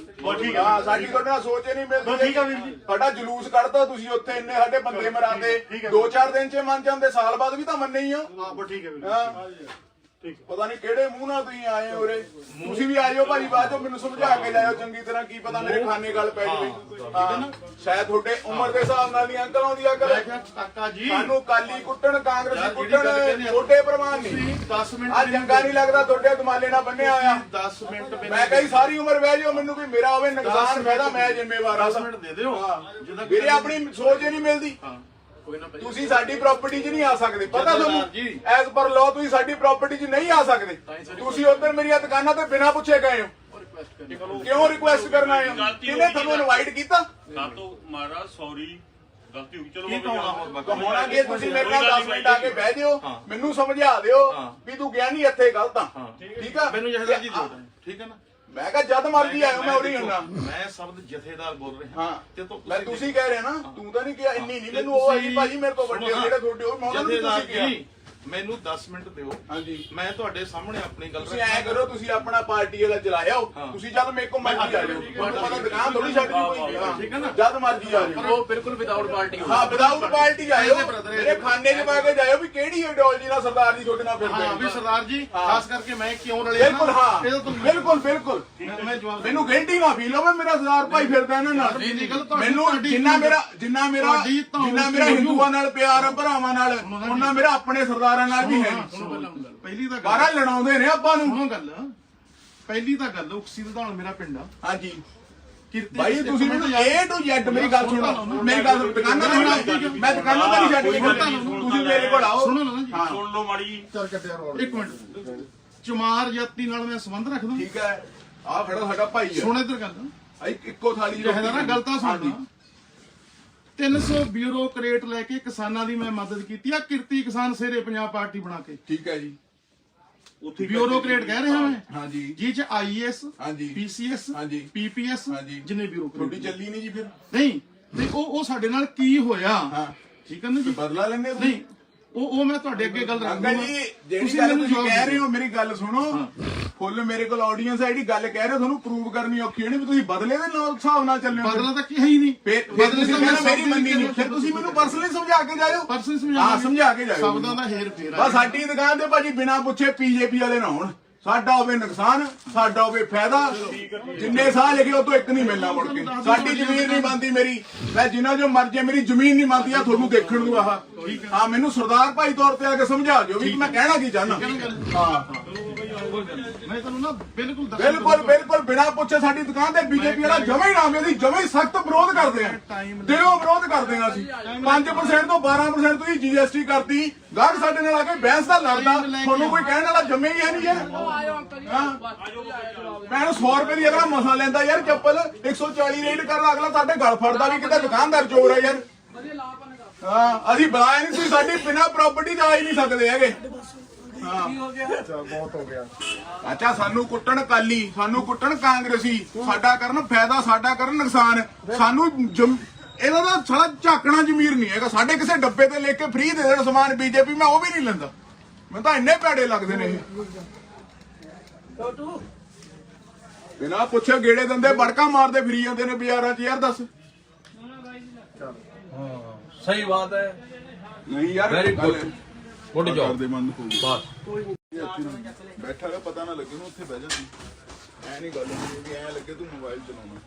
Speaker 1: ਹਾਂ ਸਾਡੀ ਤੁਹਾਡੇ ਨਾਲ ਸੋਚ ਹੀ ਨਹੀਂ ਮਿਲਦੀ
Speaker 4: ਠੀਕ ਆ ਵੀਰ ਜੀ
Speaker 1: ਸਾਡਾ ਜਲੂਸ ਕੱਢਦਾ ਤੁਸੀਂ ਉੱਥੇ ਇੰਨੇ ਸਾਡੇ ਬੰਦੇ ਮਰਾਤੇ 2-4 ਦਿਨ ਚ ਮੰਨ ਜਾਂਦੇ ਸਾਲ ਬਾਅਦ ਵੀ ਤਾਂ ਮੰਨੇ ਹੀ ਆ
Speaker 4: ਹਾਂ ਬਸ ਠੀਕ ਹੈ ਵੀਰ
Speaker 1: ਹਾਂ ਪਤਾ ਨਹੀਂ ਕਿਹੜੇ ਮੂੰਹ ਨਾਲ ਤੁਸੀਂ ਆਏ ਹੋ ਉਰੇ ਤੁਸੀਂ ਵੀ ਆ ਜਾਓ ਭਾਜੀ ਬਾਅਦ ਚੋਂ ਮੈਨੂੰ ਸਮਝਾ ਕੇ ਜਾਇਓ ਚੰਗੀ ਤਰ੍ਹਾਂ ਕੀ ਪਤਾ ਮੇਰੇ ਖਾਨੇ ਗੱਲ ਪੈ ਜਾਵੇ ਹਾਂ ਸ਼ਾਇਦ ਤੁਹਾਡੇ ਉਮਰ ਦੇ ਹਿਸਾਬ ਨਾਲ ਨਹੀਂ ਅੰਕਲ ਆਉਂਦੀ ਅਕਲ
Speaker 4: ਮੈਂ ਕਿਹਾ ਕਾਕਾ ਜੀ
Speaker 1: ਸਾਨੂੰ ਕਾਲੀ ਕੁੱਟਣ ਕਾਂਗਰਸੀ
Speaker 4: ਯਾਰ ਜਿਹੜੀ
Speaker 1: ਕੁੱਟਣ
Speaker 4: ਗੱਲ ਕਹਿੰਦੇ ਆ,
Speaker 1: ਛੋਟੇ ਪ੍ਰਵਾਨ ਨਹੀਂ
Speaker 4: ਤੁਸੀਂ 10 ਮਿੰਟ
Speaker 1: ਆ ਚੰਗਾ ਨਹੀਂ ਲੱਗਦਾ ਤੁਹਾਡੇ ਦਮਾਲੇ ਨਾਲ ਬੰਨਿਆ ਹੋਇਆ
Speaker 4: 10 ਮਿੰਟ
Speaker 1: ਮੈਂ ਕਹੀ ਸਾਰੀ ਉਮਰ ਬਹਿ ਜਾਓ ਮੈਨੂੰ ਕੋਈ ਮੇਰਾ ਹੋਵੇ ਨੁਕਸਾਨ ਫਾਇਦਾ ਮੈਂ ਜ਼ਿੰਮੇਵਾਰ ਆ
Speaker 4: 10 ਮਿੰਟ ਦੇ ਦਿਓ
Speaker 1: ਹਾਂ ਵੀਰੇ ਆਪਣੀ ਸੋਚ ਹੀ ਨਹੀਂ ਮਿਲਦੀ
Speaker 4: ਹਾਂ ਕੋਈ ਨਾ
Speaker 1: ਤੁਸੀਂ ਸਾਡੀ ਪ੍ਰਾਪਰਟੀ 'ਚ ਨਹੀਂ ਆ ਸਕਦੇ ਪਤਾ ਤੁਹਾਨੂੰ
Speaker 4: ਜੀ।
Speaker 1: ਐਜ਼ ਪਰ ਲਾਅ ਤੁਸੀਂ ਸਾਡੀ ਪ੍ਰਾਪਰਟੀ 'ਚ ਨਹੀਂ ਆ ਸਕਦੇ ਤੁਸੀਂ ਉੱਧਰ ਮੇਰੀਆਂ ਦੁਕਾਨਾਂ ਤੇ ਬਿਨਾਂ ਪੁੱਛੇ ਗਏ ਹੋ ਕਿਉਂ ਰਿਕੁਐਸਟ ਕਰਨ ਆਏ ਹੋ ਕਿਹਨੇ ਤੁਹਾਨੂੰ ਇਨਵਾਈਟ ਕੀਤਾ
Speaker 3: ਨਾ ਤੋਂ ਮਹਾਰਾਜ ਸੌਰੀ ਗਲਤੀ ਹੋ ਗਈ ਚਲੋ
Speaker 4: ਕੀ ਕਹੂੰਗਾ ਹੋਰ ਬਾਕੀ?
Speaker 1: ਤਾਂ ਹੋਣਾ ਕਿ ਤੁਸੀਂ ਮੇਰੇ ਨਾਲ 10 ਮਿੰਟ ਆ ਕੇ ਬਹਿ ਜਿਓ ਮੈਨੂੰ ਸਮਝਾ ਦਿਓ ਵੀ ਤੂੰ ਗਿਆਨੀ ਇੱਥੇ ਗਲਤ ਆ ਠੀਕ ਆ
Speaker 4: ਮੈਨੂੰ ਜਹਦਾ ਜੀ ਦਿਓ ਠੀਕ ਹੈ ਨਾ
Speaker 1: ਮੈਂ ਕਿਹਾ ਜਦ ਮਰਜ਼ੀ ਆਇਓ ਮੈਂ ਉਰੀ ਹੁੰਨਾ
Speaker 4: ਮੈਂ ਸ਼ਬਦ ਜਥੇਦਾਰ ਬੋਲ ਰਿਹਾ
Speaker 1: ਹਾਂ
Speaker 4: ਤੇ ਤੋਂ
Speaker 1: ਮੈਂ ਤੁਸੀਂ ਕਹਿ ਰਹੇ ਨਾ ਤੂੰ ਤਾਂ ਨਹੀਂ ਕਿਹਾ ਇੰਨੀ ਨਹੀਂ ਮੈਨੂੰ ਉਹ ਆਈ ਭਾਜੀ ਮੇਰੇ ਤੋਂ ਵੱਡੇ ਹੋ ਜਿਹੜੇ ਤੁਹਾਡੇ ਹੋ ਮੈਂ ਉਹਨਾਂ ਨੂੰ
Speaker 4: ਜਥੇਦਾਰ
Speaker 1: ਤੁਸੀਂ ਕਿਹਾ
Speaker 4: ਜੀ ਮੈਨੂੰ 10 ਮਿੰਟ ਦਿਓ
Speaker 1: ਹਾਂਜੀ
Speaker 4: ਮੈਂ ਤੁਹਾਡੇ ਸਾਹਮਣੇ ਆਪਣੀ ਗੱਲ
Speaker 1: ਤੁਸੀਂ ਐ ਕਰੋ ਤੁਸੀਂ ਆਪਣਾ ਪਾਰਟੀ ਵਾਲਾ ਚਲਾਇਓ ਤੁਸੀਂ ਜਦ ਮੇਰੇ ਕੋਲ ਮਰਜ਼ੀ ਆ ਜਾਓ ਤੁਹਾਨੂੰ ਪਤਾ ਦੁਕਾਨ ਥੋੜੀ ਛੱਡ ਦੀ ਕੋਈ
Speaker 4: ਠੀਕ ਹੈ ਨਾ?
Speaker 1: ਜਦ ਮਰਜ਼ੀ ਆ ਜਾਓ
Speaker 2: ਉਹ ਬਿਲਕੁਲ ਵਿਦਆਊਟ ਪਾਰਟੀ
Speaker 1: ਹਾਂ ਵਿਦਆਊਟ ਪਾਰਟੀ ਆਇਓ ਮੇਰੇ ਖਾਨੇ 'ਚ ਪਾ ਕੇ ਜਾਇਓ ਵੀ ਕਿਹੜੀ ਆਈਡੀਓਲੋਜੀ ਨਾਲ ਸਰਦਾਰ ਜੀ ਤੁਹਾਡੇ ਨਾਲ ਫਿਰਦੇ
Speaker 4: ਹਾਂ ਵੀ
Speaker 1: ਨੇ
Speaker 4: ਸਰਦਾਰ ਜੀ ਖਾਸ ਕਰਕੇ ਮੈਂ ਕਿਉਂ ਰਲਿਆ
Speaker 1: ਬਿਲਕੁਲ ਹਾਂ
Speaker 4: ਇਹਦਾ ਤਾਂ
Speaker 1: ਬਿਲਕੁਲ ਬਿਲਕੁਲ
Speaker 4: ਮੈਂ ਜਵਾਬ
Speaker 1: ਮੈਨੂੰ ਗਿਲਟੀ ਨਾ ਫੀਲ ਹੋਵੇ ਮੇਰਾ ਸਰਦਾਰ ਭਾਈ ਫਿਰਦਾ ਇਹਨਾਂ ਨਾਲ
Speaker 4: ਨਹੀਂ, ਨਹੀਂ, ਗੱਲ ਤੁਹਾਡੀ-
Speaker 1: ਮੈਨੂੰ
Speaker 4: ਤੁਹਾਡੀ-
Speaker 1: ਜਿੰਨਾ ਮੇਰਾ
Speaker 4: ਤੁਹਾਡੀ
Speaker 1: ਹਿੰਦੂਆਂ ਨਾਲ ਪਿਆਰ ਆ ਭਰਾਵਾਂ ਨਾਲ ਉਹਨਾਂ ਮੇਰਾ ਆਪਣੇ ਸਰਦਾਰਾਂ ਨਾਲ ਵੀ ਹੈ ਨਹੀਂ
Speaker 4: ਪਹਿਲੀ ਤਾਂ
Speaker 1: ਬਾਹਰ ਲੜਾਉਂਦੇ ਨੇ ਆਪਾਂ ਨੂੰ
Speaker 4: ਸੁਣੋ ਗੱਲ ਪਹਿਲੀ ਤਾਂ ਗੱਲ ਉਕਸੀ ਦਾ ਮੇਰਾ ਪਿੰਡ ਆ
Speaker 1: ਹਾਂਜੀ
Speaker 4: ਕਿਰਤੀ
Speaker 1: ਭਾਈ ਤੁਸੀਂ ਮੈਨੂੰ A to Z ਮੇਰੀ ਗੱਲ ਸੁਣੋ ਮੇਰੀ ਗੱਲ ਦੁਕਾਨਾਂ ਤੇ ਮੈਂ ਦੁਕਾਨਾਂ ਤੇ ਨਹੀਂ ਛੱਡ ਕੇ ਤੁਸੀਂ ਮੇਰੇ ਕੋਲ ਆਓ
Speaker 4: ਸੁਣੋ ਨਾ ਜੀ
Speaker 1: ਹਾਂ
Speaker 3: ਸੁਣ ਲਓ ਮਾੜੀ ਜੀ
Speaker 1: ਚੱਲ ਕੱਟਿਆ ਰੋਡ
Speaker 4: ਇੱਕ ਮਿੰਟ ਚਮਾਰ ਜਾਤੀ ਨਾਲ ਮੈਂ ਸੰਬੰਧ ਰੱਖਦਾ
Speaker 1: ਠੀਕ ਹੈ ਆ ਖੜਾ ਸਾਡਾ ਭਾਈ ਹੈ
Speaker 4: ਸੁਣ ਇੱਧਰ ਗੱਲ
Speaker 1: ਇੱਕੋ ਥਾਲੀ
Speaker 4: ਜਿਹੜਾ ਨਾ ਗੱਲ ਤਾਂ ਸੁਣਨਾ 300 ਬਿਊਰੋਕਰੇਟ ਲੈ ਕੇ ਕਿਸਾਨਾਂ ਦੀ ਮੈਂ ਮਦਦ ਕੀਤੀ ਆ ਕਿਰਤੀ ਕਿਸਾਨ ਸੇਰੇ ਪੰਜਾਬ ਪਾਰਟੀ ਬਣਾ ਕੇ
Speaker 1: ਠੀਕ ਹੈ ਜੀ
Speaker 3: ਉੱਥੇ
Speaker 4: ਬਿਊਰੋਕਰੇਟ ਕਹਿ ਰਿਹਾ ਮੈਂ
Speaker 1: ਹਾਂਜੀ
Speaker 4: ਜੀ ਚ ਆਈਐਸ
Speaker 1: ਹਾਂਜੀ
Speaker 4: ਪੀਸੀਐਸ
Speaker 1: ਹਾਂਜੀ
Speaker 4: ਪੀਪੀਐਸ
Speaker 1: ਹਾਂਜੀ।
Speaker 4: ਜਿੰਨੇ
Speaker 1: ਤੁਹਾਡੀ
Speaker 4: ਬਿਊਰੋਕਰੇਟ
Speaker 1: ਚੱਲੀ ਨਹੀਂ ਜੀ ਫਿਰ
Speaker 4: ਨਹੀਂ ਤੇ ਉਹ ਸਾਡੇ ਨਾਲ ਕੀ ਹੋਇਆ
Speaker 1: ਹਾਂ
Speaker 4: ਠੀਕ ਹੈ ਨਾ ਜੀ
Speaker 1: ਬਦਲਾ ਲੈਂਦੇ ਹੋ
Speaker 4: ਨਹੀਂ ਉਹ ਮੈਂ ਤੁਹਾਡੇ ਅੱਗੇ ਗੱਲ ਰੱਖੂਗਾ
Speaker 1: ਅੰਕਲ ਜੀ ਜਿਹੜੀ ਗੱਲ ਤੁਸੀਂ ਕਹਿ ਰਹੇ ਹੋ ਮੇਰੀ ਗੱਲ ਸੁਣੋ ਫੁੱਲ ਮੇਰੇ ਕੋਲ ਆਡੀਅנס ਹੈ ਜਿਹੜੀ ਗੱਲ ਕਹਿ ਰਹੇ ਹੋ ਤੁਹਾਨੂੰ ਪ੍ਰੂਵ ਕਰਨੀ ਔਖੀ ਹੋਣੀ ਵੀ ਤੁਸੀਂ ਬਦਲੇ ਦੇ ਨਾਲ ਹਿਸਾਬ ਨਾਲ ਚੱਲਦੇ ਹੋ
Speaker 4: ਬਦਲਾ ਤਾਂ ਕੀ ਹੈ ਹੀ ਨਹੀਂ
Speaker 1: ਫਿਰ ਤੁਸੀਂ ਕਹਿੰਦੇ ਮੇਰੀ ਮੰਨੀ ਨਹੀਂ ਫਿਰ ਤੁਸੀਂ ਮੈਨੂੰ ਪਰਸਨਲੀ ਸਮਝਾ ਕੇ ਜਾਇਓ
Speaker 4: ਪਰਸਨ
Speaker 1: ਹਾਂ ਸਮਝਾ ਕੇ ਜਾਇਓ
Speaker 4: ਸ਼ਬਦਾਂ ਦਾ ਹੇਰ ਫੇਰ
Speaker 1: ਬਸ ਸਾਡੀ ਦੁਕਾਨ ਤੇ ਭਾਜੀ ਬਿਨਾ ਪੁੱਛੇ ਪੀਜੇਪੀ ਵਾਲੇ ਨਾ ਹੋਣ ਸਾਡਾ ਹੋਵੇ ਨੁਕਸਾਨ ਸਾਡਾ ਹੋਵੇ ਫਾਇਦਾ ਜਿੰਨੇ ਸਾਹ ਲਿਖੇ ਉਹ ਤੋਂ ਇੱਕ ਨਹੀਂ ਮਿਲਣਾ ਮੁੜ ਕੇ ਸਾਡੀ ਜ਼ਮੀਨ ਨਹੀਂ ਬਣਦੀ ਮੇਰੀ ਮੈਂ ਜਿੰਨਾ ਜੋ ਮਰਜ਼ੀ ਮੇਰੀ ਜ਼ਮੀਨ ਨਹੀਂ ਬਣਦੀ ਆ ਤੁਹਾਨੂੰ ਦੇਖਣ ਨੂੰ ਆਹ ਹਾਂ ਮੈਨੂੰ ਸਰਦਾਰ ਭਾਈ ਤੌਰ ਤੇ ਆ ਕੇ ਸਮਝਾ ਦਿਓ ਵੀ ਮੈਂ ਕਹਿਣਾ ਕੀ ਚਾਹਨਾ ਹਾਂ
Speaker 4: ਮੈਂ ਤੁਹਾਨੂੰ ਨਾ ਬਿਲਕੁਲ
Speaker 1: ਬਿਲਕੁਲ ਬਿਨਾ ਪੁੱਛੇ ਸਾਡੀ ਦੁਕਾਨ ਤੇ ਬੀਜੇਪੀ ਵਾਲਾ ਜਮਾ ਹੀ ਨਾਮੇ ਦੀ ਜਮਾ ਹੀ ਸਖਤ ਵਿਰੋਧ ਕਰਦੇ ਆ ਦਿਲੋਂ ਵਿਰੋਧ ਕਰਦੇ ਆ ਅਸੀਂ 5% ਤੋਂ 12% ਤੁਸੀਂ ਜੀਐਸਟੀ ਕਰਤੀ ਗਾਹਕ ਸਾਡੇ ਨਾਲ ਆ ਕੇ ਬਹਿਸ ਦਾ ਲੜਦਾ ਤੁਹਾਨੂੰ ਕੋਈ ਕਹਿਣ ਵਾਲਾ ਜੰਮੇ ਹੀ ਹੈ ਨਹੀਂ ਯਾਰ ਮੈਂ 100 ਰੁਪਏ ਦੀ ਅਗਲਾ ਮਸਾ ਲੈਂਦਾ ਯਾਰ ਚੱਪਲ 140 ਰੇਟ ਕਰਦਾ ਅਗਲਾ ਸਾਡੇ ਗਲ ਫੜਦਾ ਵੀ ਕਿਤੇ ਦੁਕਾਨਦਾਰ ਚੋਰ ਹੈ ਯਾਰ ਹਾਂ ਅਸੀਂ ਬੁਲਾਇਆ ਨਹੀਂ ਸੀ ਸਾਡੀ ਬਿਨਾ ਪ੍ਰਾਪਰਟੀ ਤੇ ਆ ਹੀ ਨਹੀਂ ਸਕਦੇ ਹੈਗੇ ਅੱਛਾ ਸਾਨੂੰ ਕੁੱਟਣ ਕਾਲੀ ਸਾਨੂੰ ਕੁੱਟਣ ਕਾਂਗਰਸੀ ਸਾਡਾ ਕਰਨ ਫਾਇਦਾ ਸਾਡਾ ਕਰਨ ਨੁਕਸਾਨ ਸਾਨੂੰ ਇਹਦਾ ਤਾਂ ਸਾਲਾ ਝਾਕਣਾ ਜ਼ਮੀਰ ਨਹੀਂ ਹੈਗਾ ਸਾਡੇ ਕਿਸੇ ਡੱਬੇ ਤੇ ਲੈ ਕੇ ਫ੍ਰੀ ਦੇ ਦੇਣ ਸਮਾਨ ਬੀਜੇਪੀ ਮੈਂ ਉਹ ਵੀ ਨਹੀਂ ਲੈਂਦਾ ਮੈਨੂੰ ਤਾਂ ਇੰਨੇ ਭੈੜੇ ਲੱਗਦੇ ਨੇ ਇਹ ਬਿਨਾ ਪੁੱਛੇ ਗੇੜੇ ਦਿੰਦੇ ਬੜਕਾ ਮਾਰਦੇ ਫਿਰੀ ਜਾਂਦੇ ਨੇ ਬਾਜ਼ਾਰਾਂ 'ਚ ਯਾਰ ਦੱਸ
Speaker 5: सही बात है
Speaker 1: ਨਹੀਂ ਯਾਰ
Speaker 5: Very good. Good job.
Speaker 1: ਕਰਦੇ ਬੰਦ ਹੋ ਗਈ
Speaker 5: ਬਸ
Speaker 1: ਬੈਠਾ ਰਿਹਾ ਪਤਾ ਨਾ ਲੱਗੇ ਨੂੰ ਉੱਥੇ ਬਹਿ ਜਾਂਦੀ ਐ ਨਹੀਂ ਗੱਲ ਹੁੰਦੀ ਵੀ ਐ ਲੱਗੇ ਤੂੰ ਮੋਬਾਈਲ ਚਲਾਉਣਾ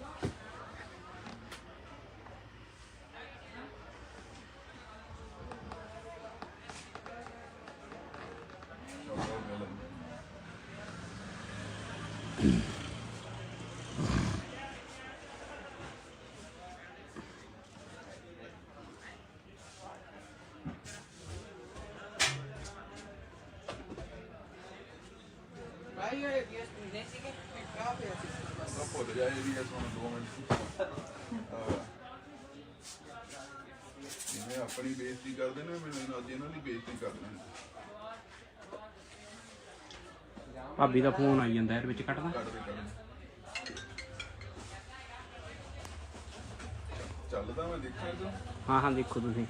Speaker 2: ਭਾਈ ਇਹ ਨਹੀਂ ਸੀ ਕਿ ਕਾ ਪਿਆ ਸੀ
Speaker 1: ਭੁੱਲ ਜਾ ਇਹ ਵੀ ਹੁਣ 2 ਮਿੰਟ ਜਿਵੇਂ ਆਪਣੀ ਬੇਇੱਜ਼ਤੀ ਕਰਦੇ ਨੇ ਮੈਨੂੰ ਅੱਜ ਇਹਨਾਂ ਦੀ ਬੇਇੱਜ਼ਤੀ ਕਰਨੀ
Speaker 2: ਭਾਬੀ ਦਾ ਫੋਨ ਆਈ ਜਾਂਦਾ ਯਾਰ ਵਿੱਚ ਕੱਟਦਾ
Speaker 1: ਕਰਦੇ ਚੱਲਦਾ ਮੈਂ ਦੇਖਿਆ ਤੂੰ
Speaker 2: ਹਾਂ ਹਾਂ ਦੇਖੋ ਤੁਸੀਂ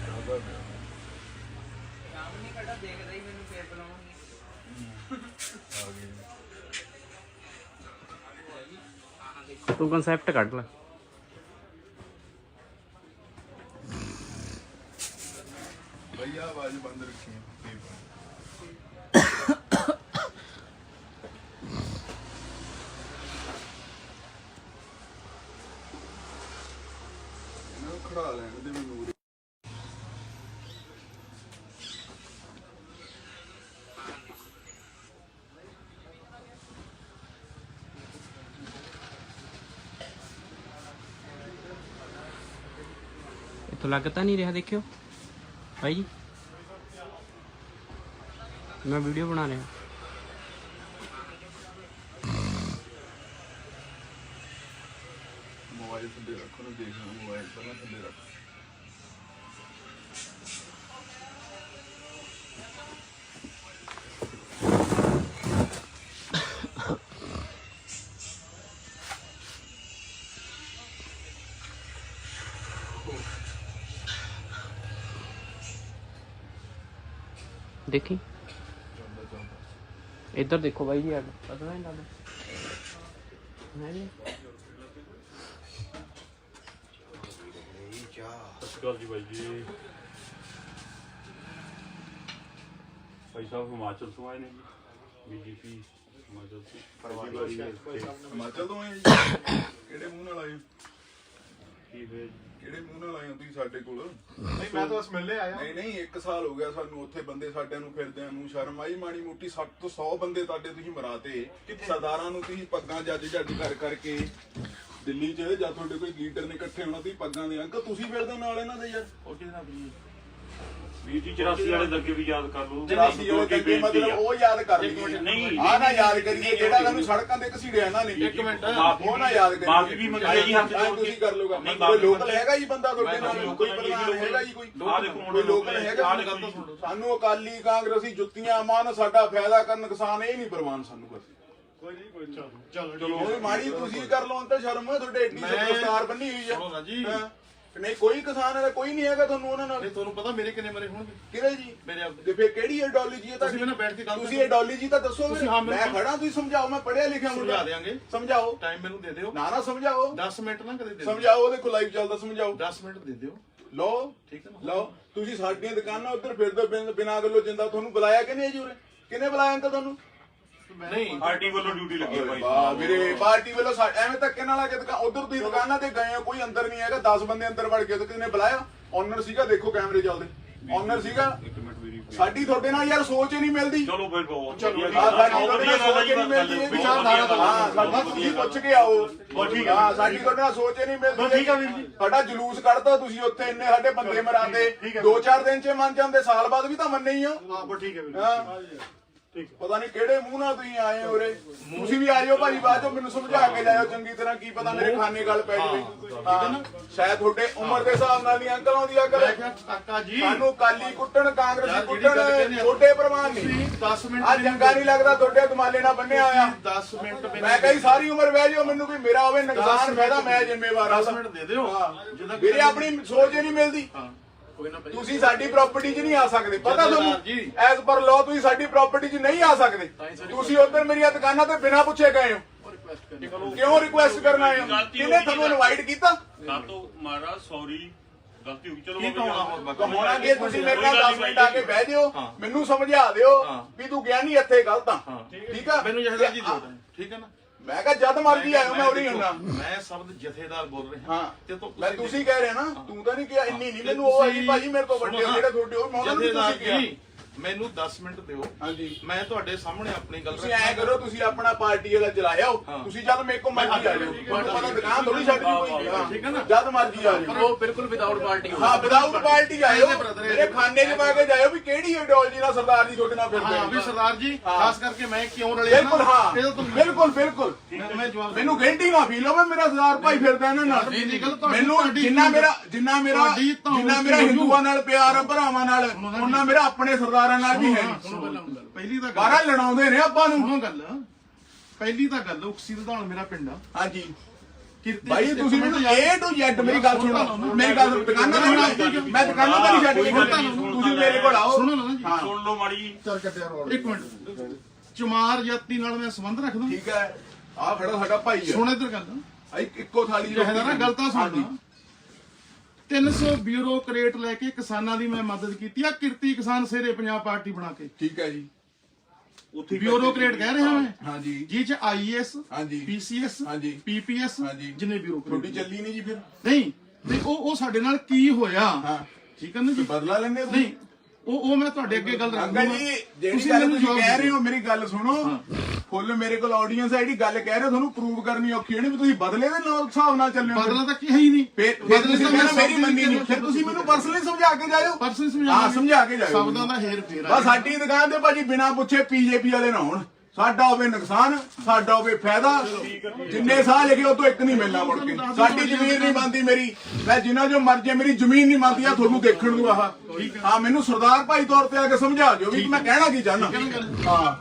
Speaker 1: ਚੱਲਦਾ ਪਿਆ
Speaker 2: ਕੰਮ ਨਹੀਂ ਕੱਢਾ ਦੇਖਦਾ ਹੀ ਮੈਨੂੰ ਫੇਰ ਬੁਲਾਉਣਗੇ
Speaker 1: ਆ ਗਏ
Speaker 2: ਤੂੰ ਕਨਸੈਪਟ ਕੱਢ ਲੈ
Speaker 1: ਭਈਆ ਆਵਾਜ਼ ਬੰਦ ਰੱਖੀ ਇਹਨਾਂ ਨੂੰ ਖੜਾ ਲੈਣ ਦੇ ਮੈਨੂੰ ਉਰੇ।
Speaker 2: ਇੱਥੋਂ ਲੱਗ ਤਾਂ ਨਹੀਂ ਰਿਹਾ ਦੇਖਿਓ ਭਾਈ ਜੀ ਮੈਂ ਵੀਡੀਓ ਬਣਾ ਰਿਹਾ
Speaker 1: ਮੋਬਾਈਲ ਥੱਲੇ ਰੱਖੋ ਨੂੰ ਦੇਖ ਮੋਬਾਈਲ ਪਹਿਲਾਂ ਥੱਲੇ ਰੱਖ
Speaker 2: ਦੇਖੀ
Speaker 1: ਚੱਲਦਾ ਚੱਲਦਾ
Speaker 2: ਇੱਧਰ ਦੇਖੋ ਬਾਈ ਜੀ ਅੱਡ ਪਤਾ ਨਹੀਂ ਲੱਗਦਾ ਹੈ ਜੀ
Speaker 3: ਸਤਿ ਸ਼੍ਰੀ ਅਕਾਲ ਜੀ ਬਾਈ ਜੀ। ਭਾਈ ਸਾਹਿਬ ਹਿਮਾਚਲ ਤੋਂ ਆਏ ਨੇ ਜੀ ਬੀਜੇਪੀ ਹਿਮਾਚਲ ਤੋਂ
Speaker 1: ਹਿਮਾਚਲ ਤੋਂ ਆਏ ਜੀ ਕਿਹੜੇ ਮੂੰਹ ਨਾਲ ਆਏ ਹੋ?
Speaker 3: ਕੀ ਹੋਇਆ
Speaker 1: ਕਿਹੜੇ ਮੂੰਹ ਨਾਲ ਆਏ ਹੋ ਤੁਸੀਂ ਸਾਡੇ ਕੋਲ
Speaker 4: ਨਹੀਂ ਮੈਂ ਤਾਂ ਬਸ ਮਿਲਣੇ ਆਇਆ
Speaker 1: ਨਹੀਂ ਨਹੀਂ 1 ਸਾਲ ਹੋ ਗਿਆ ਸਾਨੂੰ ਉੱਥੇ ਬੰਦੇ ਸਾਡਿਆਂ ਨੂੰ ਫਿਰਦਿਆਂ ਨੂੰ ਸ਼ਰਮ ਆਈ ਮਾੜੀ ਮੋਟੀ 60 ਤੋਂ 100 ਬੰਦੇ ਤੁਹਾਡੇ ਤੁਸੀਂ ਮਰਾਤੇ ਸਰਦਾਰਾਂ ਨੂੰ ਤੁਸੀਂ ਪੱਗਾਂ ਜੱਜ ਕਰ ਕਰਕੇ ਦਿੱਲੀ 'ਚ ਜਾਂ ਤੁਹਾਡੇ ਕੋਈ ਲੀਡਰ ਨੇ ਇਕੱਠੇ ਹੋਣਾ ਤੁਸੀਂ ਪੱਗਾਂ ਦੇ ਅੰਕਲ ਤੁਸੀਂ ਫਿਰਦੇ ਨਾਲ ਇਹਨਾਂ ਦੇ ਯਾਰ
Speaker 4: ਉਹ ਕਿਹਦਾ ਵੀ
Speaker 3: ਵੀਰ ਜੀ 84 ਵਾਲੇ ਦੰਗੇ ਵੀ ਯਾਦ ਕਰ ਲਓ
Speaker 1: 84 ਵਾਲੇ ਦੰਗੇ ਮਤਲਬ ਉਹ ਯਾਦ ਕਰ ਲਈਏ
Speaker 3: ਨਹੀਂ
Speaker 1: ਆ ਨਾ ਯਾਦ ਕਰੀਏ ਜਿਹੜਾ ਸਾਨੂੰ ਸੜਕਾਂ ਤੇ ਘਸੀੜਿਆ ਇਹਨਾਂ ਨੇ
Speaker 4: ਇੱਕ ਮਿੰਟ
Speaker 1: ਉਹ ਨਾ ਯਾਦ ਕਰੀਏ
Speaker 3: ਮਾਫੀ ਵੀ ਮੰਗੀ ਜੀ ਹੱਥ ਜੋੜ ਕੇ
Speaker 1: ਤੁਸੀਂ ਕਰ ਲੋਗਾ
Speaker 3: ਨਹੀਂ,
Speaker 1: ਕੋਈ ਲੋਕਲ ਹੈਗਾ ਜੀ ਬੰਦਾ ਤੁਹਾਡੇ ਨਾਲ
Speaker 3: ਲੋਕਲ
Speaker 1: ਕੋਈ
Speaker 3: ਹੈਗਾ
Speaker 1: ਪ੍ਰਧਾਨ ਹੈਗਾ ਜੀ ਕੋਈ
Speaker 3: ਆਹ ਦੇਖੋ
Speaker 1: ਕੋਈ ਲੋਕਲ ਹੈਗਾ
Speaker 3: ਆਹ ਦੇਖੋ ਜੀ।
Speaker 1: ਸਾਨੂੰ ਅਕਾਲੀ ਕਾਂਗਰਸੀ ਜੁੱਤੀਆਂ ਮਾਨ ਸਾਡਾ ਫਾਇਦਾ ਕਰਨ ਨੁਕਸਾਨ ਇਹ ਨਹੀਂ ਪ੍ਰਵਾਨ ਸਾਨੂੰ ਬਸ
Speaker 4: ਕੋਈ ਨਹੀਂ ਕੋਈ ਚਲੋ
Speaker 1: ਉਹ ਮਾੜੀ ਤੁਸੀਂ ਕਰ ਲਓ ਅੰਤ ਸ਼ਰਮ ਹੈ ਤੁਹਾਡੇ ਏਡੀ ਸਤਿਕਾਰ ਬੰਨੀ ਹੋਈ
Speaker 4: ਸੁਣੋ ਨਾ ਜੀ।
Speaker 1: ਹਾਂ। ਨਹੀਂ ਕੋਈ ਕਿਸਾਨ ਹੈ ਕੋਈ ਨਹੀਂ ਹੈਗਾ ਤੁਹਾਨੂੰ ਉਹਨਾਂ ਨਾਲ
Speaker 4: ਨਹੀਂ ਤੁਹਾਨੂੰ ਪਤਾ ਮੇਰੇ ਕਿੰਨੇ ਮਰੇ ਹੋਣਗੇ
Speaker 1: ਕਿਹੜੇ ਜੀ
Speaker 4: ਮੇਰੇ ਆਪ
Speaker 1: ਤੇ ਫੇਰ ਕਿਹੜੀ ਆਈਡੀਓਲੋਜੀ ਹੈ
Speaker 4: ਤੁਸੀਂ ਮੈਨੂੰ ਬੈਠ ਕੇ ਗੱਲ
Speaker 1: ਤੁਸੀਂ ਆਈਡੀਓਲੋਜੀ ਤਾਂ ਦੱਸੋ
Speaker 4: ਤੁਸੀਂ ਹਾਂ
Speaker 1: ਮੈਂ ਖੜਾ ਤੁਸੀਂ ਸਮਝਾਓ ਮੈਂ ਪੜ੍ਹਿਆ ਲਿਖਿਆ
Speaker 4: ਸਮਝਾ ਦਿਆਂਗੇ
Speaker 1: ਸਮਝਾਓ
Speaker 4: ਟਾਈਮ ਮੈਨੂੰ ਦੇ ਦਿਓ
Speaker 1: ਨਾ ਸਮਝਾਓ
Speaker 4: 10 ਮਿੰਟ ਨਾ ਕਦੇ ਦੇ ਦਿਓ
Speaker 1: ਸਮਝਾਓ ਉਹਦੇ ਕੋਲ ਲਾਈਵ ਚੱਲਦਾ ਸਮਝਾਓ
Speaker 4: 10 ਮਿੰਟ ਦੇ ਦਿਓ
Speaker 1: ਲਓ
Speaker 4: ਠੀਕ ਹੈ ਨਾ
Speaker 1: ਲਓ ਤੁਸੀਂ ਸਾਡੀਆਂ ਦੁਕਾਨਾਂ ਉੱਧਰ ਫਿਰਦੇ ਬਿਨਾਂ ਗੱਲੋਂ ਜਿੰਦਾ ਤੁਹਾਨੂੰ ਬੁਲਾਇਆ ਕਿ ਨਹੀਂ ਜੀ ਉਰੇ ਕਿਹਨੇ ਬੁਲਾਇਆ ਅੰਕਲ ਤੁਹਾਨੂੰ
Speaker 4: ਨਹੀਂ
Speaker 3: ਪਾਰਟੀ ਵੱਲੋਂ ਡਿਊਟੀ ਲੱਗੀ ਹੈ ਭਾਈ
Speaker 1: ਵਾਹ ਵੀਰੇ ਪਾਰਟੀ ਵੱਲੋਂ ਐਵੇਂ ਧੱਕੇ ਨਾਲ ਆ ਕੇ ਉਧਰ ਤੁਸੀਂ ਦੁਕਾਨਾਂ ਤੇ ਗਏ ਹੋ ਕੋਈ ਅੰਦਰ ਨਹੀਂ ਹੈਗਾ 10 ਬੰਦੇ ਅੰਦਰ ਵੜ ਗਏ ਤਾਂ ਕਿਸੇ ਨੇ ਬੁਲਾਇਆ ਓਨਰ ਸੀਗਾ ਦੇਖੋ ਕੈਮਰੇ ਚੱਲਦੇ ਓਨਰ ਸੀਗਾ
Speaker 3: ਇੱਕ ਮਿੰਟ ਮੇਰੀ
Speaker 1: ਸਾਡੀ ਤੁਹਾਡੇ ਨਾਲ ਯਾਰ ਸੋਚ ਹੀ ਨਹੀਂ ਮਿਲਦੀ
Speaker 3: ਚਲੋ ਫਿਰ ਬਹੁਤ
Speaker 4: ਚਲੋ,
Speaker 3: ਵਧੀਆ
Speaker 1: ਆਹ
Speaker 3: ਗੱਲ
Speaker 1: ਸਾਡੀ
Speaker 3: ਹੈ।
Speaker 1: ਤੁਹਾਡੇ ਨਾਲ ਸੋਚ ਹੀ ਨਹੀਂ ਮਿਲਦੀ ਇਹ
Speaker 4: ਵਿਚਾਰਧਾਰਾ ਤਾਂ
Speaker 1: ਹਾਂ ਸਾਡੀ ਤੁਸੀਂ ਪੁੱਛ ਕੇ ਆਓ
Speaker 3: ਠੀਕ ਹੈ।
Speaker 1: ਹਾਂ ਸਾਡੀ ਤੁਹਾਡੇ ਨਾਲ ਸੋਚ ਹੀ ਨਹੀਂ ਮਿਲਦੀ
Speaker 4: ਠੀਕ ਹੈ ਵੀਰ ਜੀ।
Speaker 1: ਸਾਡਾ ਜਲੂਸ ਕੱਢਦਾ ਤੁਸੀਂ ਉੱਥੇ ਇੰਨੇ ਸਾਡੇ ਬੰਦੇ ਮਰਾਦੇ
Speaker 4: ਠੀਕ ਹੈ।
Speaker 1: 2-4 ਦਿਨ ਚ ਮੰਨ ਜਾਂਦੇ ਸਾਲ ਬਾਅਦ ਵੀ ਤਾਂ ਮੰਨੇ ਹੀ ਆ
Speaker 4: ਹਾਂ ਬਸ ਠੀਕ ਹੈ ਵੀਰ
Speaker 1: ਹਾਂ
Speaker 4: ਠੀਕ
Speaker 1: ਪਤਾ ਨਹੀਂ ਕਿਹੜੇ ਮੂੰਹ ਨਾਲ ਤੁਸੀਂ ਆਏ ਹੋ ਉਰੇ ਤੁਸੀਂ ਵੀ ਆ ਜਾਓ ਭਾਜੀ ਬਾਅਦ ਚੋਂ ਮੈਨੂੰ ਸਮਝਾ ਕੇ ਜਾਇਓ ਚੰਗੀ ਤਰ੍ਹਾਂ ਕੀ ਪਤਾ ਮੇਰੇ ਖਾਨੇ ਗੱਲ ਪੈ ਜਾਵੇ ਹਾਂ ਸ਼ਾਇਦ ਤੁਹਾਡੇ ਉਮਰ ਦੇ ਹਿਸਾਬ ਨਾਲ ਨਹੀਂ ਅੰਕਲ ਆਉਂਦੀ ਅਕਲ
Speaker 4: ਮੈਂ ਕਿਹਾ ਕਾਕਾ ਜੀ
Speaker 1: ਸਾਨੂੰ ਕਾਲੀ ਕੁੱਟਣ ਕਾਂਗਰਸੀ
Speaker 4: ਯਾਰ ਜਿਹੜੀ ਗੱਲ
Speaker 1: ਕੁੱਟਣ
Speaker 4: ਕਹਿੰਦੇ ਆ।
Speaker 1: ਛੋਟੇ ਪ੍ਰਮਾਨ ਨਹੀਂ
Speaker 4: 10 ਮਿੰਟ
Speaker 1: ਆ ਜੰਗਾ ਨਹੀਂ ਲੱਗਦਾ ਤੁਹਾਡੇ ਦਮਾਲੇ ਨਾਲ ਬੰਨਿਆ ਹੋਇਆ
Speaker 4: 10 ਮਿੰਟ
Speaker 1: ਮੈਂ ਕਹੀ ਸਾਰੀ ਉਮਰ ਬਹਿ ਜਾਓ ਮੈਨੂੰ ਕੋਈ ਮੇਰਾ ਹੋਵੇ ਨੁਕਸਾਨ ਫਾਇਦਾ ਮੈਂ ਜ਼ਿੰਮੇਵਾਰ ਆ
Speaker 4: 10 ਮਿੰਟ ਦੇ ਦਿਓ
Speaker 1: ਹਾਂ ਵੀਰੇ ਆਪਣੀ ਸੋਚ ਹੀ ਨਹੀਂ ਮਿਲਦੀ
Speaker 4: ਹਾਂ ਕੋਈ ਨਾ
Speaker 1: ਤੁਸੀਂ ਸਾਡੀ ਪ੍ਰਾਪਰਟੀ 'ਚ ਨਹੀਂ ਆ ਸਕਦੇ ਪਤਾ ਤੁਹਾਨੂੰ
Speaker 4: ਜੀ।
Speaker 1: ਐਜ਼ ਪਰ ਲਾਅ ਤੁਸੀਂ ਸਾਡੀ ਪ੍ਰਾਪਰਟੀ 'ਚ ਨਹੀਂ ਆ ਸਕਦੇ ਤੁਸੀਂ ਉੱਧਰ ਮੇਰੀਆਂ ਦੁਕਾਨਾਂ ਤੇ ਬਿਨਾਂ ਪੁੱਛੇ ਗਏ ਹੋ
Speaker 4: ਰਿਕੁਐਸਟ ਕਰਨੀ
Speaker 1: ਕਿਉਂ ਰਿਕੁਐਸਟ ਕਰਨ ਆਏ ਹੋ ਕਿਹਨੇ ਤੁਹਾਨੂੰ ਇਨਵਾਈਟ ਕੀਤਾ
Speaker 3: ਨਾ तो महाराज सॉरी ਗਲਤੀ ਹੋ ਗਈ ਚਲੋ
Speaker 4: ਕੀ
Speaker 3: ਬਾਬਾ
Speaker 4: ਕਹੋਣਾ
Speaker 3: ਜੀ,
Speaker 4: ਹੋਰ ਮੈਂ
Speaker 1: ਤਾਂ ਹੁਣ ਅੱਗੇ ਤੁਸੀਂ ਮੇਰੇ ਨਾਲ 10 ਮਿੰਟ ਆ ਕੇ ਬਹਿ ਜਿਓ ਮੈਨੂੰ ਸਮਝਾ ਦਿਓ ਵੀ ਤੂੰ ਗਿਆ ਨਹੀਂ ਇੱਥੇ ਗਲਤ ਆ ਠੀਕ ਆ
Speaker 4: ਮੈਨੂੰ ਜਹੇਦਾਰ ਜੀ ਦਿਓ ਠੀਕ ਹੈ ਨਾ
Speaker 1: ਮੈਂ ਕਿਹਾ ਜਦ ਮਰਜੀ ਆਇਓ ਮੈਂ ਉਰੀ ਹੁੰਨਾ
Speaker 4: ਮੈਂ ਸ਼ਬਦ ਜਥੇਦਾਰ ਬੋਲ ਰਿਹਾ
Speaker 1: ਹਾਂ
Speaker 4: ਤੇ ਤੋਂ
Speaker 1: ਮੈਂ ਤੁਸੀਂ ਕਹਿ ਰਹੇ ਨਾ ਤੂੰ ਤਾਂ ਨਹੀਂ ਕਿਹਾ ਇੰਨੀ ਨਹੀਂ ਮੈਨੂੰ ਉਹ ਆਈ ਭਾਜੀ ਮੇਰੇ ਤੋਂ ਵੱਡੇ ਹੋ ਜਿਹੜੇ ਤੁਹਾਡੇ ਉਹ ਮੈਂ ਉਹਨਾਂ ਨੂੰ
Speaker 4: ਜਥੇਦਾਰ
Speaker 1: ਤੁਸੀਂ ਕਿਹਾ
Speaker 4: ਜੀ ਮੈਨੂੰ 10 ਮਿੰਟ ਦਿਓ
Speaker 1: ਹਾਂਜੀ
Speaker 4: ਮੈਂ ਤੁਹਾਡੇ ਸਾਹਮਣੇ ਆਪਣੀ ਗੱਲ
Speaker 1: ਤੁਸੀਂ ਐ ਕਰੋ ਤੁਸੀਂ ਆਪਣਾ ਪਾਰਟੀ ਵਾਲਾ ਚਲਾਇਓ ਤੁਸੀਂ ਜਦ ਮੇਰੇ ਕੋਲ ਮਰਜੀ ਆ ਜਾਓ ਤੁਹਾਨੂੰ ਪਤਾ ਦੁਕਾਨ ਥੋੜੀ ਛੱਡ ਦੀ ਕੋਈ
Speaker 4: ਠੀਕ ਹੈ ਨਾ
Speaker 1: ਜਦ ਮਰਜੀ ਆ ਜਾਓ
Speaker 2: ਉਹ ਬਿਲਕੁਲ ਵਿਦਆਊਟ ਪਾਰਟੀ
Speaker 1: ਹਾਂ ਵਿਦਾਊਟ ਪਾਰਟੀ ਆਇਓ ਮੇਰੇ ਖਾਨੇ 'ਚ ਪਾ ਕੇ ਜਾਇਓ ਵੀ ਕਿਹੜੀ ਆਈਡੀਓਲੋਜੀ ਨਾਲ ਸਰਦਾਰ ਜੀ ਤੁਹਾਡੇ ਨਾਲ ਫਿਰਦੇ
Speaker 4: ਹਾਂ ਵੀ
Speaker 1: ਨੇ
Speaker 4: ਸਰਦਾਰ ਜੀ ਖਾਸ ਕਰਕੇ ਮੈਂ ਕਿਉਂ ਰਲਿਆ
Speaker 1: ਬਿਲਕੁਲ ਹਾਂ ਬਿਲਕੁਲ ਬਿਲਕੁਲ
Speaker 4: ਮੈਂ ਜਵਾਬ
Speaker 1: ਮੈਨੂੰ ਗਿਲਟੀ ਨਾ ਫੀਲ ਹੋਵੇ ਮੇਰਾ ਸਰਦਾਰ ਭਾਈ ਫਿਰਦਾ ਇਹਨਾਂ ਨਾਲ
Speaker 4: ਨਹੀਂ ਗੱਲ ਤੁਹਾਡੀ
Speaker 1: ਮੈਨੂੰ ਜਿੰਨਾ ਮੇਰਾ ਹਿੰਦੂਆਂ ਨਾਲ ਪਿਆਰ ਆ ਭਰਾਵਾਂ ਨਾਲ ਉਹਨਾਂ ਮੇਰਾ ਆਪਣੇ ਸਰਦਾਰਾਂ ਨਾਲ ਵੀ ਹੈ
Speaker 4: ਪਹਿਲੀ ਤਾਂ
Speaker 1: ਬਾਹਰ ਲੜਾਉਂਦੇ ਨੇ ਆਪਾਂ ਨੂੰ
Speaker 4: ਸੁਣੋ ਗੱਲ ਪਹਿਲੀ ਤਾਂ ਗੱਲ ਉਕਸੀ ਦਾ ਮੇਰਾ ਪਿੰਡ ਆ
Speaker 1: ਹਾਂਜੀ
Speaker 4: ਕਿਰਤੀ
Speaker 1: ਭਾਈ ਤੁਸੀਂ ਮੈਨੂੰ A to Z ਮੇਰੀ ਗੱਲ ਸੁਣੋ ਮੇਰੀ ਗੱਲ ਦੁਕਾਨਾਂ ਤੇ ਮੈਂ ਦੁਕਾਨਾਂ ਤੇ ਨਹੀਂ ਛੱਡ ਕੇ ਤੁਸੀਂ ਮੇਰੇ ਕੋਲ ਆਓ
Speaker 4: ਸੁਣੋ ਨਾ ਜੀ
Speaker 3: ਸੁਣ ਲਓ ਮਾੜੀ ਜੀ
Speaker 4: ਚੱਲ ਕੱਟਿਆ ਰੋਲ ਇੱਕ ਮਿੰਟ ਚਮਾਰ ਜਾਤੀ ਨਾਲ ਮੈਂ ਸੰਬੰਧ ਰੱਖਦਾ
Speaker 1: ਠੀਕ ਹੈ ਆ ਖੜਾ ਸਾਡਾ ਭਾਈ ਹੈ
Speaker 4: ਸੁਣ ਇੱਧਰ ਗੱਲ
Speaker 1: ਇੱਕੋ ਥਾਲੀ
Speaker 4: ਜਹੇਦਾਰ ਨਾ ਗੱਲ ਤਾਂ ਸੁਣਦਾ 300 ਬਿਊਰੋਕਰੇਟ ਲੈ ਕੇ ਕਿਸਾਨਾਂ ਦੀ ਮੈਂ ਮਦਦ ਕੀਤੀ ਆ ਕਿਰਤੀ ਕਿਸਾਨ ਸੇਰੇ ਪੰਜਾਬ ਪਾਰਟੀ ਬਣਾ ਕੇ
Speaker 1: ਠੀਕ ਹੈ ਜੀ ਉੱਥੇ
Speaker 4: ਬਿਊਰੋਕਰੇਟ ਕਹਿ ਰਿਹਾ ਮੈਂ
Speaker 1: ਹਾਂਜੀ
Speaker 4: ਜੀ ਚ ਆਈਐਸ
Speaker 1: ਹਾਂਜੀ
Speaker 4: ਪੀਸੀਐਸ
Speaker 1: ਹਾਂਜੀ
Speaker 4: ਪੀਪੀਐਸ
Speaker 1: ਹਾਂਜੀ
Speaker 4: ਜਿੰਨੇ ਬਿਊਰੋਕਰੇਟ
Speaker 1: ਤੁਹਾਡੀ ਚੱਲੀ ਨਹੀਂ ਜੀ ਫਿਰ
Speaker 4: ਨਹੀਂ ਤੇ ਉਹ ਸਾਡੇ ਨਾਲ ਕੀ ਹੋਇਆ
Speaker 1: ਹਾਂ
Speaker 4: ਠੀਕ ਹੈ ਨਾ ਜੀ
Speaker 1: ਬਦਲਾ ਲੈਂਦੇ ਹੋ
Speaker 4: ਨਹੀਂ ਉਹ ਮੈਂ ਤੁਹਾਡੇ ਅੱਗੇ ਗੱਲ
Speaker 1: ਅੰਕਲ
Speaker 4: ਰੱਖੂੰਗਾ
Speaker 1: ਜੀ ਜਿਹੜੀ ਗੱਲ ਤੁਸੀਂ ਕਹਿ ਰਹੇ ਹੋ ਮੇਰੀ ਗੱਲ ਸੁਣੋ ਫੁੱਲ ਮੇਰੇ ਕੋਲ ਆਡੀਅנס ਹੈ ਜਿਹੜੀ ਗੱਲ ਕਹਿ ਰਹੇ ਹੋ ਤੁਹਾਨੂੰ ਪ੍ਰੂਵ ਕਰਨੀ ਔਖੀ ਹੋਣੀ ਵੀ ਤੁਸੀਂ ਬਦਲੇ ਦੇ ਨਾਲ ਹਿਸਾਬ ਨਾਲ ਚੱਲਿਓ
Speaker 4: ਬਦਲਾ ਤਾਂ ਕੀ ਹੈ ਹੀ ਨਹੀਂ
Speaker 1: ਫਿਰ ਤੁਸੀਂ ਕਹਿੰਦੇ ਮੇਰੀ ਮੰਨੀ ਨਹੀਂ ਫਿਰ ਤੁਸੀਂ ਮੈਨੂੰ ਪਰਸਨਲੀ ਸਮਝਾ ਕੇ ਜਾਇਓ
Speaker 4: ਪਰਸਨ
Speaker 1: ਹਾਂ ਸਮਝਾ ਕੇ ਜਾਇਓ
Speaker 4: ਸ਼ਬਦਾਂ ਦਾ ਹੇਰ ਫੇਰ
Speaker 1: ਬਸ ਸਾਡੀ ਦੁਕਾਨ ਤੇ ਭਾਜੀ ਬਿਨਾ ਪੁੱਛੇ ਪੀਜੇਪੀ ਵਾਲੇ ਨਾ ਹੋਣ ਸਾਡਾ ਹੋਵੇ ਨੁਕਸਾਨ ਸਾਡਾ ਹੋਵੇ ਫਾਇਦਾ ਜਿੰਨੇ ਸਾਹ ਲਿਖੇ ਉਹ ਤੋਂ ਇੱਕ ਨਹੀਂ ਮਿਲਣਾ ਮੁੜ ਕੇ ਸਾਡੀ ਜ਼ਮੀਨ ਨਹੀਂ ਬਣਦੀ ਮੇਰੀ ਮੈਂ ਜਿੰਨਾ ਜੋ ਮਰਜ਼ੀ ਮੇਰੀ ਜ਼ਮੀਨ ਨਹੀਂ ਬਣਦੀ ਆ ਤੁਹਾਨੂੰ ਦੇਖਣ ਨੂੰ ਆਹ ਹਾਂ ਮੈਨੂੰ ਸਰਦਾਰ ਭਾਈ ਤੌਰ ਤੇ ਆ ਕੇ ਸਮਝਾ ਦਿਓ ਵੀ ਮੈਂ ਕਹਿਣਾ ਕੀ ਚਾਹਨਾ ਹਾਂ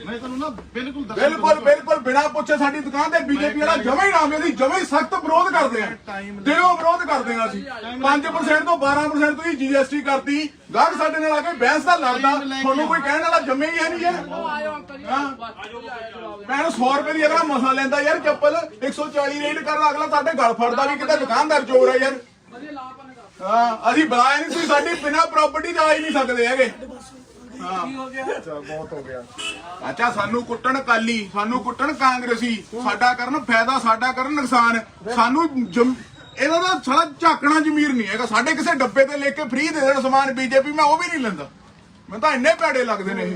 Speaker 4: ਮੈਂ ਤੁਹਾਨੂੰ ਨਾ ਬਿਲਕੁਲ
Speaker 1: ਬਿਲਕੁਲ ਬਿਨਾ ਪੁੱਛੇ ਸਾਡੀ ਦੁਕਾਨ ਤੇ ਬੀਜੇਪੀ ਵਾਲਾ ਜਮੇ ਹੀ ਨਾਮ ਇਹਦੀ ਜਮੇ ਹੀ ਸਖਤ ਵਿਰੋਧ ਕਰਦੇ ਆ ਦਿਲੋਂ ਵਿਰੋਧ ਕਰਦੇ ਆ ਅਸੀਂ 5% ਤੋਂ 12% ਤੁਸੀਂ ਜੀਐਸਟੀ ਕਰਤੀ ਗਾਹਕ ਸਾਡੇ ਨਾਲ ਆ ਕੇ ਬਹਿਸ ਦਾ ਲੜਦਾ ਤੁਹਾਨੂੰ ਕੋਈ ਕਹਿਣ ਵਾਲਾ ਜੰਮੇ ਹੀ ਹੈ ਨਹੀਂ ਯਾਰ ਮੈਂ 100 ਰੁਪਏ ਦੀ ਅਗਲਾ ਮਸਾ ਲੈਂਦਾ ਯਾਰ ਚੱਪਲ 140 ਰੇਟ ਕਰਦਾ ਅਗਲਾ ਸਾਡੇ ਗਲ ਫੜਦਾ ਵੀ ਕਿਤੇ ਦੁਕਾਨਦਾਰ ਚੋਰ ਆ ਯਾਰ ਹਾਂ ਅਸੀਂ ਬੁਲਾਇਆ ਨਹੀਂ ਤੁਸੀਂ ਸਾਡੀ ਬਿਨਾ ਪ੍ਰਾਪਰਟੀ ਜਾ ਹੀ ਨਹੀਂ ਸਕਦੇ ਹੈਗੇ ਅੱਛਾ ਸਾਨੂੰ ਕੁੱਟਣ ਕਾਲੀ ਸਾਨੂੰ ਕੁੱਟਣ ਕਾਂਗਰਸੀ ਸਾਡਾ ਕਰਨ ਫਾਇਦਾ ਸਾਡਾ ਕਰਨ ਨੁਕਸਾਨ ਸਾਨੂੰ ਇਹਦਾ ਤਾਂ ਸਾਲਾ ਝਾਕਣਾ ਜ਼ਮੀਰ ਨਹੀਂ ਹੈਗਾ ਸਾਡੇ ਕਿਸੇ ਡੱਬੇ ਤੇ ਲੈ ਕੇ ਫ੍ਰੀ ਦੇ ਦੇਣ ਸਮਾਨ ਬੀਜੇਪੀ ਮੈਂ ਉਹ ਵੀ ਨਹੀਂ ਲੈਂਦਾ ਮੈਨੂੰ ਤਾਂ ਇੰਨੇ ਭੈੜੇ ਲੱਗਦੇ ਨੇ ਇਹ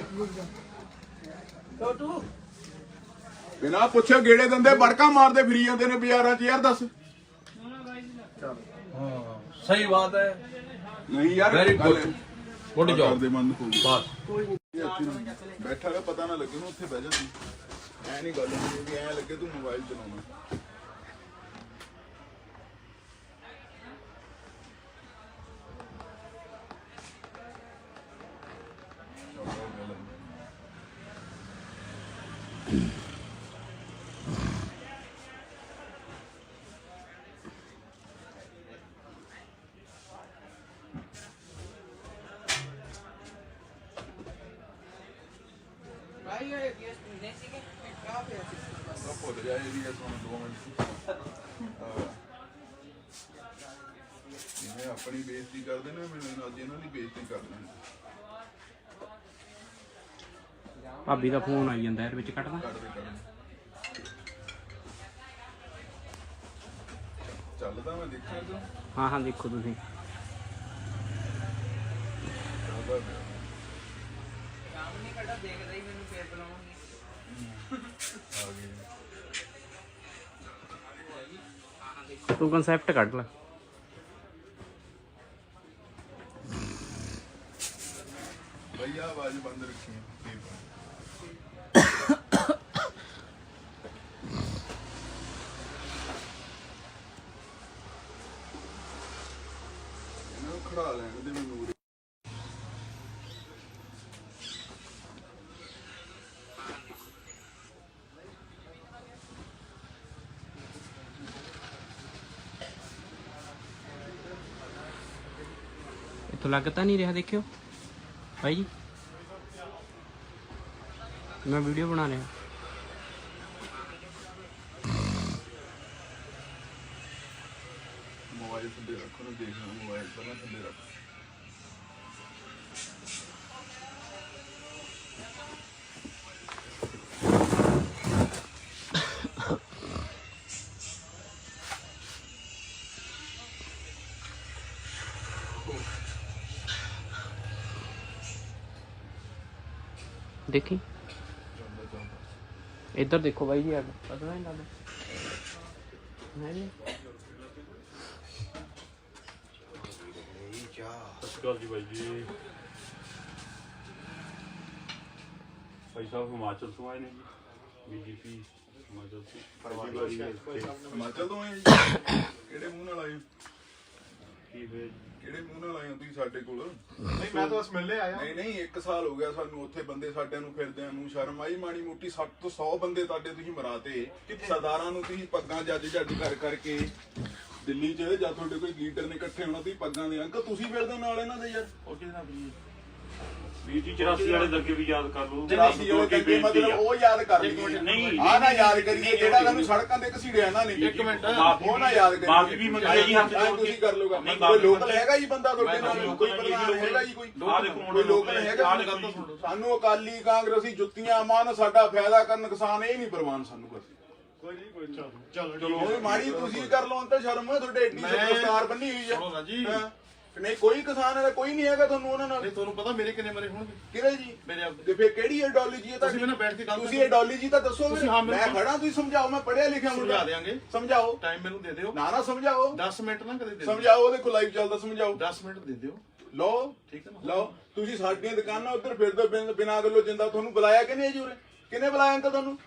Speaker 1: ਬਿਨਾ ਪੁੱਛੇ ਗੇੜੇ ਦਿੰਦੇ ਬੜਕਾ ਮਾਰਦੇ ਫਿਰੀ ਜਾਂਦੇ ਨੇ ਬਾਜ਼ਾਰਾਂ 'ਚ ਯਾਰ ਦੱਸ
Speaker 2: ਸਹੀ ਬਾਤ ਹੈ
Speaker 1: ਨਹੀਂ ਯਾਰ
Speaker 5: Very good. Good job.
Speaker 1: ਕਰਦੇ ਬੰਦ ਹੋ ਗਈ
Speaker 5: ਬਸ
Speaker 1: ਬੈਠਾ ਰਿਹਾ ਪਤਾ ਨਾ ਲੱਗੇ ਨੂੰ ਉੱਥੇ ਬਹਿ ਜਾ ਤੂੰ ਐ ਨਹੀਂ ਗੱਲ ਹੁੰਦੀ ਵੀ ਐ ਲੱਗੇ ਤੂੰ ਮੋਬਾਈਲ ਚਲਾਉਣਾ ਭੁੱਲ ਜਾਏ ਜੀ ਤੁਹਾਨੂੰ 2 ਮਿੰਟ ਇਹ ਆਪਣੀ ਬੇਇੱਜ਼ਤੀ ਕਰਦੇ ਨੇ ਮੈਨੂੰ ਅੱਜ ਇਹਨਾਂ ਦੀ ਬੇਇੱਜ਼ਤੀ ਕਰਦੇ ਨੇ
Speaker 2: ਭਾਬੀ ਦਾ ਫੋਨ ਆਈ ਜਾਂਦਾ ਯਾਰ ਵਿੱਚ ਕੱਟਦਾ
Speaker 1: ਚੱਲਦਾ ਮੈਂ ਦੇਖਿਆ ਤੂੰ
Speaker 2: ਹਾਂ ਹਾਂ ਦੇਖੋ ਤੁਸੀਂ ਤੂੰ ਕਨਸੈਪਟ ਕੱਢ ਲੈ
Speaker 1: ਭਈਆ ਆਵਾਜ਼ ਬੰਦ ਰੱਖੀ ਇਹਨੂੰ ਖੜਾ ਲੈਣ ਦੇ ਮੈਨੂੰ
Speaker 2: ਇੱਥੋਂ ਲੱਗ ਤਾਂ ਨਹੀਂ ਰਿਹਾ ਦੇਖਿਓ ਭਾਈ ਜੀ ਮੈਂ ਵੀਡੀਓ ਬਣਾ ਰਿਹਾ
Speaker 1: ਮੋਬਾਈਲ ਥੱਲੇ ਰੱਖੋ ਨਾ, ਦੇਖਣਾ ਮੋਬਾਈਲ ਪਹਿਲਾਂ ਥੱਲੇ ਰੱਖ।
Speaker 2: ਦੇਖੀ ਇੱਧਰ ਦੇਖੋ ਬਾਈ ਜੀ, ਅੱਡ ਪਤਾ ਨਹੀਂ ਲੱਗਦਾ ਹੈ ਜੀ।
Speaker 3: ਸਤਿ ਸ਼੍ਰੀ ਅਕਾਲ ਜੀ ਬਾਈ ਜੀ। ਭਾਈ ਸਾਹਿਬ ਹਿਮਾਚਲ ਤੋਂ ਆਏ ਨੇ ਜੀ, ਬੀਜੇਪੀ ਹਿਮਾਚਲ ਤੋਂ।
Speaker 1: ਹਿਮਾਚਲ ਤੋਂ ਆਏ ਜੀ? ਕਿਹੜੇ ਮੂੰਹ ਨਾਲ ਆਏ ਹੋ?
Speaker 3: ਕੀ ਫਿਰ
Speaker 1: ਕਿਹੜੇ ਮੂੰਹ ਨਾਲ ਆਏ ਹੋ ਤੁਸੀਂ ਸਾਡੇ ਕੋਲ?
Speaker 4: ਨਹੀਂ ਮੈਂ ਤਾਂ ਬਸ ਮਿਲਣੇ ਆਇਆ।
Speaker 1: ਨਹੀਂ 1 ਸਾਲ ਹੋ ਗਿਆ ਸਾਨੂੰ ਉੱਥੇ ਬੰਦੇ ਸਾਡਿਆਂ ਨੂੰ ਫਿਰਦਿਆਂ ਨੂੰ। ਸ਼ਰਮ ਆਈ ਮਾੜੀ ਮੋਟੀ? 60 ਤੋਂ 100 ਬੰਦੇ ਤੁਹਾਡੇ ਤੁਸੀਂ ਮਰਾਤੇ। ਸਰਦਾਰਾਂ ਨੂੰ ਤੁਸੀਂ ਪੱਗਾਂ ਜੱਜ ਕਰ ਕਰਕੇ ਦਿੱਲੀ 'ਚ ਜਾਂ ਤੁਹਾਡੇ ਕੋਈ ਲੀਡਰ ਨੇ ਇਕੱਠੇ ਹੋਣਾ, ਤੁਸੀਂ ਪੱਗਾਂ ਦੇ ਅੰਕਲ ਤੁਸੀਂ ਫਿਰਦੇ ਨਾਲ ਇਹਨਾਂ ਦੇ ਯਾਰ।
Speaker 4: ਉਹ ਕਿਹਦਾ ਵੀ
Speaker 3: ਵੀਰ ਜੀ 84 ਵਾਲੇ ਦੰਗੇ ਵੀ ਯਾਦ ਕਰ ਲਓ।
Speaker 1: 84 ਵਾਲੇ ਦੰਗੇ ਮਤਲਬ ਉਹ ਯਾਦ ਕਰ ਲਈਏ।
Speaker 3: ਨਹੀਂ
Speaker 1: ਆਹ ਨਾ ਯਾਦ ਕਰੀਏ ਜਿਹੜਾ ਸਾਨੂੰ ਸੜਕਾਂ ਤੇ ਘਸੀੜਿਆ ਇਹਨਾਂ ਨੇ।
Speaker 4: ਇੱਕ ਮਿੰਟ,
Speaker 1: ਉਹ ਨਾ ਯਾਦ ਕਰੀਏ।
Speaker 3: ਮਾਫੀ ਵੀ ਮੰਗੀ ਜੀ ਹੱਥ ਜੋੜ ਕੇ।
Speaker 1: ਤੁਸੀਂ ਕਰ ਲਓਗਾ।
Speaker 3: ਨਹੀਂ,
Speaker 1: ਕੋਈ ਲੋਕਲ ਹੈਗਾ ਜੀ ਬੰਦਾ ਤੁਹਾਡੇ ਨਾਲ? ਕੋਈ ਪ੍ਰਧਾਨ ਹੈਗਾ ਜੀ? ਕੋਈ
Speaker 3: ਆਹ ਦੇਖੋ
Speaker 1: ਕੋਈ ਲੋਕਲ ਹੈਗਾ? ਸਾਨੂੰ ਅਕਾਲੀ ਕਾਂਗਰਸੀ ਜੁੱਤੀਆਂ ਮਾਨ, ਸਾਡਾ ਫਾਇਦਾ ਕਰਨ ਕਿਸਾਨ ਇਹ ਨਹੀਂ ਪ੍ਰਵਾਨ ਸਾਨੂੰ ਬਸ।
Speaker 4: ਚਲੋ
Speaker 1: ਉਹ ਮਾੜੀ ਤੁਸੀਂ ਕਰ ਲਓ ਅੰਤ ਸ਼ਰਮ ਹੈ ਤੁਹਾਡੇ ਏਡੀ ਸਰਕਾਰ ਬੰਨੀ ਹੋਈ
Speaker 4: ਸੁਣੋ ਨਾ ਜੀ।
Speaker 1: ਹੈ। ਨਹੀਂ ਕੋਈ ਕਿਸਾਨ ਹੈ ਕੋਈ ਨਹੀਂ ਹੈਗਾ ਤੁਹਾਨੂੰ ਉਹਨਾਂ ਨਾਲ।
Speaker 4: ਨਹੀਂ ਤੁਹਾਨੂੰ ਪਤਾ ਮੇਰੇ ਕਿੰਨੇ ਮਰੇ ਹੋਣਗੇ?
Speaker 1: ਕਿਹੜੇ ਜੀ?
Speaker 4: ਮੇਰੇ ਆਪ
Speaker 1: ਤੇ ਫੇਰ ਕਿਹੜੀ ਆਈਡੀਓਲੋਜੀ ਹੈ
Speaker 4: ਤੁਸੀਂ ਮੈਨੂੰ ਬੈਠ ਕੇ ਗੱਲ
Speaker 1: ਤੁਸੀਂ ਆਈਡੀਓਲੋਜੀ ਤਾਂ ਦੱਸੋ।
Speaker 4: ਤੁਸੀਂ ਹਾਂ
Speaker 1: ਮੈਂ ਖੜਾ, ਤੁਸੀਂ ਸਮਝਾਓ। ਮੈਂ ਪੜ੍ਹਿਆ ਲਿਖਿਆ
Speaker 4: ਸਮਝਾ ਦਿਆਂਗੇ।
Speaker 1: ਸਮਝਾਓ।
Speaker 4: ਟਾਈਮ ਮੈਨੂੰ ਦੇ ਦਿਓ।
Speaker 1: ਨਾ ਸਮਝਾਓ।
Speaker 4: 10 ਮਿੰਟ ਨਾ ਕਦੇ ਦੇ
Speaker 1: ਸਮਝਾਓ। ਉਹਦੇ ਕੋਲ ਲਾਈਵ ਚੱਲਦਾ, ਸਮਝਾਓ।
Speaker 4: 10 ਮਿੰਟ ਦੇ ਦਿਓ।
Speaker 1: ਲਓ
Speaker 4: ਠੀਕ ਹੈ ਨਾ?
Speaker 1: ਲਓ। ਤੁਸੀਂ ਸਾਡੀਆਂ ਦੁਕਾਨਾਂ ਉੱਧਰ ਫਿਰਦੇ ਬਿਨਾਂ ਗੱਲੋਂ ਜਿੰਦਾ। ਤੁਹਾਨੂੰ ਬੁਲਾਇਆ ਕਿਹਨੇ ਜੀ ਉਰੇ? ਕਿਹਨੇ ਬੁਲਾਇਆ ਅੰਕਲ ਤੁਹਾਨੂੰ?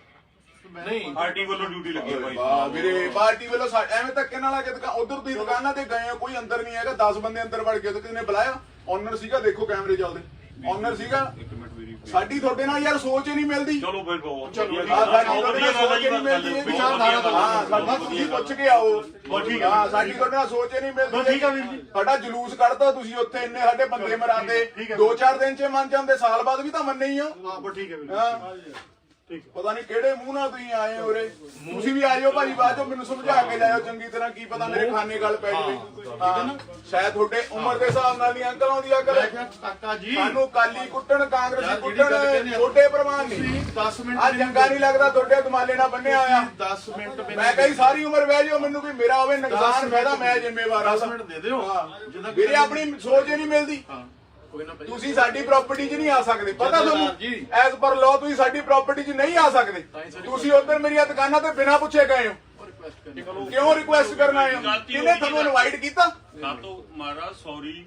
Speaker 4: ਨਹੀਂ
Speaker 3: ਪਾਰਟੀ ਵੱਲੋਂ ਡਿਊਟੀ ਲੱਗੀ ਹੈ ਭਾਈ
Speaker 1: ਵਾਹ
Speaker 3: ਸਾਹਿਬ।
Speaker 1: ਵੀਰੇ ਪਾਰਟੀ ਵੱਲੋਂ ਐਵੇਂ ਧੱਕੇ ਨਾਲ ਆ ਕੇ ਉਧਰ ਤੁਸੀਂ ਦੁਕਾਨਾਂ ਤੇ ਗਏ ਹੋ, ਕੋਈ ਅੰਦਰ ਨਹੀਂ ਹੈਗਾ। 10 ਬੰਦੇ ਅੰਦਰ ਵੜ ਗਏ ਤੇ ਕਿਹਨੇ ਬੁਲਾਇਆ? ਓਨਰ ਸੀਗਾ, ਦੇਖੋ ਕੈਮਰੇ ਚੱਲਦੇ। ਓਨਰ ਸੀਗਾ।
Speaker 3: ਇੱਕ ਮਿੰਟ ਮੇਰੀ
Speaker 1: ਸਾਡੀ ਤੁਹਾਡੇ ਨਾਲ ਯਾਰ ਸੋਚ ਹੀ ਨਹੀਂ ਮਿਲਦੀ।
Speaker 3: ਚਲੋ ਫਿਰ ਬਹੁਤ
Speaker 1: ਸਾਡੀ
Speaker 3: ਵਧੀਆ
Speaker 1: ਤੁਹਾਡੇ ਨਾਲ ਸੋਚ ਹੀ ਨਹੀਂ ਮਿਲਦੀ। ਇਹ ਵਿਚਾਰਧਾਰਾ ਤਾਂ ਹਾਂ ਸਾਡਾ ਤੁਸੀਂ ਪੁੱਛ ਕੇ ਆਓ।
Speaker 3: ਠੀਕ
Speaker 1: ਹਾਂ ਸਾਡੀ ਤੁਹਾਡੇ ਨਾਲ ਸੋਚ ਹੀ ਨਹੀਂ ਮਿਲਦੀ।
Speaker 3: ਠੀਕ ਆ ਵੀਰ ਜੀ।
Speaker 1: ਸਾਡਾ ਜਲੂਸ ਕੱਢਦਾ ਤੁਸੀਂ ਉੱਥੇ, ਇੰਨੇ ਸਾਡੇ ਬੰਦੇ ਮਰਾਤੇ। 2-4 ਦਿਨ 'ਚ ਮੰਨ ਜਾਂਦੇ, ਸਾਲ ਬਾਅਦ ਵੀ ਤਾਂ ਮੰਨੇ ਹੀ ਆ।
Speaker 4: ਠੀਕ ਹੈ
Speaker 1: ਹਾਂ ਪਤਾ ਨਹੀਂ ਕਿਹੜੇ ਮੂੰਹ ਨਾਲ ਤੁਸੀਂ ਆਏ ਹੋ ਉਰੇ। ਤੁਸੀਂ ਵੀ ਆ ਜਾਓ ਭਾਜੀ ਬਾਅਦ ਚੋਂ, ਮੈਨੂੰ ਸਮਝਾ ਕੇ ਜਾਇਓ ਚੰਗੀ ਤਰ੍ਹਾਂ। ਕੀ ਪਤਾ ਮੇਰੇ ਖਾਨੇ ਗੱਲ ਪੈ ਜਾਵੇ। ਹਾਂ ਸ਼ਾਇਦ ਤੁਹਾਡੇ ਉਮਰ ਦੇ ਹਿਸਾਬ ਨਾਲ ਨਹੀਂ ਅੰਕਲ ਆਉਂਦੀ ਅਕਲ।
Speaker 4: ਕਾਕਾ ਜੀ
Speaker 1: ਸਾਨੂੰ ਕਾਲੀ ਕੁੱਟਣ, ਕਾਂਗਰਸੀ ਕੁੱਟਣ, ਛੋਟੇ ਪ੍ਰਮਾਨ ਨਹੀਂ।
Speaker 4: 10 ਮਿੰਟ
Speaker 1: ਆ ਚੰਗਾ ਨਹੀਂ ਲੱਗਦਾ ਤੁਹਾਡੇ ਦੁਮਾਲੇ ਨਾਲ ਬੰਨਿਆ ਹੋਇਆ।
Speaker 4: 10 ਮਿੰਟ
Speaker 1: ਮੈਂ ਕਹੀ ਸਾਰੀ ਉਮਰ ਬਹਿ ਜਾਓ, ਮੈਨੂੰ ਕੋਈ ਮੇਰਾ ਹੋਵੇ ਨੁਕਸਾਨ ਫਾਇਦਾ ਮੈਂ ਜ਼ਿੰਮੇਵਾਰ ਆ।
Speaker 4: 10 ਮਿੰਟ ਦੇ ਦਿਓ।
Speaker 1: ਹਾਂ ਵੀਰੇ ਆਪਣੀ ਸੋਚ ਹੀ ਨਹੀਂ ਮਿਲਦੀ।
Speaker 4: ਕੋਈ ਨਾ
Speaker 1: ਤੁਸੀਂ ਸਾਡੀ ਪ੍ਰਾਪਰਟੀ 'ਚ ਨਹੀਂ ਆ ਸਕਦੇ, ਪਤਾ ਤੁਹਾਨੂੰ?
Speaker 4: ਜੀ।
Speaker 1: ਐਜ਼ ਪਰ ਲਾਅ ਤੁਸੀਂ ਸਾਡੀ ਪ੍ਰਾਪਰਟੀ 'ਚ ਨਹੀਂ ਆ ਸਕਦੇ। ਤੁਸੀਂ ਉੱਧਰ ਮੇਰੀਆਂ ਦੁਕਾਨਾਂ ਤੇ ਬਿਨਾਂ ਪੁੱਛੇ ਗਏ ਹੋ। ਕਿਉਂ ਰਿਕੁਐਸਟ ਕਰਨ ਆਏ ਹੋ? ਕਿਹਨੇ ਤੁਹਾਨੂੰ ਇਨਵਾਈਟ ਕੀਤਾ?
Speaker 3: ਨਾ ਤੋਂ ਮਾਰਾ ਸੌਰੀ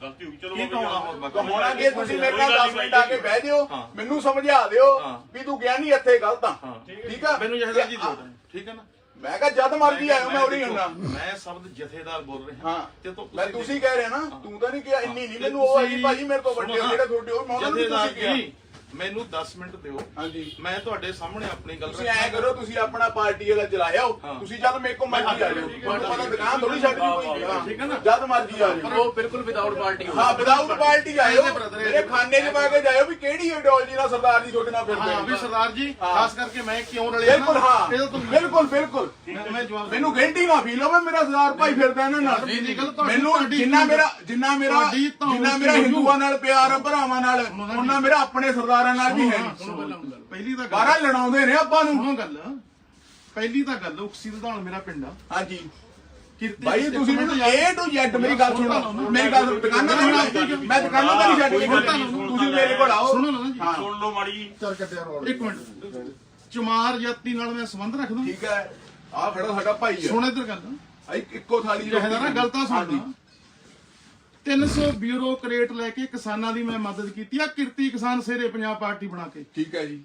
Speaker 3: ਗਲਤੀ ਹੋ ਗਈ। ਚਲੋ
Speaker 4: ਕੀ ਕਹੋਣਾ
Speaker 1: ਤਾਂ ਹੋਣਾ ਕਿ ਤੁਸੀਂ ਮੇਰੇ ਨਾਲ 10 ਮਿੰਟ ਆ ਕੇ ਬਹਿ ਜਿਓ, ਮੈਨੂੰ ਸਮਝਾ ਦਿਓ ਵੀ ਤੂੰ ਗਿਆ ਨਹੀਂ ਇੱਥੇ ਗਲਤ ਆ। ਠੀਕ ਆ
Speaker 4: ਮੈਨੂੰ ਜਹਦਾ ਜੀ ਦਿਓ। ਠੀਕ ਹੈ ਨਾ?
Speaker 1: ਮੈਂ ਕਿਹਾ ਜਦ ਮਰਜੀ ਆਇਓ, ਮੈਂ ਉਰੀ ਹੁੰਨਾ।
Speaker 4: ਮੈਂ ਸ਼ਬਦ ਜਥੇਦਾਰ ਬੋਲ ਰਿਹਾ
Speaker 1: ਹਾਂ
Speaker 4: ਤੇ
Speaker 1: ਮੈਂ ਤੁਸੀਂ ਕਹਿ ਰਹੇ ਨਾ, ਤੂੰ ਤਾਂ ਨਹੀਂ ਕਿਹਾ ਇੰਨੀ ਨਹੀਂ। ਮੈਨੂੰ ਉਹ ਆਈ ਭਾਜੀ ਮੇਰੇ ਤੋਂ ਵੱਡੇ ਜਿਹੜੇ ਤੁਹਾਡੇ ਉਹ ਉਹਨਾਂ ਨੂੰ ਤੁਸੀਂ ਕਿਹਾ।
Speaker 4: ਮੈਨੂੰ 10 ਮਿੰਟ ਦਿਓ।
Speaker 1: ਹਾਂਜੀ
Speaker 4: ਮੈਂ ਤੁਹਾਡੇ ਸਾਹਮਣੇ ਆਪਣੀ ਗੱਲ
Speaker 1: ਤੁਸੀਂ ਐ ਕਰੋ, ਤੁਸੀਂ ਆਪਣਾ ਪਾਰਟੀ ਵਾਲਾ ਚਲਾਇਓ। ਤੁਸੀਂ ਜਦ ਮੇਰੇ ਕੋਲ ਮਰਜੀ ਆ ਜਾਓ। ਤੁਹਾਨੂੰ ਪਤਾ ਦੁਕਾਨ ਥੋੜੀ ਛੱਡ ਦੀ ਕੋਈ।
Speaker 4: ਠੀਕ ਹੈ ਨਾ?
Speaker 1: ਜਦ ਮਰਜੀ ਆ ਜਾਓ।
Speaker 2: ਉਹ ਬਿਲਕੁਲ ਵਿਦਆਊਟ ਪਾਰਟੀ ਹੋ।
Speaker 1: ਹਾਂ ਵਿਦਆਊਟ ਪਾਰਟੀ ਆਇਓ। ਮੇਰੇ ਖਾਨੇ 'ਚ ਪਾ ਕੇ ਜਾਇਓ ਵੀ ਕਿਹੜੀ ਆਈਡੀਓਲੋਜੀ ਨਾਲ ਸਰਦਾਰ ਜੀ ਤੁਹਾਡੇ ਨਾਲ ਫਿਰਦੇ
Speaker 4: ਹਾਂ ਵੀ
Speaker 1: ਆ।
Speaker 4: ਸਰਦਾਰ ਜੀ ਖਾਸ ਕਰਕੇ ਮੈਂ ਕਿਉਂ ਰਲਿਆ
Speaker 1: ਬਿਲਕੁਲ ਹਾਂ ਬਿਲਕੁਲ ਬਿਲਕੁਲ।
Speaker 4: ਮੈਂ ਜਵਾਬ
Speaker 1: ਮੈਨੂੰ ਗਿਲਟੀ ਨਾ ਫੀਲ ਹੋਵੇ, ਮੇਰਾ ਸਰਦਾਰ ਭਾਈ ਫਿਰਦਾ ਇਹਨਾਂ ਨਾਲ। ਮੈਨੂੰ ਜਿੰਨਾ ਮੇਰਾ ਹਿੰਦੂਆਂ ਨਾਲ ਪਿਆਰ ਆ, ਭਰਾਵਾਂ ਨਾਲ, ਉਹਨਾਂ ਮੇਰਾ ਆਪਣੇ ਸਰਦਾਰਾਂ ਨਾਲ ਵੀ ਹੈ।
Speaker 4: ਪਹਿਲੀ ਤਾਂ
Speaker 1: ਬਾਹਰ ਲੜਾਉਂਦੇ ਨੇ ਆਪਾਂ ਨੂੰ।
Speaker 4: ਸੁਣੋ ਗੱਲ। ਪਹਿਲੀ ਤਾਂ ਗੱਲ ਉਕਸੀ ਦਧਾਣ ਮੇਰਾ ਪਿੰਡ ਆ।
Speaker 1: ਹਾਂਜੀ
Speaker 4: ਕਿਰਤੀ
Speaker 1: ਭਾਈ ਤੁਸੀਂ ਮੈਨੂੰ A to Z ਮੇਰੀ ਗੱਲ ਸੁਣੋ। ਮੇਰੀ ਗੱਲ ਦੁਕਾਨਾਂ ਤੇ ਮੈਂ ਦੁਕਾਨਾਂ ਤੇ ਨਹੀਂ ਛੱਡ ਕੇ ਤੁਸੀਂ ਮੇਰੇ ਕੋਲ ਆਓ।
Speaker 4: ਸੁਣੋ ਨਾ ਜੀ।
Speaker 3: ਸੁਣ ਲਓ ਮਾੜੀ।
Speaker 4: ਚੱਲ ਕੱਟਿਆ ਰੋਡ। ਇੱਕ ਮਿੰਟ। ਚਮਾਰ ਜਾਤੀ ਨਾਲ ਮੈਂ ਸੰਬੰਧ ਰੱਖਦਾ।
Speaker 1: ਠੀਕ ਹੈ ਆ ਖੜਾ ਸਾਡਾ ਭਾਈ ਹੈ।
Speaker 4: ਸੁਣ ਇੱਧਰ ਗੱਲ।
Speaker 1: ਇੱਕੋ ਥਾਲੀ
Speaker 4: ਜਹਦਾ ਨਾ ਗੱਲ ਤਾਂ ਸੁਣਦਾ। 300 ਬਿਊਰੋਕਰੇਟ ਲੈ ਕੇ ਕਿਸਾਨਾਂ ਦੀ ਮੈਂ ਮਦਦ ਕੀਤੀ ਆ। ਕਿਰਤੀ ਕਿਸਾਨ ਸੇਰੇ ਪੰਜਾਬ ਪਾਰਟੀ ਬਣਾ ਕੇ।
Speaker 1: ਠੀਕ ਹੈ ਜੀ।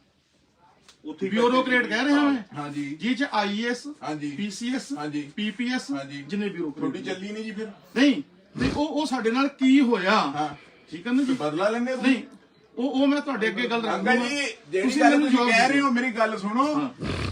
Speaker 4: ਬਿਊਰੋਕਰੇਟ ਕਹਿ ਰਿਹਾ ਮੈਂ।
Speaker 1: ਹਾਂਜੀ
Speaker 4: ਜੀ ਚ ਆਈਐਸ
Speaker 1: ਹਾਂਜੀ
Speaker 4: ਪੀਸੀਐਸ
Speaker 1: ਹਾਂਜੀ
Speaker 4: ਪੀਪੀਐਸ
Speaker 1: ਹਾਂਜੀ।
Speaker 4: ਜਿੰਨੇ ਬਿਊਰੋਕਰੇਟ
Speaker 1: ਤੁਹਾਡੀ ਚੱਲੀ ਨਹੀਂ ਜੀ ਫਿਰ?
Speaker 4: ਨਹੀਂ ਤੇ ਉਹ ਸਾਡੇ ਨਾਲ ਕੀ ਹੋਇਆ?
Speaker 1: ਹਾਂ
Speaker 4: ਠੀਕ ਹੈ ਨਾ ਜੀ?
Speaker 1: ਬਦਲਾ ਲੈਣੇ
Speaker 4: ਨਹੀਂ ਉਹ ਮੈਂ ਤੁਹਾਡੇ ਅੱਗੇ ਗੱਲ ਰੱਖ
Speaker 1: ਅੰਕਲ ਜੀ ਜਿਹੜੀ ਗੱਲ ਤੁਸੀਂ ਕਹਿ ਰਹੇ ਹੋ ਮੇਰੀ ਗੱਲ ਸੁਣੋ।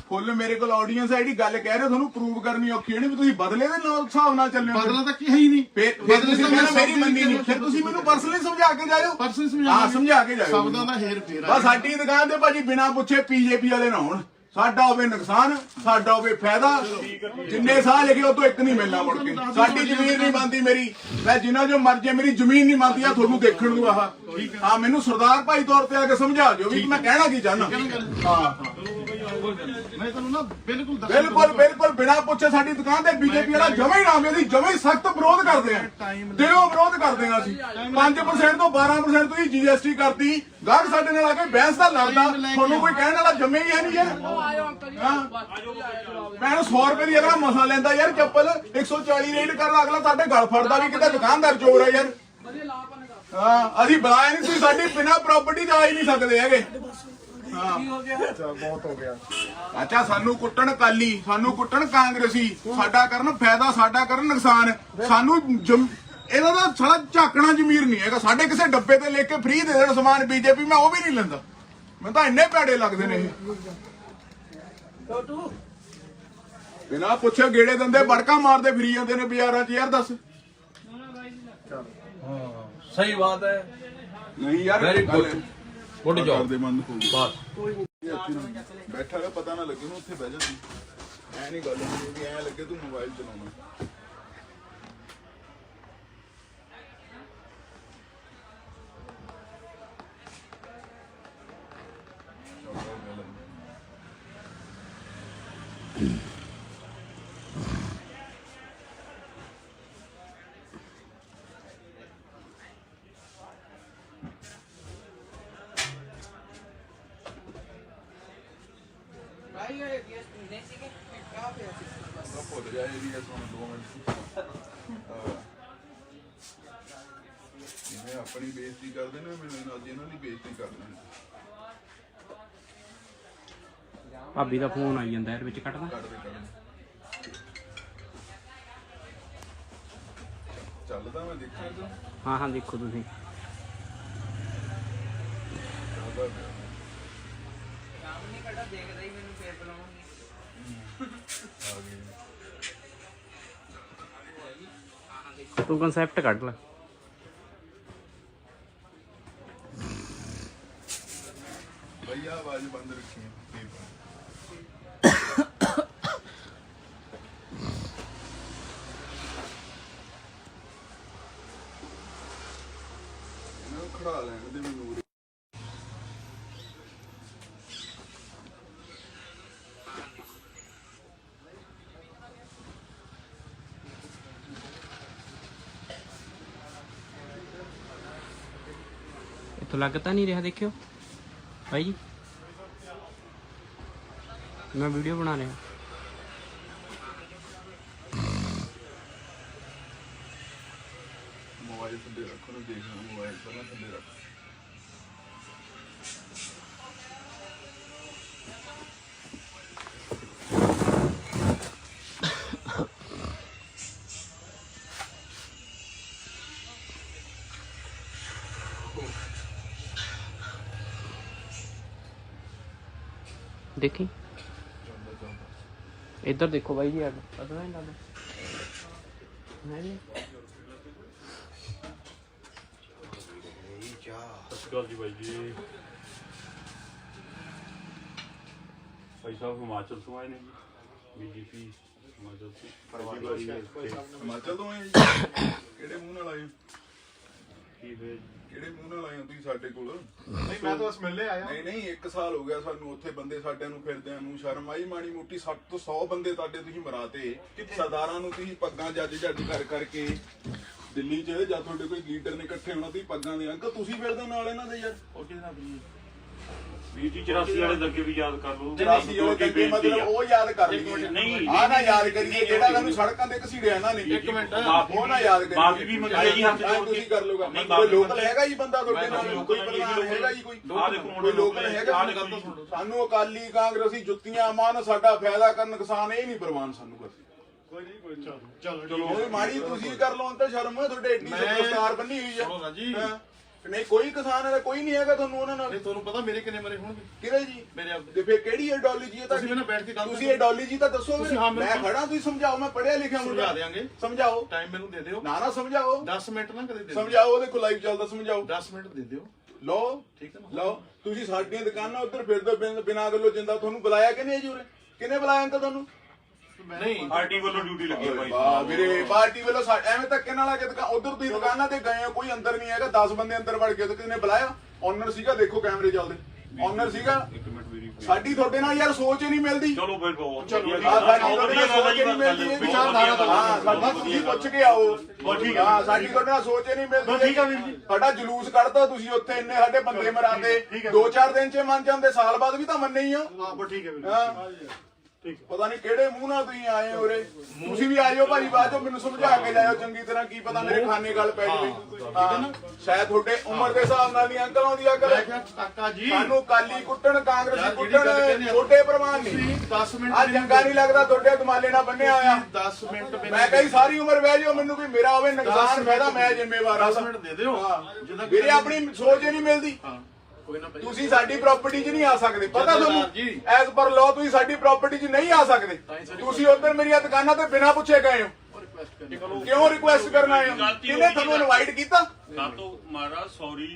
Speaker 1: ਫੁੱਲ ਮੇਰੇ ਕੋਲ ਆਡੀਅנס ਹੈ, ਜਿਹੜੀ ਗੱਲ ਕਹਿ ਰਹੇ ਹੋ ਤੁਹਾਨੂੰ ਪ੍ਰੂਵ ਕਰਨੀ ਔਖੀ ਹੋਣੀ ਵੀ ਤੁਸੀਂ ਬਦਲੇ ਦੇ ਨਾਲ ਹਿਸਾਬ ਨਾਲ ਚੱਲਿਓ।
Speaker 4: ਬਦਲਾ ਤਾਂ ਕੀ ਹੈ ਹੀ ਨਹੀਂ।
Speaker 1: ਬਦਲੇ ਤਾਂ ਮੇਰੀ ਮੰਨੀ ਨਹੀਂ। ਫਿਰ ਤੁਸੀਂ ਮੈਨੂੰ ਪਰਸਨਲੀ ਸਮਝਾ ਕੇ ਜਾਇਓ।
Speaker 4: ਪਰਸਨ
Speaker 1: ਹਾਂ ਸਮਝਾ ਕੇ ਜਾਇਓ।
Speaker 4: ਸ਼ਬਦਾਂ ਦਾ ਹੇਰ ਫੇਰ
Speaker 1: ਬਸ ਸਾਡੀ ਦੁਕਾਨ ਤੇ ਭਾਜੀ ਬਿਨਾਂ ਪੁੱਛੇ ਪੀਜੇਪੀ ਵਾਲੇ ਨਾ ਹੋਣ। ਸਾਡਾ ਹੋਵੇ ਨੁਕਸਾਨ, ਸਾਡਾ ਹੋਵੇ ਫਾਇਦਾ, ਜਿੰਨੇ ਸਾਹ ਲਿਖੇ ਉਹ ਤੋਂ ਇੱਕ ਨਹੀਂ ਮਿਲਣਾ ਮੁੜ ਕੇ। ਸਾਡੀ ਜ਼ਮੀਨ ਨਹੀਂ ਬਣਦੀ ਮੇਰੀ, ਮੈਂ ਜਿੰਨਾ ਜੋ ਮਰ ਜੇ ਮੇਰੀ ਜ਼ਮੀਨ ਨਹੀਂ ਬਣਦੀ ਆ ਤੁਹਾਨੂੰ ਦੇਖਣ ਨੂੰ। ਆਹ ਹਾਂ ਮੈਨੂੰ ਸਰਦਾਰ ਭਾਈ ਤੌਰ ਤੇ ਆ ਕੇ ਸਮਝਾ ਦਿਓ ਵੀ ਮੈਂ ਕਹਿਣਾ ਕੀ ਚਾਹਨਾ। ਹਾਂ
Speaker 4: ਮੈਂ ਤੁਹਾਨੂੰ ਨਾ ਬਿਲਕੁਲ
Speaker 1: ਬਿਲਕੁਲ ਬਿਨਾਂ ਪੁੱਛੇ ਸਾਡੀ ਦੁਕਾਨ ਤੇ ਬੀਜੇਪੀ ਵਾਲਾ ਜਮੇ ਹੀ ਨਾਮ ਇਹਦੀ ਜਮੇ ਹੀ ਸਖਤ ਵਿਰੋਧ ਕਰਦੇ ਆ, ਦਿਲੋਂ ਵਿਰੋਧ ਕਰਦੇ ਆ ਅਸੀਂ। 5% ਤੋਂ 12% ਤੁਸੀਂ GST ਕਰਤੀ, ਗਾਹਕ ਸਾਡੇ ਨਾਲ ਆ ਕੇ ਬਹਿਸ ਦਾ ਲੜਦਾ, ਤੁਹਾਨੂੰ ਕੋਈ ਕਹਿਣ ਵਾਲਾ ਜੰਮੇ ਹੀ ਹੈ ਨਹੀਂ ਯਾਰ। ਮੈਂ 100 ਰੁਪਏ ਦੀ ਅਗਲਾ ਮਸਾ ਲੈਂਦਾ ਯਾਰ ਚੱਪਲ, 140 ਰੇਟ ਕਰਨ ਅਗਲਾ ਸਾਡੇ ਗਲ ਫੜਦਾ ਵੀ ਕਿਤੇ ਦੁਕਾਨਦਾਰ ਚੋਰ ਹੈ ਯਾਰ। ਹਾਂ ਅਸੀਂ ਬੁਲਾਇਆ ਨਹੀਂ, ਤੁਸੀਂ ਸਾਡੀ ਬਿਨਾਂ ਪ੍ਰਾਪਰਟੀ ਜਾ ਹੀ ਨਹੀਂ ਸਕਦੇ ਹੈਗੇ।
Speaker 4: ਬਹੁਤ ਹੋ ਗਿਆ।
Speaker 1: ਅੱਛਾ ਸਾਨੂੰ ਕੁੱਟਣ ਕਾਲੀ, ਸਾਨੂੰ ਕੁੱਟਣ ਕਾਂਗਰਸੀ, ਸਾਡਾ ਕਰਨ ਫਾਇਦਾ, ਸਾਡਾ ਕਰਨ ਨੁਕਸਾਨ। ਸਾਨੂੰ ਇਹਦਾ ਤਾਂ ਸਾਲਾ ਝਾਕਣਾ ਜ਼ਮੀਰ ਨਹੀਂ ਹੈਗਾ। ਸਾਡੇ ਕਿਸੇ ਡੱਬੇ ਤੇ ਲੈ ਕੇ ਫ੍ਰੀ ਦੇ ਦੇਣ ਸਮਾਨ ਬੀਜੇਪੀ, ਮੈਂ ਉਹ ਵੀ ਨਹੀਂ ਲੈਂਦਾ। ਮੈਨੂੰ ਤਾਂ ਇੰਨੇ ਭੈੜੇ ਲੱਗਦੇ ਨੇ ਇਹ। ਬਿਨਾਂ ਪੁੱਛੇ ਗੇੜੇ ਦਿੰਦੇ, ਬੜਕਾ ਮਾਰਦੇ ਫਿਰੀ ਜਾਂਦੇ ਨੇ ਬਾਜ਼ਾਰਾਂ 'ਚ ਯਾਰ। ਦੱਸ
Speaker 5: सही बात है।
Speaker 1: ਨਹੀਂ ਯਾਰ
Speaker 5: Very good. Good job.
Speaker 1: ਕਰਦੇ ਬੰਦ ਹੋ ਗਈ
Speaker 5: बस
Speaker 1: ਬੈਠਾ ਰਿਹਾ, ਪਤਾ ਨਾ ਲੱਗੇ ਨੂੰ ਉੱਥੇ ਬਹਿ ਜਾ ਤੂੰ। ਐ ਨਹੀਂ ਗੱਲ ਹੁੰਦੀ ਵੀ ਐ ਲੱਗੇ ਤੂੰ ਮੋਬਾਈਲ ਚਲਾਉਣਾ।
Speaker 2: ਭਾਈ ਇਹ ਨਹੀਂ ਸੀ ਕਿ ਕਾ ਪਿਆ ਸੀ।
Speaker 1: ਭੁੱਲ ਜਾ ਇਹਦੀ ਸੁਣ 2 ਮਿੰਟ। ਜਿਵੇਂ ਆਪਣੀ ਬੇਇੱਜ਼ਤੀ ਕਰਦੇ ਨੇ, ਮੈਨੂੰ ਅੱਜ ਇਹਨਾਂ ਦੀ ਬੇਇੱਜ਼ਤੀ ਕਰ ਲੈਣੀ।
Speaker 2: ਭਾਬੀ ਦਾ ਫੋਨ ਆਈ ਜਾਂਦਾ ਇਹਦੇ ਵਿੱਚ ਕੱਟਦਾ।
Speaker 1: ਚੱਲਦਾ ਮੈਂ ਦੇਖਿਆ ਤਾਂ
Speaker 2: ਹਾਂ ਹਾਂ ਦੇਖੋ ਤੁਸੀਂ।
Speaker 1: ਚੱਲਦਾ ਪਿਆ। ਆ ਗਈ।
Speaker 2: ਤੂੰ ਕਨਸੈਪਟ ਕੱਢ ਲੈ।
Speaker 1: ਭਈਆ ਆਵਾਜ਼ ਬੰਦ ਰੱਖੀ ਹੈ। ਇਹਨਾਂ ਖੜਾ ਲੈਣ ਦੇ ਮੈਨੂੰ।
Speaker 2: ਇੱਥੋਂ ਲੱਗ ਤਾਂ ਨਹੀਂ ਰਿਹਾ, ਦੇਖਿਓ ਭਾਈ ਜੀ ਮੈਂ ਵੀਡੀਓ ਬਣਾ ਰਿਹਾ।
Speaker 1: ਮੋਬਾਈਲ ਥੱਲੇ ਰੱਖੋ ਨੂੰ ਦੇਖਣਾ, ਮੋਬਾਈਲ ਪਹਿਲਾਂ ਥੱਲੇ ਰੱਖ।
Speaker 2: ਦੇਖੀ ਇੱਧਰ ਦੇਖੋ ਬਾਈ ਜੀ, ਅੱਡ ਪਤਾ ਨਹੀਂ ਲੱਗਦਾ ਹੈ ਜੀ।
Speaker 3: ਸਤਿ ਸ਼੍ਰੀ ਅਕਾਲ ਜੀ ਬਾਈ ਜੀ। ਭਾਈ ਸਾਹਿਬ ਹਿਮਾਚਲ ਤੋਂ ਆਏ ਨੇ ਜੀ, BJP ਹਿਮਾਚਲ ਤੋਂ।
Speaker 1: ਹਿਮਾਚਲ ਤੋਂ ਆਏ ਜੀ? ਕਿਹੜੇ ਮੂੰਹ ਨਾਲ ਆਏ ਹੋ?
Speaker 3: ਕੀ ਫਿਰ
Speaker 1: ਕਿਹੜੇ ਮੂੰਹ ਨਾਲ ਆਏ ਹੋ ਤੁਸੀਂ ਸਾਡੇ ਕੋਲ?
Speaker 4: ਨਹੀਂ ਮੈਂ ਤਾਂ ਬਸ ਮਿਲਣੇ ਆਇਆ।
Speaker 1: ਨਹੀਂ 1 ਸਾਲ ਹੋ ਗਿਆ ਸਾਨੂੰ ਉੱਥੇ ਬੰਦੇ ਸਾਡਿਆਂ ਨੂੰ ਫਿਰਦਿਆਂ ਨੂੰ। ਸ਼ਰਮ ਆਈ ਮਾੜੀ ਮੋਟੀ? 60 ਤੋਂ 100 ਬੰਦੇ ਤੁਹਾਡੇ ਤੁਸੀਂ ਮਰਾਤੇ। ਸਰਦਾਰਾਂ ਨੂੰ ਤੁਸੀਂ ਪੱਗਾਂ ਜੱਜ ਕਰ ਕਰਕੇ ਦਿੱਲੀ 'ਚ ਜਾਂ ਤੁਹਾਡੇ ਕੋਈ ਲੀਡਰ ਨੇ ਇਕੱਠੇ ਹੋਣਾ, ਤੁਸੀਂ ਪੱਗਾਂ ਦੇ ਅੰਕਲ ਤੁਸੀਂ ਫਿਰਦੇ ਨਾਲ ਇਹਨਾਂ ਦੇ ਯਾਰ।
Speaker 3: ਉਹ ਕਿਹਦਾ ਵੀ 84 ਵਾਲੇ ਦੰਗੇ ਵੀ ਯਾਦ ਕਰ ਲਓ।
Speaker 1: 84 ਵਾਲੇ ਦੰਗੇ ਮਤਲਬ ਉਹ ਯਾਦ ਕਰ ਲਈਏ।
Speaker 3: ਨਹੀਂ
Speaker 1: ਆਹ ਨਾ ਯਾਦ ਕਰੀਏ ਜਿਹੜਾ ਸਾਨੂੰ ਸੜਕਾਂ ਤੇ ਘਸੀੜਿਆ ਇਹਨਾਂ ਨੇ।
Speaker 4: ਇੱਕ ਮਿੰਟ
Speaker 1: ਉਹ ਨਾ ਯਾਦ ਕਰੀਏ।
Speaker 3: ਮਾਫੀ ਵੀ ਮੰਗੀ ਜੀ ਹੱਥ ਜੋੜ ਕੇ।
Speaker 1: ਤੁਸੀਂ ਕਰ ਲਓਗਾ।
Speaker 3: ਨਹੀਂ,
Speaker 1: ਕੋਈ ਲੋਕਲ ਹੈਗਾ ਜੀ ਬੰਦਾ ਤੁਹਾਡੇ ਨਾਲ? ਕੋਈ ਪ੍ਰਧਾਨ ਹੈਗਾ ਜੀ? ਕੋਈ
Speaker 3: ਆਹ ਦੇਖੋ
Speaker 1: ਕੋਈ ਲੋਕਲ ਹੈਗਾ? ਸਾਨੂੰ ਅਕਾਲੀ ਕਾਂਗਰਸੀ ਜੁੱਤੀਆਂ ਮਾਨ, ਸਾਡਾ ਫਾਇਦਾ ਕਰਨ ਨੁਕਸਾਨ ਇਹ ਨਹੀਂ ਪ੍ਰਵਾਨ ਸਾਨੂੰ ਬਸ।
Speaker 4: ਚਲੋ
Speaker 1: ਉਹ ਮਾੜੀ ਤੁਸੀਂ ਕਰ ਲਓ ਅੰਤ ਸ਼ਰਮ, ਤੁਹਾਡੇ ਏਡੀ ਦਸਤਾਰ ਬੰਨੀ ਹੋਈ
Speaker 4: ਸੁਣੋ ਨਾ ਜੀ।
Speaker 1: ਆ। ਨਹੀਂ ਕੋਈ ਕਿਸਾਨ ਹੈ, ਕੋਈ ਨਹੀਂ ਹੈਗਾ ਤੁਹਾਨੂੰ ਉਹਨਾਂ ਨਾਲ।
Speaker 4: ਨਹੀਂ ਤੁਹਾਨੂੰ ਪਤਾ ਮੇਰੇ ਕਿੰਨੇ ਮਰੇ ਹੋਣਗੇ?
Speaker 1: ਕਿਹੜੇ ਜੀ?
Speaker 4: ਮੇਰੇ ਆਪ
Speaker 1: ਤੇ ਫੇਰ ਕਿਹੜੀ ਆਈਡੀਓਲੋਜੀ ਹੈ
Speaker 4: ਤੁਸੀਂ ਮੈਨੂੰ ਬੈਠ ਕੇ ਗੱਲ
Speaker 1: ਤੁਸੀਂ ਆਈਡੀਓਲੋਜੀ ਤਾਂ ਦੱਸੋ।
Speaker 4: ਤੁਸੀਂ ਹਾਂ
Speaker 1: ਮੈਂ ਖੜਾ, ਤੁਸੀਂ ਸਮਝਾਓ। ਮੈਂ ਪੜ੍ਹਿਆ ਲਿਖਿਆ
Speaker 4: ਸਮਝਾ
Speaker 1: ਮੁੰਡਾ।
Speaker 4: ਦੇਾਂਗੇ।
Speaker 1: ਸਮਝਾਓ।
Speaker 4: ਟਾਈਮ ਮੈਨੂੰ ਦੇ ਦਿਓ।
Speaker 1: ਨਾ ਸਮਝਾਓ।
Speaker 4: 10 ਮਿੰਟ ਨਾ ਕਦੇ ਦੇ ਦਿਓ।
Speaker 1: ਸਮਝਾਓ। ਦੇਖੋ ਲਾਈਵ ਚੱਲਦਾ, ਸਮਝਾਓ।
Speaker 4: 10 ਮਿੰਟ ਦੇ ਦਿਓ।
Speaker 1: ਲਓ ਲਓ ਤੁਸੀਂ ਸਾਡੀਆਂ ਦੁਕਾਨਾਂ ਉੱਧਰ ਫਿਰਦੇ ਬਿਨਾਂ ਗੱਲੋਂ ਜਿੰਦਾ ਤੁਹਾਨੂੰ ਬੁਲਾਇਆ ਕਿ ਨਹੀਂ ਜੀ ਉਰੇ ਕਿਹਨੇ ਬੁਲਾਇਆ ਅੰਕਲ ਤੁਹਾਨੂੰ
Speaker 4: ਨਹੀਂ
Speaker 3: ਪਾਰਟੀ ਵੱਲੋਂ ਡਿਊਟੀ ਲੱਗੀ ਹੈ ਬਾਈ
Speaker 1: ਵਾਹ ਵੀਰੇ ਪਾਰਟੀ ਵੱਲੋਂ ਐਵੇਂ ਧੱਕੇ ਨਾਲ ਆ ਕੇ ਉਧਰ ਤੁਸੀਂ ਦੁਕਾਨਾਂ ਤੇ ਗਏ ਹੋ ਕੋਈ ਅੰਦਰ ਨਹੀਂ ਹੈਗਾ 10 ਬੰਦੇ ਅੰਦਰ ਵੜ ਗਏ ਤੇ ਕਿਹਨੇ ਬੁਲਾਇਆ ਓਨਰ ਸੀਗਾ ਦੇਖੋ ਕੈਮਰੇ ਚੱਲਦੇ ਓਨਰ ਸੀਗਾ
Speaker 3: ਇੱਕ ਮਿੰਟ ਮੇਰੀ
Speaker 1: ਸਾਡੀ ਤੁਹਾਡੇ ਨਾਲ ਯਾਰ ਸੋਚ ਹੀ ਨਹੀਂ ਮਿਲਦੀ
Speaker 3: ਚਲੋ ਫਿਰ ਬਹੁਤ
Speaker 1: ਸਾਡੀ ਤੁਹਾਡੇ ਨਾਲ ਸੋਚ ਹੀ ਨਹੀਂ ਮਿਲਦੀ ਇਹ ਵਿਚਾਰਧਾਰਾ ਤਾਂ ਹਾਂ ਸਾਡਾ ਤੁਸੀਂ ਪੁੱਛ ਕੇ ਆਓ
Speaker 3: ਠੀਕ
Speaker 1: ਹਾਂ ਸਾਡੀ ਤੁਹਾਡੇ ਨਾਲ ਸੋਚ ਹੀ ਨਹੀਂ ਮਿਲਦੀ
Speaker 3: ਠੀਕ ਆ ਵੀਰ ਜੀ
Speaker 1: ਸਾਡਾ ਜਲੂਸ ਕੱਢਦਾ ਤੁਸੀਂ ਉੱਥੇ ਇੰਨੇ ਸਾਡੇ ਬੰਦੇ ਮਰਾਤੇ 2-4 ਦਿਨ ਚ ਮੰਨ ਜਾਂਦੇ ਸਾਲ ਬਾਅਦ ਵੀ ਤਾਂ ਮੰਨੇ ਹੀ ਹੋ
Speaker 3: ਠੀਕ ਹੈ ਵੀਰ
Speaker 1: ਹਾਂ ਪਤਾ ਨਹੀਂ ਕਿਹੜੇ ਮੂੰਹ ਨਾਲ ਤੁਸੀਂ ਆਏ ਹੋ ਉਰੇ ਤੁਸੀਂ ਵੀ ਆਇਓ ਭਾਜੀ ਬਾਅਦ ਚੋਂ ਮੈਨੂੰ ਸਮਝਾ ਕੇ ਜਾਇਓ ਚੰਗੀ ਤਰ੍ਹਾਂ ਕੀ ਪਤਾ ਮੇਰੇ ਖਾਨੇ ਗੱਲ ਪੈ ਜਾਵੇ ਹਾਂ ਸ਼ਾਇਦ ਤੁਹਾਡੇ ਉਮਰ ਦੇ ਹਿਸਾਬ ਨਾਲ ਨਹੀਂ ਅੰਕਲ ਆਉਂਦੀ ਅਕਲ
Speaker 4: ਕਾਕਾ ਜੀ
Speaker 1: ਸਾਨੂੰ ਕਾਲੀ ਕੁੱਟਣ ਕਾਂਗਰਸੀ ਕੁੱਟਣ ਛੋਟੇ ਪ੍ਰਮਾਨ ਨਹੀਂ
Speaker 4: 10 ਮਿੰਟ
Speaker 1: ਆ ਚੰਗਾ ਨਹੀਂ ਲੱਗਦਾ ਤੁਹਾਡੇ ਦਮਾਲੇ ਨਾਲ ਬੰਨਿਆ ਹੋਇਆ
Speaker 4: 10 ਮਿੰਟ
Speaker 1: ਮੈਂ ਕਹੀ ਸਾਰੀ ਉਮਰ ਬਹਿ ਜਾਓ ਮੈਨੂੰ ਕੋਈ ਮੇਰਾ ਹੋਵੇ ਨੁਕਸਾਨ ਫਾਇਦਾ ਮੈਂ ਜ਼ਿੰਮੇਵਾਰ ਹਾਂ
Speaker 4: 10 ਮਿੰਟ ਦੇ ਦਿਓ
Speaker 1: ਹਾਂ ਵੀਰੇ ਆਪਣੀ ਸੋਚ ਹੀ ਨਹੀਂ ਮਿਲਦੀ
Speaker 4: ਕੋਈ ਨਾ
Speaker 1: ਤੁਸੀਂ ਸਾਡੀ ਪ੍ਰਾਪਰਟੀ 'ਚ ਨਹੀਂ ਆ ਸਕਦੇ ਪਤਾ ਤੁਹਾਨੂੰ
Speaker 4: ਜੀ।
Speaker 1: ਐਜ਼ ਪਰ ਲਾਅ ਤੁਸੀਂ ਸਾਡੀ ਪ੍ਰਾਪਰਟੀ 'ਚ ਨਹੀਂ ਆ ਸਕਦੇ ਤੁਸੀਂ ਉੱਧਰ ਮੇਰੀਆਂ ਦੁਕਾਨਾਂ ਤੇ ਬਿਨਾਂ ਪੁੱਛੇ ਗਏ ਹੋ ਕਿਉਂ ਰਿਕੁਐਸਟ ਕਰਨ ਆਏ ਹੋ ਕਿਹਨੇ ਤੁਹਾਨੂੰ ਇਨਵਾਈਟ ਕੀਤਾ
Speaker 3: तो महाराज सॉरी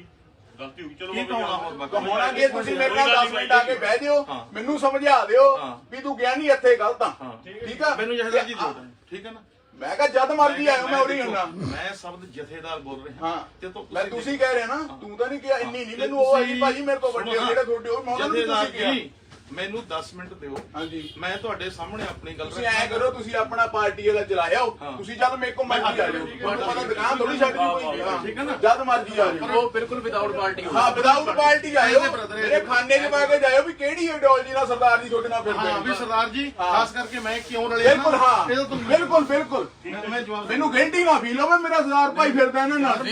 Speaker 3: गलती हुई चलो
Speaker 4: ਕੀ ਕਹਾਉਣਾ ਹੋਰ
Speaker 1: ਤਾਂ ਹੋਣਾ ਕਿ ਤੁਸੀਂ ਮੇਰੇ ਨਾਲ 10 ਮਿੰਟ ਆ ਕੇ ਬਹਿ ਜਿਓ ਮੈਨੂੰ ਸਮਝਾ ਦਿਓ ਵੀ ਤੂੰ ਗਿਆ ਨਹੀਂ ਇੱਥੇ ਗਲਤ ਆ ਠੀਕ ਆ
Speaker 4: ਮੈਨੂੰ ਜਹਦਾਰ ਜੀ ਦਿਓ ਠੀਕ ਹੈ ਨਾ
Speaker 1: ਮੈਂ ਕਿਹਾ ਜਦ ਮਰਜੀ ਆਇਓ ਮੈਂ ਉਰੀ ਹੁੰਨਾ
Speaker 4: ਮੈਂ ਸ਼ਬਦ ਜਥੇਦਾਰ ਬੋਲ ਰਿਹਾ
Speaker 1: ਹਾਂ
Speaker 4: ਤੇ ਤੋਂ
Speaker 1: ਮੈਂ ਤੁਸੀਂ ਕਹਿ ਰਹੇ ਨਾ ਤੂੰ ਤਾਂ ਨਹੀਂ ਕਿਹਾ ਇੰਨੀ ਨਹੀਂ ਮੈਨੂੰ ਉਹ ਆਈ ਭਾਜੀ ਮੇਰੇ ਤੋਂ ਵੱਡੇ ਜਿਹੜੇ ਤੁਹਾਡੇ ਉਹ ਮੈਂ ਉਹਨਾਂ ਨੂੰ
Speaker 4: ਜਥੇਦਾਰ
Speaker 1: ਤੁਸੀਂ ਕਿਹਾ
Speaker 4: ਜੀ ਮੈਨੂੰ 10 ਮਿੰਟ ਦਿਓ
Speaker 1: ਹਾਂਜੀ
Speaker 4: ਮੈਂ ਤੁਹਾਡੇ ਸਾਹਮਣੇ ਆਪਣੀ ਗੱਲ
Speaker 1: ਤੁਸੀਂ ਐ ਕਰੋ ਤੁਸੀਂ ਆਪਣਾ ਪਾਰਟੀ ਵਾਲਾ ਚਲਾਇਆ ਤੁਸੀਂ ਜਦ ਮੇਰੇ ਕੋਲ ਮਰਜੀ ਆ ਜਾਓ ਤੁਹਾਨੂੰ ਪਤਾ ਦੁਕਾਨ ਥੋੜੀ ਛੱਡ ਦੀ ਕੋਈ
Speaker 4: ਠੀਕ ਹੈ ਨਾ
Speaker 1: ਜਦ ਮਰਜੀ ਆ ਜਾਓ
Speaker 2: ਉਹ ਬਿਲਕੁਲ ਵਿਦਆਊਟ ਪਾਰਟੀ
Speaker 1: ਹਾਂ ਵਿਦਾਊਟ ਪਾਰਟੀ ਆਇਓ ਮੇਰੇ ਖਾਨੇ 'ਚ ਪਾ ਕੇ ਜਾਇਓ ਵੀ ਕਿਹੜੀ ਆਈਡੀਓਲੋਜੀ ਨਾਲ ਸਰਦਾਰ ਜੀ ਤੁਹਾਡੇ ਨਾਲ ਫਿਰਦੇ
Speaker 4: ਹਾਂ ਵੀ
Speaker 1: ਨੇ
Speaker 4: ਸਰਦਾਰ ਜੀ ਖਾਸ ਕਰਕੇ ਮੈਂ ਕਿਉਂ ਰਲਿਆ
Speaker 1: ਬਿਲਕੁਲ ਹਾਂ ਬਿਲਕੁਲ ਬਿਲਕੁਲ
Speaker 4: ਮੈਂ ਜਵਾਬ
Speaker 1: ਮੈਨੂੰ ਗਿਲਟੀ ਨਾ ਫੀਲ ਹੋਵੇ ਮੇਰਾ ਸਰਦਾਰ ਭਾਈ ਫਿਰਦਾ ਇਹਨਾਂ ਨਾਲ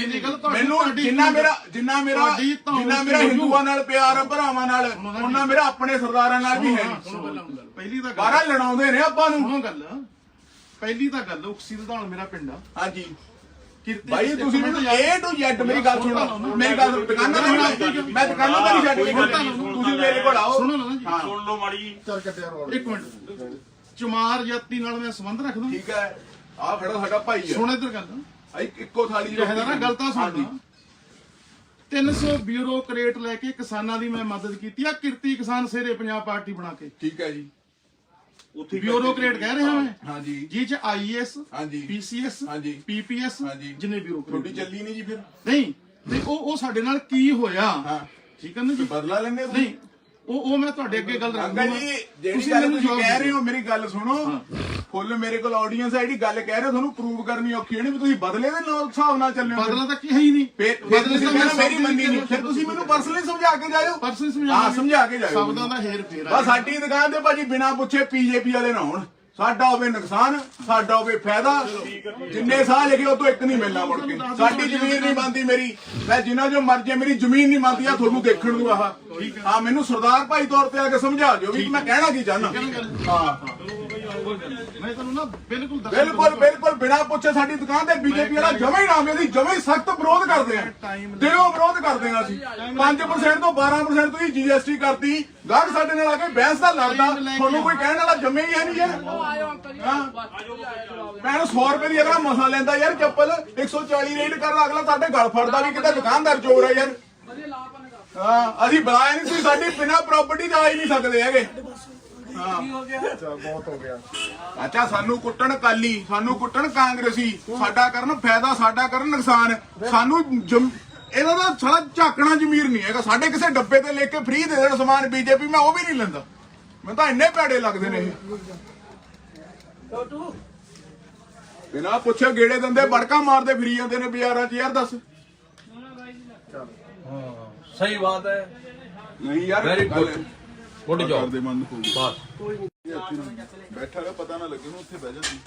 Speaker 1: ਮੈਨੂੰ ਜਿੰਨਾ ਮੇਰਾ ਹਿੰਦੂਆਂ ਨਾਲ ਪਿਆਰ ਆ ਭਰਾਵਾਂ ਨਾਲ ਉਹਨਾਂ ਮੇਰਾ ਆਪਣੇ ਸਰਦਾਰਾਂ ਨਾਲ ਵੀ ਹੈ
Speaker 4: ਪਹਿਲੀ ਤਾਂ
Speaker 1: ਬਾਰਾ ਲੜਾਉਂਦੇ ਨੇ ਆਪਾਂ ਨੂੰ
Speaker 4: ਸੁਣੋ ਗੱਲ ਪਹਿਲੀ ਤਾਂ ਗੱਲ ਉਕਸੀ ਦਾ ਮੇਰਾ ਪਿੰਡ ਆ
Speaker 1: ਹਾਂਜੀ
Speaker 4: ਕਿਰਤੀ
Speaker 1: ਭਾਈ ਤੁਸੀਂ ਮੈਨੂੰ A to Z ਮੇਰੀ ਗੱਲ ਸੁਣੋ ਮੇਰੀ ਗੱਲ ਦੁਕਾਨਾਂ ਤੇ ਮੈਂ ਦੁਕਾਨਾਂ ਤੇ ਨਹੀਂ ਛੱਡ ਕੇ ਤੁਸੀਂ ਮੇਰੇ ਕੋਲ ਆਓ
Speaker 4: ਸੁਣੋ ਨਾ ਜੀ
Speaker 3: सुन लो माड़ी
Speaker 4: ਚੱਲ ਕੱਟਿਆ ਰੋਲ ਇੱਕ ਮਿੰਟ ਚਮਾਰ ਜਾਤੀ ਨਾਲ ਮੈਂ ਸੰਬੰਧ ਰੱਖਦਾ
Speaker 1: ਠੀਕ ਹੈ ਆ ਖੜਾ ਸਾਡਾ ਭਾਈ ਹੈ
Speaker 4: ਸੁਣ ਇੱਧਰ ਗੱਲ
Speaker 1: ਇੱਕੋ ਥਾਲੀ
Speaker 4: ਜਿਹੜਾ ਨਾ ਗਲਤਾਂ ਸੁਣਦਾ 300 ਬਿਊਰੋਕਰੇਟ ਲੈ ਕੇ ਕਿਸਾਨਾਂ ਦੀ ਮੈਂ ਮਦਦ ਕੀਤੀ ਆ ਕਿਰਤੀ ਕਿਸਾਨ ਸੇਰੇ ਪੰਜਾਬ ਪਾਰਟੀ ਬਣਾ ਕੇ
Speaker 1: ਠੀਕ ਹੈ ਜੀ
Speaker 4: ਬਿਊਰੋਕਰੇਟ ਕਹਿ ਰਿਹਾ ਮੈਂ
Speaker 1: ਹਾਂਜੀ
Speaker 4: ਜੀ ਚ ਆਈਐਸ
Speaker 1: ਹਾਂਜੀ
Speaker 4: ਪੀਸੀਐਸ
Speaker 1: ਹਾਂਜੀ
Speaker 4: ਪੀਪੀਐਸ
Speaker 1: ਹਾਂਜੀ
Speaker 4: ਜਿੰਨੇ
Speaker 1: ਤੁਹਾਡੀ
Speaker 4: ਬਿਊਰੋਕਰੇਟ
Speaker 1: ਚੱਲੀ ਨਹੀਂ ਜੀ ਫਿਰ
Speaker 4: ਨਹੀਂ ਤੇ ਉਹ ਸਾਡੇ ਨਾਲ ਕੀ ਹੋਇਆ
Speaker 1: ਹਾਂ
Speaker 4: ਠੀਕ ਹੈ ਨਾ ਜੀ
Speaker 1: ਬਦਲਾ ਲੈਣੇ
Speaker 4: ਨਹੀਂ ਉਹ ਮੈਂ ਤੁਹਾਡੇ ਅੱਗੇ ਗੱਲ ਰੱਖ
Speaker 1: ਅੰਕਲ ਜੀ ਜਿਹੜੀ ਗੱਲ ਤੁਸੀਂ ਕਹਿ ਰਹੇ ਹੋ ਮੇਰੀ ਗੱਲ ਸੁਣੋ ਫੁੱਲ ਮੇਰੇ ਕੋਲ ਆਡੀਅנס ਹੈ ਜਿਹੜੀ ਗੱਲ ਕਹਿ ਰਹੇ ਹੋ ਤੁਹਾਨੂੰ ਪ੍ਰੂਵ ਕਰਨੀ ਔਖੀ ਨਹੀਂ ਵੀ ਤੁਸੀਂ ਬਦਲੇ ਦੇ ਨਾਲ ਹਿਸਾਬ ਨਾਲ ਚੱਲਿਓ
Speaker 4: ਬਦਲਾ ਤਾਂ ਕੀ ਹੈ ਹੀ ਨਹੀਂ
Speaker 1: ਬਦਲੇ ਤਾਂ ਮੇਰੀ ਮੰਨੀ ਨਹੀਂ ਫਿਰ ਤੁਸੀਂ ਮੈਨੂੰ ਪਰਸਨਲੀ ਸਮਝਾ ਕੇ ਜਾਇਓ
Speaker 4: ਪਰਸਨ
Speaker 1: ਹਾਂ ਸਮਝਾ ਕੇ ਜਾਇਓ
Speaker 4: ਸ਼ਬਦਾਂ ਦਾ ਹੇਰ ਫੇਰ
Speaker 1: ਬਸ ਸਾਡੀ ਦੁਕਾਨ ਤੇ ਭਾਜੀ ਬਿਨਾ ਪੁੱਛੇ ਪੀਜੇਪੀ ਵਾਲੇ ਨਾ ਹੋਣ ਸਾਡਾ ਹੋਵੇ ਨੁਕਸਾਨ ਸਾਡਾ ਹੋਵੇ ਫਾਇਦਾ ਜਿੰਨੇ ਸਾਲ ਹੈਗੇ ਉਹ ਤੋਂ ਇੱਕ ਨਹੀਂ ਮਿਲਣਾ ਮੁੜ ਕੇ ਸਾਡੀ ਜ਼ਮੀਨ ਨਹੀਂ ਬਣਦੀ ਮੇਰੀ ਮੈਂ ਜਿੰਨਾ ਜੋ ਮਰਜ਼ੀ ਮੇਰੀ ਜ਼ਮੀਨ ਨਹੀਂ ਬਣਦੀ ਆ ਤੁਹਾਨੂੰ ਦੇਖਣ ਨੂੰ ਆਹ ਹਾਂ ਮੈਨੂੰ ਸਰਦਾਰ ਭਾਈ ਤੌਰ ਤੇ ਆ ਕੇ ਸਮਝਾ ਦਿਓ ਵੀ ਮੈਂ ਕਹਿਣਾ ਕੀ ਚਾਹਨਾ ਹਾਂ
Speaker 4: ਮੈਂ ਤੁਹਾਨੂੰ ਨਾ ਬਿਲਕੁਲ
Speaker 1: ਬਿਲਕੁਲ ਬਿਨਾ ਪੁੱਛੇ ਸਾਡੀ ਦੁਕਾਨ ਤੇ ਬੀਜੇਪੀ ਵਾਲਾ ਜਮੇ ਹੀ ਨਾਮ ਇਹਦੀ ਜਮੇ ਹੀ ਸਖਤ ਵਿਰੋਧ ਕਰਦੇ ਆ ਦਿਲੋਂ ਵਿਰੋਧ ਕਰਦੇ ਆ ਅਸੀਂ 5% ਤੋਂ 12% ਤੁਸੀਂ ਜੀਐਸਟੀ ਕਰਤੀ ਗਾਹਕ ਸਾਡੇ ਨਾਲ ਆ ਕੇ ਬਹਿਸ ਦਾ ਲੜਦਾ ਤੁਹਾਨੂੰ ਕੋਈ ਕਹਿਣ ਵਾਲਾ ਜਮੇ ਹੀ ਹੈ ਨਹੀਂ ਯਾਰ ਮੈਂ 100 ਰੁਪਏ ਦੀ ਅਗਲਾ ਮਸਾ ਲੈਂਦਾ ਯਾਰ ਚੱਪਲ 140 ਰੇਟ ਕਰਦਾ ਅਗਲਾ ਸਾਡੇ ਗਲ ਫੜਦਾ ਵੀ ਕਿਤੇ ਦੁਕਾਨਦਾਰ ਚੋਰ ਹੈ ਯਾਰ ਹਾਂ ਅਸੀਂ ਬੁਲਾਇਆ ਨਹੀਂ ਤੁਸੀਂ ਸਾਡੀ ਬਿਨਾ ਪ੍ਰਾਪਰਟੀ ਜਾ ਹੀ ਨਹੀਂ ਸਕਦੇ ਹੈਗੇ ਅੱਛਾ ਸਾਨੂੰ ਕੁੱਟਣ ਕਾਲੀ ਸਾਨੂੰ ਕੁੱਟਣ ਕਾਂਗਰਸੀ ਸਾਡਾ ਕਰਨ ਫਾਇਦਾ ਸਾਡਾ ਕਰਨ ਨੁਕਸਾਨ ਸਾਨੂੰ ਇਹਦਾ ਤਾਂ ਸਾਲਾ ਝਾਕਣਾ ਜ਼ਮੀਰ ਨਹੀਂ ਹੈਗਾ ਸਾਡੇ ਕਿਸੇ ਡੱਬੇ ਤੇ ਲੈ ਕੇ ਫ੍ਰੀ ਦੇ ਦੇਣ ਸਮਾਨ ਬੀਜੇਪੀ ਮੈਂ ਉਹ ਵੀ ਨਹੀਂ ਲੈਂਦਾ ਮੈਨੂੰ ਤਾਂ ਇੰਨੇ ਭੈੜੇ ਲੱਗਦੇ ਨੇ ਇਹ ਬਿਨਾਂ ਪੁੱਛੇ ਗੇੜੇ ਦਿੰਦੇ ਬੜਕਾ ਮਾਰਦੇ ਫਿਰੀ ਜਾਂਦੇ ਨੇ ਬਾਜ਼ਾਰਾਂ 'ਚ ਯਾਰ ਦੱਸ
Speaker 5: सही बात है
Speaker 1: ਨਹੀਂ ਯਾਰ
Speaker 5: Very good. Good job.
Speaker 1: ਕਰਦੇ ਮਨ ਨੂੰ
Speaker 5: बस
Speaker 1: ਬੈਠਾ ਰਿਹਾ ਪਤਾ ਨਾ ਲੱਗੇ ਨੂੰ ਉੱਥੇ ਬਹਿ ਜਾਂਦੀ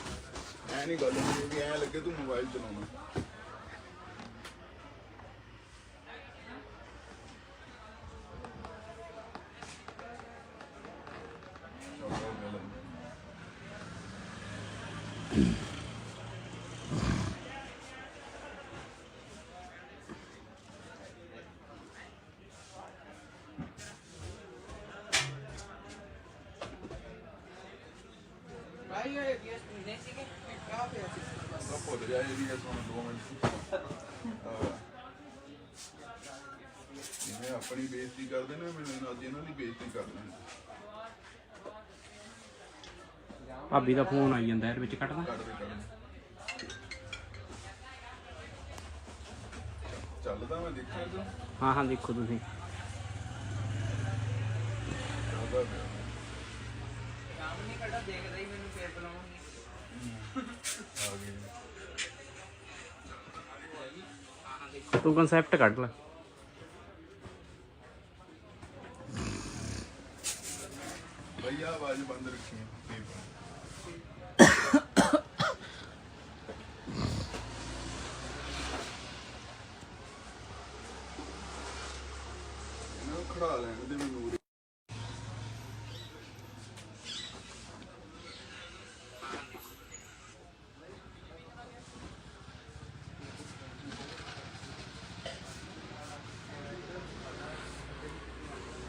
Speaker 1: ਐ ਨਹੀਂ ਗੱਲ ਹੁੰਦੀ ਵੀ ਐ ਲੱਗੇ ਤੂੰ ਮੋਬਾਈਲ ਚਲਾਉਣਾ
Speaker 2: ਭਾਈ ਇਹ ਨਹੀਂ ਸੀ ਕਿ ਕਿਆ ਪਿਆ ਸੀ
Speaker 1: ਭੁੱਲ ਜਾਏ ਵੀ ਇਹ ਸੁਣ 2 ਮਿੰਟ ਜਿਵੇਂ ਆਪਣੀ ਬੇਇੱਜ਼ਤੀ ਕਰਦੇ ਨੇ ਮੈਨੂੰ ਅੱਜ ਇਹਨਾਂ ਦੀ ਬੇਇੱਜ਼ਤੀ ਕਰ ਲੈਣ।
Speaker 2: ਭਾਬੀ ਦਾ ਫੋਨ ਆਈ ਜਾਂਦਾ ਯਾਰ ਵਿੱਚ ਕੱਟਦਾ।
Speaker 1: ਚੱਲਦਾ ਮੈਂ ਦੇਖਿਆ ਤਾਂ
Speaker 2: ਹਾਂ ਹਾਂ ਦੇਖੋ ਤੁਸੀਂ।
Speaker 1: ਚੱਲਦਾ ਪਿਆ। ਆ ਗਏ।
Speaker 2: ਤੂੰ ਕਨਸੈਪਟ ਕੱਢ ਲੈ।
Speaker 1: ਭਈਆ ਆਵਾਜ਼ ਬੰਦ ਰੱਖੀ ਹੈ। ਇਹਨਾਂ ਖੜਾ ਲੈਣ ਦੇ ਮੈਨੂੰ ਉਰੇ।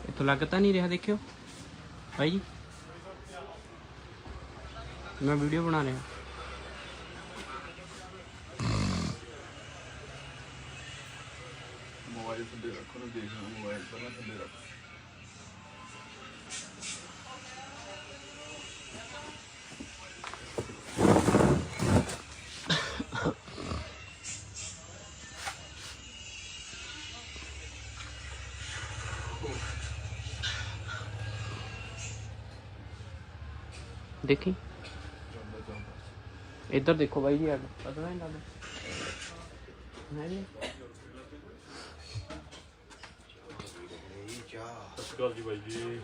Speaker 2: ਇੱਥੋਂ ਲੱਗ ਤਾਂ ਨਹੀਂ ਰਿਹਾ ਦੇਖਿਓ ਭਾਈ ਜੀ, ਮੈਂ ਵੀਡੀਓ ਬਣਾ ਰਿਹਾ।
Speaker 1: ਮੋਬਾਈਲ ਥੱਲੇ ਰੱਖੋ ਨੂੰ ਦੇਖਣਾ ਮੋਬਾਈਲ ਪਹਿਲਾਂ ਥੱਲੇ ਰੱਖ।
Speaker 2: ਦੇਖੀ
Speaker 1: ਚੱਲਦਾ ਚੱਲਦਾ।
Speaker 2: ਇੱਧਰ ਦੇਖੋ ਬਾਈ ਜੀ, ਅੱਡ ਪਤਾ ਨਹੀਂ ਲੱਗਦਾ ਹੈ ਜੀ।
Speaker 3: ਸਤਿ ਸ਼੍ਰੀ ਅਕਾਲ ਜੀ ਬਾਈ ਜੀ।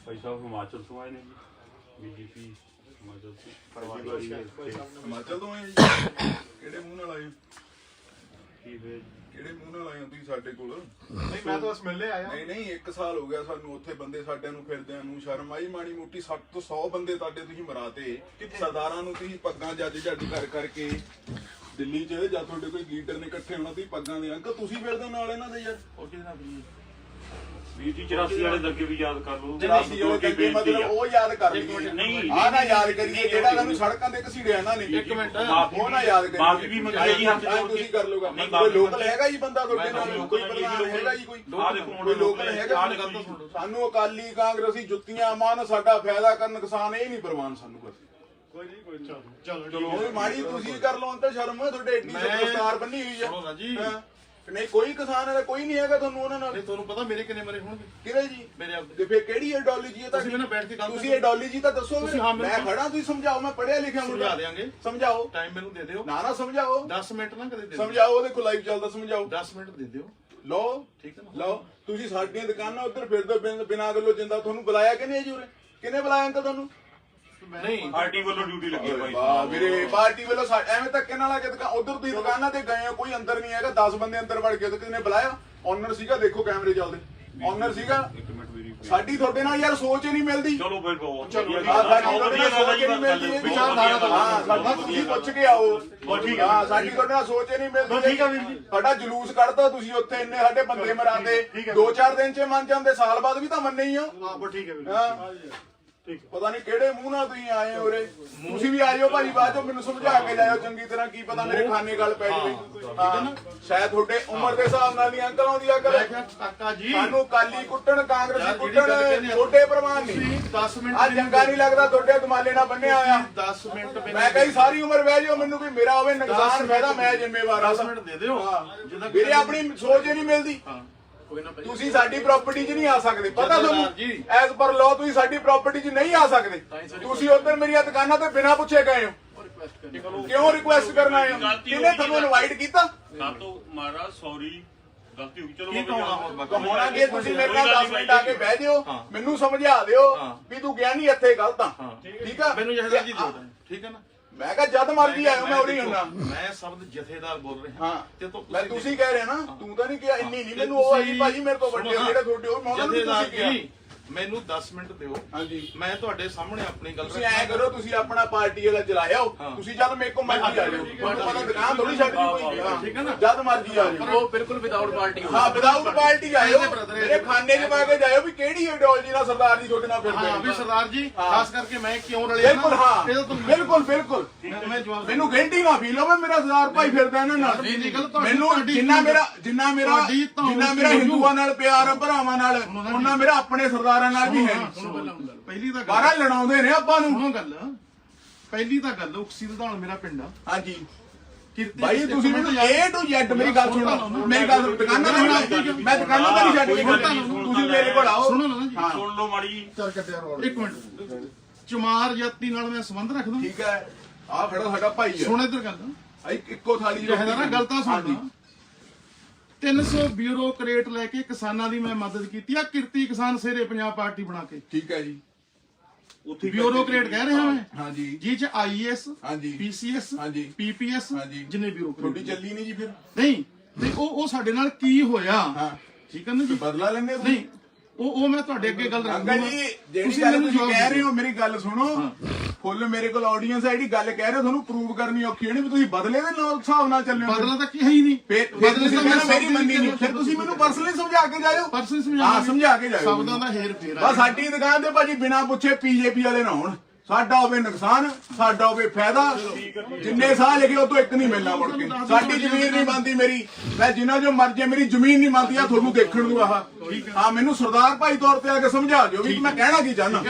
Speaker 3: ਭਾਈ ਸਾਹਿਬ ਹਿਮਾਚਲ ਤੋਂ ਆਏ ਨੇ ਜੀ, ਬੀਜੇਪੀ ਹਿਮਾਚਲ ਤੋਂ।
Speaker 1: ਹਿਮਾਚਲ ਤੋਂ ਆਏ ਜੀ? ਕਿਹੜੇ ਮੂੰਹ ਨਾਲ ਆਏ ਹੋ?
Speaker 3: ਕੀ ਫਿਰ
Speaker 1: ਕਿਹੜੇ ਮੂੰਹ ਨਾਲ ਆਏ ਹੋ ਤੁਸੀਂ ਸਾਡੇ ਕੋਲ?
Speaker 4: ਨਹੀਂ ਮੈਂ ਤਾਂ ਬਸ ਮਿਲਣੇ ਆਇਆ।
Speaker 1: ਨਹੀਂ 1 ਸਾਲ ਹੋ ਗਿਆ ਸਾਨੂੰ ਉੱਥੇ ਬੰਦੇ ਸਾਡਿਆਂ ਨੂੰ ਫਿਰਦਿਆਂ ਨੂੰ। ਸ਼ਰਮ ਆਈ ਮਾੜੀ ਮੋਟੀ? 60 ਤੋਂ 100 ਬੰਦੇ ਤੁਹਾਡੇ ਤੁਸੀਂ ਮਰਾਤੇ। ਸਰਦਾਰਾਂ ਨੂੰ ਤੁਸੀਂ ਪੱਗਾਂ ਜੱਜ ਕਰ ਕਰਕੇ ਦਿੱਲੀ 'ਚ ਜਾਂ ਤੁਹਾਡੇ ਕੋਈ ਲੀਡਰ ਨੇ ਇਕੱਠੇ ਹੋਣਾ, ਤੁਸੀਂ ਪੱਗਾਂ ਦੇ ਅੰਕਲ ਤੁਸੀਂ ਫਿਰਦੇ ਹੋ ਨਾਲ ਇਹਨਾਂ ਦੇ ਯਾਰ।
Speaker 4: ਉਹ ਕਿਹਦੇ ਨਾਲ ਵੀ
Speaker 3: 84 ਵਾਲੇ ਦੰਗੇ ਵੀ ਯਾਦ ਕਰ ਲਓ।
Speaker 1: 84 ਵਾਲੇ ਦੰਗੇ ਮਤਲਬ ਉਹ ਯਾਦ ਕਰ ਲਈਏ।
Speaker 3: ਨਹੀਂ
Speaker 1: ਆਹ ਨਾ ਯਾਦ ਕਰੀਏ ਜਿਹੜਾ ਸਾਨੂੰ ਸੜਕਾਂ ਤੇ ਘਸੀੜਿਆ ਇਹਨਾਂ ਨੇ।
Speaker 4: ਇੱਕ ਮਿੰਟ
Speaker 1: ਉਹ ਨਾ ਯਾਦ ਕਰੀਏ।
Speaker 3: ਮਾਫੀ ਵੀ ਮੰਗੀ ਜੀ ਹੱਥ ਜੋੜ ਕੇ।
Speaker 1: ਤੁਸੀਂ ਕਰ ਲੋਗਾ।
Speaker 3: ਨਹੀਂ,
Speaker 1: ਕੋਈ ਲੋਕਲ ਹੈਗਾ ਜੀ ਬੰਦਾ ਤੁਹਾਡੇ ਨਾਲ? ਕੋਈ ਪ੍ਰਧਾਨ ਹੈਗਾ ਜੀ? ਕੋਈ
Speaker 3: ਆਹ ਦੇਖੋ
Speaker 1: ਕੋਈ ਲੋਕਲ ਹੈਗਾ?
Speaker 3: ਆਹ ਦੇਖੋ ਜੀ।
Speaker 1: ਸਾਨੂੰ ਅਕਾਲੀ ਕਾਂਗਰਸੀ ਜੁੱਤੀਆਂ ਮਾਨ ਸਾਡਾ ਫਾਇਦਾ ਕਰਨ ਨੁਕਸਾਨ ਇਹ ਨਹੀਂ ਪ੍ਰਵਾਨ ਸਾਨੂੰ ਬਸ।
Speaker 4: ਕੋਈ ਨਹੀਂ ਕੋਈ ਚਲੋ
Speaker 1: ਉਹ ਮਾੜੀ ਤੁਸੀਂ ਕਰ ਲਓ ਅੰਤ ਸ਼ਰਮ ਹੈ ਤੁਹਾਡੇ ਏਡੀ ਸਰਕਾਰ ਬੰਨੀ ਹੋਈ
Speaker 4: ਸੁਣੋ ਨਾ ਜੀ।
Speaker 1: ਹੈ। ਨਹੀਂ ਕੋਈ ਕਿਸਾਨ ਹੈ ਕੋਈ ਨਹੀਂ ਹੈਗਾ ਤੁਹਾਨੂੰ ਉਹਨਾਂ ਨਾਲ।
Speaker 4: ਨਹੀਂ ਤੁਹਾਨੂੰ ਪਤਾ ਮੇਰੇ ਕਿੰਨੇ ਮਰੇ ਹੋਣਗੇ?
Speaker 1: ਕਿਹੜੇ ਜੀ?
Speaker 4: ਮੇਰੇ ਆਪ
Speaker 1: ਤੇ ਫਿਰ ਕਿਹੜੀ ਆਈਡੀਓਲੋਜੀ ਹੈ
Speaker 4: ਤੁਸੀਂ ਮੈਨੂੰ ਬੈਠ ਕੇ ਗੱਲ
Speaker 1: ਤੁਸੀਂ ਆਈਡੀਓਲੋਜੀ ਤਾਂ ਦੱਸੋ।
Speaker 4: ਤੁਸੀਂ ਹਾਂ
Speaker 1: ਮੈਂ ਖੜਾ ਤੁਸੀਂ ਸਮਝਾਓ। ਮੈਂ ਪੜ੍ਹਿਆ ਲਿਖਿਆ
Speaker 4: ਸਮਝਾ
Speaker 1: ਮੁੰਡਾ।
Speaker 4: ਦੇਾਂਗੇ।
Speaker 1: ਸਮਝਾਓ।
Speaker 4: ਟਾਈਮ ਮੈਨੂੰ ਦੇ ਦਿਓ।
Speaker 1: ਨਾ ਸਮਝਾਓ।
Speaker 4: 10 ਮਿੰਟ ਨਾ ਕਦੇ ਦੇ ਦਿਓ।
Speaker 1: ਸਮਝਾਓ। ਦੇਖੋ ਲਾਈਵ ਚੱਲਦਾ ਸਮਝਾਓ।
Speaker 4: 10 ਮਿੰਟ ਦੇ ਦਿਓ।
Speaker 1: ਲਓ
Speaker 4: ਠੀਕ ਹੈ ਨਾ?
Speaker 1: ਲਓ ਤੁਸੀਂ ਸਾਡੀਆਂ ਦੁਕਾਨਾਂ ਉੱਧਰ ਫਿਰਦੇ ਬਿਨਾਂ ਗੱਲੋਂ ਜਿੰਦਾ। ਤੁਹਾਨੂੰ ਬੁਲਾਇਆ ਕਿਹਨੇ ਜੀ ਉਰੇ? ਕਿਹਨੇ ਬੁਲਾਇਆ ਅੰਕਲ ਤੁਹਾਨੂੰ?
Speaker 4: ਨਹੀਂ
Speaker 3: ਪਾਰਟੀ ਵੱਲੋਂ ਡਿਊਟੀ ਲੱਗੀ ਹੈ ਭਾਈ
Speaker 1: ਵਾਹ
Speaker 3: ਸਾਹਿਬ।
Speaker 1: ਵੀਰੇ ਪਾਰਟੀ ਵੱਲੋਂ ਐਵੇਂ ਧੱਕੇ ਨਾਲ ਆ ਕੇ ਉਧਰ ਤੁਸੀਂ ਦੁਕਾਨਾਂ ਤੇ ਗਏ ਹੋ ਕੋਈ ਅੰਦਰ ਨਹੀਂ ਹੈਗਾ। 10 ਬੰਦੇ ਅੰਦਰ ਵੜ ਕੇ ਤੇ ਕਿਸਨੇ ਬੁਲਾਇਆ? ਓਨਰ ਸੀਗਾ। ਦੇਖੋ ਕੈਮਰੇ ਚੱਲਦੇ। ਓਨਰ ਸੀਗਾ।
Speaker 3: ਇੱਕ ਮਿੰਟ ਮੇਰੀ
Speaker 1: ਸਾਡੀ ਤੁਹਾਡੇ ਨਾਲ ਯਾਰ ਸੋਚ ਹੀ ਨਹੀਂ ਮਿਲਦੀ।
Speaker 3: ਚਲੋ ਫਿਰ ਬਹੁਤ
Speaker 4: ਚਲੋ,
Speaker 3: ਵਧੀਆ
Speaker 1: ਹਾਂ
Speaker 3: ਗੱਲ
Speaker 1: ਸਾਡੀ
Speaker 3: ਹੈ।
Speaker 1: ਤੁਹਾਡੇ ਨਾਲ ਸੋਚ ਹੀ ਨਹੀਂ ਮਿਲਦੀ। ਇਹ
Speaker 4: ਵਿਚਾਰਧਾਰਾ ਤਾਂ
Speaker 1: ਹਾਂ ਸਾਡਾ ਤੁਸੀਂ ਪੁੱਛ ਕੇ ਆਓ।
Speaker 3: ਠੀਕ ਹੈ।
Speaker 1: ਹਾਂ ਸਾਡੀ ਤੁਹਾਡੇ ਨਾਲ ਸੋਚ ਹੀ ਨਹੀਂ ਮਿਲਦੀ।
Speaker 4: ਠੀਕ ਹੈ ਵੀਰ ਜੀ।
Speaker 1: ਸਾਡਾ ਜਲੂਸ ਕੱਢਦਾ ਤੁਸੀਂ ਉੱਥੇ ਇੰਨੇ ਸਾਡੇ ਬੰਦੇ ਮਰਾਂਦੇ। 2-4 ਦਿਨ 'ਚ ਮੰਨ ਜਾਂਦੇ, ਸਾਲ ਬਾਅਦ ਵੀ ਤਾਂ ਮੰਨੇ ਹੀ ਹੋ।
Speaker 4: ਹਾਂ ਠੀਕ ਹੈ ਵੀਰ
Speaker 1: ਹਾਂ ਪਤਾ ਨਹੀਂ ਕਿਹੜੇ ਮੂੰਹ ਨਾਲ ਤੁਸੀਂ ਆਏ ਹੋ ਉਰੇ। ਤੁਸੀਂ ਵੀ ਆਇਓ ਭਾਜੀ ਬਾਅਦ ਚੋਂ ਮੈਨੂੰ ਸਮਝਾ ਕੇ ਜਾਇਓ ਚੰਗੀ ਤਰ੍ਹਾਂ। ਕੀ ਪਤਾ ਮੇਰੇ ਖਾਨੇ ਗੱਲ ਪੈ ਜਾਵੇ। ਹਾਂ ਸ਼ਾਇਦ ਤੁਹਾਡੇ ਉਮਰ ਦੇ ਹਿਸਾਬ ਨਾਲ ਨਹੀਂ ਅੰਕਲ ਆਉਂਦੀ ਅਕਲ।
Speaker 4: ਕਾਕਾ ਜੀ
Speaker 1: ਸਾਨੂੰ ਕਾਲੀ ਕੁੱਟਣ ਕਾਂਗਰਸੀ
Speaker 4: ਯਾਰ,
Speaker 1: ਕੁੱਟਣ
Speaker 4: ਜਿਹੜੀ ਗੱਲ ਕਹਿੰਦੇ ਆ।
Speaker 1: ਛੋਟੇ ਪ੍ਰਮਾਨ ਨਹੀਂ।
Speaker 4: 10 ਮਿੰਟ
Speaker 1: ਆ ਚੰਗਾ ਨਹੀਂ ਲੱਗਦਾ ਤੁਹਾਡੇ ਦਮਾਲੇ ਨਾਲ ਬੰਨਿਆ ਹੋਇਆ।
Speaker 4: 10 ਮਿੰਟ
Speaker 1: ਮੈਂ ਕਹੀ ਸਾਰੀ ਉਮਰ ਬਹਿ ਜਾਓ ਮੈਨੂੰ ਕੋਈ ਮੇਰਾ ਹੋਵੇ ਨੁਕਸਾਨ ਫਾਇਦਾ ਮੈਂ ਜ਼ਿੰਮੇਵਾਰ ਆ।
Speaker 4: 10 ਮਿੰਟ ਦੇ ਦਿਓ।
Speaker 1: ਹਾਂ ਵੀਰੇ ਆਪਣੀ ਸੋਚ ਹੀ ਨਹੀਂ ਮਿਲਦੀ।
Speaker 4: ਹਾਂ ਕੋਈ ਨਾ
Speaker 1: ਤੁਸੀਂ ਸਾਡੀ ਪ੍ਰਾਪਰਟੀ 'ਚ ਨਹੀਂ ਆ ਸਕਦੇ। ਪਤਾ ਤੁਹਾਨੂੰ
Speaker 4: ਜੀ।
Speaker 1: ਐਜ਼ ਪਰ ਲਾਅ ਤੁਸੀਂ ਸਾਡੀ ਪ੍ਰਾਪਰਟੀ 'ਚ ਨਹੀਂ ਆ ਸਕਦੇ। ਤੁਸੀਂ ਉੱਧਰ ਮੇਰੀਆਂ ਦੁਕਾਨਾਂ ਤੇ ਬਿਨਾਂ ਪੁੱਛੇ ਗਏ ਹੋ। ਕਿਉਂ ਰਿਕੁਐਸਟ ਕਰਨ ਆਏ ਹੋ? ਕਿਹਨੇ ਤੁਹਾਨੂੰ ਇਨਵਾਈਟ ਕੀਤਾ?
Speaker 3: ਕਾਤੋਂ ਮਹਾਰਾਜ ਸੌਰੀ ਗਲਤੀ ਹੋ ਗਈ। ਚਲੋ
Speaker 4: ਕੀ ਕਹੋਣਾ ਹੋਰ
Speaker 1: ਤਾਂ ਹੁਣ ਅੱਗੇ ਤੁਸੀਂ ਮੇਰੇ ਨਾਲ 10 ਮਿੰਟ ਆ ਕੇ ਬਹਿ ਜਿਓ। ਮੈਨੂੰ ਸਮਝਾ ਦਿਓ ਵੀ ਤੂੰ ਗਿਆ ਨਹੀਂ ਇੱਥੇ ਗਲਤ ਆ। ਠੀਕ ਆ
Speaker 4: ਮੈਨੂੰ ਜਹਦਾ ਜੀ ਦਿਓ। ਠੀਕ ਹੈ ਨਾ?
Speaker 1: ਮੈਂ ਕਿਹਾ ਜਦ ਮਰਜੀ ਆਇਓ ਮੈਂ ਉਰੀ ਹੁੰਨਾ।
Speaker 4: ਮੈਂ ਸ਼ਬਦ ਜਥੇਦਾਰ ਬੋਲ ਰਿਹਾ
Speaker 1: ਹਾਂ
Speaker 4: ਤੇ ਤੋਂ
Speaker 1: ਮੈਂ ਤੁਸੀਂ ਕਹਿ ਰਹੇ ਨਾ ਤੂੰ ਤਾਂ ਨਹੀਂ ਕਿਹਾ ਇੰਨੀ ਨਹੀਂ ਮੈਨੂੰ ਉਹ ਆਈ ਭਾਜੀ ਮੇਰੇ ਤੋਂ ਵੱਡੇ ਜਿਹੜੇ ਤੁਹਾਡੇ ਉਹ ਮੈਂ ਉਹਨਾਂ ਨੂੰ
Speaker 4: ਜਥੇਦਾਰ
Speaker 1: ਤੁਸੀਂ ਕਿਹਾ।
Speaker 4: ਜੀ ਮੈਨੂੰ 10 ਮਿੰਟ ਦਿਓ।
Speaker 1: ਹਾਂਜੀ
Speaker 4: ਮੈਂ ਤੁਹਾਡੇ ਸਾਹਮਣੇ ਆਪਣੀ ਗੱਲ
Speaker 1: ਤੁਸੀਂ ਐ ਕਰੋ ਤੁਸੀਂ ਆਪਣਾ ਪਾਰਟੀ ਵਾਲਾ ਚਲਾਇਓ। ਤੁਸੀਂ ਜਦ ਮੇਰੇ ਕੋਲ ਮਰਜੀ ਆ ਜਾਓ। ਤੁਹਾਨੂੰ ਪਤਾ ਦੁਕਾਨ ਥੋੜੀ ਛੱਡ ਦੀ ਕੋਈ।
Speaker 4: ਠੀਕ ਹੈ ਨਾ?
Speaker 1: ਜਦ ਮਰਜੀ ਆ ਜਾਓ।
Speaker 2: ਉਹ ਬਿਲਕੁਲ ਵਿਦਆਊਟ ਪਾਰਟੀ
Speaker 1: ਹਾਂ ਵਿਦਆਊਟ ਪਾਰਟੀ ਆਇਓ। ਮੇਰੇ ਖਾਨੇ 'ਚ ਪਾ ਕੇ ਜਾਇਓ ਵੀ ਕਿਹੜੀ ਆਈਡੀਓਲੋਜੀ ਨਾਲ ਸਰਦਾਰ ਜੀ ਤੁਹਾਡੇ ਨਾਲ ਫਿਰਦੇ
Speaker 4: ਹਾਂ ਵੀ
Speaker 1: ਨੇ।
Speaker 4: ਸਰਦਾਰ ਜੀ
Speaker 1: ਹਾਂ।
Speaker 4: ਖਾਸ ਕਰਕੇ ਮੈਂ ਕਿਉਂ ਰਲਿਆ
Speaker 1: ਬਿਲਕੁਲ ਹਾਂ
Speaker 4: ਇਹਦਾ ਤਾਂ
Speaker 1: ਬਿਲਕੁਲ ਬਿਲਕੁਲ
Speaker 4: ਮੈਂ ਜਵਾਬ
Speaker 1: ਮੈਨੂੰ ਗਿਲਟੀ ਨਾ ਫੀਲ ਹੋਵੇ, ਮੇਰਾ ਸਰਦਾਰ ਭਾਈ ਫਿਰਦਾ ਇਹਨਾਂ ਨਾਲ।
Speaker 4: ਨਹੀਂ ਗੱਲ ਤੁਹਾਡੀ
Speaker 1: ਮੈਨੂੰ ਜਿੰਨਾ ਮੇਰਾ ਹਿੰਦੂਆਂ ਨਾਲ ਪਿਆਰ ਆ, ਭਰਾਵਾਂ ਨਾਲ, ਉਹਨਾਂ ਮੇਰਾ ਆਪਣੇ ਸਰਦਾਰਾਂ ਨਾਲ ਵੀ ਹੈ।
Speaker 4: ਪਹਿਲੀ ਤਾਂ
Speaker 1: ਬਾਹਰ ਲੜਾਉਂਦੇ ਨੇ ਆਪਾਂ ਨੂੰ।
Speaker 4: ਸੁਣੋ ਗੱਲ, ਪਹਿਲੀ ਤਾਂ ਗੱਲ ਉਕਸੀ ਦਾ ਮੇਰਾ ਪਿੰਡ ਆ।
Speaker 1: ਹਾਂਜੀ
Speaker 4: ਕਿਰਤੀ
Speaker 1: ਭਾਈ ਤੁਸੀਂ ਮੈਨੂੰ A to Z ਮੇਰੀ ਗੱਲ ਸੁਣੋ, ਮੇਰੀ ਗੱਲ ਦੁਕਾਨਾਂ ਤੇ ਮੈਂ ਦੁਕਾਨਾਂ ਤੇ ਨਹੀਂ ਛੱਡ ਕੇ ਤੁਸੀਂ ਮੇਰੇ ਕੋਲ ਆਓ।
Speaker 4: ਸੁਣੋ ਨਾ ਜੀ,
Speaker 3: ਸੁਣ ਲਓ ਮਾੜੀ ਜੀ।
Speaker 4: ਚੱਲ ਕੱਟਿਆ ਰੋਲ। ਇੱਕ ਮਿੰਟ, ਚਮਾਰ ਜਾਤੀ ਨਾਲ ਮੈਂ ਸੰਬੰਧ ਰੱਖਦਾ।
Speaker 1: ਠੀਕ ਹੈ, ਆਹ ਖੜਾ ਸਾਡਾ ਭਾਈ ਹੈ।
Speaker 4: ਸੁਣ ਇੱਧਰ ਗੱਲ,
Speaker 1: ਇੱਕੋ ਥਾਲੀ
Speaker 4: ਜਿਹੜਾ ਨਾ ਗੱਲ ਤਾਂ ਸੁਣਦਾ। 300 ਬਿਊਰੋਕਰੇਟ ਲੈ ਕੇ ਕਿਸਾਨਾਂ ਦੀ ਮੈਂ ਮਦਦ ਕੀਤੀ ਆ, ਕਿਰਤੀ ਕਿਸਾਨ ਸੇਰੇ ਪੰਜਾਬ ਪਾਰਟੀ ਬਣਾ ਕੇ।
Speaker 1: ਠੀਕ ਹੈ ਜੀ,
Speaker 4: ਬਿਊਰੋਕਰੇਟ ਕਹਿ ਰਿਹਾ ਮੈਂ।
Speaker 1: ਹਾਂਜੀ
Speaker 4: ਜੀ ਚ IAS,
Speaker 1: ਹਾਂਜੀ
Speaker 4: PCS,
Speaker 1: ਹਾਂਜੀ
Speaker 4: PPS,
Speaker 1: ਹਾਂਜੀ।
Speaker 4: ਜਿੰਨੇ
Speaker 1: ਤੁਹਾਡੀ
Speaker 4: ਬਿਊਰੋਕਰੇਟ
Speaker 1: ਚੱਲੀ ਨਹੀਂ ਜੀ ਫਿਰ।
Speaker 4: ਨਹੀਂ ਤੇ ਉਹ ਸਾਡੇ ਨਾਲ ਕੀ ਹੋਇਆ,
Speaker 1: ਹਾਂ
Speaker 4: ਠੀਕ ਹੈ ਨਾ ਜੀ।
Speaker 1: ਬਦਲਾ ਲੈਂਦੇ ਹੋ
Speaker 4: ਨਹੀਂ ਉਹ ਮੈਂ ਤੁਹਾਡੇ ਅੱਗੇ ਗੱਲ
Speaker 1: ਅੰਕਲ ਜੀ, ਜਿਹੜੀ ਗੱਲ ਤੁਸੀਂ ਕਹਿ ਰਹੇ ਹੋ ਮੇਰੀ ਗੱਲ ਸੁਣੋ। ਫੁੱਲ ਮੇਰੇ ਕੋਲ ਆਡੀਅנס ਹੈ, ਜਿਹੜੀ ਗੱਲ ਕਹਿ ਰਹੇ ਹੋ ਤੁਹਾਨੂੰ ਪ੍ਰੂਵ ਕਰਨੀ ਔਖੀ ਨਹੀਂ ਵੀ ਤੁਸੀਂ ਬਦਲੇ ਦੇ ਨਾਲ ਹਿਸਾਬ ਨਾਲ ਚੱਲਿਓ।
Speaker 4: ਬਦਲਾ ਤਾਂ ਕੀ ਹੈ ਹੀ ਨਹੀਂ।
Speaker 1: ਫਿਰ ਤੁਸੀਂ ਕਹਿੰਦੇ ਮੇਰੀ ਮੰਨੀ ਨਹੀਂ, ਫਿਰ ਤੁਸੀਂ ਮੈਨੂੰ ਪਰਸਨਲੀ ਸਮਝਾ ਕੇ ਜਾਇਓ।
Speaker 4: ਪਰਸਨ
Speaker 1: ਹਾਂ ਸਮਝਾ ਕੇ ਜਾਇਓ।
Speaker 4: ਸ਼ਬਦਾਂ ਦਾ ਹੇਰ ਫੇਰ
Speaker 1: ਬਸ ਸਾਡੀ ਦੁਕਾਨ ਤੇ ਭਾਜੀ ਬਿਨਾ ਪੁੱਛੇ PJP ਵਾਲੇ ਨਾ ਹੋਣ। ਸਾਡਾ ਹੋਵੇ ਨੁਕਸਾਨ, ਸਾਡਾ ਹੋਵੇ ਫਾਇਦਾ। ਜਿੰਨੇ ਸਾਲ ਲਿਖੇ ਉਹ ਤੋਂ ਇੱਕ ਨਹੀਂ ਮਿਲਣਾ ਮੁੜ ਕੇ। ਸਾਡੀ ਜ਼ਮੀਨ ਨਹੀਂ ਬਣਦੀ ਮੇਰੀ, ਮੈਂ ਜਿੰਨਾ ਜੋ ਮਰਜ਼ੀ ਮੇਰੀ ਜ਼ਮੀਨ ਨਹੀਂ ਬਣਦੀ ਆ ਤੁਹਾਨੂੰ ਦੇਖਣ ਨੂੰ। ਆਹ ਹਾਂ ਮੈਨੂੰ ਸਰਦਾਰ ਭਾਈ ਤੌਰ ਤੇ ਆ ਕੇ ਸਮਝਾ ਦਿਓ ਵੀ ਮੈਂ ਕਹਿਣਾ ਕੀ ਚਾਹਨਾ।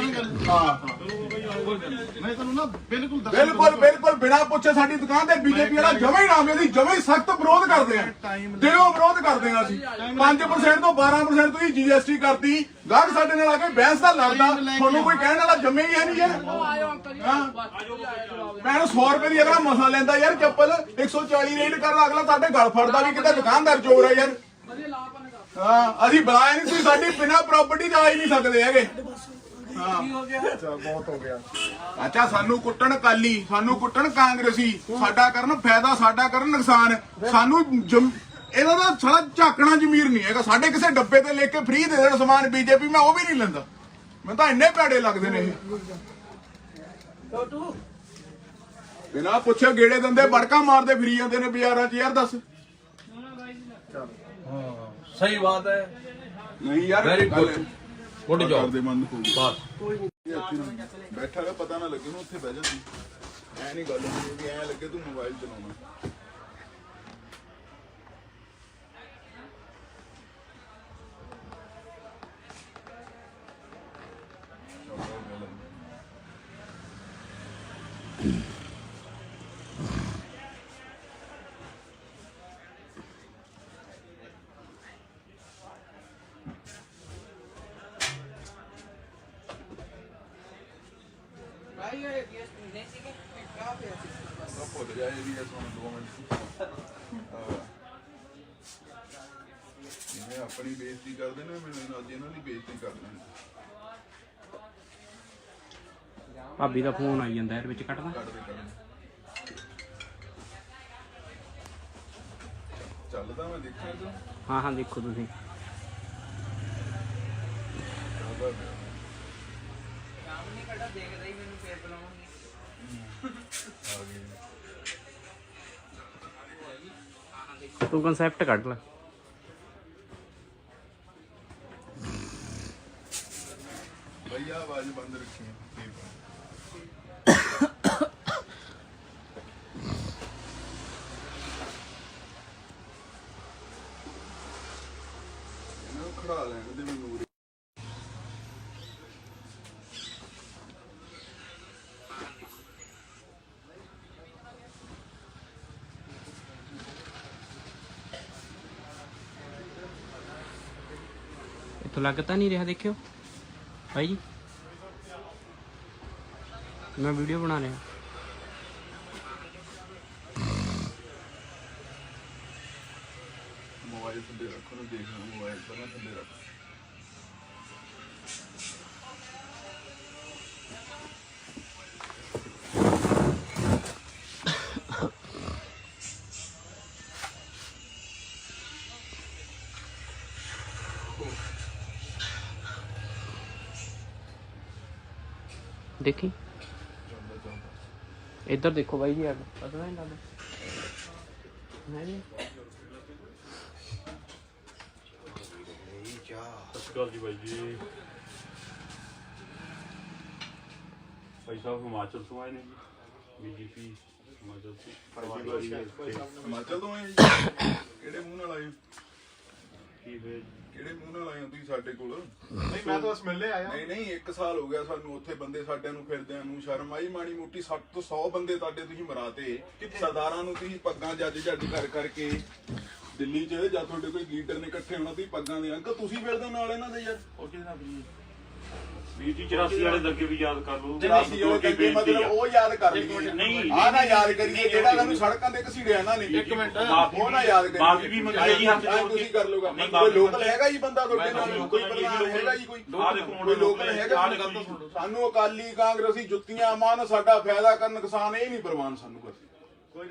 Speaker 1: ਹਾਂ
Speaker 4: ਮੈਂ ਤੁਹਾਨੂੰ ਨਾ ਬਿਲਕੁਲ
Speaker 1: ਬਿਲਕੁਲ ਬਿਨਾ ਪੁੱਛੇ ਸਾਡੀ ਦੁਕਾਨ ਤੇ BJP ਵਾਲਾ ਜਮੇ ਹੀ ਨਾ ਆਵੇ। ਅਸੀਂ ਜਮੇ ਹੀ ਸਖਤ ਵਿਰੋਧ ਕਰਦੇ ਆ, ਦਿਲੋਂ ਵਿਰੋਧ ਕਰਦੇ ਆ। ਅਸੀਂ 5% ਤੋਂ 12% ਤੁਸੀਂ GST ਕਰਤੀ। ਗਾਹਕ ਸਾਡੇ ਨਾਲ ਆ ਕੇ ਬਹਿਸ ਦਾ ਲੜਦਾ, ਤੁਹਾਨੂੰ ਕੋਈ ਕਹਿਣ ਵਾਲਾ ਜੰਮੇ ਹੀ ਹੈ ਨਹੀਂ ਯਾਰ। ਮੈਂ 100 ਰੁਪਏ ਦੀ ਅਗਲਾ ਮਸਾ ਲੈਂਦਾ ਯਾਰ ਚੱਪਲ, 140 ਰੇਟ ਕਰਦਾ ਅਗਲਾ ਸਾਡੇ ਗਲ ਫੜਦਾ ਵੀ ਕਿਤੇ ਦੁਕਾਨਦਾਰ ਚੋਰ ਹੈ ਯਾਰ। ਹਾਂ ਅਸੀਂ ਬੁਲਾਇਆ ਨਹੀਂ, ਤੁਸੀਂ ਸਾਡੀ ਬਿਨਾ ਪ੍ਰਾਪਰਟੀ ਜਾ ਹੀ ਨਹੀਂ ਸਕਦੇ ਹੈਗੇ। ਹਾਂ ਬਹੁਤ ਹੋ ਗਿਆ। ਅੱਛਾ ਸਾਨੂੰ ਕੁੱਟਣ ਕਾਲੀ, ਸਾਨੂੰ ਕੁੱਟਣ ਕਾਂਗਰਸੀ, ਸਾਡਾ ਕਰਨ ਫਾਇਦਾ, ਸਾਡਾ ਕਰਨ ਨੁਕਸਾਨ। ਸਾਨੂੰ ਇਹਦਾ ਤਾਂ ਸਾਲਾ ਝਾਕਣਾ ਜ਼ਮੀਰ ਨਹੀਂ ਹੈਗਾ। ਸਾਡੇ ਕਿਸੇ ਡੱਬੇ ਤੇ ਲੈ ਕੇ ਫ੍ਰੀ ਦੇ ਦੇਣ ਸਮਾਨ BJP, ਮੈਂ ਉਹ ਵੀ ਨਹੀਂ ਲੈਂਦਾ। ਮੈਨੂੰ ਤਾਂ ਇੰਨੇ ਭੈੜੇ ਲੱਗਦੇ ਨੇ ਇਹ। ਬਿਨਾਂ ਪੁੱਛੇ ਗੇੜੇ ਦਿੰਦੇ, ਬੜਕਾ ਮਾਰਦੇ ਫਿਰੀ ਜਾਂਦੇ ਨੇ ਬਾਜ਼ਾਰਾਂ 'ਚ। ਯਾਰ ਦੱਸ।
Speaker 5: सही बात है।
Speaker 1: ਨਹੀਂ ਯਾਰ
Speaker 5: Very good. Good job.
Speaker 1: ਕਰਦੇ ਬੰਦ ਹੋ ਗਈ।
Speaker 5: बस
Speaker 1: ਬੈਠਾ ਰਿਹਾ ਪਤਾ ਨਾ ਲੱਗੇ ਨੂੰ ਉੱਥੇ ਬਹਿ ਜਾਂਦੀ। ਐ ਨਹੀਂ ਗੱਲ ਹੁੰਦੀ ਵੀ ਐ ਲੱਗੇ ਤੂੰ ਮੋਬਾਈਲ ਚਲਾਉਣਾ। ਭੁੱਲ ਜਾ ਇਹ ਵੀ ਤੁਹਾਨੂੰ 2 ਮਿੰਟ। ਇਹ ਆਪਣੀ ਬੇਇੱਜ਼ਤੀ ਕਰਦੇ ਨੇ, ਮੈਨੂੰ ਅੱਜ ਇਹਨਾਂ ਦੀ ਬੇਇੱਜ਼ਤੀ ਕਰਦੇ ਨੇ।
Speaker 2: ਭਾਬੀ ਦਾ ਫੋਨ ਆਈ ਜਾਂਦਾ ਇਹਦੇ ਵਿੱਚ ਕੱਟਦਾ।
Speaker 1: ਚੱਲਦਾ ਮੈਂ ਦੇਖਿਆ ਤੂੰ।
Speaker 2: ਹਾਂ ਹਾਂ ਦੇਖੋ ਤੁਸੀਂ।
Speaker 1: ਚੱਲਦਾ ਪਿਆ। ਆ ਗਈ।
Speaker 2: ਤੂੰ ਕਨਸੈਪਟ ਕੱਢ ਲੈ।
Speaker 1: ਭਈਆ ਆਵਾਜ਼ ਬੰਦ ਰੱਖੀ। ਇਹਨੂੰ ਖੜਾ ਲੈਣ ਦੇ ਮੈਨੂੰ।
Speaker 2: ਇੱਥੋਂ ਲੱਗ ਤਾਂ ਨਹੀਂ ਰਿਹਾ, ਦੇਖਿਓ ਭਾਈ ਜੀ, ਮੈਂ ਵੀਡੀਓ ਬਣਾ ਰਿਹਾ।
Speaker 1: ਮੋਬਾਈਲ ਥੱਲੇ ਰੱਖੋ ਨੂੰ ਦੇਖਣਾ। ਮੋਬਾਈਲ ਪਹਿਲਾਂ ਥੱਲੇ ਰੱਖ।
Speaker 2: ਦੇਖੀ ਇੱਧਰ ਦੇਖੋ ਬਾਈ ਜੀ, ਯਾਰ ਪਤਾ ਨਹੀਂ ਲੱਗਦਾ ਹੈ ਜੀ।
Speaker 3: ਸਤਿ ਸ਼੍ਰੀ ਅਕਾਲ ਜੀ ਬਾਈ ਜੀ। ਭਾਈ ਸਾਹਿਬ ਹਿਮਾਚਲ ਤੋਂ ਆਏ ਨੇ ਜੀ। ਬੀਜੇਪੀ ਹਿਮਾਚਲ ਤੋਂ
Speaker 1: ਹਿਮਾਚਲ ਤੋਂ ਆਏ ਜੀ? ਕਿਹੜੇ ਮੂੰਹ ਨਾਲ ਆਏ ਹੋ?
Speaker 3: ਕੀ ਫਿਰ
Speaker 1: ਕਿਹੜੇ ਮੂੰਹ ਨਾਲ ਆਏ ਹੋ ਤੁਸੀਂ ਸਾਡੇ ਕੋਲ?
Speaker 4: ਨਹੀਂ ਮੈਂ ਤਾਂ ਬਸ ਮਿਲਨੇ ਆਇਆ।
Speaker 1: ਨਹੀਂ 1 ਸਾਲ ਹੋ ਗਿਆ ਸਾਨੂੰ ਉੱਥੇ ਬੰਦੇ ਸਾਡਿਆਂ ਨੂੰ ਫਿਰਦਿਆਂ ਨੂੰ। ਸ਼ਰਮ ਆਈ ਮਾੜੀ ਮੋਟੀ? 60 ਤੋਂ 100 ਬੰਦੇ ਤੁਹਾਡੇ ਤੁਸੀਂ ਮਰਾਤੇ। ਸਰਦਾਰਾਂ ਨੂੰ ਤੁਸੀਂ ਪੱਗਾਂ ਜੱਜ ਕਰ ਕਰਕੇ ਦਿੱਲੀ 'ਚ ਜਾਂ ਤੁਹਾਡੇ ਕੋਈ ਲੀਡਰ ਨੇ ਇਕੱਠੇ ਹੋਣਾ, ਤੁਸੀਂ ਪੱਗਾਂ ਦੇ ਅੰਕਲ ਤੁਸੀਂ ਫਿਰਦੇ ਨਾਲ ਇਹਨਾਂ ਦੇ ਯਾਰ।
Speaker 4: ਉਹ ਕਿਹਦੇ ਨਾਲ ਵੀ
Speaker 3: ਵੀਰ ਜੀ 84 ਵਾਲੇ ਦੰਗੇ ਵੀ ਯਾਦ ਕਰ ਲਓ।
Speaker 1: 84 ਵਾਲੇ ਦੰਗੇ ਮਤਲਬ ਉਹ ਯਾਦ ਕਰ ਲਈਏ।
Speaker 3: ਨਹੀਂ
Speaker 1: ਆਹ ਨਾ ਯਾਦ ਕਰੀਏ ਜਿਹੜਾ ਸਾਨੂੰ ਸੜਕਾਂ ਤੇ ਘਸੀੜਿਆ ਇਹਨਾਂ ਨੇ।
Speaker 4: ਇੱਕ ਮਿੰਟ
Speaker 1: ਉਹ ਨਾ ਯਾਦ ਕਰੀਏ।
Speaker 3: ਮਾਫੀ ਵੀ ਮੰਗੀ ਜੀ ਹੱਥ ਜੋੜ
Speaker 1: ਤੁਸੀਂ
Speaker 3: ਕੇ।
Speaker 1: ਕਰ ਲਓਗਾ।
Speaker 3: ਨਹੀਂ,
Speaker 1: ਕੋਈ ਲੋਕਲ ਹੈਗਾ ਜੀ ਬੰਦਾ ਤੁਹਾਡੇ ਨਾਲ? ਕੋਈ ਪ੍ਰਧਾਨ ਹੈਗਾ ਜੀ? ਕੋਈ
Speaker 3: ਆਹ ਦੇਖੋ
Speaker 1: ਕੋਈ ਲੋਕਲ ਹੈਗਾ? ਸਾਨੂੰ ਅਕਾਲੀ ਕਾਂਗਰਸੀ ਜੁੱਤੀਆਂ ਮਾਨ ਸਾਡਾ ਫਾਇਦਾ ਕਰਨ ਨੁਕਸਾਨ ਇਹ ਨਹੀਂ ਪ੍ਰਵਾਨ ਸਾਨੂੰ ਕੋਈ।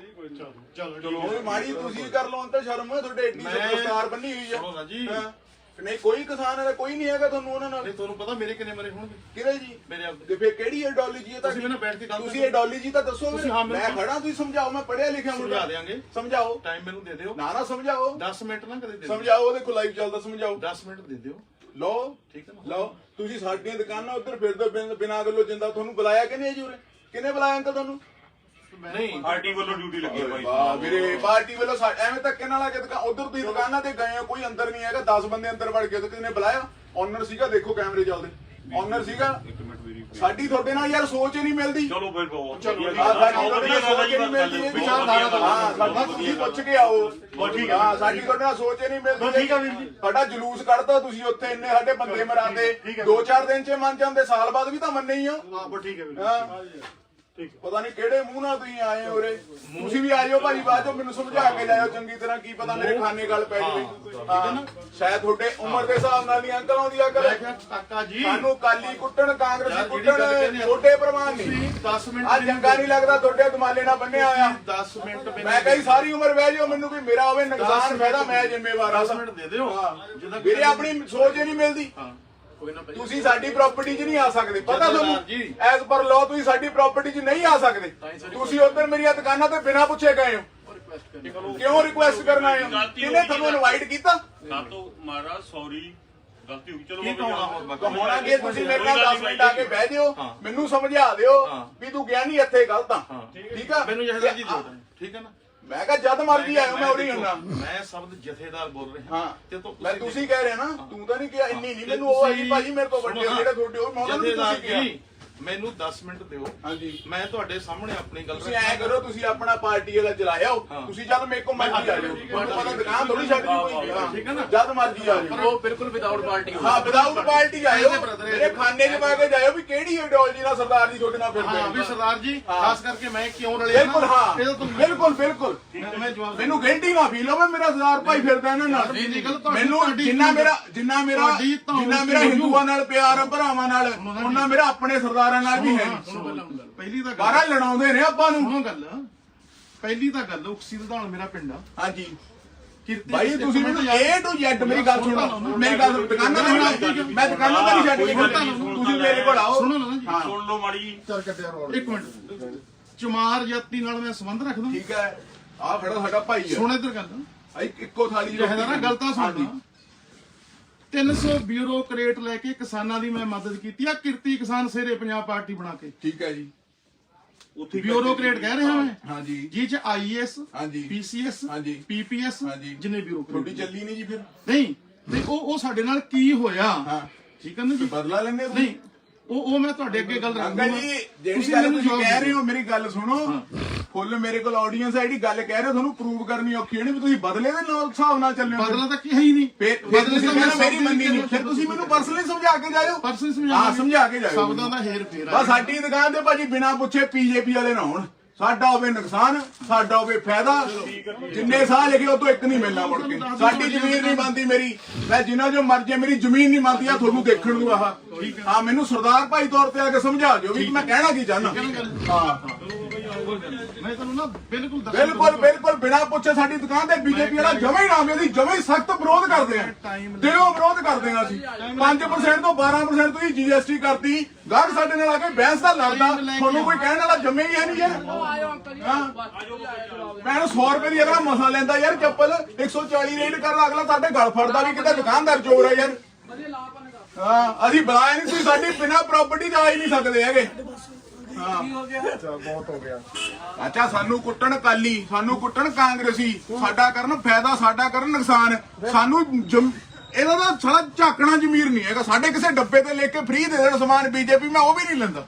Speaker 4: ਚਲੋ
Speaker 1: ਉਹ ਮਾੜੀ ਤੁਸੀਂ ਕਰ ਲਓ ਅੰਤ ਸ਼ਰਮ ਤੁਹਾਡੇ ਏਡੀ ਸਰਕਾਰ ਬੰਨੀ ਹੋਈ
Speaker 4: ਸੁਣੋ ਨਾ
Speaker 1: ਆ।
Speaker 4: ਜੀ।
Speaker 1: ਹਾਂ। ਨਹੀਂ ਕੋਈ ਕਿਸਾਨ ਹੈ ਕੋਈ ਨਹੀਂ ਹੈਗਾ ਤੁਹਾਨੂੰ ਉਹਨਾਂ ਨਾਲ।
Speaker 4: ਨਹੀਂ ਤੁਹਾਨੂੰ ਪਤਾ ਮੇਰੇ ਕਿੰਨੇ ਮਰੇ ਹੋਣਗੇ?
Speaker 1: ਕਿਹੜੇ ਜੀ?
Speaker 4: ਮੇਰੇ ਆਪ
Speaker 1: ਤੇ ਫਿਰ ਕਿਹੜੀ ਆਈਡੀਓਲੋਜੀ ਹੈ
Speaker 4: ਤੁਸੀਂ ਮੈਨੂੰ ਬੈਠ ਕੇ ਗੱਲ
Speaker 1: ਤੁਸੀਂ ਆਈਡੀਓਲੋਜੀ ਤਾਂ ਦੱਸੋ।
Speaker 4: ਤੁਸੀਂ ਹਾਂ
Speaker 1: ਮੈਂ ਖੜਾ ਤੁਸੀਂ ਸਮਝਾਓ। ਮੈਂ ਪੜ੍ਹਿਆ ਲਿਖਿਆ
Speaker 4: ਸਮਝਾ ਦਿਆਂਗੇ।
Speaker 1: ਸਮਝਾਓ।
Speaker 4: ਟਾਈਮ ਮੈਨੂੰ ਦੇ ਦਿਓ।
Speaker 1: ਨਾ ਸਮਝਾਓ।
Speaker 4: 10 ਮਿੰਟ ਨਾ ਕਦੇ ਦੇ ਦਿਓ।
Speaker 1: ਸਮਝਾਓ। ਉਹਦੇ ਕੋਲ ਲਾਈਵ ਚੱਲਦਾ ਸਮਝਾਓ।
Speaker 4: 10 ਮਿੰਟ ਦੇ ਦਿਓ।
Speaker 1: ਲਓ
Speaker 4: ਠੀਕ ਹੈ ਨਾ?
Speaker 1: ਲਓ ਤੁਸੀਂ ਸਾਡੀਆਂ ਦੁਕਾਨਾਂ ਉੱਧਰ ਫਿਰਦੇ ਬਿਨਾਂ ਗੱਲੋਂ ਜਿੰਦਾ ਤੁਹਾਨੂੰ ਬੁਲਾਇਆ ਕਿ ਨਹੀਂ ਜੀ ਉਰੇ? ਕਿਹਨੇ ਬੁਲਾਇਆ ਅੰਕਲ ਤੁਹਾਨੂੰ?
Speaker 4: ਨਹੀਂ
Speaker 3: ਪਾਰਟੀ ਵੱਲੋਂ ਡਿਊਟੀ ਲੱਗੀ ਹੈ ਭਾਈ।
Speaker 1: ਵਾਹ ਵੀਰੇ ਪਾਰਟੀ ਵੱਲੋਂ ਐਵੇਂ ਧੱਕੇ ਨਾਲ ਆ ਕੇ ਉਧਰ ਤੁਸੀਂ ਦੁਕਾਨਾਂ ਤੇ ਗਏ ਹੋ ਕੋਈ ਅੰਦਰ ਨਹੀਂ ਹੈਗਾ 10 ਬੰਦੇ ਅੰਦਰ ਵੜ ਗਏ ਤੇ ਕਿਸੇ ਨੇ ਬੁਲਾਇਆ? ਓਨਰ ਸੀਗਾ ਦੇਖੋ ਕੈਮਰੇ ਚੱਲਦੇ। ਓਨਰ ਸੀਗਾ।
Speaker 3: ਇੱਕ ਮਿੰਟ ਵੀਰੇ
Speaker 1: ਸਾਡੀ ਤੁਹਾਡੇ ਨਾਲ ਯਾਰ ਸੋਚ ਹੀ ਨਹੀਂ ਮਿਲਦੀ।
Speaker 3: ਚਲੋ ਫਿਰ ਬਹੁਤ
Speaker 1: ਸਾਡੀ ਤੁਹਾਡੇ ਨਾਲ ਸੋਚ ਹੀ ਨਹੀਂ ਮਿਲਦੀ। ਇਹ ਵਿਚਾਰਧਾਰਾ ਤਾਂ ਹਾਂ ਸਾਡਾ ਤੁਸੀਂ ਪੁੱਛ ਕੇ ਆਓ। ਹਾਂ ਸਾਡੀ ਤੁਹਾਡੇ ਨਾਲ ਸੋਚ ਹੀ ਨਹੀਂ ਮਿਲਦੀ।
Speaker 4: ਠੀਕ ਆ ਵੀਰ ਜੀ।
Speaker 1: ਸਾਡਾ ਜਲੂਸ ਕੱਢਦਾ ਤੁਸੀਂ ਉੱਥੇ ਇੰਨੇ ਸਾਡੇ ਬੰਦੇ ਮਰਾਦੇ 2-4 ਦਿਨ 'ਚ ਮੰਨ ਜਾਂਦੇ ਸਾਲ ਬਾਅਦ ਵੀ ਤਾਂ ਮੰਨੇ ਹੀ ਹੋ।
Speaker 4: ਹਾਂ ਠੀਕ ਹੈ ਵੀਰ।
Speaker 1: ਹਾਂ ਪਤਾ ਨਹੀਂ ਕਿਹੜੇ ਮੂੰਹ ਨਾਲ ਤੁਸੀਂ ਆਏ ਹੋ ਉਰੇ। ਤੁਸੀਂ ਵੀ ਆਇਓ ਭਾਜੀ ਬਾਅਦ ਚੋਂ ਮੈਨੂੰ ਸਮਝਾ ਕੇ ਜਾਇਓ ਚੰਗੀ ਤਰ੍ਹਾਂ। ਕੀ ਪਤਾ ਮੇਰੇ ਖਾਨੇ ਗੱਲ ਪੈ ਜਾਵੇ। ਹਾਂ ਸ਼ਾਇਦ ਤੁਹਾਡੇ ਉਮਰ ਦੇ ਹਿਸਾਬ ਨਾਲ ਨਹੀਂ ਅੰਕਲ ਆਉਂਦੀ ਅਕਲ।
Speaker 4: ਕਾਕਾ ਜੀ
Speaker 1: ਸਾਨੂੰ ਕਾਲੀ ਕੁੱਟਣ ਕਾਂਗਰਸੀ ਕੁੱਟਣ ਛੋਟੇ ਪ੍ਰਮਾਨ ਨਹੀਂ।
Speaker 4: 10 ਮਿੰਟ
Speaker 1: ਆ ਚੰਗਾ ਨਹੀਂ ਲੱਗਦਾ ਤੁਹਾਡੇ ਦੁਮਾਲੇ ਨਾਲ ਬੰਨਿਆ ਹੋਇਆ।
Speaker 4: 10 ਮਿੰਟ
Speaker 1: ਮੈਂ ਕਹੀ ਸਾਰੀ ਉਮਰ ਬਹਿ ਜਾਓ ਮੈਨੂੰ ਕੋਈ ਮੇਰਾ ਹੋਵੇ ਨੁਕਸਾਨ ਫਾਇਦਾ ਮੈਂ ਜ਼ਿੰਮੇਵਾਰ ਆ।
Speaker 4: 10 ਮਿੰਟ ਦੇ ਦਿਓ।
Speaker 1: ਹਾਂ ਵੀਰੇ ਆਪਣੀ ਸੋਚ ਹੀ ਨਹੀਂ ਮਿਲਦੀ।
Speaker 4: ਹਾਂ ਕੋਈ ਨਾ
Speaker 1: ਤੁਸੀਂ ਸਾਡੀ ਪ੍ਰਾਪਰਟੀ 'ਚ ਨਹੀਂ ਆ ਸਕਦੇ ਪਤਾ ਤੁਹਾਨੂੰ।
Speaker 4: ਜੀ।
Speaker 1: ਐਜ਼ ਪਰ ਲਾਅ ਤੁਸੀਂ ਸਾਡੀ ਪ੍ਰਾਪਰਟੀ 'ਚ ਨਹੀਂ ਆ ਸਕਦੇ। ਤੁਸੀਂ ਉੱਧਰ ਮੇਰੀਆਂ ਦੁਕਾਨਾਂ ਤੇ ਬਿਨਾਂ ਪੁੱਛੇ ਗਏ ਹੋ। ਕਿਉਂ ਰਿਕੁਐਸਟ ਕਰਨ ਆਏ ਹੋ? ਕਿਹਨੇ ਤੁਹਾਨੂੰ ਇਨਵਾਈਟ ਕੀਤਾ?
Speaker 3: ਸਾਤੋਂ ਮਹਾਰਾਜ ਸੌਰੀ ਗਲਤੀ ਹੋ ਗਈ। ਚਲੋ
Speaker 4: ਕੀ ਕਹਾਉਣਾ ਹੋਰ
Speaker 1: ਤਾਂ ਹੋਣਾ ਕਿ ਤੁਸੀਂ ਮੇਰੇ ਨਾਲ 10 ਮਿੰਟ ਆ ਕੇ ਬਹਿ ਜਿਓ ਮੈਨੂੰ ਸਮਝਾ ਦਿਓ ਵੀ ਤੂੰ ਗਿਆ ਨਹੀਂ ਇੱਥੇ ਗਲਤ ਆ। ਠੀਕ ਆ
Speaker 4: ਮੈਨੂੰ ਜਹਦਾ ਜੀ ਦਿਓ। ਠੀਕ ਹੈ ਨਾ?
Speaker 1: ਮੈਂ ਕਿਹਾ ਜਦ ਮਰਜੀ ਆਇਓ ਮੈਂ ਉਰੀ ਹੁੰਨਾ।
Speaker 4: ਮੈਂ ਸ਼ਬਦ ਜਥੇਦਾਰ ਬੋਲ ਰਿਹਾ
Speaker 1: ਹਾਂ
Speaker 4: ਤੇ
Speaker 1: ਮੈਂ ਤੁਸੀਂ ਕਹਿ ਰਹੇ ਨਾ ਤੂੰ ਤਾਂ ਨਹੀਂ ਕਿਹਾ ਇੰਨੀ ਨਹੀਂ ਮੈਨੂੰ ਉਹ ਆਈ ਭਾਜੀ ਮੇਰੇ ਤੋਂ ਵੱਡੇ ਜਿਹੜੇ ਤੁਹਾਡੇ ਉਹ ਮੈਂ ਉਹਨਾਂ ਨੂੰ ਤੁਸੀਂ ਕਿਹਾ।
Speaker 4: ਮੈਨੂੰ 10 ਮਿੰਟ ਦਿਓ।
Speaker 1: ਹਾਂਜੀ
Speaker 4: ਮੈਂ ਤੁਹਾਡੇ ਸਾਹਮਣੇ ਆਪਣੀ ਗੱਲ
Speaker 1: ਤੁਸੀਂ ਐ ਕਰੋ ਤੁਸੀਂ ਆਪਣਾ ਪਾਰਟੀ ਵਾਲਾ ਚਲਾਇਓ। ਤੁਸੀਂ ਜਦ ਮੇਰੇ ਕੋਲ ਮਰਜੀ ਆ ਜਾਓ। ਤੁਹਾਨੂੰ ਪਤਾ ਦੁਕਾਨ ਥੋੜੀ ਛੱਡ ਦੀ ਕੋਈ।
Speaker 4: ਠੀਕ ਹੈ ਨਾ?
Speaker 1: ਜਦ ਮਰਜੀ ਆ ਜਾਓ।
Speaker 2: ਉਹ ਬਿਲਕੁਲ ਵਿਦਆਊਟ ਪਾਰਟੀ
Speaker 1: ਹਾਂ ਵਿਦਆਊਟ ਪਾਰਟੀ ਆਇਓ। ਮੇਰੇ ਖਾਨੇ 'ਚ ਪਾ ਕੇ ਜਾਇਓ ਵੀ ਕਿਹੜੀ ਆਈਡੀਓਲੋਜੀ ਨਾਲ ਸਰਦਾਰ ਜੀ ਤੁਹਾਡੇ ਨਾਲ ਫਿਰਦੇ
Speaker 4: ਹਾਂ ਵੀ
Speaker 1: ਨੇ।
Speaker 4: ਸਰਦਾਰ ਜੀ ਖਾਸ ਕਰਕੇ ਮੈਂ ਕਿਉਂ ਰਲਿਆ
Speaker 1: ਬਿਲਕੁਲ ਹਾਂ ਬਿਲਕੁਲ ਬਿਲਕੁਲ
Speaker 4: ਮੈਂ ਜਵਾਬ
Speaker 1: ਮੈਨੂੰ ਗਿਲਟੀ ਨਾ ਫੀਲ ਹੋਵੇ ਮੇਰਾ ਸਰਦਾਰ ਭਾਈ ਫਿਰਦਾ ਇਹਨਾਂ ਨਾਲ। ਮੈਨੂੰ ਜਿੰਨਾ ਮੇਰਾ ਹਿੰਦੂਆਂ ਨਾਲ ਪਿਆਰ ਆ ਭਰਾਵਾਂ ਨਾਲ ਉਹਨਾਂ ਮੇਰਾ ਆਪਣੇ ਸਰਦਾਰਾਂ ਨਾਲ ਵੀ ਹੈ।
Speaker 4: ਪਹਿਲੀ ਤਾਂ
Speaker 1: ਬਾਹਰ ਲੜਾਉਂਦੇ ਨੇ ਆਪਾਂ ਨੂੰ।
Speaker 4: ਸੁਣੋ ਗੱਲ ਪਹਿਲੀ ਤਾਂ ਗੱਲ ਉਕਸੀ ਲਧਾਣ ਮੇਰਾ ਪਿੰਡ ਆ।
Speaker 1: ਹਾਂਜੀ
Speaker 4: ਕਿਰਤੀ
Speaker 1: ਭਾਈ ਤੁਸੀਂ ਮੈਨੂੰ A to Z ਮੇਰੀ ਗੱਲ ਸੁਣੋ। ਮੇਰੀ ਗੱਲ ਦੁਕਾਨਾਂ ਤੇ ਮੈਂ ਦੁਕਾਨਾਂ ਤੇ ਨਹੀਂ ਛੱਡ ਕੇ ਤੁਸੀਂ ਮੇਰੇ ਕੋਲ ਆਓ।
Speaker 4: ਸੁਣੋ ਨਾ ਜੀ।
Speaker 3: ਸੁਣ ਲਓ ਮਾੜੀ ਜੀ।
Speaker 4: ਚੱਲ ਕੱਟਿਆ ਰੋਲ। ਇੱਕ ਮਿੰਟ ਚਮਾਰ ਜਾਤੀ ਨਾਲ ਮੈਂ ਸੰਬੰਧ ਰੱਖਦਾ।
Speaker 1: ਠੀਕ ਹੈ ਆ ਖੜਾ ਸਾਡਾ ਭਾਈ ਹੈ।
Speaker 4: ਸੁਣ ਇੱਧਰ ਗੱਲ।
Speaker 1: ਇੱਕੋ ਥਾਲੀ
Speaker 4: ਜਿਹੜਾ ਨਾ ਗਲਤਾਂ ਸੁਣਦਾ 300 ਬਿਊਰੋਕਰੇਟ ਲੈ ਕੇ ਕਿਸਾਨਾਂ ਦੀ ਮੈਂ ਮਦਦ ਕੀਤੀ ਆ। ਕਿਰਤੀ ਕਿਸਾਨ ਸੇਰੇ ਪੰਜਾਬ ਪਾਰਟੀ ਬਣਾ ਕੇ।
Speaker 1: ਠੀਕ ਹੈ ਜੀ
Speaker 3: ਉੱਥੇ
Speaker 4: ਬਿਊਰੋਕਰੇਟ ਕਹਿ ਰਿਹਾ ਮੈਂ
Speaker 1: ਹਾਂਜੀ
Speaker 4: ਜੀ ਚ ਆਈਐਸ
Speaker 1: ਹਾਂਜੀ
Speaker 4: ਪੀਸੀਐਸ
Speaker 1: ਹਾਂਜੀ
Speaker 4: ਪੀਪੀਐਸ
Speaker 1: ਹਾਂਜੀ।
Speaker 4: ਜਿੰਨੇ
Speaker 1: ਤੁਹਾਡੀ
Speaker 4: ਬਿਊਰੋਕਰੇਟ
Speaker 1: ਚੱਲੀ ਨਹੀਂ ਜੀ ਫਿਰ।
Speaker 4: ਨਹੀਂ ਤੇ ਉਹ ਸਾਡੇ ਨਾਲ ਕੀ ਹੋਇਆ?
Speaker 1: ਹਾਂ
Speaker 4: ਠੀਕ ਹੈ ਨਾ ਜੀ?
Speaker 1: ਬਦਲਾ ਲੈਂਦੇ
Speaker 4: ਨਹੀਂ ਉਹ ਮੈਂ ਤੁਹਾਡੇ ਅੱਗੇ ਗੱਲ
Speaker 1: ਅੰਕਲ
Speaker 4: ਰੱਖੂੰਗਾ।
Speaker 1: ਜੀ ਜਿਹੜੀ ਗੱਲ ਤੁਸੀਂ ਕਹਿ ਰਹੇ ਹੋ ਮੇਰੀ ਗੱਲ ਸੁਣੋ। ਫੁੱਲ ਮੇਰੇ ਕੋਲ ਆਡੀਅנס ਹੈ ਜਿਹੜੀ ਗੱਲ ਕਹਿ ਰਹੇ ਹੋ ਤੁਹਾਨੂੰ ਪ੍ਰੂਵ ਕਰਨੀ ਔਖੀ ਨਹੀਂ ਵੀ ਤੁਸੀਂ ਬਦਲੇ ਦੇ ਨਾਲ ਹਿਸਾਬ ਨਾਲ ਚੱਲਿਓ।
Speaker 4: ਬਦਲਾ ਤਾਂ ਕੀ ਹੈ ਹੀ ਨਹੀਂ।
Speaker 1: ਫਿਰ ਤੁਸੀਂ ਕਹਿੰਦੇ ਮੇਰੀ ਮੰਨੀ ਨਹੀਂ ਫਿਰ ਤੁਸੀਂ ਮੈਨੂੰ ਪਰਸਨਲੀ ਸਮਝਾ ਕੇ ਜਾਇਓ।
Speaker 4: ਪਰਸਨ
Speaker 1: ਹਾਂ ਸਮਝਾ ਕੇ ਜਾਇਓ।
Speaker 4: ਸ਼ਬਦਾਂ ਦਾ ਹੇਰ ਫੇਰ
Speaker 1: ਬਸ ਸਾਡੀ ਦੁਕਾਨ ਤੇ ਭਾਜੀ ਬਿਨਾਂ ਪੁੱਛੇ ਪੀਜੇਪੀ ਵਾਲੇ ਨਾ ਹੋਣ। ਸਾਡਾ ਹੋਵੇ ਨੁਕਸਾਨ ਸਾਡਾ ਹੋਵੇ ਫਾਇਦਾ। ਜਿੰਨੇ ਸਾਲ ਲਿਖੇ ਉਹ ਤੋਂ ਇੱਕ ਨਹੀਂ ਮਿਲਣਾ ਮੁੜ ਕੇ। ਸਾਡੀ ਜ਼ਮੀਨ ਨਹੀਂ ਬਣਦੀ ਮੇਰੀ। ਮੈਂ ਜਿੰਨਾ ਜੋ ਮਰਜ਼ੀ ਮੇਰੀ ਜ਼ਮੀਨ ਨਹੀਂ ਬਣਦੀ ਆ ਤੁਹਾਨੂੰ ਦੇਖਣ ਨੂੰ ਆਹ। ਹਾਂ ਮੈਨੂੰ ਸਰਦਾਰ ਭਾਈ ਤੌਰ ਤੇ ਆ ਕੇ ਸਮਝਾ ਦਿਓ ਵੀ ਮੈਂ ਕਹਿਣਾ ਕੀ ਚਾਹਨਾ। ਹਾਂ
Speaker 4: ਮੈਂ ਤੁਹਾਨੂੰ ਨਾ ਬਿਲਕੁਲ
Speaker 1: ਬਿਲਕੁਲ ਬਿਨਾਂ ਪੁੱਛੇ ਸਾਡੀ ਦੁਕਾਨ ਤੇ ਬੀਜੇਪੀ ਵਾਲਾ ਜਮੇ ਹੀ ਨਾ ਆਵੇ। ਅਸੀਂ ਜਮੇ ਹੀ ਸਖਤ ਵਿਰੋਧ ਕਰਦੇ ਆ। ਦਿਲੋਂ ਵਿਰੋਧ ਕਰਦੇ ਆ ਅਸੀਂ। 5% ਤੋਂ 12% ਤੁਸੀਂ ਜੀਐਸਟੀ ਕਰਤੀ। ਗਾਹਕ ਸਾਡੇ ਨਾਲ ਆ ਕੇ ਬਹਿਸ ਦਾ ਲੜਦਾ ਤੁਹਾਨੂੰ ਕੋਈ ਕਹਿਣ ਵਾਲਾ ਜੰਮੇ ਹੀ ਹੈ ਨਹੀਂ ਯਾਰ। ਮੈਂ 100 ਰੁਪਏ ਦੀ ਅਗਲਾ ਮਸਾ ਲੈਂਦਾ ਯਾਰ ਚੱਪਲ 140 ਰੇਟ ਕਰਦਾ ਅਗਲਾ ਸਾਡੇ ਗਲ ਫੜਦਾ ਵੀ ਕਿਤੇ ਦੁਕਾਨਦਾਰ ਚੋਰ ਹੈ ਯਾਰ। ਹਾਂ ਅਸੀਂ ਬੁਲਾਇਆ ਨਹੀਂ ਤੁਸੀਂ ਸਾਡੀ ਬਿਨਾਂ ਪ੍ਰਾਪਰਟੀ ਦਾ ਆ ਹੀ ਨਹੀਂ ਸਕਦੇ ਹੈਗੇ।
Speaker 2: ਕੀ ਹੋ ਗਿਆ?
Speaker 4: ਬਹੁਤ ਹੋ ਗਿਆ।
Speaker 1: ਅੱਛਾ ਸਾਨੂੰ ਕੁੱਟਣ ਕਾਲੀ, ਸਾਨੂੰ ਕੁੱਟਣ ਕਾਂਗਰਸੀ, ਸਾਡਾ ਕਰਨ ਫਾਇਦਾ, ਸਾਡਾ ਕਰਨ ਨੁਕਸਾਨ, ਸਾਨੂੰ ਇਹਦਾ ਤਾਂ ਸਾਲਾ ਝਾਕਣਾ ਜ਼ਮੀਰ ਨਹੀਂ ਹੈਗਾ। ਸਾਡੇ ਕਿਸੇ ਡੱਬੇ ਤੇ ਲੈ ਕੇ ਫ੍ਰੀ ਦੇ ਦੇਣ ਸਮਾਨ ਬੀਜੇਪੀ, ਮੈਂ ਉਹ ਵੀ ਨਹੀਂ ਲੈਂਦਾ।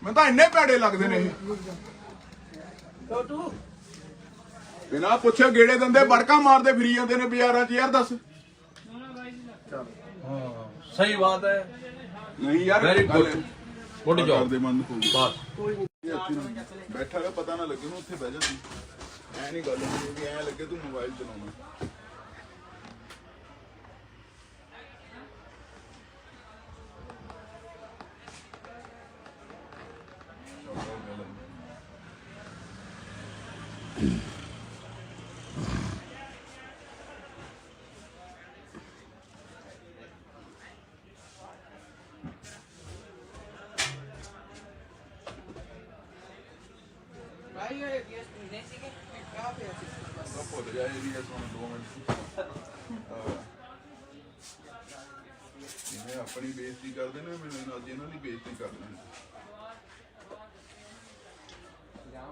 Speaker 1: ਮੈਨੂੰ ਤਾਂ ਇੰਨੇ ਭੈੜੇ ਲੱਗਦੇ ਨੇ ਇਹ।
Speaker 2: ਛੋਟੂ
Speaker 1: ਬਿਨਾਂ ਪੁੱਛੇ ਗੇੜੇ ਦਿੰਦੇ, ਬੜਕਾ ਮਾਰਦੇ ਫਿਰੀ ਜਾਂਦੇ ਨੇ ਬਾਜ਼ਾਰਾਂ 'ਚ। ਯਾਰ ਦੱਸ।
Speaker 5: हाँ सही बात है।
Speaker 1: ਨਹੀਂ ਯਾਰ
Speaker 5: Very good. Good job.
Speaker 1: ਕਰਦੇ ਮਨ ਹੋ ਗਈ
Speaker 5: बस
Speaker 1: ਬੈਠਾ ਰਿਹਾ, ਪਤਾ ਨਾ ਲੱਗੇ ਉਹਨੂੰ, ਉੱਥੇ ਬਹਿ ਜਾਂਦੀ। ਐ ਨਹੀਂ ਗੱਲ ਹੁੰਦੀ ਵੀ ਐ ਲੱਗੇ ਤੂੰ ਮੋਬਾਈਲ ਚਲਾਉਣਾ।
Speaker 2: ਭਾਈ ਇਹ ਨਹੀਂ ਸੀ ਕਿ ਕਾ ਪਿਆ ਸੀ
Speaker 1: ਉਹ ਭੁੱਲ ਜਾ ਇਹ ਵੀ ਸੁਣ 2 ਮਿੰਟ। ਜਿਵੇਂ ਆਪਣੀ ਬੇਇੱਜ਼ਤੀ ਕਰਦੇ ਨੇ, ਮੈਨੂੰ ਅੱਜ ਇਹਨਾਂ ਦੀ ਬੇਇੱਜ਼ਤੀ ਕਰਨੀ।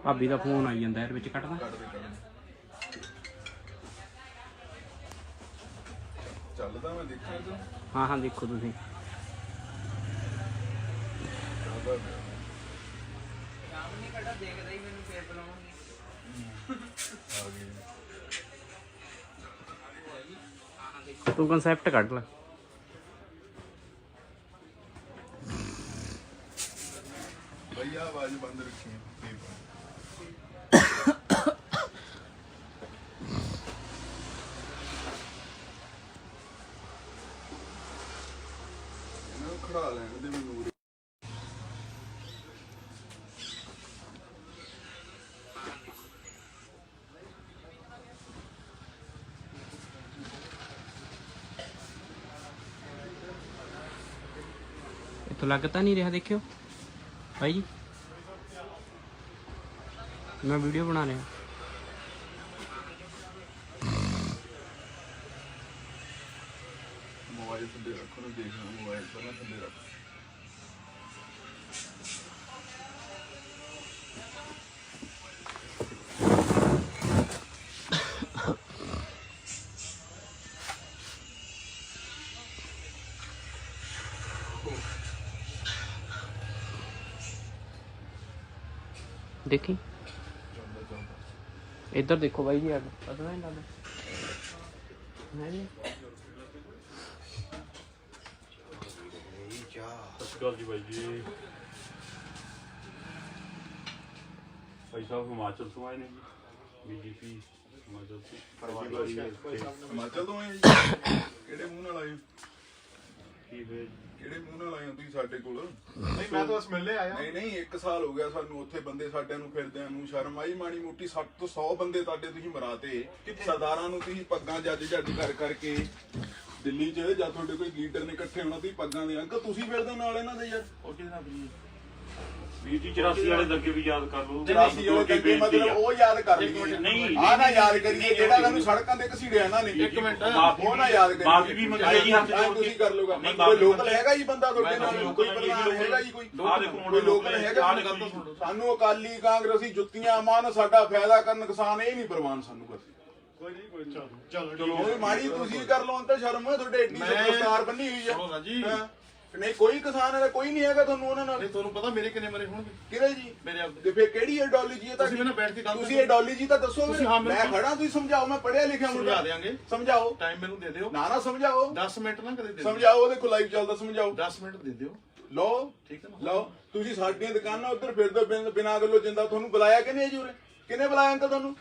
Speaker 2: ਭਾਬੀ ਦਾ ਫੋਨ ਆਈ ਜਾਂਦਾ ਇਹਦੇ ਵਿੱਚ ਕੱਟਦਾ।
Speaker 1: ਚੱਲਦਾ ਮੈਂ ਦੇਖਿਆ ਤੂੰ
Speaker 2: ਹਾਂ ਹਾਂ ਦੇਖੋ ਤੁਸੀਂ।
Speaker 1: ਚੱਲਦਾ ਪਿਆ।
Speaker 2: ਕੰਮ ਨਹੀਂ ਕੱਟਾ, ਦੇਖਦਾ ਹੀ ਮੈਨੂੰ ਫੇਰ ਬੁਲਾਉਣਗੇ।
Speaker 1: ਆ ਗਈ।
Speaker 2: ਤੂੰ ਕਨਸੈਪਟ ਕੱਢ ਲੈ।
Speaker 1: ਭਈਆ ਆਵਾਜ਼ ਬੰਦ ਰੱਖੀ। ਇਹਨਾਂ ਨੂੰ ਖੜਾ ਲੈਣ ਦੇ ਮੈਨੂੰ।
Speaker 2: ਇੱਥੋਂ ਲੱਗ ਤਾਂ ਨਹੀਂ ਰਿਹਾ, ਦੇਖਿਓ ਭਾਈ ਜੀ, ਮੈਂ ਵੀਡੀਓ ਬਣਾ ਰਿਹਾ।
Speaker 1: ਮੋਬਾਈਲ ਥੱਲੇ ਰੱਖੋ ਨੂੰ ਦੇਖਣਾ। ਮੋਬਾਈਲ ਪਹਿਲਾਂ ਥੱਲੇ ਰੱਖ।
Speaker 2: ਦੇਖੀ ਇੱਧਰ ਦੇਖੋ ਬਾਈ ਜੀ, ਅੱਗ ਪਤਾ ਨਹੀਂ ਲੱਗਦਾ ਹੈ ਜੀ।
Speaker 3: ਸਤਿ ਸ਼੍ਰੀ ਅਕਾਲ ਜੀ ਬਾਈ ਜੀ। ਭਾਈ ਸਾਹਿਬ ਹਿਮਾਚਲ ਤੋਂ ਆਏ ਨੇ ਜੀ, ਬੀਜੇਪੀ ਹਿਮਾਚਲ ਤੋਂ।
Speaker 1: ਹਿਮਾਚਲ ਤੋਂ ਆਏ ਜੀ? ਕਿਹੜੇ ਮੂੰਹ ਨਾਲ ਆਏ?
Speaker 3: ਕੀ ਫਿਰ
Speaker 1: ਕਿਹੜੇ ਮੂੰਹ ਨਾਲ ਆਏ ਹੋ ਤੁਸੀਂ ਸਾਡੇ ਕੋਲ?
Speaker 4: ਨਹੀਂ ਮੈਂ ਤਾਂ ਬਸ ਮਿਲਣੇ ਆਇਆ।
Speaker 1: ਨਹੀਂ 1 ਸਾਲ ਹੋ ਗਿਆ ਸਾਨੂੰ ਉੱਥੇ ਬੰਦੇ ਸਾਡਿਆਂ ਨੂੰ ਫਿਰਦਿਆਂ ਨੂੰ। ਸ਼ਰਮ ਆਈ ਮਾੜੀ ਮੋਟੀ? 60 ਤੋਂ 100 ਬੰਦੇ ਤੁਹਾਡੇ ਤੁਸੀਂ ਮਰਾਤੇ। ਸਰਦਾਰਾਂ ਨੂੰ ਤੁਸੀਂ ਪੱਗਾਂ ਜੱਜ ਕਰ ਕਰਕੇ ਦਿੱਲੀ 'ਚ ਜਾਂ ਤੁਹਾਡੇ ਕੋਈ ਲੀਡਰ ਨੇ ਇਕੱਠੇ ਹੋਣਾ, ਤੁਸੀਂ ਪੱਗਾਂ ਦੇ ਅੰਕਲ ਤੁਸੀਂ ਫਿਰਦੇ ਨਾਲ ਇਹਨਾਂ ਦੇ ਯਾਰ।
Speaker 3: ਉਹ ਕਿਹਦੇ ਨਾਲ ਵੀਰ ਜੀ 84 ਵਾਲੇ ਦੰਗੇ ਵੀ ਯਾਦ ਕਰ ਲਓ।
Speaker 1: 84 ਵਾਲੇ ਦੰਗੇ ਮਤਲਬ ਉਹ ਯਾਦ ਕਰ ਲਈਏ।
Speaker 3: ਨਹੀਂ
Speaker 1: ਆਹ ਨਾ ਯਾਦ ਕਰੀਏ ਜਿਹੜਾ ਸਾਨੂੰ ਸੜਕਾਂ ਤੇ ਘਸੀੜਿਆ ਇਹਨਾਂ ਨੇ।
Speaker 4: ਇੱਕ ਮਿੰਟ,
Speaker 1: ਉਹ ਨਾ ਯਾਦ ਕਰੀਏ।
Speaker 3: ਮਾਫੀ ਵੀ ਮੰਗੀ ਜੀ ਹੱਥ ਜੋੜ ਕੇ।
Speaker 1: ਤੁਸੀਂ ਕਰ ਲਓਗਾ।
Speaker 3: ਨਹੀਂ,
Speaker 1: ਕੋਈ ਲੋਕਲ ਹੈਗਾ ਜੀ ਬੰਦਾ ਤੁਹਾਡੇ ਨਾਲ?
Speaker 3: ਲੋਕਲ
Speaker 1: ਕੋਈ ਪ੍ਰਧਾਨ ਹੈਗਾ ਜੀ? ਕੋਈ
Speaker 3: ਆਹ ਦੇਖੋ ਮੁੰਡੇ
Speaker 1: ਕੋਈ ਲੋਕਲ ਹੈਗਾ? ਸਾਨੂੰ ਅਕਾਲੀ ਕਾਂਗਰਸੀ ਜੁੱਤੀਆਂ ਮਾਨ, ਸਾਡਾ ਫਾਇਦਾ ਕਰਨ ਨੁਕਸਾਨ ਇਹ ਨਹੀਂ ਪ੍ਰਵਾਨ ਸਾਨੂੰ ਬਸ।
Speaker 4: ਕੋਈ ਨਹੀਂ ਕੋਈ ਚਲੋ
Speaker 1: ਚਲੋ ਮਾੜੀ ਤੁਸੀਂ ਕਰ ਲਓ ਅੰਤ ਸ਼ਰਮ। ਤੁਹਾਡੇ ਏਡੀ ਸਰਕਾਰ ਬੰਨੀ ਹੋਈ ਆ।
Speaker 4: ਸੁਣੋ ਨਾ ਜੀ।
Speaker 1: ਹਾਂ। ਨਹੀਂ ਕੋਈ ਕਿਸਾਨ ਹੈ, ਕੋਈ ਨਹੀਂ ਹੈਗਾ ਤੁਹਾਨੂੰ ਉਹਨਾਂ ਨਾਲ।
Speaker 4: ਨਹੀਂ ਤੁਹਾਨੂੰ ਪਤਾ ਮੇਰੇ ਕਿੰਨੇ ਮਰੇ ਹੋਣਗੇ?
Speaker 1: ਕਿਹੜੇ ਜੀ?
Speaker 4: ਮੇਰੇ ਆਪ
Speaker 1: ਤੇ ਫੇਰ ਕਿਹੜੀ ਆਈਡੀਓਲੋਜੀ ਹੈ
Speaker 4: ਤੁਸੀਂ ਮੈਨੂੰ ਬੈਠ ਕੇ ਗੱਲ
Speaker 1: ਤੁਸੀਂ ਆਈਡੀਓਲੋਜੀ ਤਾਂ ਦੱਸੋ।
Speaker 4: ਤੁਸੀਂ ਹਾਂ
Speaker 1: ਮੈਂ ਖੜਾ, ਤੁਸੀਂ ਸਮਝਾਓ। ਮੈਂ ਪੜ੍ਹਿਆ ਲਿਖਿਆ
Speaker 4: ਸਮਝਾ ਦਿਆਂਗੇ।
Speaker 1: ਸਮਝਾਓ।
Speaker 4: ਟਾਈਮ ਮੈਨੂੰ ਦੇ ਦਿਓ।
Speaker 1: ਨਾ ਸਮਝਾਓ।
Speaker 4: 10 ਮਿੰਟ ਨਾ ਕਦੇ ਦੇ ਦਿਓ।
Speaker 1: ਸਮਝਾਓ। ਉਹਦੇ ਕੋਲ ਲਾਈਵ ਚੱਲਦਾ, ਸਮਝਾਓ।
Speaker 4: 10 ਮਿੰਟ ਦੇ ਦਿਓ।
Speaker 1: ਲਓ
Speaker 4: ਠੀਕ ਹੈ ਨਾ?
Speaker 1: ਲਓ। ਤੁਸੀਂ ਸਾਡੀਆਂ ਦੁਕਾਨਾਂ ਉੱਧਰ ਫਿਰਦੇ ਬਿਨਾਂ ਗੱਲੋਂ ਜਿੰਦਾ। ਤੁਹਾਨੂੰ ਬੁਲਾਇਆ ਕਿ ਨਹੀਂ ਜੀ ਉਰੇ? ਕਿਹਨੇ ਬੁਲਾਇਆ ਅੰਕਲ ਤੁਹਾਨੂੰ?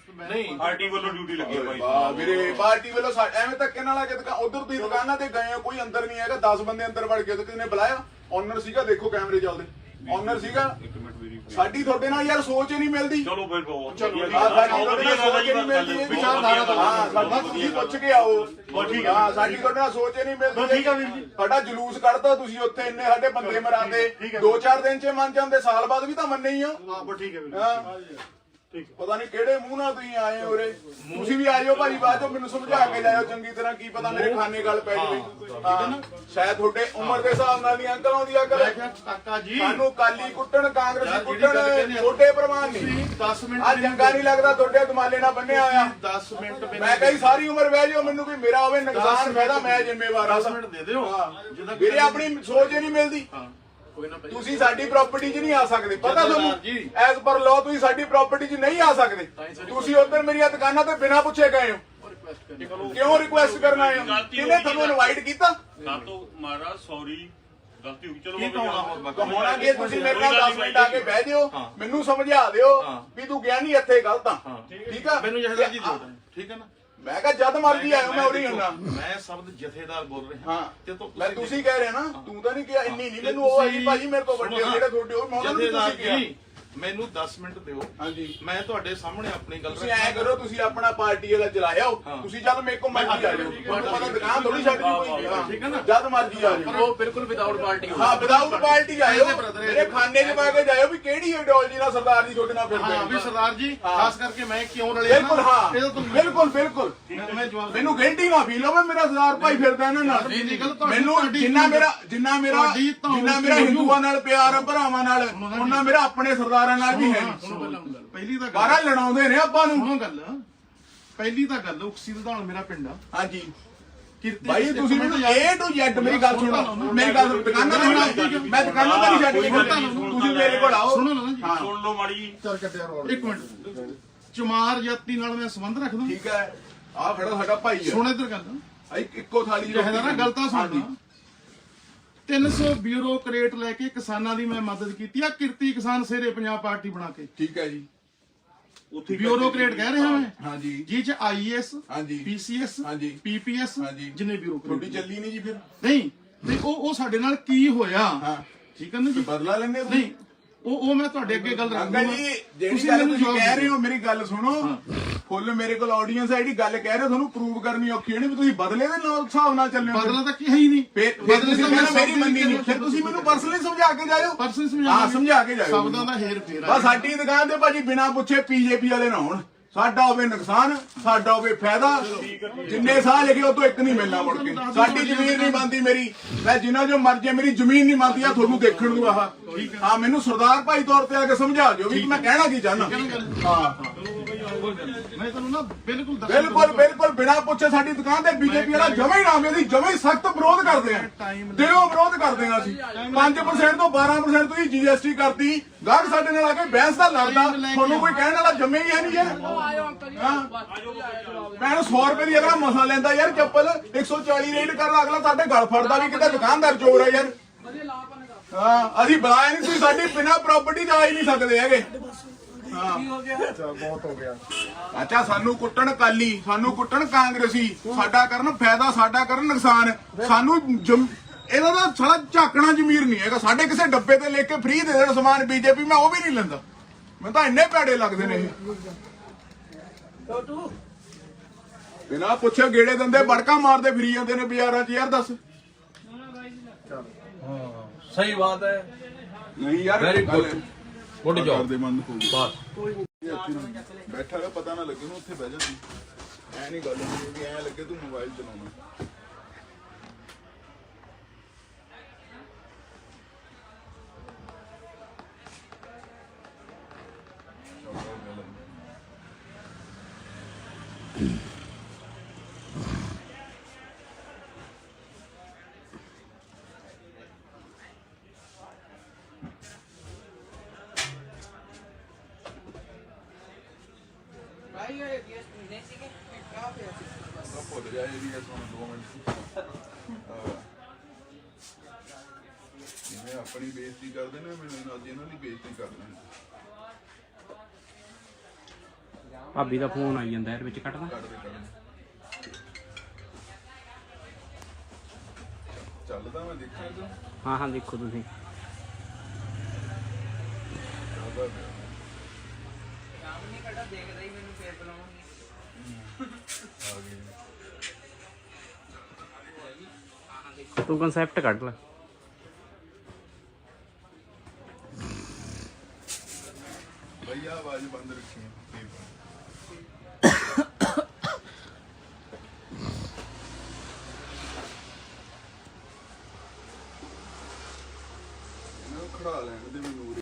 Speaker 4: ਨਹੀਂ
Speaker 3: ਪਾਰਟੀ ਵੱਲੋਂ ਡਿਊਟੀ ਲੱਗੀ ਹੈ ਭਾਈ
Speaker 1: ਵਾਹ
Speaker 3: ਸਾਹਿਬ।
Speaker 1: ਵੀਰੇ ਪਾਰਟੀ ਵੱਲੋਂ ਐਵੇਂ ਧੱਕੇ ਨਾਲ ਆ ਕੇ ਉਧਰ ਤੁਸੀਂ ਦੁਕਾਨਾਂ ਤੇ ਗਏ ਹੋ, ਕੋਈ ਅੰਦਰ ਨਹੀਂ ਹੈਗਾ। 10 ਬੰਦੇ ਅੰਦਰ ਵੜ ਕੇ ਤੇ ਕਿਹਨੇ ਬੁਲਾਇਆ? ਓਨਰ ਸੀਗਾ, ਦੇਖੋ ਕੈਮਰੇ ਚੱਲਦੇ। ਓਨਰ ਸੀਗਾ।
Speaker 3: ਇੱਕ ਮਿੰਟ ਵੀਰੇ।
Speaker 1: ਸਾਡੀ ਤੁਹਾਡੇ ਨਾਲ ਯਾਰ ਸੋਚ ਹੀ ਨਹੀਂ ਮਿਲਦੀ।
Speaker 3: ਚਲੋ ਫਿਰ ਬਹੁਤ
Speaker 4: ਚਲੋ,
Speaker 3: ਵਧੀਆ
Speaker 1: ਸਾਡੀ
Speaker 3: ਗੱਲ
Speaker 1: ਤੁਹਾਡੇ
Speaker 3: ਹੈ।
Speaker 1: ਨਾਲ ਸੋਚ ਹੀ ਨਹੀਂ ਮਿਲਦੀ। ਇਹ
Speaker 4: ਵਿਚਾਰਧਾਰਾ
Speaker 1: ਹਾਂ ਸਾਡਾ ਤੁਸੀਂ ਪੁੱਛ ਕੇ ਆਓ।
Speaker 3: ਠੀਕ ਹੈ।
Speaker 1: ਹਾਂ ਸਾਡੀ ਤੁਹਾਡੇ ਨਾਲ ਸੋਚ ਹੀ ਨਹੀਂ ਮਿਲਦੀ।
Speaker 4: ਠੀਕ ਹੈ ਵੀਰ ਜੀ।
Speaker 1: ਸਾਡਾ ਜਲੂਸ ਕੱਢਦਾ ਤੁਸੀਂ ਉੱਥੇ, ਇੰਨੇ ਸਾਡੇ ਬੰਦੇ ਮਰਾਤੇ।
Speaker 4: ਠੀਕ ਹੈ।
Speaker 1: 2-4 ਦਿਨ 'ਚ ਮੰਨ ਜਾਂਦੇ, ਸਾਲ ਬਾਅਦ ਵੀ ਤਾਂ ਮੰਨੇ ਹੀ ਹੋ।
Speaker 4: ਹਾਂ ਬਸ ਠੀਕ ਹੈ ਵੀਰ।
Speaker 1: ਹਾਂ ਪਤਾ ਨਹੀਂ ਕਿਹੜੇ ਮੂੰਹ ਨਾਲ ਤੁਸੀਂ ਆਏ ਹੋ ਉਰੇ। ਤੁਸੀਂ ਵੀ ਆਇਓ ਭਾਜੀ, ਬਾਅਦ ਚੋਂ ਮੈਨੂੰ ਸਮਝਾ ਕੇ ਜਾਇਓ ਚੰਗੀ ਤਰ੍ਹਾਂ, ਕੀ ਪਤਾ ਮੇਰੇ ਖਾਨੇ ਗੱਲ ਪੈ ਜਾਵੇ। ਠੀਕ ਹੈ ਨਾ, ਸ਼ਾਇਦ ਤੁਹਾਡੇ ਉਮਰ ਦੇ ਹਿਸਾਬ ਨਾਲ ਨਹੀਂ ਅੰਕਲ ਆਉਂਦੀ ਅਕਲ।
Speaker 4: ਕਾਕਾ ਜੀ
Speaker 1: ਸਾਨੂੰ ਕਾਲੀ ਕੁੱਟਣ, ਕਾਂਗਰਸੀ ਕੁੱਟਣ, ਛੋਟੇ ਪ੍ਰਮਾਨ ਨਹੀਂ।
Speaker 4: 10 ਮਿੰਟ
Speaker 1: ਆ ਚੰਗਾ ਨਹੀਂ ਲੱਗਦਾ ਤੁਹਾਡੇ ਦਮਾਲੇ ਨਾਲ ਬੰਨਿਆ ਹੋਇਆ।
Speaker 4: 10 ਮਿੰਟ
Speaker 1: ਮੈਂ ਕਹੀ ਸਾਰੀ ਉਮਰ ਬਹਿ ਜਾਓ, ਮੈਨੂੰ ਕੋਈ ਮੇਰਾ ਹੋਵੇ ਨੁਕਸਾਨ ਫਾਇਦਾ ਮੈਂ ਜ਼ਿੰਮੇਵਾਰ ਆ।
Speaker 4: 10 ਮਿੰਟ ਦੇ ਦਿਓ।
Speaker 1: ਹਾਂ, ਮੇਰੇ ਆਪਣੀ ਸੋਚ ਹੀ ਨਹੀਂ ਮਿਲਦੀ।
Speaker 4: ਕੋਈ ਨਾ
Speaker 1: ਤੁਸੀਂ ਸਾਡੀ ਪ੍ਰਾਪਰਟੀ 'ਚ ਨਹੀਂ ਆ ਸਕਦੇ, ਪਤਾ ਤੁਹਾਨੂੰ?
Speaker 4: ਜੀ।
Speaker 1: ਐਜ਼ ਪਰ ਲਾਅ ਤੁਸੀਂ ਸਾਡੀ ਪ੍ਰਾਪਰਟੀ 'ਚ ਨਹੀਂ ਆ ਸਕਦੇ। ਤੁਸੀਂ ਉੱਧਰ ਮੇਰੀਆਂ ਦੁਕਾਨਾਂ ਤੇ ਬਿਨਾਂ ਪੁੱਛੇ ਗਏ ਹੋ। ਕਿਉਂ ਰਿਕੁਐਸਟ ਕਰਨ ਆਏ ਹੋ? ਕਿਹਨੇ ਤੁਹਾਨੂੰ ਇਨਵਾਈਟ ਕੀਤਾ?
Speaker 3: तो महाराज सॉरी गलती हुई चलो
Speaker 4: ਕੀ ਕਹੋਣਾ
Speaker 1: ਤਾਂ ਹੋਣਾ ਕਿ ਤੁਸੀਂ ਮੇਰੇ ਨਾਲ 10 ਮਿੰਟ ਆ ਕੇ ਬਹਿ ਜਿਓ, ਮੈਨੂੰ ਸਮਝਾ ਦਿਓ ਵੀ ਤੂੰ ਗਿਆ ਨਹੀਂ ਇੱਥੇ ਗਲਤ ਆ। ਠੀਕ ਆ,
Speaker 4: ਮੈਨੂੰ ਜਹਦਾ ਜੀ ਦਿਓ। ਠੀਕ ਹੈ ਨਾ,
Speaker 1: ਮੈਂ ਕਿਹਾ ਜਦ ਮਰਜੀ ਆਇਓ, ਮੈਂ ਉਰੀ ਹੁੰਨਾ।
Speaker 4: ਮੈਂ ਸ਼ਬਦ ਜਥੇਦਾਰ ਬੋਲ ਰਿਹਾ
Speaker 1: ਹਾਂ,
Speaker 4: ਤੇ ਤੋਂ
Speaker 1: ਮੈਂ ਤੁਸੀਂ ਕਹਿ ਰਹੇ ਨਾ, ਤੂੰ ਤਾਂ ਨਹੀਂ ਕਿਹਾ। ਇੰਨੀ ਨਹੀਂ ਮੈਨੂੰ ਉਹ ਆਈ ਭਾਜੀ, ਮੇਰੇ ਤੋਂ ਵੱਡੇ ਜਿਹੜੇ ਤੁਹਾਡੇ ਉਹ ਮੈਂ ਉਹਨਾਂ ਨੂੰ
Speaker 4: ਜਥੇਦਾਰ
Speaker 1: ਤੁਸੀਂ ਕਿਹਾ।
Speaker 4: ਜੀ ਮੈਨੂੰ 10 ਮਿੰਟ ਦਿਓ।
Speaker 1: ਹਾਂਜੀ,
Speaker 4: ਮੈਂ ਤੁਹਾਡੇ ਸਾਹਮਣੇ ਆਪਣੀ ਗੱਲ
Speaker 1: ਤੁਸੀਂ ਐ ਕਰੋ, ਤੁਸੀਂ ਆਪਣਾ ਪਾਰਟੀ ਵਾਲਾ ਚਲਾਇਆ ਹੋ, ਤੁਸੀਂ ਜਦ ਮੇਰੇ ਕੋਲ ਮਰਜੀ ਆ ਜਾਓ। ਤੁਹਾਨੂੰ ਪਤਾ ਦੁਕਾਨ ਥੋੜੀ ਛੱਡ ਦੀ ਕੋਈ।
Speaker 4: ਠੀਕ ਹੈ ਨਾ,
Speaker 1: ਜਦ ਮਰਜੀ ਆ ਜਾਓ।
Speaker 2: ਉਹ ਬਿਲਕੁਲ ਵਿਦਆਊਟ ਪਾਰਟੀ
Speaker 1: ਹਾਂ, ਵਿਦਆਊਟ ਪਾਰਟੀ ਆਇਓ। ਮੇਰੇ ਖਾਨੇ 'ਚ ਪਾ ਕੇ ਜਾਇਓ ਵੀ ਕਿਹੜੀ ਆਈਡੀਓਲੋਜੀ ਨਾਲ ਸਰਦਾਰ ਜੀ ਤੁਹਾਡੇ ਨਾਲ ਫਿਰਦੇ
Speaker 4: ਹਾਂ ਵੀ
Speaker 1: ਨੇ।
Speaker 4: ਸਰਦਾਰ ਜੀ, ਖਾਸ ਕਰਕੇ ਮੈਂ ਕਿਉਂ ਰਲਿਆ
Speaker 1: ਬਿਲਕੁਲ, ਹਾਂ,
Speaker 4: ਇਹਦਾ ਤੋਂ
Speaker 1: ਬਿਲਕੁਲ ਬਿਲਕੁਲ।
Speaker 4: ਮੈਂ ਜਵਾਬ
Speaker 1: ਮੈਨੂੰ ਗਿਲਟੀ ਨਾ ਫੀਲ ਹੋਵੇ, ਮੇਰਾ ਸਰਦਾਰ ਭਾਈ ਫਿਰਦਾ ਇਹਨਾਂ ਨਾਲ। ਮੈਨੂੰ ਜਿੰਨਾ ਮੇਰਾ ਹਿੰਦੂਆਂ ਨਾਲ ਪਿਆਰ ਆ, ਭਰਾਵਾਂ ਨਾਲ, ਉਹਨਾਂ ਮੇਰਾ ਆਪਣੇ ਸਰਦਾਰਾਂ ਨਾਲ ਵੀ ਹੈ।
Speaker 4: ਪਹਿਲੀ ਤਾਂ
Speaker 1: ਬਾਹਰ ਲੜਾਉਂਦੇ ਨੇ ਆਪਾਂ ਨੂੰ।
Speaker 4: ਸੁਣੋ ਗੱਲ, ਪਹਿਲੀ ਤਾਂ ਗੱਲ ਉਕਸੀ ਦਧਾਣ ਮੇਰਾ ਪਿੰਡ ਆ।
Speaker 1: ਹਾਂਜੀ
Speaker 4: ਕਿਰਤੀ
Speaker 1: ਭਾਈ, ਤੁਸੀਂ ਮੈਨੂੰ A to Z ਮੇਰੀ ਗੱਲ ਸੁਣੋ। ਮੇਰੀ ਗੱਲ ਦੁਕਾਨਾਂ ਤੇ ਮੈਂ ਦੁਕਾਨਾਂ ਤੇ ਨਹੀਂ ਛੱਡ ਕੇ ਖੜਦਾ। ਤੁਸੀਂ ਮੇਰੇ ਕੋਲ ਆਓ।
Speaker 4: ਸੁਣੋ ਨਾ ਜੀ,
Speaker 3: सुन लो माड़ी
Speaker 4: ਚੱਲ ਕੱਟਿਆ ਰੋਲ। ਇੱਕ ਮਿੰਟ, ਚਮਾਰ ਜਾਤੀ ਨਾਲ ਮੈਂ ਸੰਬੰਧ ਰੱਖਦਾ।
Speaker 1: ਠੀਕ ਹੈ, ਆ ਖੜਾ ਸਾਡਾ ਭਾਈ ਹੈ।
Speaker 4: ਸੁਣ ਇੱਧਰ ਗੱਲ,
Speaker 1: ਇੱਕੋ ਥਾਲੀ
Speaker 4: ਜਿਹੜਾ ਨਾ ਗਲਤਾਂ ਸੁਣਦਾ। 300 ਬਿਊਰੋਕਰੇਟ ਲੈ ਕੇ ਕਿਸਾਨਾਂ ਦੀ ਮੈਂ ਮਦਦ ਕੀਤੀ ਆ। ਕਿਰਤੀ ਕਿਸਾਨ ਸੇਰੇ ਪੰਜਾਬ ਪਾਰਟੀ ਬਣਾ ਕੇ।
Speaker 1: ਠੀਕ ਹੈ ਜੀ,
Speaker 4: ਬਿਊਰੋਕਰੇਟ ਕਹਿ ਰਿਹਾ ਮੈਂ।
Speaker 1: ਹਾਂਜੀ
Speaker 4: ਜੀ ਚ ਆਈਐਸ,
Speaker 1: ਹਾਂਜੀ
Speaker 4: ਪੀਸੀਐਸ,
Speaker 1: ਹਾਂਜੀ
Speaker 4: ਪੀਪੀਐਸ,
Speaker 1: ਹਾਂਜੀ।
Speaker 4: ਜਿੰਨੇ
Speaker 1: ਤੁਹਾਡੀ
Speaker 4: ਬਿਊਰੋਕਰੇਟ
Speaker 1: ਚੱਲੀ ਨਹੀਂ ਜੀ ਫਿਰ?
Speaker 4: ਨਹੀਂ ਤੇ ਉਹ ਸਾਡੇ ਨਾਲ ਕੀ ਹੋਇਆ?
Speaker 1: ਹਾਂ,
Speaker 4: ਠੀਕ ਹੈ ਨਾ ਜੀ।
Speaker 1: ਬਦਲਾ ਲੈਣੇ
Speaker 4: ਨਹੀਂ, ਉਹ ਮੈਂ ਤੁਹਾਡੇ ਅੱਗੇ ਗੱਲ ਰੱਖਦਾ।
Speaker 1: ਅੰਕਲ ਜੀ, ਜਿਹੜੀ ਗੱਲ ਤੁਸੀਂ ਕਹਿ ਰਹੇ ਹੋ, ਮੇਰੀ ਗੱਲ ਸੁਣੋ। ਫੁੱਲ ਮੇਰੇ ਕੋਲ ਆਡੀਅנס ਹੈ, ਜਿਹੜੀ ਗੱਲ ਕਹਿ ਰਹੇ ਹੋ ਤੁਹਾਨੂੰ ਪ੍ਰੂਵ ਕਰਨੀ ਔਖੀ ਨਹੀਂ ਵੀ ਤੁਸੀਂ ਬਦਲੇ ਦੇ ਨਾਲ ਹਿਸਾਬ ਨਾਲ ਚੱਲਿਓ।
Speaker 4: ਬਦਲਾ ਤਾਂ ਕੀ ਹੈ ਹੀ ਨਹੀਂ।
Speaker 1: ਫਿਰ ਤੁਸੀਂ ਕਹਿੰਦੇ ਮੇਰੀ ਮੰਨੀ ਨਹੀਂ, ਫਿਰ ਤੁਸੀਂ ਮੈਨੂੰ ਪਰਸਨਲੀ ਸਮਝਾ ਕੇ ਜਾਇਓ।
Speaker 4: ਪਰਸਨ
Speaker 1: ਹਾਂ, ਸਮਝਾ ਕੇ ਜਾਇਓ।
Speaker 4: ਸ਼ਬਦਾਂ ਦਾ ਹੇਰ ਫੇਰ
Speaker 1: ਬਸ ਸਾਡੀ ਦੁਕਾਨ ਤੇ ਭਾਜੀ ਬਿਨਾਂ ਪੁੱਛੇ ਪੀਜੇਪੀ ਵਾਲੇ ਨਾ ਹੋਣ। ਸਾਡਾ ਹੋਵੇ ਨੁਕਸਾਨ, ਸਾਡਾ ਹੋਵੇ ਫਾਇਦਾ। ਜਿੰਨੇ ਸਾਲ ਲਿਖੇ ਉਹ ਤੋਂ ਇੱਕ ਨਹੀਂ ਮਿਲਣਾ ਮੁੜ ਕੇ। ਸਾਡੀ ਜ਼ਮੀਨ ਨਹੀਂ ਬਣਦੀ ਮੇਰੀ, ਮੈਂ ਜਿੰਨਾ ਜੋ ਮਰਜ਼ੀ ਮੇਰੀ ਜ਼ਮੀਨ ਨਹੀਂ ਬਣਦੀ ਆ ਤੁਹਾਨੂੰ ਦੇਖਣ ਨੂੰ। ਆਹ ਹਾਂ, ਮੈਨੂੰ ਸਰਦਾਰ ਭਾਈ ਤੌਰ ਤੇ ਆ ਕੇ ਸਮਝਾ ਦਿਓ ਵੀ ਮੈਂ ਕਹਿਣਾ ਕੀ ਚਾਹੁੰਦਾ। ਹਾਂ,
Speaker 4: ਮੈਂ ਤੁਹਾਨੂੰ ਨਾ ਬਿਲਕੁਲ
Speaker 1: ਬਿਲਕੁਲ ਬਿਨਾਂ ਪੁੱਛੇ ਸਾਡੀ ਦੁਕਾਨ ਤੇ ਬੀਜੇਪੀ ਵਾਲਾ ਜਮਾ ਹੀ ਨਾਮ ਇਹਦੀ ਜਮਾ ਹੀ ਸਖਤ ਵਿਰੋਧ ਕਰਦੇ ਆ। ਦਿਲੋਂ ਵਿਰੋਧ ਕਰਦੇ ਆ ਅਸੀਂ। 5% ਤੋਂ 12% ਤੁਸੀਂ GST ਕਰਤੀ। ਗਾਹਕ ਸਾਡੇ ਨਾਲ ਆ ਕੇ ਬਹਿਸ ਦਾ ਲੜਦਾ, ਤੁਹਾਨੂੰ ਕੋਈ ਕਹਿਣ ਵਾਲਾ ਜੰਮੇ ਹੀ ਹੈ ਨਹੀਂ ਯਾਰ। ਮੈਂ 100 ਰੁਪਏ ਦੀ ਅਗਲਾ ਮਸਾ ਲੈਂਦਾ ਯਾਰ ਚੱਪਲ, 140 ਰੇਟ ਕਰਦਾ ਅਗਲਾ ਸਾਡੇ ਗਲ ਫੜਦਾ ਵੀ ਕਿਤੇ ਦੁਕਾਨਦਾਰ ਚੋਰ ਹੈ ਯਾਰ। ਹਾਂ, ਅਸੀਂ ਬੁਲਾਇਆ ਨਹੀਂ, ਤੁਸੀਂ ਸਾਡੀ ਬਿਨਾਂ ਪ੍ਰਾਪਰਟੀ ਤੇ ਆ ਹੀ ਨਹੀਂ ਸਕਦੇ ਹੈਗੇ। ਬਹੁਤ ਹੋ ਗਿਆ। ਅੱਛਾ, ਸਾਨੂੰ ਕੁੱਟਣ ਕਾਲੀ, ਸਾਨੂੰ ਕੁੱਟਣ ਕਾਂਗਰਸੀ, ਸਾਡਾ ਕਰਨ ਫਾਇਦਾ, ਸਾਡਾ ਕਰਨ ਨੁਕਸਾਨ। ਸਾਨੂੰ ਇਹਦਾ ਤਾਂ ਸਾਲਾ ਝਾਕਣਾ ਜ਼ਮੀਰ ਨਹੀਂ ਹੈਗਾ। ਸਾਡੇ ਕਿਸੇ ਡੱਬੇ ਤੇ ਲੈ ਕੇ ਫ੍ਰੀ ਦੇ ਦੇਣ ਸਮਾਨ ਬੀਜੇਪੀ, ਮੈਂ ਉਹ ਵੀ ਨਹੀਂ ਲੈਂਦਾ। ਮੈਨੂੰ ਤਾਂ ਇੰਨੇ ਭੈੜੇ ਲੱਗਦੇ ਨੇ ਇਹ। ਬਿਨਾਂ ਪੁੱਛੇ ਗੇੜੇ ਦਿੰਦੇ, ਬੜਕਾ ਮਾਰਦੇ ਫਿਰੀ ਜਾਂਦੇ ਨੇ ਬਾਜ਼ਾਰਾਂ 'ਚ। ਯਾਰ ਦੱਸ।
Speaker 5: सही बात है।
Speaker 1: ਨਹੀਂ ਯਾਰ,
Speaker 5: Very good. Good job.
Speaker 1: ਕਰਦੇ ਬੰਦ ਹੋ ਗਈ।
Speaker 5: बस
Speaker 1: ਬੈਠਾ ਰਿਹਾ, ਪਤਾ ਨਾ ਲੱਗੇ ਨੂੰ ਉੱਥੇ ਬਹਿ ਜਾਂਦੀ। ਐ ਨਹੀਂ ਗੱਲ ਹੁੰਦੀ ਕਿ ਐ ਲੱਗੇ ਤੂੰ ਮੋਬਾਈਲ ਚਲਾਉਣਾ। ਭੁੱਲ ਜਾ ਇਹਦੀ ਸੁਣ 2 ਮਿੰਟ। ਜਿਵੇਂ ਆਪਣੀ ਬੇਇੱਜ਼ਤੀ ਕਰਦੇ ਨੇ, ਮੈਨੂੰ ਅੱਜ ਇਹਨਾਂ ਦੀ ਬੇਇੱਜ਼ਤੀ ਕਰਨੀ।
Speaker 2: ਭਾਬੀ ਦਾ ਫੋਨ ਆਈ ਜਾਂਦਾ ਇਹਦੇ ਵਿੱਚ ਕੱਟਦਾ।
Speaker 1: ਚੱਲਦਾ ਮੈਂ ਦੇਖਿਆ ਤੂੰ
Speaker 2: ਹਾਂ ਹਾਂ, ਦੇਖੋ ਤੁਸੀਂ।
Speaker 1: ਚੱਲਦਾ ਪਿਆ। ਆ ਗਈ।
Speaker 2: ਤੂੰ ਕਨਸੈਪਟ ਕੱਢ ਲੈ।
Speaker 1: ਭਾਈ ਆਹ ਆਵਾਜ਼ ਬੰਦ ਰੱਖੀ ਇਹਨਾਂ ਨੂੰ ਖੜਾ ਲੈਣ ਦੇ ਮੈਨੂੰ ਉਰੇ।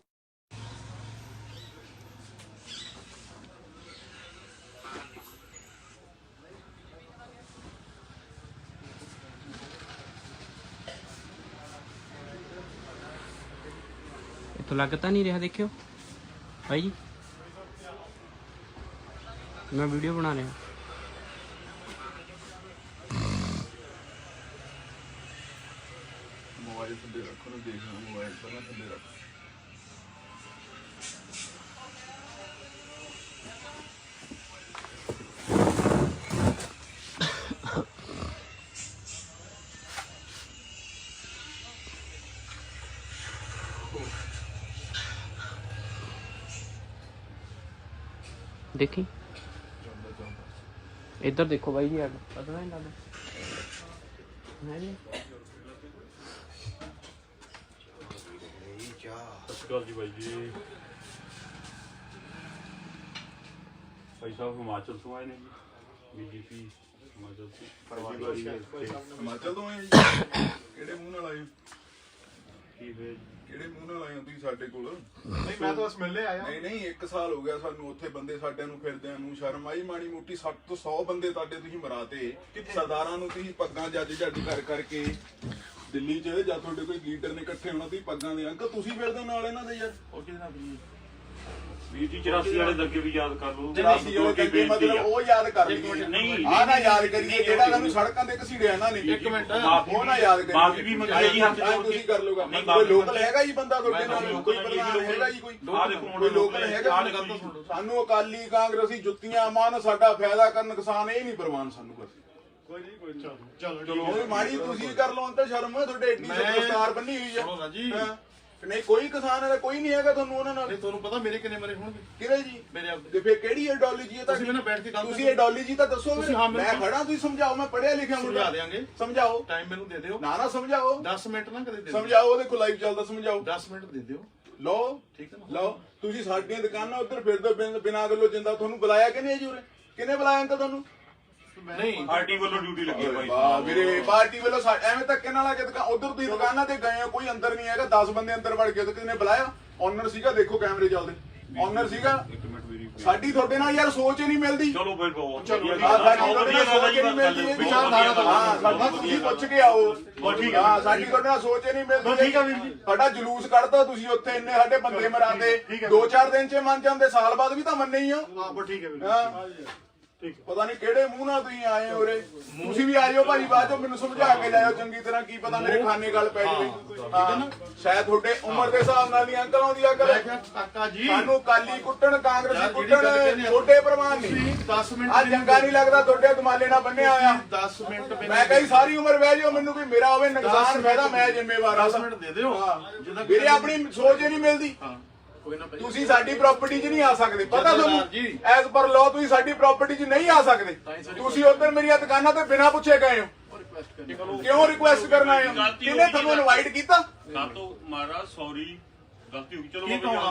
Speaker 2: ਇੱਥੋਂ ਲੱਗ ਤਾਂ ਨਹੀਂ ਰਿਹਾ, ਦੇਖਿਓ ਭਾਈ ਜੀ, ਮੈਂ ਵੀਡੀਓ ਬਣਾ ਰਿਹਾ।
Speaker 1: ਮੋਬਾਈਲ ਥੱਲੇ ਰੱਖੋ ਨਾ, ਦੇਖਣਾ ਮੋਬਾਈਲ ਪਹਿਲਾਂ ਥੱਲੇ ਰੱਖ।
Speaker 2: ਦੇਖੀ ਇੱਧਰ ਦੇਖੋ ਬਾਈ ਜੀ, ਅੱਡ ਪਤਾ ਨਹੀਂ ਲੱਗਦਾ ਹੈ ਜੀ।
Speaker 3: ਸਤਿ ਸ਼੍ਰੀ ਅਕਾਲ ਜੀ ਬਾਈ ਜੀ। ਭਾਈ ਸਾਹਿਬ ਹਿਮਾਚਲ ਤੋਂ ਆਏ ਨੇ ਜੀ, ਬੀਜੇਪੀ ਹਿਮਾਚਲ ਤੋਂ।
Speaker 1: ਹਿਮਾਚਲ ਤੋਂ ਆਏ ਜੀ? ਕਿਹੜੇ ਮੂੰਹ ਨਾਲ ਆਏ?
Speaker 3: ਕੀ ਫੇਰ
Speaker 1: ਕਿਹੜੇ ਮੂੰਹ ਨਾਲ ਆਏ ਹੋ ਤੁਸੀਂ ਸਾਡੇ ਕੋਲ?
Speaker 4: ਨਹੀਂ ਮੈਂ ਤਾਂ ਬਸ ਮਿਲਣੇ ਆਇਆ।
Speaker 1: ਨਹੀਂ 1 ਸਾਲ ਹੋ ਗਿਆ ਸਾਨੂੰ ਉੱਥੇ ਬੰਦੇ ਸਾਡਿਆਂ ਨੂੰ ਫਿਰਦਿਆਂ ਨੂੰ। ਸ਼ਰਮ ਆਈ ਮਾੜੀ ਮੋਟੀ? 60 ਤੋਂ 100 ਬੰਦੇ ਤੁਹਾਡੇ ਤੁਸੀਂ ਮਰਾਤੇ। ਸਰਦਾਰਾਂ ਨੂੰ ਤੁਸੀਂ ਪੱਗਾਂ ਜੱਜ ਕਰ ਕਰਕੇ ਦਿੱਲੀ 'ਚ ਜਾਂ ਤੁਹਾਡੇ ਕੋਈ ਲੀਡਰ ਨੇ ਇਕੱਠੇ ਹੋਣਾ, ਤੁਸੀਂ ਪੱਗਾਂ ਦੇ ਅੰਕਲ ਤੁਸੀਂ ਫਿਰਦੇ ਨਾਲ ਇਹਨਾਂ ਦੇ ਯਾਰ।
Speaker 4: ਉਹ ਕਿਹਦੇ ਨਾਲ ਵੀ
Speaker 3: ਵੀਰ ਜੀ 84 ਵਾਲੇ ਦੰਗੇ ਵੀ ਯਾਦ ਕਰ ਲਓ।
Speaker 1: 84 ਵਾਲੇ ਦੰਗੇ ਮਤਲਬ ਉਹ ਯਾਦ ਕਰ ਲਈਏ।
Speaker 3: ਨਹੀਂ
Speaker 1: ਆਹ ਨਾ ਯਾਦ ਕਰੀਏ ਜਿਹੜਾ ਸਾਨੂੰ ਸੜਕਾਂ ਤੇ ਘਸੀੜਿਆ ਇਹਨਾਂ ਨੇ।
Speaker 4: ਇੱਕ ਮਿੰਟ,
Speaker 1: ਉਹ ਨਾ ਯਾਦ ਕਰੀਏ।
Speaker 3: ਮਾਫੀ ਵੀ ਮੰਗੀ ਜੀ ਹੱਥ ਜੋੜ ਕੇ।
Speaker 1: ਤੁਸੀਂ ਕਰ ਲਓਗਾ।
Speaker 3: ਨਹੀਂ,
Speaker 1: ਕੋਈ ਲੋਕਲ ਹੈਗਾ ਜੀ ਬੰਦਾ ਤੁਹਾਡੇ ਨਾਲ? ਕੋਈ ਪ੍ਰਧਾਨ ਹੈਗਾ ਜੀ? ਕੋਈ
Speaker 3: ਆਹ ਦੇਖੋ
Speaker 1: ਕੋਈ ਲੋਕਲ ਹੈਗਾ? ਸਾਨੂੰ ਅਕਾਲੀ ਕਾਂਗਰਸੀ ਜੁੱਤੀਆਂ ਮਾਨ, ਸਾਡਾ ਫਾਇਦਾ ਕਰਨ ਨੁਕਸਾਨ ਇਹ ਨਹੀਂ ਪ੍ਰਵਾਨ ਸਾਨੂੰ ਬਸ।
Speaker 4: ਕੋਈ ਨਹੀਂ ਕੋਈ ਚਲੋ
Speaker 1: ਚਲੋ ਮਾੜੀ ਤੁਸੀਂ ਕਰ ਲਓ ਅੰਤਰ ਸ਼ਰਮ ਹੈ ਤੁਹਾਡੇ ਏਡੀ ਦਸਤਾਰ ਬੰਨੀ ਹੋਈ
Speaker 4: ਸੁਣੋ ਨਾ ਜੀ।
Speaker 1: ਹੈ। ਨਹੀਂ ਕੋਈ ਕਿਸਾਨ ਹੈ, ਕੋਈ ਨਹੀਂ ਹੈਗਾ ਤੁਹਾਨੂੰ ਉਹਨਾਂ ਨਾਲ।
Speaker 4: ਨਹੀਂ ਤੁਹਾਨੂੰ ਪਤਾ ਮੇਰੇ ਕਿੰਨੇ ਮਰੇ ਹੋਣਗੇ?
Speaker 1: ਕਿਹੜੇ ਜੀ?
Speaker 4: ਮੇਰੇ ਆਪ
Speaker 1: ਤੇ ਫਿਰ ਕਿਹੜੀ ਆਈਡੀਓਲੋਜੀ ਹੈ
Speaker 4: ਤੁਸੀਂ ਮੈਨੂੰ ਬੈਠ ਕੇ ਗੱਲ
Speaker 1: ਤੁਸੀਂ ਆਈਡੀਓਲੋਜੀ ਤਾਂ ਦੱਸੋ।
Speaker 4: ਤੁਸੀਂ ਹਾਂ
Speaker 1: ਮੈਂ ਖੜਾ, ਤੁਸੀਂ ਸਮਝਾਓ। ਮੈਂ ਪੜ੍ਹਿਆ ਲਿਖਿਆ ਮੁੰਡਾ।
Speaker 4: ਸਮਝਾ ਦਿਆਂਗੇ।
Speaker 1: ਸਮਝਾਓ।
Speaker 4: ਟਾਈਮ ਮੈਨੂੰ ਦੇ ਦਿਓ।
Speaker 1: ਨਾ ਸਮਝਾਓ।
Speaker 4: 10 ਮਿੰਟ ਨਾ ਕਦੇ ਦੇ ਦਿਓ।
Speaker 1: ਸਮਝਾਓ। ਉਹਦੇ ਕੋਲ ਲਾਈਵ ਚੱਲਦਾ, ਸਮਝਾਓ।
Speaker 4: 10 ਮਿੰਟ ਦੇ ਦਿਓ।
Speaker 1: ਲਓ
Speaker 4: ਠੀਕ ਹੈ ਨਾ?
Speaker 1: ਲਓ। ਤੁਸੀਂ ਸਾਡੀਆਂ ਦੁਕਾਨਾਂ ਉੱਧਰ ਫਿਰਦੇ ਬਿਨਾਂ ਗੱਲੋਂ ਜਿੰਦਾ। ਤੁਹਾਨੂੰ ਬੁਲਾਇਆ ਕਿਹਨੇ ਜੀ ਉਰੇ? ਕਿਹਨੇ ਬੁਲਾਇਆ ਅੰਕਲ ਤੁਹਾਨੂੰ?
Speaker 4: ਨਹੀਂ
Speaker 3: ਪਾਰਟੀ ਵੱਲੋਂ ਡਿਊਟੀ ਲੱਗੀ ਹੈ ਭਾਈ।
Speaker 1: ਵਾਹ ਵੀਰੇ, ਪਾਰਟੀ ਵੱਲੋਂ ਐਵੇਂ ਧੱਕੇ ਨਾਲ ਆ ਕੇ ਉਧਰ ਤੁਸੀਂ ਦੁਕਾਨਾਂ ਤੇ ਗਏ ਹੋ, ਕੋਈ ਅੰਦਰ ਨਹੀਂ ਹੈਗਾ। 10 ਬੰਦੇ ਅੰਦਰ ਵੜ ਕੇ ਤੇ ਕਿਹਨੇ ਬੁਲਾਇਆ? ਓਨਰ ਸੀਗਾ, ਦੇਖੋ ਕੈਮਰੇ ਚੱਲਦੇ। ਓਨਰ ਸੀਗਾ।
Speaker 3: ਇੱਕ ਮਿੰਟ ਵੀਰੇ,
Speaker 1: ਸਾਡੀ ਤੁਹਾਡੇ ਨਾਲ ਯਾਰ ਸੋਚ ਹੀ ਨਹੀਂ ਮਿਲਦੀ।
Speaker 3: ਚਲੋ ਫਿਰ ਬਹੁਤ
Speaker 1: ਸਾਡੀ
Speaker 3: ਵਧੀਆ ਗੱਲ
Speaker 1: ਤੁਹਾਡੇ ਨਾਲ ਸੋਚ ਹੀ ਨਹੀਂ ਮਿਲਦੀ। ਇਹ ਵਿਚਾਰਧਾਰਾ ਤੋਂ ਹਾਂ ਸਾਡਾ ਤੁਸੀਂ ਪੁੱਛ ਕੇ ਆਓ। ਹਾਂ ਸਾਡੀ ਤੁਹਾਡੇ ਨਾਲ ਸੋਚ ਹੀ ਨਹੀਂ ਮਿਲਦੀ।
Speaker 4: ਠੀਕ ਆ ਵੀਰ ਜੀ।
Speaker 1: ਸਾਡਾ ਜਲੂਸ ਕੱਢਦਾ ਤੁਸੀਂ ਉੱਥੇ, ਇੰਨੇ ਸਾਡੇ ਬੰਦੇ ਮਰਾਤੇ। 2-4 ਦਿਨ 'ਚ ਮੰਨ ਜਾਂਦੇ, ਸਾਲ ਬਾਅਦ ਵੀ ਤਾਂ ਮੰਨੇ ਹੀ ਹੋ।
Speaker 4: ਹਾਂ ਠੀਕ ਹੈ ਵੀਰ।
Speaker 1: ਹਾਂ ਪਤਾ ਨਹੀਂ ਕਿਹੜੇ ਮੂੰਹ ਨਾਲ ਤੁਸੀਂ ਆਏ ਹੋ ਰੇ। ਤੁਸੀਂ ਵੀ ਆਇਓ ਭਾਜੀ, ਬਾਅਦ ਚੋਂ ਮੈਨੂੰ ਸਮਝਾ ਕੇ ਜਾਇਓ ਚੰਗੀ ਤਰ੍ਹਾਂ। ਕੀ ਪਤਾ ਮੇਰੇ ਖਾਨੇ ਗੱਲ ਪੈ ਜਾਵੇ। ਠੀਕ ਹੈ ਨਾ? ਸ਼ਾਇਦ ਤੁਹਾਡੇ ਉਮਰ ਦੇ ਹਿਸਾਬ ਨਾਲ ਨਹੀਂ ਅੰਕਲ ਆਉਂਦੀ ਆ ਕਰ।
Speaker 4: ਕਾਕਾ ਜੀ
Speaker 1: ਸਾਨੂੰ ਕਾਲੀ ਕੁੱਟਣ, ਕਾਂਗਰਸੀ ਕੁੱਟਣ, ਛੋਟੇ ਪ੍ਰਮਾਨ ਨਹੀਂ।
Speaker 4: 10 ਮਿੰਟ
Speaker 1: ਆ ਚੰਗਾ ਨਹੀਂ ਲੱਗਦਾ ਤੁਹਾਡੇ ਦਮਾਲੇ ਨਾਲ ਬੰਨਿਆ ਹੋਇਆ।
Speaker 4: 10 ਮਿੰਟ
Speaker 1: ਮੈਂ ਕਹੀ ਸਾਰੀ ਉਮਰ ਬਹਿ ਜਾਓ, ਮੈਨੂੰ ਕੋਈ ਮੇਰਾ ਹੋਵੇ ਨੁਕਸਾਨ ਫਾਇਦਾ ਮੈਂ ਜ਼ਿੰਮੇਵਾਰ ਆ।
Speaker 4: 10 ਮਿੰਟ ਦੇ ਦਿਓ।
Speaker 1: ਵੀਰੇ ਆਪਣੀ ਸੋਚ ਹੀ ਨਹੀਂ ਮਿਲਦੀ।
Speaker 4: ਕੋਈ ਨਾ
Speaker 1: ਤੁਸੀਂ ਸਾਡੀ ਪ੍ਰਾਪਰਟੀ 'ਚ ਨਹੀਂ ਆ ਸਕਦੇ, ਪਤਾ ਤੁਹਾਨੂੰ?
Speaker 4: ਜੀ।
Speaker 1: ਐਜ਼ ਪਰ ਲਾਅ ਤੁਸੀਂ ਸਾਡੀ ਪ੍ਰਾਪਰਟੀ 'ਚ ਨਹੀਂ ਆ ਸਕਦੇ। ਤੁਸੀਂ ਉੱਧਰ ਮੇਰੀਆਂ ਦੁਕਾਨਾਂ ਤੇ ਬਿਨਾਂ ਪੁੱਛੇ ਗਏ ਹੋ। ਕਿਉਂ ਰਿਕੁਐਸਟ ਕਰਨ ਆਏ ਹੋ? ਕਿਹਨੇ ਤੁਹਾਨੂੰ ਇਨਵਾਈਟ ਕੀਤਾ?
Speaker 3: ਕਾਤੋਂ ਮਹਾਰਾਜ ਸੌਰੀ, ਗਲਤੀ ਹੋ ਗਈ। ਚਲੋ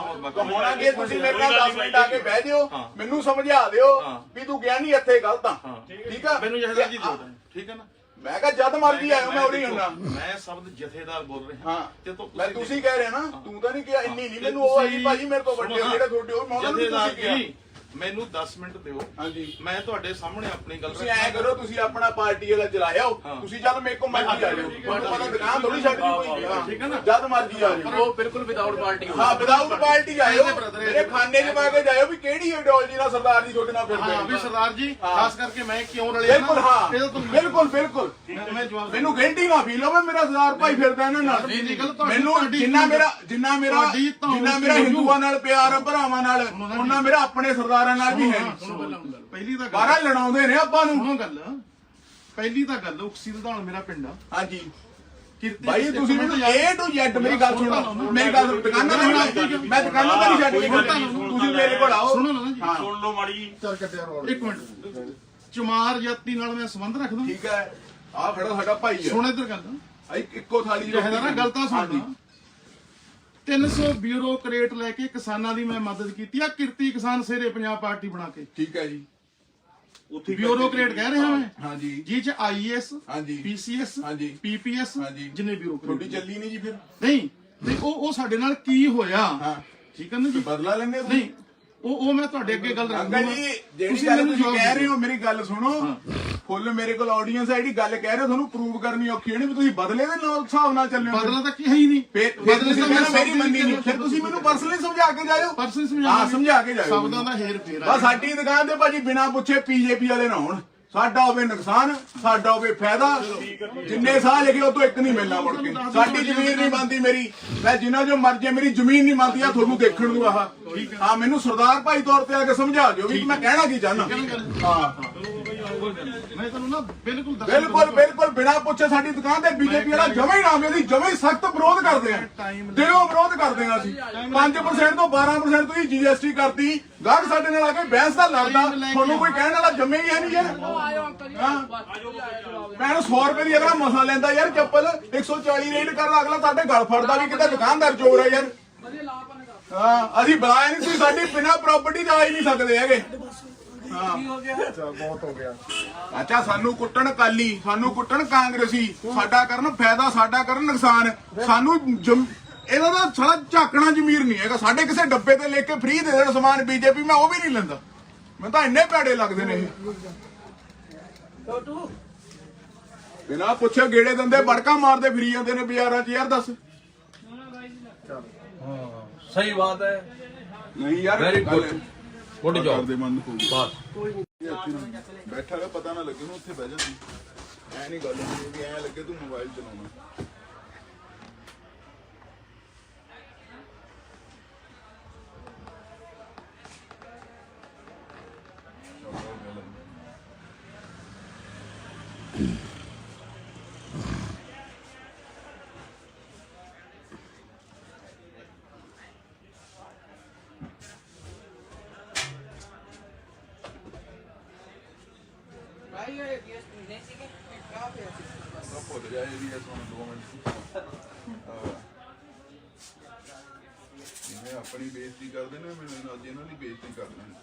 Speaker 1: ਹੋਣਾ ਕੀ? ਤੁਸੀਂ ਮੇਰੇ ਨਾਲ 10 ਮਿੰਟ ਆ ਕੇ ਬਹਿ ਜਿਓ, ਮੈਨੂੰ ਸਮਝਾ ਦਿਓ ਵੀ ਤੂੰ ਗਿਆ ਨਹੀਂ ਇੱਥੇ ਗਲਤ ਆ। ਠੀਕ ਆ?
Speaker 4: ਮੈਨੂੰ ਜਹਦਾ ਜੀ ਦਿਓ। ਠੀਕ ਹੈ ਨਾ?
Speaker 1: ਮੈਂ ਕਿਹਾ ਜਦ ਮਰਜੀ ਆਇਓ, ਮੈਂ ਉਰੀ ਹੁੰਨਾ।
Speaker 4: ਮੈਂ ਸ਼ਬਦ ਜਥੇਦਾਰ ਬੋਲ ਰਿਹਾ।
Speaker 1: ਹਾਂ
Speaker 4: ਤੇ
Speaker 1: ਮੈਂ ਤੁਸੀਂ ਕਹਿ ਰਹੇ ਨਾ, ਤੂੰ ਤਾਂ ਨਹੀਂ ਕਿਹਾ। ਇੰਨੀ ਨਹੀਂ ਮੈਨੂੰ ਉਹ ਆਈ ਭਾਜੀ ਮੇਰੇ ਤੋਂ ਵੱਡੇ ਜਿਹੜੇ ਤੁਹਾਡੇ ਉਹ ਮੈਂ
Speaker 4: ਜਥੇਦਾਰ
Speaker 1: ਤੁਸੀਂ ਕਿਹਾ।
Speaker 4: ਜੀ ਮੈਨੂੰ 10 ਮਿੰਟ ਦਿਓ।
Speaker 1: ਹਾਂਜੀ
Speaker 4: ਮੈਂ ਤੁਹਾਡੇ ਸਾਹਮਣੇ ਆਪਣੀ ਗੱਲ
Speaker 1: ਤੁਸੀਂ ਐ ਕਰੋ, ਤੁਸੀਂ ਆਪਣਾ ਪਾਰਟੀ ਵਾਲਾ ਚਲਾਇਓ। ਤੁਸੀਂ ਜਦ ਮੇਰੇ ਕੋਲ ਮਰਜੀ ਆ ਜਾਓ। ਤੁਹਾਨੂੰ ਪਤਾ ਦੁਕਾਨ ਥੋੜੀ ਛੱਡ ਦੀ ਕੋਈ।
Speaker 4: ਠੀਕ ਹੈ ਨਾ?
Speaker 1: ਜਦ ਮਰਜੀ ਆ ਜਾਓ।
Speaker 2: ਉਹ ਬਿਲਕੁਲ ਵਿਦਆਊਟ ਪਾਰਟੀ
Speaker 1: ਹਾਂ ਵਿਦਆਊਟ ਪਾਰਟੀ ਆਇਓ। ਮੇਰੇ ਖਾਨੇ 'ਚ ਪਾ ਕੇ ਜਾਇਓ ਵੀ ਕਿਹੜੀ ਆਈਡੀਓਲੋਜੀ ਨਾਲ ਸਰਦਾਰ ਜੀ ਤੁਹਾਡੇ ਨਾਲ ਫਿਰਦੇ
Speaker 4: ਹਾਂ ਵੀ
Speaker 1: ਨੇ।
Speaker 4: ਸਰਦਾਰ ਜੀ, ਖਾਸ ਕਰਕੇ ਮੈਂ ਕਿਉਂ ਰਲਿਆ
Speaker 1: ਬਿਲਕੁਲ ਹਾਂ, ਬਿਲਕੁਲ ਬਿਲਕੁਲ।
Speaker 4: ਮੈਂ ਜਵਾਬ
Speaker 1: ਮੈਨੂੰ ਗਿਲਟੀ ਨਾ ਫੀਲ ਹੋਵੇ, ਮੇਰਾ ਸਰਦਾਰ ਭਾਈ ਫਿਰਦਾ ਇਹਨਾਂ ਨਾਲ। ਮੈਨੂੰ ਜਿੰਨਾ ਮੇਰਾ ਹਿੰਦੂਆਂ ਨਾਲ ਪਿਆਰ ਆ, ਭਰਾਵਾਂ ਨਾਲ, ਉਹਨਾਂ ਮੇਰਾ ਆਪਣੇ ਸਰਦਾਰਾਂ ਨਾਲ ਵੀ ਹੈ।
Speaker 4: ਪਹਿਲੀ ਤਾਂ
Speaker 1: ਬਾਹਰ ਲੜਾਉਂਦੇ ਨੇ ਆਪਾਂ ਨੂੰ।
Speaker 4: ਸੁਣੋ ਗੱਲ, ਪਹਿਲੀ ਤਾਂ ਗੱਲ ਉਕਸੀ ਲਧਾਣ ਮੇਰਾ ਪਿੰਡ ਆ।
Speaker 1: ਹਾਂਜੀ
Speaker 4: ਕਿਰਤੀ
Speaker 1: ਭਾਈ ਤੁਸੀਂ ਮੈਨੂੰ A to Z ਮੇਰੀ ਗੱਲ ਸੁਣੋ। ਮੇਰੀ ਗੱਲ ਦੁਕਾਨਾਂ ਤੇ ਮੈਂ ਦੁਕਾਨਾਂ ਤੇ ਨਹੀਂ ਛੱਡ ਕੇ ਤੁਸੀਂ ਮੇਰੇ ਕੋਲ ਆਓ।
Speaker 4: ਸੁਣੋ ਨਾ ਜੀ।
Speaker 3: ਸੁਣ ਲਓ ਮਾੜੀ।
Speaker 4: ਚੱਲ ਕੱਟਿਆ ਰੋਲ। ਇੱਕ ਮਿੰਟ। ਚਮਾਰ ਜਾਤੀ ਨਾਲ ਮੈਂ ਸੰਬੰਧ ਰੱਖਦਾ।
Speaker 1: ਠੀਕ ਹੈ, ਆ ਖੜਾ ਸਾਡਾ ਭਾਈ ਹੈ।
Speaker 4: ਸੁਣ ਇੱਧਰ ਗੱਲ।
Speaker 1: ਇੱਕੋ ਥਾਲੀ
Speaker 4: ਜਿਹੜਾ ਨਾ ਗੱਲ ਤਾਂ ਸੁਣਨਾ। 300 ਬਿਊਰੋਕਰੇਟ ਲੈ ਕੇ ਕਿਸਾਨਾਂ ਦੀ ਮੈਂ ਮਦਦ ਕੀਤੀ ਆ ਕਿਰਤੀ ਕਿਸਾਨ ਸੇਰੇ ਪੰਜਾਬ ਪਾਰਟੀ ਬਣਾ ਕੇ।
Speaker 1: ਠੀਕ ਹੈ ਜੀ, ਉੱਥੇ
Speaker 4: ਬਿਊਰੋਕਰੇਟ ਕਹਿ ਰਿਹਾ ਮੈਂ।
Speaker 1: ਹਾਂਜੀ
Speaker 4: ਜੀ ਚ ਆਈਐਸ,
Speaker 1: ਹਾਂਜੀ
Speaker 4: ਪੀਸੀਐਸ,
Speaker 1: ਹਾਂਜੀ
Speaker 4: ਪੀਪੀਐਸ,
Speaker 1: ਹਾਂਜੀ।
Speaker 4: ਜਿੰਨੇ ਬਿਊਰੋਕਰੇਟ
Speaker 1: ਤੁਹਾਡੀ ਚੱਲੀ ਨਹੀਂ ਜੀ ਫਿਰ?
Speaker 4: ਨਹੀਂ ਤੇ ਉਹ ਸਾਡੇ ਨਾਲ ਕੀ ਹੋਇਆ?
Speaker 1: ਹਾਂ
Speaker 4: ਠੀਕ ਹੈ ਨਾ ਜੀ।
Speaker 1: ਬਦਲਾ ਲੈਂਦੇ
Speaker 4: ਨਹੀਂ ਉਹ ਮੈਂ ਤੁਹਾਡੇ ਅੱਗੇ ਗੱਲ ਰੱਖਦਾ।
Speaker 1: ਅੰਕਲ ਜੀ ਜਿਹੜੀ ਗੱਲ ਤੁਸੀਂ ਕਹਿ ਰਹੇ ਹੋ ਮੇਰੀ ਗੱਲ ਸੁਣੋ, ਫੁੱਲ ਮੇਰੇ ਕੋਲ ਆਡੀਅנס ਹੈ, ਜਿਹੜੀ ਗੱਲ ਕਹਿ ਰਹੇ ਹੋ ਤੁਹਾਨੂੰ ਪ੍ਰੂਵ ਕਰਨੀ ਔਖੀ ਨਹੀਂ ਵੀ ਤੁਸੀਂ ਬਦਲੇ ਦੇ ਨਾਲ ਹਿਸਾਬ ਨਾਲ ਚੱਲਿਓ।
Speaker 4: ਬਦਲਾ ਤਾਂ ਕੀ ਹੈ ਹੀ ਨਹੀਂ।
Speaker 1: ਫਿਰ ਤੁਸੀਂ ਕਹਿੰਦੇ ਮੇਰੀ ਮੰਨੀ ਨਹੀਂ, ਫਿਰ ਤੁਸੀਂ ਮੈਨੂੰ ਪਰਸਨਲੀ ਸਮਝਾ ਕੇ ਜਾਇਓ।
Speaker 4: ਪਰਸਨ
Speaker 1: ਹਾਂ ਸਮਝਾ ਕੇ ਜਾਇਓ।
Speaker 4: ਸ਼ਬਦਾਂ ਦਾ ਹੇਰ ਫੇਰ
Speaker 1: ਬਸ ਸਾਡੀ ਦੁਕਾਨ ਤੇ ਭਾਜੀ ਬਿਨਾਂ ਪੁੱਛੇ ਪੀਜੇਪੀ ਵਾਲੇ ਨਾ ਹੋਣ, ਸਾਡਾ ਹੋਵੇ ਨੁਕਸਾਨ ਸਾਡਾ ਹੋਵੇ ਫਾਇਦਾ। ਜਿੰਨੇ ਸਾਲ ਲਿਖੇ ਉਹ ਤੋਂ ਇੱਕ ਨਹੀਂ ਮਿਲਣਾ ਮੁੜ ਕੇ। ਸਾਡੀ ਜ਼ਮੀਨ ਨਹੀਂ ਬਣਦੀ ਮੇਰੀ, ਮੈਂ ਜਿੰਨਾ ਜੋ ਮਰਜ਼ੀ ਮੇਰੀ ਜ਼ਮੀਨ ਨਹੀਂ ਬਣਦੀ ਆ ਤੁਹਾਨੂੰ ਦੇਖਣ ਨੂੰ। ਆਹ ਹਾਂ ਮੈਨੂੰ ਸਰਦਾਰ ਭਾਈ ਤੌਰ ਤੇ ਆ ਕੇ ਸਮਝਾ ਦਿਓ ਵੀ ਮੈਂ ਕਹਿਣਾ ਕੀ ਚਾਹੁੰਦਾ। ਹਾਂ
Speaker 4: ਮੈਂ ਤੁਹਾਨੂੰ ਨਾ ਬਿਲਕੁਲ
Speaker 1: ਬਿਲਕੁਲ ਬਿਨਾਂ ਪੁੱਛੇ ਸਾਡੀ ਦੁਕਾਨ ਤੇ ਬੀਜੇਪੀ ਵਾਲਾ ਜਮਾ ਹੀ ਨਾਮ ਇਹਦੀ ਜਮਾ ਹੀ ਸਖਤ ਵਿਰੋਧ ਕਰਦੇ ਆ, ਦਿਲੋਂ ਵਿਰੋਧ ਕਰਦੇ ਆ ਅਸੀਂ। 5% ਤੋਂ 12% ਤੁਸੀਂ ਜੀਐਸਟੀ ਕਰਤੀ, ਗਾਹਕ ਸਾਡੇ ਨਾਲ ਆ ਕੇ ਬਹਿਸ ਦਾ ਲੜਦਾ, ਤੁਹਾਨੂੰ ਕੋਈ ਕਹਿਣ ਵਾਲਾ ਜੰਮੇ ਹੀ ਹੈ ਨਹੀਂ ਯਾਰ। ਮੈਂ 100 ਰੁਪਏ ਦੀ ਅਗਲਾ ਮਸਾ ਲੈਂਦਾ ਯਾਰ ਚੱਪਲ, 140 ਰੇਟ ਕਰਦਾ ਅਗਲਾ ਤੁਹਾਡੇ ਗਲ ਫੜਦਾ ਵੀ ਕਿਤੇ ਦੁਕਾਨਦਾਰ ਚੋਰ ਹੈ ਯਾਰ। ਹਾਂ ਅਸੀਂ ਬੁਲਾਇਆ ਨਹੀਂ, ਤੁਸੀਂ ਸਾਡੀ ਬਿਨਾਂ ਪ੍ਰਾਪਰਟੀ ਤੇ ਆ ਹੀ ਨਹੀਂ ਸਕਦੇ ਹੈਗੇ। ਅੱਛਾ ਸਾਨੂੰ ਕੁੱਟਣ ਕਾਲੀ, ਸਾਨੂੰ ਕੁੱਟਣ ਕਾਂਗਰਸੀ, ਸਾਡਾ ਕਰਨ ਫਾਇਦਾ ਸਾਡਾ ਕਰਨ ਨੁਕਸਾਨ। ਸਾਨੂੰ ਇਹਦਾ ਤਾਂ ਸਾਲਾ ਝਾਕਣਾ ਜ਼ਮੀਰ ਨਹੀਂ ਹੈਗਾ। ਸਾਡੇ ਕਿਸੇ ਡੱਬੇ ਤੇ ਲਿਖ ਕੇ ਫ੍ਰੀ ਦੇ ਦੇਣ ਸਮਾਨ ਬੀਜੇਪੀ, ਮੈਂ ਉਹ ਵੀ ਨਹੀਂ ਲੈਂਦਾ। ਮੈਂ ਤਾਂ ਇੰਨੇ ਭੈੜੇ ਲੱਗਦੇ ਨੇ ਇਹ। ਬਿਨਾਂ ਪੁੱਛੇ ਗੇੜੇ ਦਿੰਦੇ, ਬੜਕਾ ਮਾਰਦੇ ਫਿਰੀ ਜਾਂਦੇ ਨੇ ਬਾਜ਼ਾਰਾਂ 'ਚ ਯਾਰ। ਦੱਸ
Speaker 5: सही बात है।
Speaker 1: ਨਹੀਂ ਯਾਰ
Speaker 5: Very good. Good job.
Speaker 1: ਕਰਦੇ ਮੰਨ ਕੋਈ
Speaker 5: बस
Speaker 1: ਬੈਠਾ ਰਿਹਾ ਪਤਾ ਨਾ ਲੱਗੇ ਨੂੰ ਉੱਥੇ ਬਹਿ ਜਾਂਦੀ। ਐ ਨਹੀਂ ਗੱਲ ਹੁੰਦੀ ਵੀ ਐ ਲੱਗੇ ਤੂੰ ਮੋਬਾਈਲ ਚਲਾਉਣਾ। ਭੁੱਲ ਜਾ ਇਹ ਵੀ ਤੁਹਾਨੂੰ 2 ਮਿੰਟ ਜਿਵੇਂ ਆਪਣੀ ਬੇਇੱਜ਼ਤੀ ਕਰਦੇ ਨੇ, ਮੈਨੂੰ ਅੱਜ ਇਹਨਾਂ ਦੀ ਬੇਇੱਜ਼ਤੀ ਕਰਦੇ ਨੇ।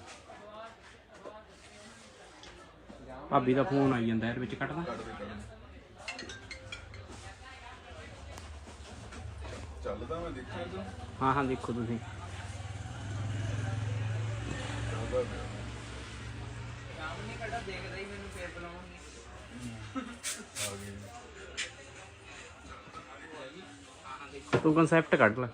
Speaker 2: ਭਾਬੀ ਦਾ ਫੋਨ ਆਈ ਜਾਂਦਾ ਇਹਦੇ ਵਿੱਚ ਕੱਟਦਾ।
Speaker 1: ਚੱਲਦਾ ਮੈਂ ਦੇਖਿਆ ਤੂੰ
Speaker 2: ਹਾਂ ਹਾਂ ਦੇਖੋ ਤੁਸੀਂ।
Speaker 1: ਚੱਲਦਾ ਪਿਆ। ਆ ਗਈ
Speaker 2: ਤੂੰ ਕਨਸੈਪਟ ਕੱਢ ਲੈ।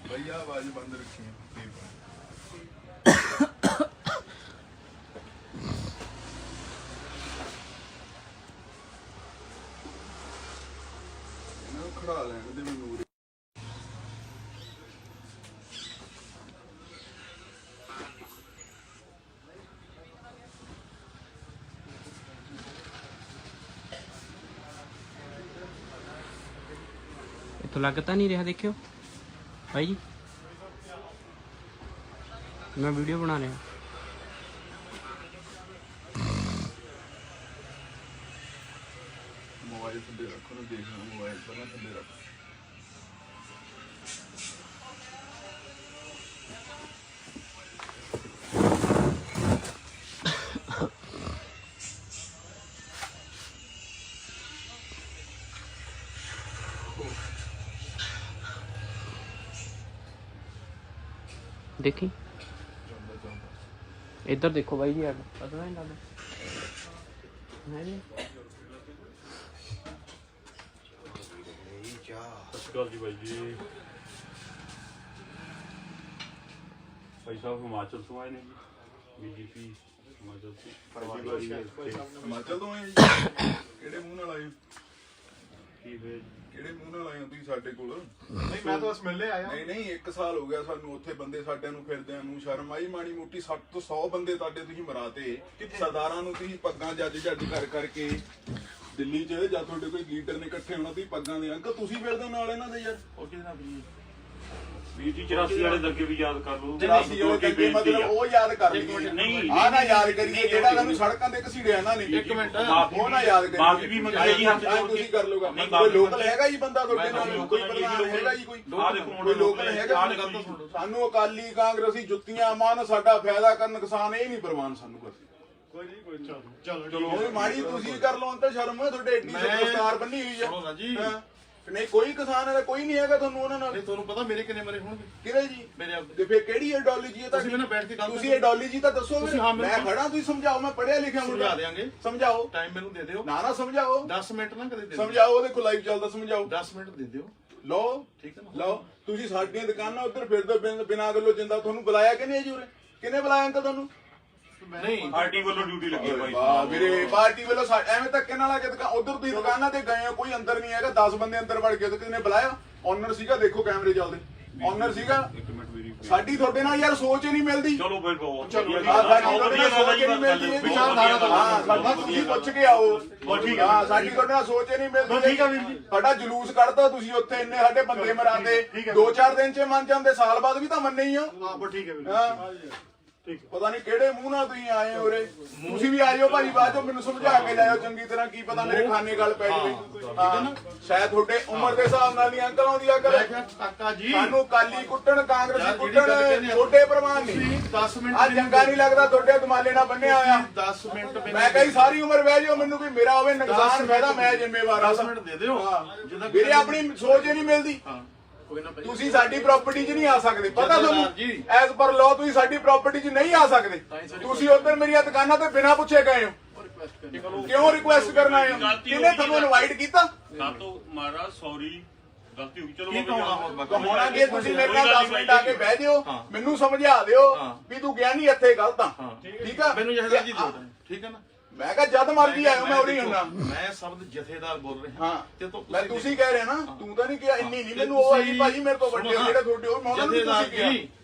Speaker 1: ਭਈਆ ਆਵਾਜ਼ ਬੰਦ ਰੱਖੀ। ਇਹਨਾਂ ਨੂੰ ਖੜਾ ਲੈਣ ਦੇ ਮੈਨੂੰ।
Speaker 2: ਇੱਥੋਂ ਲੱਗ ਤਾਂ ਨਹੀਂ ਰਿਹਾ, ਦੇਖਿਓ ਭਾਈ ਜੀ ਮੈਂ ਵੀਡੀਓ ਬਣਾ ਰਿਹਾ।
Speaker 1: ਮੋਬਾਈਲ ਥੱਲੇ ਰੱਖੋ ਨਾ, ਦੇਖਣਾ ਮੋਬਾਈਲ ਪਹਿਲਾਂ ਥੱਲੇ ਰੱਖ।
Speaker 2: ਦੇਖੀ ਇੱਧਰ ਦੇਖੋ ਬਾਈ ਜੀ, ਪਤਾ ਨਹੀਂ ਲੱਗਦਾ ਹੈ ਜੀ।
Speaker 3: ਸਤਿ ਸ਼੍ਰੀ ਅਕਾਲ ਜੀ ਬਾਈ ਜੀ। ਭਾਈ ਸਾਹਿਬ ਹਿਮਾਚਲ ਤੋਂ ਆਏ ਨੇ ਜੀ, ਬੀਜੇਪੀ ਹਿਮਾਚਲ ਤੋਂ।
Speaker 1: ਹਿਮਾਚਲ ਤੋਂ ਆਏ ਜੀ? ਕਿਹੜੇ ਮੂੰਹ ਨਾਲ ਆਏ?
Speaker 3: ਕੀ ਹੋਇਆ ਜੀ?
Speaker 1: ਕਿਹੜੇ ਮੂੰਹ ਨਾਲ ਆਏ ਹੋ ਤੁਸੀਂ ਸਾਡੇ ਕੋਲ?
Speaker 4: ਨਹੀਂ ਮੈਂ ਤਾਂ ਬਸ ਮਿਲਨੇ ਆਇਆ।
Speaker 1: ਨਹੀਂ 1 ਸਾਲ ਹੋ ਗਿਆ ਸਾਨੂੰ ਉੱਥੇ ਬੰਦੇ ਸਾਡਿਆਂ ਨੂੰ ਫਿਰਦਿਆਂ ਨੂੰ। ਸ਼ਰਮ ਆਈ ਮਾੜੀ ਮੋਟੀ? 60 ਤੋਂ 100 ਬੰਦੇ ਤੁਹਾਡੇ ਤੁਸੀਂ ਮਰਾਤੇ। ਸਰਦਾਰਾਂ ਨੂੰ ਤੁਸੀਂ ਪੱਗਾਂ ਜੱਜ ਕਰ ਕਰਕੇ ਦਿੱਲੀ 'ਚ ਜਾਂ ਤੁਹਾਡੇ ਕੋਈ ਲੀਡਰ ਨੇ ਇਕੱਠੇ ਹੋਣਾ, ਤੁਸੀਂ ਪੱਗਾਂ ਦੇ ਅੰਕਲ ਤੁਸੀਂ ਫਿਰਦੇ ਨਾਲ ਇਹਨਾਂ ਦੇ ਯਾਰ।
Speaker 4: ਓਕੇ ਜਨਾਬ ਜੀ।
Speaker 3: ਵੀਰ ਜੀ 84 ਵਾਲੇ ਦੰਗੇ ਵੀ ਯਾਦ ਕਰ ਲਓ।
Speaker 1: 84 ਵਾਲੇ ਦੰਗੇ ਮਤਲਬ ਉਹ ਯਾਦ ਕਰ ਲਈਏ।
Speaker 3: ਨਹੀਂ
Speaker 1: ਆਹ ਨਾ ਯਾਦ ਕਰੀਏ ਜਿਹੜਾ ਸਾਨੂੰ ਸੜਕਾਂ ਤੇ ਘਸੀੜਿਆ ਇਹਨਾਂ ਨੇ।
Speaker 4: ਇੱਕ ਮਿੰਟ
Speaker 1: ਉਹ ਨਾ ਯਾਦ ਕਰੀਏ।
Speaker 3: ਮਾਫੀ ਵੀ ਮੰਗੀ ਜੀ ਹੱਥ ਜੋੜ ਕੇ।
Speaker 1: ਤੁਸੀਂ ਕਰ ਲੋਗਾ ਕੋਈ ਲੋਕਲ ਹੈਗਾ ਜੀ ਬੰਦਾ ਤੁਹਾਡੇ ਨਾਲ? ਕੋਈ ਪ੍ਰਧਾਨ ਹੈਗਾ ਜੀ? ਕੋਈ ਕੋਈ ਲੋਕਲ ਹੈਗਾ? ਸਾਨੂੰ ਅਕਾਲੀ ਕਾਂਗਰਸੀ ਜੁੱਤੀਆਂ ਮਾਨ ਸਾਡਾ ਫਾਇਦਾ ਕਰਨ ਕਿਸਾਨ ਇਹ ਨਹੀਂ ਪ੍ਰਵਾਨ ਸਾਨੂੰ ਬਸ। ਚਲੋ ਮਾੜੀ ਤੁਸੀਂ ਕਰ ਲਓ ਅੰਤ ਸ਼ਰਮ ਤੁਹਾਡੇ ਏਡੀ ਦਸਤਾਰ ਬੰਨੀ ਹੋਈ
Speaker 4: ਸੁਣੋ ਨਾ ਜੀ।
Speaker 1: ਹੈ। ਨਹੀਂ ਕੋਈ ਕਿਸਾਨ ਹੈਗਾ ਕੋਈ ਨਹੀਂ ਹੈਗਾ ਤੁਹਾਨੂੰ ਉਹਨਾਂ ਨਾਲ?
Speaker 4: ਨਹੀਂ ਤੁਹਾਨੂੰ ਪਤਾ ਮੇਰੇ ਕਿੰਨੇ ਮਰੇ ਹੋਣਗੇ?
Speaker 1: ਕਿਹੜੇ ਜੀ?
Speaker 4: ਮੇਰੇ ਆਪ
Speaker 1: ਤੇ ਫਿਰ ਕਿਹੜੀ ਆਈਡੀਓਲੋਜੀ ਹੈ
Speaker 4: ਤੁਸੀਂ ਮੈਨੂੰ ਬੈਠ ਕੇ ਗੱਲ
Speaker 1: ਤੁਸੀਂ ਆਈਡੀਓਲੋਜੀ ਤਾਂ ਦੱਸੋ
Speaker 4: ਤੁਸੀਂ ਹਾਂ
Speaker 1: ਮੈਂ ਖੜਾ ਤੁਸੀਂ ਸਮਝਾਓ। ਮੈਂ ਪੜ੍ਹਿਆ ਲਿਖਿਆ ਮੁੰਡਾ।
Speaker 4: ਸਮਝਾ ਦਿਆਂਗੇ।
Speaker 1: ਸਮਝਾਓ।
Speaker 4: ਟਾਈਮ ਮੈਨੂੰ ਦੇ ਦਿਓ।
Speaker 1: ਨਾ ਸਮਝਾਓ।
Speaker 4: 10 ਮਿੰਟ ਨਾ ਕਦੇ ਦੇ
Speaker 1: ਸਮਝਾਓ। ਉਹਦੇ ਕੋਲ ਲਾਈਵ ਚੱਲਦਾ ਸਮਝਾਓ।
Speaker 4: 10 ਮਿੰਟ ਦੇ ਦਿਓ।
Speaker 1: ਲਓ
Speaker 4: ਠੀਕ ਹੈ ਨਾ?
Speaker 1: ਲਓ ਤੁਸੀਂ ਸਾਡੀਆਂ ਦੁਕਾਨਾਂ ਉੱਧਰ ਫਿਰਦੇ ਬਿਨਾਂ ਗੱਲੋਂ ਜਿੰਦਾ ਤੁਹਾਨੂੰ ਬੁਲਾਇਆ ਕਿਹਨੇ ਜੀ ਉਰੇ? ਕਿਹਨੇ ਬੁਲਾਇਆ ਅੰਕਲ ਤੁਹਾਨੂੰ?
Speaker 4: ਨਹੀਂ
Speaker 3: ਪਾਰਟੀ ਵੱਲੋਂ ਡਿਊਟੀ ਲੱਗੀ ਹੈ
Speaker 1: ਵਾਹ
Speaker 3: ਭਾਈ।
Speaker 1: ਵੀਰੇ ਪਾਰਟੀ ਵੱਲੋਂ ਐਵੇਂ ਧੱਕੇ ਨਾਲ ਆ ਕੇ ਦੁਕਾਨ ਉਧਰ ਤੁਸੀਂ ਦੁਕਾਨਾਂ ਤੇ ਗਏ ਹੋ ਕੋਈ ਅੰਦਰ ਨਹੀਂ ਹੈਗਾ 10 ਬੰਦੇ ਅੰਦਰ ਵੜ ਕੇ ਤੇ ਕਿਹਨੇ ਬੁਲਾਇਆ? ਓਨਰ ਸੀਗਾ ਦੇਖੋ ਕੈਮਰੇ ਚੱਲਦੇ ਓਨਰ ਸੀਗਾ।
Speaker 3: ਇੱਕ ਮਿੰਟ ਵੀਰ।
Speaker 1: ਸਾਡੀ ਤੁਹਾਡੇ ਨਾਲ ਯਾਰ ਸੋਚ ਹੀ ਨਹੀਂ ਮਿਲਦੀ।
Speaker 3: ਚਲੋ ਫਿਰ ਬਹੁਤ
Speaker 1: ਸਾਡੀ ਤੁਹਾਡੇ ਨਾਲ ਸੋਚ ਹੀ ਨਹੀਂ ਮਿਲਦੀ।
Speaker 4: ਵਿਚਾਰਧਾਰਾ ਤੋਂ
Speaker 1: ਹਾਂ ਸਾਡੀ ਤੁਸੀਂ ਪੁੱਛ ਕੇ ਆਓ। ਹਾਂ ਸਾਡੀ ਤੁਹਾਡੇ ਨਾਲ ਸੋਚ ਹੀ ਨਹੀਂ ਮਿਲਦੀ।
Speaker 4: ਠੀਕ ਆ ਵੀਰ ਜੀ।
Speaker 1: ਸਾਡਾ ਜਲੂਸ ਕੱਢਦਾ ਤੁਸੀਂ ਉੱਥੇ ਇੰਨੇ ਸਾਡੇ ਬੰਦੇ ਮਰਾਦੇ 2-4 ਦਿਨ ਚ ਮੰਨ ਜਾਂਦੇ ਸਾਲ ਬਾਅਦ ਵੀ ਤਾਂ ਮੰਨੇ ਹੀ ਹੋ।
Speaker 4: ਹਾਂ ਠੀਕ ਹੈ ਵੀਰ।
Speaker 1: ਹਾਂ ਪਤਾ ਨਹੀਂ ਕਿਹੜੇ ਮੂੰਹ ਨਾਲ ਤੁਸੀਂ ਆਏ ਹੋ ਰੇ। ਤੁਸੀਂ ਵੀ ਆਇਓ ਭਾਜੀ ਬਾਅਦ ਚੋਂ ਮੈਨੂੰ ਸਮਝਾ ਕੇ ਜਾਇਓ ਚੰਗੀ ਤਰ੍ਹਾਂ ਕੀ ਪਤਾ ਮੇਰੇ ਖਾਨੇ ਗੱਲ ਪੈ ਜਾਵੇ। ਹਾਂ ਸ਼ਾਇਦ ਤੁਹਾਡੇ ਉਮਰ ਦੇ ਹਿਸਾਬ ਨਾਲ ਨਹੀਂ ਅੰਕਲ ਆਉਂਦੀ ਆ ਕਰ।
Speaker 4: ਕਾਕਾ ਜੀ
Speaker 1: ਸਾਨੂੰ ਕਾਲੀ ਕੁੱਟਣ ਕਾਂਗਰਸੀ ਕੁੱਟਣ ਛੋਟੇ ਪ੍ਰਮਾਨ ਨਹੀਂ।
Speaker 4: 10 ਮਿੰਟ
Speaker 1: ਆ ਚੰਗਾ ਨਹੀਂ ਲੱਗਦਾ ਤੁਹਾਡੇ ਦਮਾਲੇ ਨਾਲ ਬੰਨਿਆ ਹੋਇਆ।
Speaker 4: 10 ਮਿੰਟ
Speaker 1: ਮੈਂ ਕਹੀ ਸਾਰੀ ਉਮਰ ਬਹਿ ਜਾਓ ਮੈਨੂੰ ਵੀ ਮੇਰਾ ਹੋਵੇ ਨੁਕਸਾਨ ਫਾਇਦਾ ਮੈਂ ਜ਼ਿੰਮੇਵਾਰ ਆ।
Speaker 4: 10 ਮਿੰਟ ਦੇ ਦਿਓ।
Speaker 1: ਹਾਂ ਵੀਰੇ ਆਪਣੀ ਸੋਚ ਹੀ ਨਹੀਂ ਮਿਲਦੀ। ਤੁਸੀਂ ਸਾਡੀ ਪ੍ਰਾਪਰਟੀ 'ਚ ਨਹੀਂ ਆ ਸਕਦੇ ਪਤਾ ਤੁਹਾਨੂੰ? ਐਜ਼ ਪਰ ਲਾਅ ਤੁਸੀਂ ਸਾਡੀ ਪ੍ਰਾਪਰਟੀ 'ਚ ਨਹੀਂ ਆ ਸਕਦੇ। ਤੁਸੀਂ ਉੱਧਰ ਮੇਰੀਆਂ ਦੁਕਾਨਾਂ ਤੇ ਬਿਨਾਂ ਪੁੱਛੇ ਗਏ ਹੋ। ਕਿਉਂ ਰਿਕੁਐਸਟ ਕਰਨ ਆਏ ਹੋ? ਕਿਹਨੇ ਤੁਹਾਨੂੰ ਇਨਵਾਈਟ ਕੀਤਾ?
Speaker 3: ਸਾਤੋਂ ਮਾਰਾ ਸੌਰੀ ਗਲਤੀ ਹੋ ਗਈ। ਚਲੋ
Speaker 1: ਹੋਣਾ ਕਿ ਤੁਸੀਂ ਮੇਰੇ ਨਾਲ 10 ਮਿੰਟ ਆ ਕੇ ਬਹਿ ਜਿਓ ਮੈਨੂੰ ਸਮਝਾ ਦਿਓ ਵੀ ਤੂੰ ਗਿਆ ਨਹੀਂ ਇੱਥੇ ਗਲਤ ਆ। ਠੀਕ ਆ
Speaker 4: ਮੈਨੂੰ ਜਹਦਾ ਜੀ ਦਿਓ। ਠੀਕ ਹੈ ਨਾ?
Speaker 1: ਮੈਂ ਕਿਹਾ ਜਦ ਮਰਜੀ ਆਇਓ ਮੈਂ ਉਰੀ ਹੁੰਨਾ।
Speaker 4: ਮੈਂ ਸ਼ਬਦ ਜਥੇਦਾਰ ਬੋਲ ਰਿਹਾ
Speaker 1: ਹਾਂ
Speaker 4: ਤੇ
Speaker 1: ਮੈਂ ਤੁਸੀਂ ਕਹਿ ਰਹੇ ਨਾ ਤੂੰ ਤਾਂ ਨਹੀਂ ਕਿਹਾ ਇੰਨੀ ਨਹੀਂ ਮੈਨੂੰ ਉਹ ਆਈ ਭਾਜੀ ਮੇਰੇ ਤੋਂ ਵੱਡੇ ਜਿਹੜੇ ਤੁਹਾਡੇ ਉਹ ਮੈਂ ਉਹਨਾਂ ਨੂੰ ਤੁਸੀਂ ਕਿਹਾ।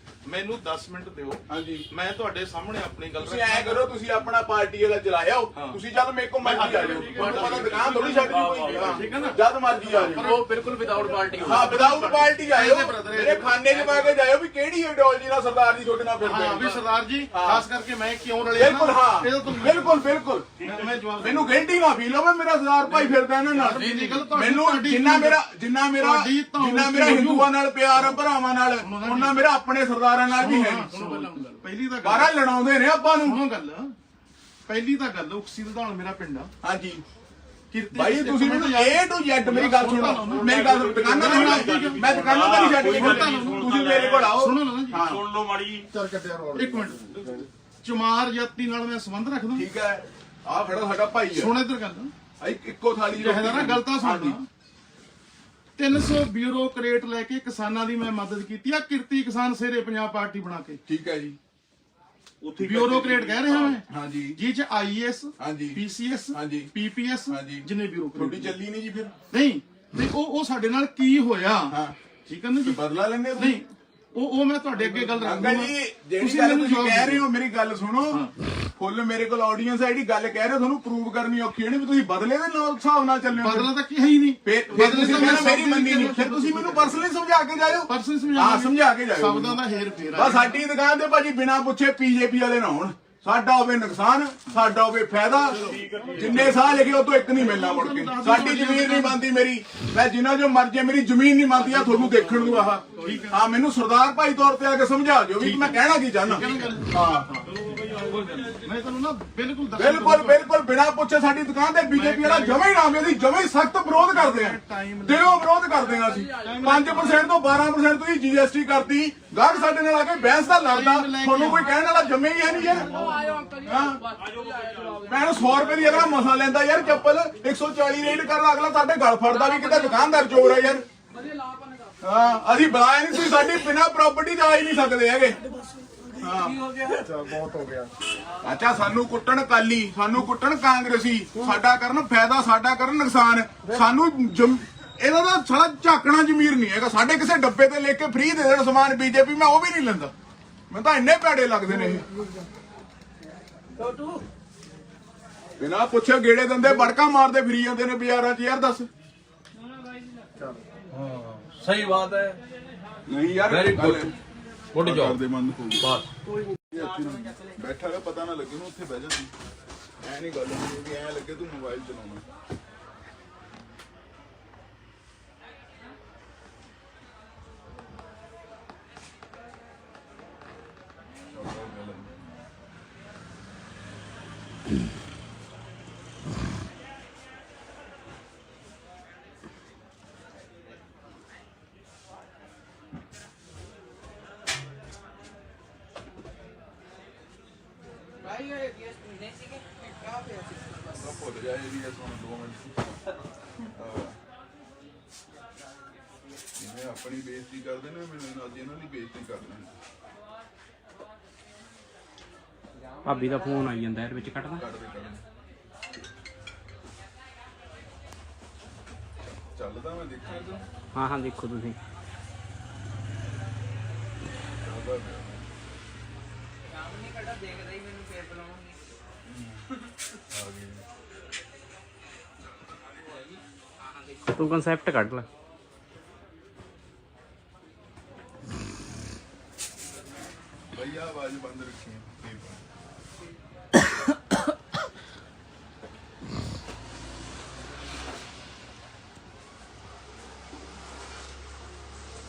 Speaker 4: ਮੈਨੂੰ 10 ਮਿੰਟ ਦਿਓ।
Speaker 1: ਹਾਂਜੀ
Speaker 4: ਮੈਂ ਤੁਹਾਡੇ ਸਾਹਮਣੇ ਆਪਣੀ ਗੱਲ
Speaker 1: ਤੁਸੀਂ ਐ ਕਰੋ ਤੁਸੀਂ ਆਪਣਾ ਪਾਰਟੀ ਵਾਲਾ ਚਲਾਇਓ ਤੁਸੀਂ ਜਦ ਮੇਰੇ ਕੋਲ ਮਰਜੀ ਆ ਜਾਓ। ਤੁਹਾਨੂੰ ਪਤਾ ਦੁਕਾਨ ਥੋੜੀ ਛੱਡ ਕੋਈ।
Speaker 4: ਠੀਕ ਹੈ ਨਾ?
Speaker 1: ਜਦ ਮਰਜੀ ਆ ਜਾਓ।
Speaker 2: ਉਹ ਬਿਲਕੁਲ ਵਿਦਆਊਟ ਪਾਰਟੀ
Speaker 1: ਹਾਂ ਵਿਦਆਊਟ ਪਾਰਟੀ ਆਇਓ ਮੇਰੇ ਖਾਨੇ 'ਚ ਪਾ ਕੇ ਜਾਇਓ ਵੀ ਕਿਹੜੀ ਆਈਡੀਓਲੋਜੀ ਨਾਲ ਸਰਦਾਰ ਜੀ ਤੁਹਾਡੇ ਨਾਲ ਫਿਰਦੇ
Speaker 4: ਹਾਂ ਵੀ
Speaker 1: ਨੇ।
Speaker 4: ਸਰਦਾਰ ਜੀ ਖਾਸ ਕਰਕੇ ਮੈਂ ਕਿਉਂ ਰਲਿਆ
Speaker 1: ਬਿਲਕੁਲ ਹਾਂ
Speaker 4: ਇਹਦਾ ਤੁਹਾਨੂੰ
Speaker 1: ਬਿਲਕੁਲ ਬਿਲਕੁਲ
Speaker 4: ਮੈਂ ਜਵਾਬ
Speaker 1: ਮੈਨੂੰ ਗਿਲਟੀ ਨਾ ਫੀਲ ਹੋਵੇ ਮੇਰਾ ਸਰਦਾਰ ਭਾਈ ਫਿਰਦਾ ਇਹਨਾਂ ਨਾਲ। ਮੈਨੂੰ ਜਿੰਨਾ ਮੇਰਾ ਹਿੰਦੂਆਂ ਨਾਲ ਪਿਆਰ ਆ ਭਰਾਵਾਂ ਨਾਲ ਉਹਨਾਂ ਮੇਰਾ ਆਪਣੇ ਸਰਦਾਰਾਂ ਨਾਲ ਵੀ ਹੈ।
Speaker 4: ਪਹਿਲੀ ਤਾਂ
Speaker 1: ਬਾਹਰ ਲੜਾਉਂਦੇ ਨੇ ਆਪਾਂ ਨੂੰ।
Speaker 4: ਸੁਣੋ ਗੱਲ ਪਹਿਲੀ ਤਾਂ ਗੱਲ ਉਕਸੀ ਦਧਾਣ ਮੇਰਾ ਪਿੰਡ ਆ।
Speaker 1: ਹਾਂਜੀ
Speaker 4: ਕਿਰਤੀ
Speaker 1: ਭਾਈ ਤੁਸੀਂ ਮੈਨੂੰ A to Z ਮੇਰੀ ਗੱਲ ਸੁਣੋ ਮੇਰੀ ਗੱਲ ਦੁਕਾਨਾਂ ਤੇ ਮੈਂ ਦੁਕਾਨਾਂ ਤੇ ਨਹੀਂ ਛੱਡ ਕੇ ਤੁਸੀਂ ਮੇਰੇ ਕੋਲ ਆਓ।
Speaker 4: ਸੁਣੋ ਨਾ ਜੀ।
Speaker 3: ਸੁਣ ਲਓ ਮਾੜੀ।
Speaker 4: ਚੱਲ ਕੱਟਿਆ ਰੋਡ। ਇੱਕ ਮਿੰਟ ਚਮਾਰ ਜਾਤੀ ਨਾਲ ਮੈਂ ਸੰਬੰਧ ਰੱਖਦਾ।
Speaker 1: ਠੀਕ ਹੈ ਆ ਖੜਾ ਸਾਡਾ ਭਾਈ ਹੈ।
Speaker 4: ਸੁਣ ਇੱਧਰ ਗੱਲ
Speaker 1: ਇੱਕੋ ਥਾਲੀ
Speaker 4: ਜਿਹੜਾ ਨਾ ਗਲਤਾਂ ਸੁਣਦਾ 300 ਬਿਊਰੋਕਰੇਟ ਲੈ ਕੇ ਕਿਸਾਨਾਂ ਦੀ ਮੈਂ ਮਦਦ ਕੀਤੀ ਆ ਕਿਰਤੀ ਕਿਸਾਨ ਸੇਰੇ ਪੰਜਾਬ ਪਾਰਟੀ ਬਣਾ ਕੇ।
Speaker 1: ਠੀਕ ਹੈ ਜੀ
Speaker 3: ਉੱਥੇ
Speaker 4: ਬਿਊਰੋਕਰੇਟ ਕਹਿ ਰਿਹਾ ਮੈਂ
Speaker 1: ਹਾਂਜੀ
Speaker 4: ਜੀ ਚ ਆਈਐਸ
Speaker 1: ਹਾਂਜੀ
Speaker 4: ਪੀਸੀਐਸ
Speaker 1: ਹਾਂਜੀ
Speaker 4: ਪੀਪੀਐਸ
Speaker 1: ਹਾਂਜੀ
Speaker 4: ਜਿੰਨੇ ਬਿਊਰੋਕਰੇਟ
Speaker 1: ਤੁਹਾਡੀ ਚੱਲੀ ਨਹੀਂ ਜੀ ਫਿਰ।
Speaker 4: ਨਹੀਂ ਤੇ ਉਹ ਸਾਡੇ ਨਾਲ ਕੀ ਹੋਇਆ?
Speaker 1: ਹਾਂ
Speaker 4: ਠੀਕ ਹੈ ਨਾ ਜੀ?
Speaker 1: ਬਦਲਾ ਲੈਣੇ
Speaker 4: ਨਹੀਂ ਉਹ ਮੈਂ ਤੁਹਾਡੇ ਅੱਗੇ ਗੱਲ ਰੱਖਦਾ।
Speaker 1: ਅੰਕਲ ਜੀ ਜਿਹੜੀ ਗੱਲ ਤੁਸੀਂ ਕਹਿ ਰਹੇ ਹੋ ਮੇਰੀ ਗੱਲ ਸੁਣੋ ਫੁੱਲ ਮੇਰੇ ਕੋਲ ਆਡੀਅנס ਹੈ ਜਿਹੜੀ ਗੱਲ ਕਹਿ ਰਹੇ ਹੋ ਤੁਹਾਨੂੰ ਪ੍ਰੂਵ ਕਰਨੀ ਔਖੀ ਹੈ ਵੀ ਤੁਸੀਂ ਬਦਲੇ ਦੇ ਨਾਲ ਹਿਸਾਬ ਨਾਲ ਚੱਲਿਓ।
Speaker 4: ਬਦਲਾ ਤਾਂ ਕੀ ਹੈ ਹੀ ਨਹੀਂ।
Speaker 1: ਫਿਰ ਤੁਸੀਂ ਕਹਿੰਦੇ ਮੇਰੀ ਮੰਨੀ ਨਹੀਂ ਫਿਰ ਤੁਸੀਂ ਮੈਨੂੰ ਪਰਸਨਲੀ ਸਮਝਾ ਕੇ ਜਾਇਓ।
Speaker 4: ਪਰਸਨ
Speaker 1: ਹਾਂ ਸਮਝਾ ਕੇ ਜਾਇਓ।
Speaker 4: ਸ਼ਬਦਾਂ ਦਾ ਹੇਰ ਫੇਰ
Speaker 1: ਬਸ ਸਾਡੀ ਦੁਕਾਨ ਤੇ ਭਾਜੀ ਬਿਨਾਂ ਪੁੱਛੇ ਬੀਜੇਪੀ ਵਾਲੇ ਨਾ ਹੋਣ। ਸਾਡਾ ਹੋਵੇ ਨੁਕਸਾਨ ਸਾਡਾ ਹੋਵੇ ਫਾਇਦਾ ਜਿੰਨੇ ਸਾਲ ਲਿਖੇ ਉਹ ਤੋਂ ਇੱਕ ਨਹੀਂ ਮਿਲਣਾ ਮੁੜ ਕੇ। ਸਾਡੀ ਜ਼ਮੀਨ ਨਹੀਂ ਬਣਦੀ ਮੇਰੀ ਮੈਂ ਜਿੰਨਾ ਜੋ ਮਰਜ਼ੀ ਮੇਰੀ ਜ਼ਮੀਨ ਨਹੀਂ ਬਣਦੀ ਆ ਤੁਹਾਨੂੰ ਦੇਖਣ ਨੂੰ ਆਹ ਹਾਂ ਮੈਨੂੰ ਸਰਦਾਰ ਭਾਈ ਤੌਰ ਤੇ ਆ ਕੇ ਸਮਝਾ ਦਿਓ ਵੀ ਮੈਂ ਕਹਿਣਾ ਕੀ ਚਾਹੁੰਦਾ। ਹਾਂ
Speaker 4: ਮੈਂ ਤੁਹਾਨੂੰ ਨਾ ਬਿਲਕੁਲ
Speaker 1: ਬਿਲਕੁਲ ਬਿਲਕੁਲ ਬਿਨਾਂ ਪੁੱਛੇ ਸਾਡੀ ਦੁਕਾਨ ਤੇ ਬੀਜੇਪੀ ਵਾਲਾ ਜਮੇ ਹੀ ਨਾ ਅਸੀਂ ਜਮੇ ਹੀ ਸਖਤ ਵਿਰੋਧ ਕਰਦੇ ਆ ਦਿਲੋਂ ਵਿਰੋਧ ਕਰਦੇ ਆ ਅਸੀਂ 5% ਤੋਂ 12% ਤੁਸੀਂ GST ਕਰਤੀ ਗਾਹਕ ਸਾਡੇ ਨਾਲ ਆ ਕੇ ਬਹਿਸ ਦਾ ਲੜਦਾ ਤੁਹਾਨੂੰ ਕੋਈ ਕਹਿਣ ਵਾਲਾ ਜਮੇ ਹੀ ਹੈ ਨਹੀਂ ਯਾਰ। ਮੈਂ 100 ਰੁਪਏ ਦੀ ਅਗਲਾ ਮਸਾ ਲੈਂਦਾ ਯਾਰ ਚੱਪਲ 140 ਰੇਟ ਕਰਦਾ ਅਗਲਾ ਸਾਡੇ ਗਲ ਫੜਦਾ ਵੀ ਕਿਤੇ ਦੁਕਾਨਦਾਰ ਚੋਰ ਹੈ ਯਾਰ। ਹਾਂ ਅਸੀਂ ਬੁਲਾਇਆ ਨਹੀਂ ਤੁਸੀਂ ਸਾਡੀ ਬਿਨਾਂ ਪ੍ਰਾਪਰਟੀ ਤੇ ਆ ਹੀ ਨਹੀਂ ਸਕਦੇ ਹੈਗੇ। ਅੱਛਾ ਸਾਨੂੰ ਕੁੱਟਣ ਕਾਲੀ ਸਾਨੂੰ ਕੁੱਟਣ ਕਾਂਗਰਸੀ ਸਾਡਾ ਕਰਨ ਫਾਇਦਾ ਸਾਡਾ ਕਰਨ ਨੁਕਸਾਨ ਸਾਨੂੰ ਇਹਦਾ ਤਾਂ ਸਾਲਾ ਝਾਕਣਾ ਜ਼ਮੀਰ ਨਹੀਂ ਹੈਗਾ। ਸਾਡੇ ਕਿਸੇ ਡੱਬੇ ਤੇ ਲੈ ਕੇ ਫ੍ਰੀ ਦੇ ਦੇਣ ਸਮਾਨ ਬੀਜੇਪੀ ਮੈਂ ਉਹ ਵੀ ਨਹੀਂ ਲੈਂਦਾ। ਮੈਨੂੰ ਤਾਂ ਇੰਨੇ ਭੈੜੇ ਲੱਗਦੇ ਨੇ ਇਹ ਬਿਨਾਂ ਪੁੱਛੇ ਗੇੜੇ ਦਿੰਦੇ ਬੜਕਾ ਮਾਰਦੇ ਫਿਰੀ ਜਾਂਦੇ ਨੇ ਬਾਜ਼ਾਰਾਂ 'ਚ ਯਾਰ ਦੱਸ।
Speaker 5: सही बात है।
Speaker 1: ਨਹੀਂ ਯਾਰ
Speaker 5: Very
Speaker 1: ਗੱਲ
Speaker 5: good. Good job.
Speaker 1: ਕਰਦੇ ਬੰਦ ਹੋ ਗਈ
Speaker 5: ਬਸ
Speaker 1: ਬੈਠਾ ਰਿਹਾ ਪਤਾ ਨਾ ਲੱਗੇ ਨੂੰ ਉੱਥੇ ਬਹਿ ਜਾਂਦੀ ਐ ਨਹੀਂ ਗੱਲ ਹੁੰਦੀ ਕਿ ਐ ਲੱਗੇ ਤੂੰ ਮੋਬਾਈਲ ਚਲਾਉਣਾ
Speaker 2: ਭਾਈ ਇਹ ਨਹੀਂ ਸੀ ਕਿ ਕਾ ਪਿਆ ਸੀ
Speaker 1: ਭੁੱਲ ਜਾ ਇਹ ਵੀ ਤੁਹਾਨੂੰ 2 ਮਿੰਟ ਜਿਵੇਂ ਆਪਣੀ ਬੇਇੱਜ਼ਤੀ ਕਰਦੇ ਨੇ ਮੈਨੂੰ ਅੱਜ ਇਹਨਾਂ ਦੀ ਬੇਇੱਜ਼ਤੀ ਕਰਨੀ
Speaker 2: ਭਾਬੀ ਦਾ ਫੋਨ ਆਈ ਜਾਂਦਾ ਇਹਦੇ ਵਿੱਚ ਕੱਟਦਾ
Speaker 1: ਕਰਦੇ ਚੱਲਦਾ ਮੈਂ ਦੇਖਿਆ ਤੂੰ
Speaker 2: ਹਾਂ ਹਾਂ ਦੇਖੋ ਤੁਸੀਂ
Speaker 1: ਚੱਲਦਾ ਪਿਆ।
Speaker 2: ਦੇਖਦਾ ਹੀ ਮੈਨੂੰ ਫੇਰ ਬੁਲਾਉਣਗੇ
Speaker 1: ਆ ਗਈ
Speaker 2: ਤੂੰ ਕਨਸੈਪਟ ਕੱਢ ਲੈ
Speaker 1: ਭਈਆ ਆਵਾਜ਼ ਬੰਦ ਰੱਖੀ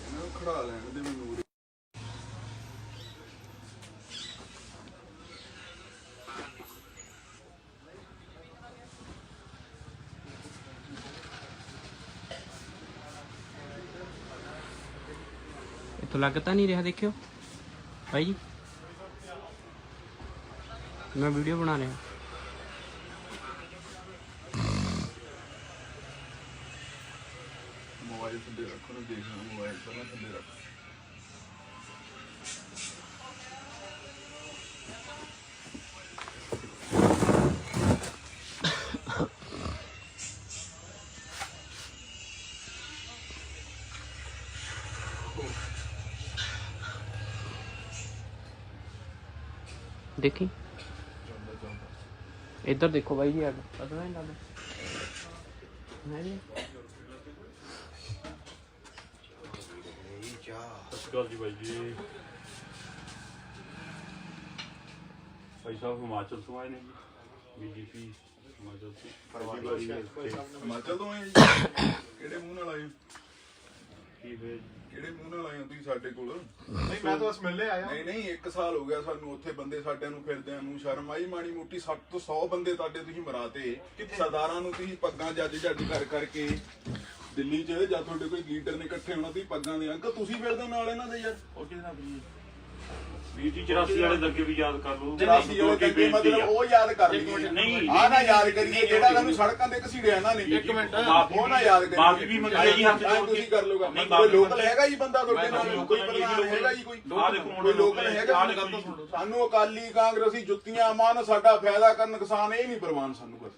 Speaker 1: ਇਹਨਾਂ ਨੂੰ ਖੜਾ ਲੈਣ ਦੇ ਮੈਨੂੰ ਉਰੇ।
Speaker 2: ਇੱਥੋਂ ਲੱਗ ਤਾਂ ਨਹੀਂ ਰਿਹਾ ਦੇਖਿਓ ਭਾਈ ਜੀ ਮੈਂ ਵੀਡੀਓ ਬਣਾ ਰਿਹਾ
Speaker 1: ਮੋਬਾਈਲ ਥੱਲੇ ਰੱਖੋ ਨਾ ਦੇਖਣਾ ਮੋਬਾਈਲ ਪਹਿਲਾਂ ਥੱਲੇ ਰੱਖ
Speaker 2: ਦੇਖੀ
Speaker 1: ਚੱਲਦਾ ਚੱਲਦਾ
Speaker 2: ਇੱਧਰ ਦੇਖੋ ਬਾਈ ਜੀ ਅੱਗ ਪਤਾ ਨਹੀਂ ਲੱਗਦਾ ਹੈ ਜੀ
Speaker 3: ਸਤਿ ਸ਼੍ਰੀ ਅਕਾਲ ਜੀ ਬਾਈ ਜੀ। ਭਾਈ ਸਾਹਿਬ ਹਿਮਾਚਲ ਤੋਂ ਆਏ ਨੇ ਜੀ, ਬੀਜੇਪੀ ਹਿਮਾਚਲ ਤੋਂ।
Speaker 1: ਹਿਮਾਚਲ ਤੋਂ ਆਏ ਜੀ ਕਿਹੜੇ ਮੂੰਹ ਨਾਲ ਆਏ
Speaker 3: ਕੀ ਹੋਇਆ ਜੀ?
Speaker 1: ਕਿਹੜੇ ਮੂੰਹ ਨਾਲ ਆਏ ਹੋ ਤੁਸੀਂ ਸਾਡੇ ਕੋਲ
Speaker 4: ਨਹੀਂ ਮੈਂ ਤਾਂ ਬਸ ਮਿਲਨੇ ਆਇਆ
Speaker 1: ਨਹੀਂ ਨਹੀਂ 1 ਸਾਲ ਹੋ ਗਿਆ ਸਾਨੂੰ ਉੱਥੇ ਬੰਦੇ ਸਾਡਿਆਂ ਨੂੰ ਫਿਰਦਿਆਂ ਨੂੰ ਸ਼ਰਮ ਆਈ ਮਾੜੀ ਮੋਟੀ 60 ਤੋਂ 100 ਬੰਦੇ ਤੁਹਾਡੇ ਤੁਸੀਂ ਮਰਾਤੇ ਸਰਦਾਰਾਂ ਨੂੰ ਤੁਸੀਂ ਪੱਗਾਂ ਜੱਜ ਕਰ ਕਰਕੇ ਦਿੱਲੀ 'ਚ ਜਾਂ ਤੁਹਾਡੇ ਕੋਈ ਲੀਡਰ ਨੇ ਇਕੱਠੇ ਹੋਣਾ ਤੁਸੀਂ ਪੱਗਾਂ ਦੇ ਅੰਕਲ ਤੁਸੀਂ ਫਿਰਦੇ ਹੋ ਨਾਲ ਇਹਨਾਂ ਦੇ ਯਾਰ
Speaker 4: ਉਹ ਕਿਹਦੇ ਨਾਲ ਵੀ
Speaker 3: ਵੀਰ ਜੀ 84 ਵਾਲੇ ਦੰਗੇ ਵੀ ਯਾਦ ਕਰ ਲਓ।
Speaker 1: 84 ਵਾਲੇ ਦੰਗੇ ਮਤਲਬ ਉਹ ਯਾਦ ਕਰ ਲਈਏ
Speaker 3: ਨਹੀਂ
Speaker 1: ਆਹ ਨਾ ਯਾਦ ਕਰੀਏ ਜਿਹੜਾ ਤੁਹਾਨੂੰ ਸੜਕਾਂ ਤੇ ਘਸੀੜਿਆ ਇਹਨਾਂ ਨੇ
Speaker 4: ਇੱਕ ਮਿੰਟ
Speaker 1: ਉਹ ਨਾ ਯਾਦ ਕਰੀਏ
Speaker 3: ਮਾਫੀ ਵੀ ਮੰਗੀ ਹੈ ਜੀ ਹੱਥ ਜੋੜ ਕੇ।
Speaker 1: ਤੁਸੀਂ ਕਰ ਲੋਗਾ
Speaker 3: ਨਹੀਂ,
Speaker 1: ਕੋਈ ਲੋਕਲ ਹੈਗਾ ਜੀ ਬੰਦਾ ਤੁਹਾਡੇ ਨਾਲ
Speaker 3: ਲੋਕਲ
Speaker 1: ਕੋਈ
Speaker 3: ਨਹੀਂ,
Speaker 1: ਪ੍ਰਧਾਨ ਹੈਗਾ ਜੀ ਕੋਈ
Speaker 3: ਆਹ ਦੇਖੋ ਮੁੰਡਾ
Speaker 1: ਕੋਈ ਲੋਕਲ ਹੈਗਾ
Speaker 3: ਆਹ ਦੇਖੋ ਜੀ।
Speaker 1: ਸਾਨੂੰ ਅਕਾਲੀ ਕਾਂਗਰਸੀ ਜੁੱਤੀਆਂ ਮਾਨ ਸਾਡਾ ਫਾਇਦਾ ਕਰਨ ਕਿਸਾਨ ਇਹ ਨਹੀਂ ਪ੍ਰਵਾਨ ਸਾਨੂੰ ਬਸ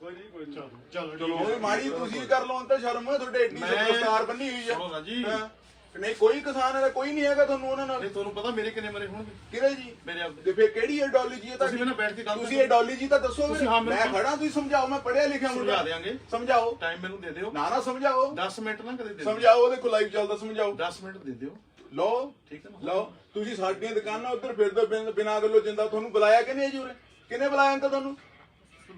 Speaker 4: ਕੋਈ ਨਹੀਂ ਕੋਈ ਚਲੋ
Speaker 1: ਚਲੋ ਉਹ ਮਾੜੀ ਤੁਸੀਂ ਕਰ ਲਓ ਅੰਤਰ ਸ਼ਰਮ ਹੈ ਤੁਹਾਡੇ ਏਡੀ ਸਤਿਕਾਰ ਬੰਨੀ ਹੋਈ
Speaker 4: ਸੁਣੋ ਨਾ ਜੀ।
Speaker 1: ਹਾਂ। ਨਹੀਂ ਕੋਈ ਕਿਸਾਨ ਹੈਗਾ ਕੋਈ ਨਹੀਂ ਹੈਗਾ ਤੁਹਾਨੂੰ ਉਹਨਾਂ ਨਾਲ
Speaker 4: ਨਹੀਂ ਤੁਹਾਨੂੰ ਪਤਾ ਮੇਰੇ ਕਿੰਨੇ ਮਰੇ ਹੋਣਗੇ
Speaker 1: ਕਿਹੜੇ ਜੀ
Speaker 4: ਮੇਰੇ ਆਪ
Speaker 1: ਤੇ ਫਿਰ ਕਿਹੜੀ ਆਈਡੀਓਲੋਜੀ ਹੈ
Speaker 4: ਤੁਸੀਂ ਮੈਨੂੰ ਬੈਠ ਕੇ ਗੱਲ
Speaker 1: ਤੁਸੀਂ ਆਈਡੀਓਲੋਜੀ ਤਾਂ ਦੱਸੋ
Speaker 4: ਤੁਸੀਂ ਹਾਂ
Speaker 1: ਮੈਂ
Speaker 4: ਮੈਨੂੰ-
Speaker 1: ਖੜਾ ਤੁਸੀਂ ਸਮਝਾਓ ਮੈਂ ਪੜ੍ਹਿਆ ਲਿਖਿਆ ਮੁੰਡਾ
Speaker 4: ਸਮਝਾ ਦਿਆਂਗੇ
Speaker 1: ਸਮਝਾਓ
Speaker 4: ਟਾਈਮ ਮੈਨੂੰ ਦੇ ਦਿਓ
Speaker 1: ਨਾ ਸਮਝਾਓ
Speaker 4: 10 ਮਿੰਟ ਨਾ ਕਦੇ ਦੇ ਦਿਓ
Speaker 1: ਸਮਝਾਓ ਉਹਦੇ ਕੋਲ ਲਾਈਵ ਚੱਲਦਾ ਸਮਝਾਓ
Speaker 4: 10 ਮਿੰਟ ਦੇ ਦਿਓ
Speaker 1: ਲਓ
Speaker 4: ਠੀਕ ਹੈ ਨਾ
Speaker 1: ਲਓ ਤੁਸੀਂ ਸਾਡੀਆਂ ਦੁਕਾਨਾਂ ਉੱਧਰ ਫਿਰਦੇ ਬਿਨਾਂ ਗੱਲੋਂ ਜਿੰਦਾ ਤੁਹਾਨੂੰ ਬੁਲਾਇਆ ਕਿ ਨਹੀਂ ਜੀ ਉਰੇ ਕਿਹਨੇ ਬੁਲਾਇਆ ਅੰਕਲ ਤੁਹਾਨੂੰ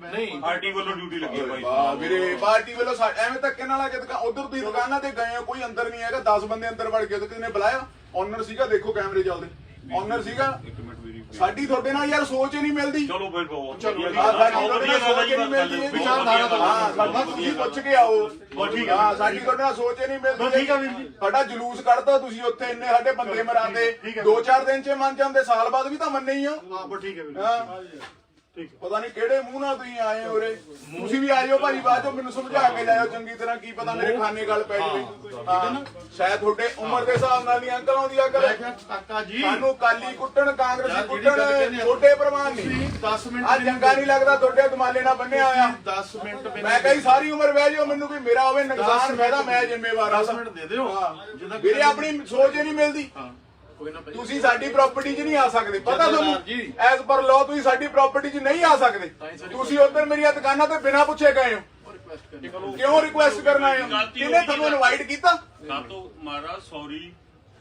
Speaker 4: ਨਹੀਂ
Speaker 3: ਪਾਰਟੀ ਵੱਲੋਂ ਡਿਊਟੀ ਲੱਗੀ ਹੈ ਬਾਈ।
Speaker 1: ਵਾਹ ਵੀਰੇ ਪਾਰਟੀ ਵੱਲੋਂ ਐਵੇਂ ਧੱਕੇ ਨਾਲ ਆ ਕੇ ਦੁਕਾਨ ਉਧਰ ਤੁਸੀਂ ਦੁਕਾਨਾਂ ਤੇ ਗਏ ਹੋ ਕੋਈ ਅੰਦਰ ਨਹੀਂ ਹੈਗਾ 10 ਬੰਦੇ ਅੰਦਰ ਵੜ ਕੇ ਤੇ ਕਿਹਨੇ ਬੁਲਾਇਆ ਓਨਰ ਸੀਗਾ ਦੇਖੋ ਕੈਮਰੇ ਚੱਲਦੇ ਓਨਰ ਸੀਗਾ
Speaker 3: ਇੱਕ ਮਿੰਟ ਮੇਰੀ
Speaker 1: ਸਾਡੀ ਤੁਹਾਡੇ ਨਾਲ ਯਾਰ ਸੋਚ ਹੀ ਨਹੀਂ ਮਿਲਦੀ
Speaker 3: ਚਲੋ ਫਿਰ ਬਹੁਤ
Speaker 4: ਚਲੋ,
Speaker 3: ਵਧੀਆ
Speaker 1: ਹਾਂ
Speaker 3: ਗੱਲ
Speaker 1: ਸਾਡੀ
Speaker 3: ਹੈ।
Speaker 1: ਤੁਹਾਡੇ
Speaker 3: ਵਧੀਆ
Speaker 1: ਨਾਲ
Speaker 3: ਗੱਲ ਹੈ
Speaker 1: ਸੋਚ
Speaker 3: ਜੀ,
Speaker 1: ਹੀ ਨਹੀਂ ਮਿਲਦੀ
Speaker 3: ਬਹੁਤ
Speaker 4: ਵਿਚਾਰਧਾਰਾ
Speaker 3: ਵਧੀਆ
Speaker 1: ਹਾਂ
Speaker 3: ਗੱਲ ਹੈ।
Speaker 1: ਸਾਡੀ ਤੁਸੀਂ ਪੁੱਛ ਕੇ ਆਓ
Speaker 3: ਠੀਕ ਹੈ।
Speaker 1: ਹਾਂ ਸਾਡੀ ਤੁਹਾਡੇ ਨਾਲ ਸੋਚ ਹੀ ਨਹੀਂ ਮਿਲਦੀ
Speaker 4: ਠੀਕ ਹੈ ਵੀਰ ਜੀ।
Speaker 1: ਸਾਡਾ ਜਲੂਸ ਕੱਢਦਾ ਤੁਸੀਂ ਉੱਥੇ ਇੰਨੇ ਸਾਡੇ ਬੰਦੇ ਮਰਾਤੇ
Speaker 4: ਠੀਕ ਹੈ।
Speaker 1: 2-4 ਦਿਨ 'ਚ ਮੰਨ ਜਾਂਦੇ ਸਾਲ ਬਾਅਦ ਵੀ ਤਾਂ ਮੰਨੇ ਹੀ ਆ
Speaker 4: ਹਾਂ ਬਸ ਠੀਕ ਹੈ ਵੀਰ
Speaker 1: ਹਾਂ
Speaker 4: ਠੀਕ
Speaker 1: ਪਤਾ ਨਹੀਂ ਕਿਹੜੇ ਮੂੰਹ ਨਾਲ ਤੁਸੀਂ ਆਏ ਹੋ ਉਰੇ ਤੁਸੀਂ ਵੀ ਆਇਓ ਭਾਈ ਬਾਅਦ ਚੋਂ ਮੈਨੂੰ ਸਮਝਾ ਕੇ ਜਾਇਓ ਚੰਗੀ ਤਰ੍ਹਾਂ ਕੀ ਪਤਾ ਮੇਰੇ ਖਾਨੇ ਗੱਲ ਪੈ ਜਾਵੇ ਹਾਂ ਸ਼ਾਇਦ ਤੁਹਾਡੇ ਉਮਰ ਦੇ ਹਿਸਾਬ ਨਾਲ ਨਹੀਂ ਅੰਕਲ ਆਉਂਦੀ ਆ
Speaker 4: ਮੈਂ
Speaker 1: ਕਰ
Speaker 4: ਕਿਹਾ ਕਾਕਾ ਜੀ
Speaker 1: ਸਾਨੂੰ ਕਾਲੀ ਕੁੱਟਣ ਕਾਂਗਰਸੀ
Speaker 4: ਯਾਰ ਜਿਹੜੀ
Speaker 1: ਕੁੱਟਣ
Speaker 4: ਗੱਲ ਕਹਿੰਦੇ ਆ,
Speaker 1: ਛੋਟੇ ਪ੍ਰਮਾਨ ਨਹੀਂ
Speaker 4: ਤੁਸੀਂ 10 ਮਿੰਟ
Speaker 1: ਆ ਚੰਗਾ ਨਹੀਂ ਲੱਗਦਾ ਤੁਹਾਡੇ ਦਮਾਲੇ ਨਾਲ ਬੰਨਿਆ ਹੋਇਆ
Speaker 4: 10 ਮਿੰਟ
Speaker 1: ਮੈਂ ਕਹੀ ਸਾਰੀ ਉਮਰ ਬਹਿ ਜਾਓ ਮੈਨੂੰ ਵੀ ਮੇਰਾ ਹੋਵੇ ਨੁਕਸਾਨ ਫਾਇਦਾ ਮੈਂ ਜ਼ਿੰਮੇਵਾਰ
Speaker 4: 10 ਮਿੰਟ ਦੇ ਦਿਓ
Speaker 1: ਹਾਂ ਵੀਰੇ ਆਪਣੀ ਸੋਚ ਹੀ ਨਹੀਂ ਮਿਲਦੀ
Speaker 4: ਹਾਂ ਕੋਈ ਨਾ ਭਾਈ
Speaker 1: ਤੁਸੀਂ ਸਾਡੀ ਪ੍ਰਾਪਰਟੀ 'ਚ ਨਹੀਂ ਆ ਸਕਦੇ ਪਤਾ ਤੁਹਾਨੂੰ
Speaker 4: ਜੀ।
Speaker 1: ਐਜ਼ ਪਰ ਲਾਅ ਤੁਸੀਂ ਸਾਡੀ ਪ੍ਰਾਪਰਟੀ 'ਚ ਨਹੀਂ ਆ ਸਕਦੇ ਤੁਸੀਂ ਉੱਧਰ ਮੇਰੀਆਂ ਦੁਕਾਨਾਂ ਤੇ ਬਿਨਾਂ ਪੁੱਛੇ ਗਏ ਹੋ
Speaker 4: ਰਿਕੁਐਸਟ ਕਰਨੀ
Speaker 1: ਕਿਉਂ ਰਿਕੁਐਸਟ ਕਰਨ ਆਏ ਹੋ ਕਿਹਨੇ ਤੁਹਾਨੂੰ ਇਨਵਾਈਟ ਕੀਤਾ
Speaker 3: ਤਾਂ ਤੋਂ ਮਹਾਰਾਜ ਸੌਰੀ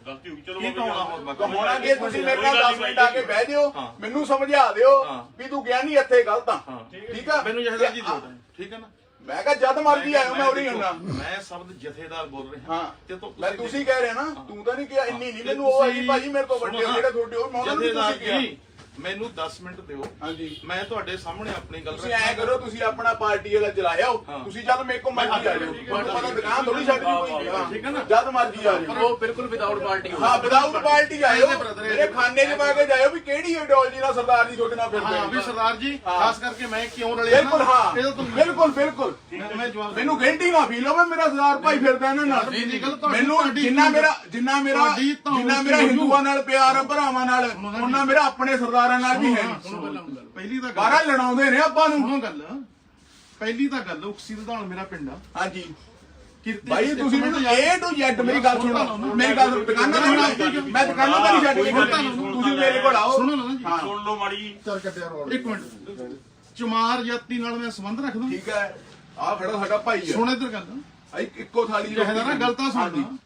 Speaker 3: ਗਲਤੀ ਹੋ ਗਈ ਚਲੋ
Speaker 4: ਕੀ ਕਹਾਉਣਾ ਹੋਰ ਮੈਂ
Speaker 1: ਹੋਣਾ ਜੇ ਤੁਸੀਂ ਮੇਰੇ ਨਾਲ 10 ਮਿੰਟ ਆ ਕੇ ਬਹਿ ਜਿਓ ਮੈਨੂੰ ਸਮਝਾ ਦਿਓ ਵੀ ਤੂੰ ਗਿਆ ਨਹੀਂ ਇੱਥੇ ਗਲਤ ਆ ਠੀਕ ਆ
Speaker 4: ਮੈਨੂੰ ਜਹੇਦਾਰ ਜੀ ਦਿਓ time, ਠੀਕ ਹੈ ਨਾ।
Speaker 1: ਮੈਂ ਕਿਹਾ ਜਦ ਮਰਜੀ ਆਇਓ ਮੈਂ ਉਰੀ ਹੁੰਨਾ
Speaker 4: ਮੈਂ ਸ਼ਬਦ ਜਥੇਦਾਰ ਬੋਲ ਰਿਹਾ
Speaker 1: ਹਾਂ
Speaker 4: ਤੇ
Speaker 1: ਲੈ ਤੁਸੀਂ ਕਹਿ ਰਹੇ ਨਾ ਤੂੰ ਤਾਂ ਨਹੀਂ ਕਿਹਾ ਇੰਨੀ ਨਹੀਂ ਮੈਨੂੰ ਉਹ ਆਈ ਭਾਜੀ ਮੇਰੇ ਤੋਂ ਵੱਡੇ ਜਿਹੜੇ ਤੁਹਾਡੇ ਉਹ ਮੈਂ ਉਹਨਾਂ ਨੂੰ
Speaker 4: ਜਥੇਦਾਰ
Speaker 1: ਤੁਸੀਂ ਕਿਹਾ
Speaker 4: ਜੀ ਮੈਨੂੰ 10 ਮਿੰਟ ਦਿਓ
Speaker 1: ਹਾਂਜੀ
Speaker 4: ਮੈਂ ਤੁਹਾਡੇ ਸਾਹਮਣੇ ਆਪਣੀ ਗੱਲ
Speaker 1: ਤੁਸੀਂ ਐ ਕਰੋ ਤੁਸੀਂ ਆਪਣਾ ਪਾਰਟੀ ਵਾਲਾ ਚਲਾਇਓ ਤੁਸੀਂ ਜਦ ਮੇਰੇ ਕੋਲ ਮਰਜੀ ਆ ਜਾਓ ਤੁਹਾਨੂੰ ਪਤਾ ਦੁਕਾਨ ਥੋੜੀ ਛੱਡ ਕੋਈ
Speaker 4: ਠੀਕ ਹੈ ਨਾ।
Speaker 1: ਜਦ ਮਰਜੀ ਆ ਜਾਓ
Speaker 2: ਉਹ ਬਿਲਕੁਲ ਵਿਦਆਊਟ ਪਾਰਟੀ
Speaker 1: ਹਾਂ ਵਿਦਾਊਟ ਪਾਰਟੀ ਆਇਓ ਮੇਰੇ ਖਾਨੇ 'ਚ ਪਾ ਕੇ ਜਾਇਓ ਵੀ ਕਿਹੜੀ ਆਈਡੀਓਲੋਜੀ ਨਾਲ ਸਰਦਾਰ ਜੀ ਤੁਹਾਡੇ ਨਾਲ ਫਿਰਦੇ
Speaker 4: ਹਾਂ ਵੀ
Speaker 1: ਨੇ
Speaker 4: ਸਰਦਾਰ ਜੀ ਖਾਸ ਕਰਕੇ ਮੈਂ ਕਿਉਂ ਰਲਿਆ
Speaker 1: ਬਿਲਕੁਲ ਹਾਂ
Speaker 4: ਇਹਦਾ ਤੁਹਾਨੂੰ
Speaker 1: ਬਿਲਕੁਲ ਬਿਲਕੁਲ
Speaker 4: ਮੈਂ ਜਵਾਬ
Speaker 1: ਮੈਨੂੰ ਗਿਲਟੀ ਨਾ ਫੀਲ ਹੋਵੇ ਮੇਰਾ ਸਰਦਾਰ ਭਾਈ ਫਿਰਦਾ ਇਹਨਾਂ ਨਾਲ ਮੈਨੂੰ ਜਿੰਨਾ ਮੇਰਾ ਹਿੰਦੂਆਂ ਨਾਲ ਪਿਆਰ ਆ ਭਰਾਵਾਂ ਨਾਲ ਉਹਨਾਂ ਮੇਰਾ ਆਪਣੇ ਸਰਦਾਰਾਂ ਨਾਲ ਵੀ ਹੈ
Speaker 4: ਪਹਿਲੀ ਤਾਂ
Speaker 1: ਬਾਹਰ ਲੜਾਉਂਦੇ ਨੇ ਆਪਾਂ ਨੂੰ
Speaker 4: ਸੁਣੋ ਗੱਲ ਪਹਿਲੀ ਤਾਂ ਗੱਲ ਉਕਸੀ ਦਧਾਣ ਮੇਰਾ ਪਿੰਡ ਆ
Speaker 1: ਹਾਂਜੀ
Speaker 4: ਕਿਰਤੀ
Speaker 1: ਭਾਈ ਤੁਸੀਂ ਮੈਨੂੰ A to Z ਮੇਰੀ ਗੱਲ ਸੁਣੋ ਮੇਰੀ ਗੱਲ ਦੁਕਾਨਾਂ ਤੇ ਮੈਂ ਦੁਕਾਨਾਂ ਤੇ ਨਹੀਂ ਛੱਡ ਕੇ ਤੁਸੀਂ ਮੇਰੇ ਕੋਲ ਆਓ
Speaker 4: ਸੁਣੋ ਨਾ ਜੀ
Speaker 3: ਸੁਣ ਲਓ ਮਾੜੀ
Speaker 4: ਚੱਲ ਕੱਟਿਆ ਰੋਡ ਇੱਕ ਮਿੰਟ ਚਮਾਰ ਜਾਤੀ ਨਾਲ ਮੈਂ ਸੰਬੰਧ ਰੱਖਦਾ
Speaker 1: ਠੀਕ ਹੈ ਆਹ ਖੜਾ ਸਾਡਾ ਭਾਈ ਹੈ
Speaker 4: ਸੁਣ ਇੱਧਰ ਗੱਲ
Speaker 1: ਇੱਕੋ ਥਾਲੀ
Speaker 4: ਜਹੇਦਾਰ ਨਾ ਗੱਲ ਤਾਂ ਸੁਣਨਾ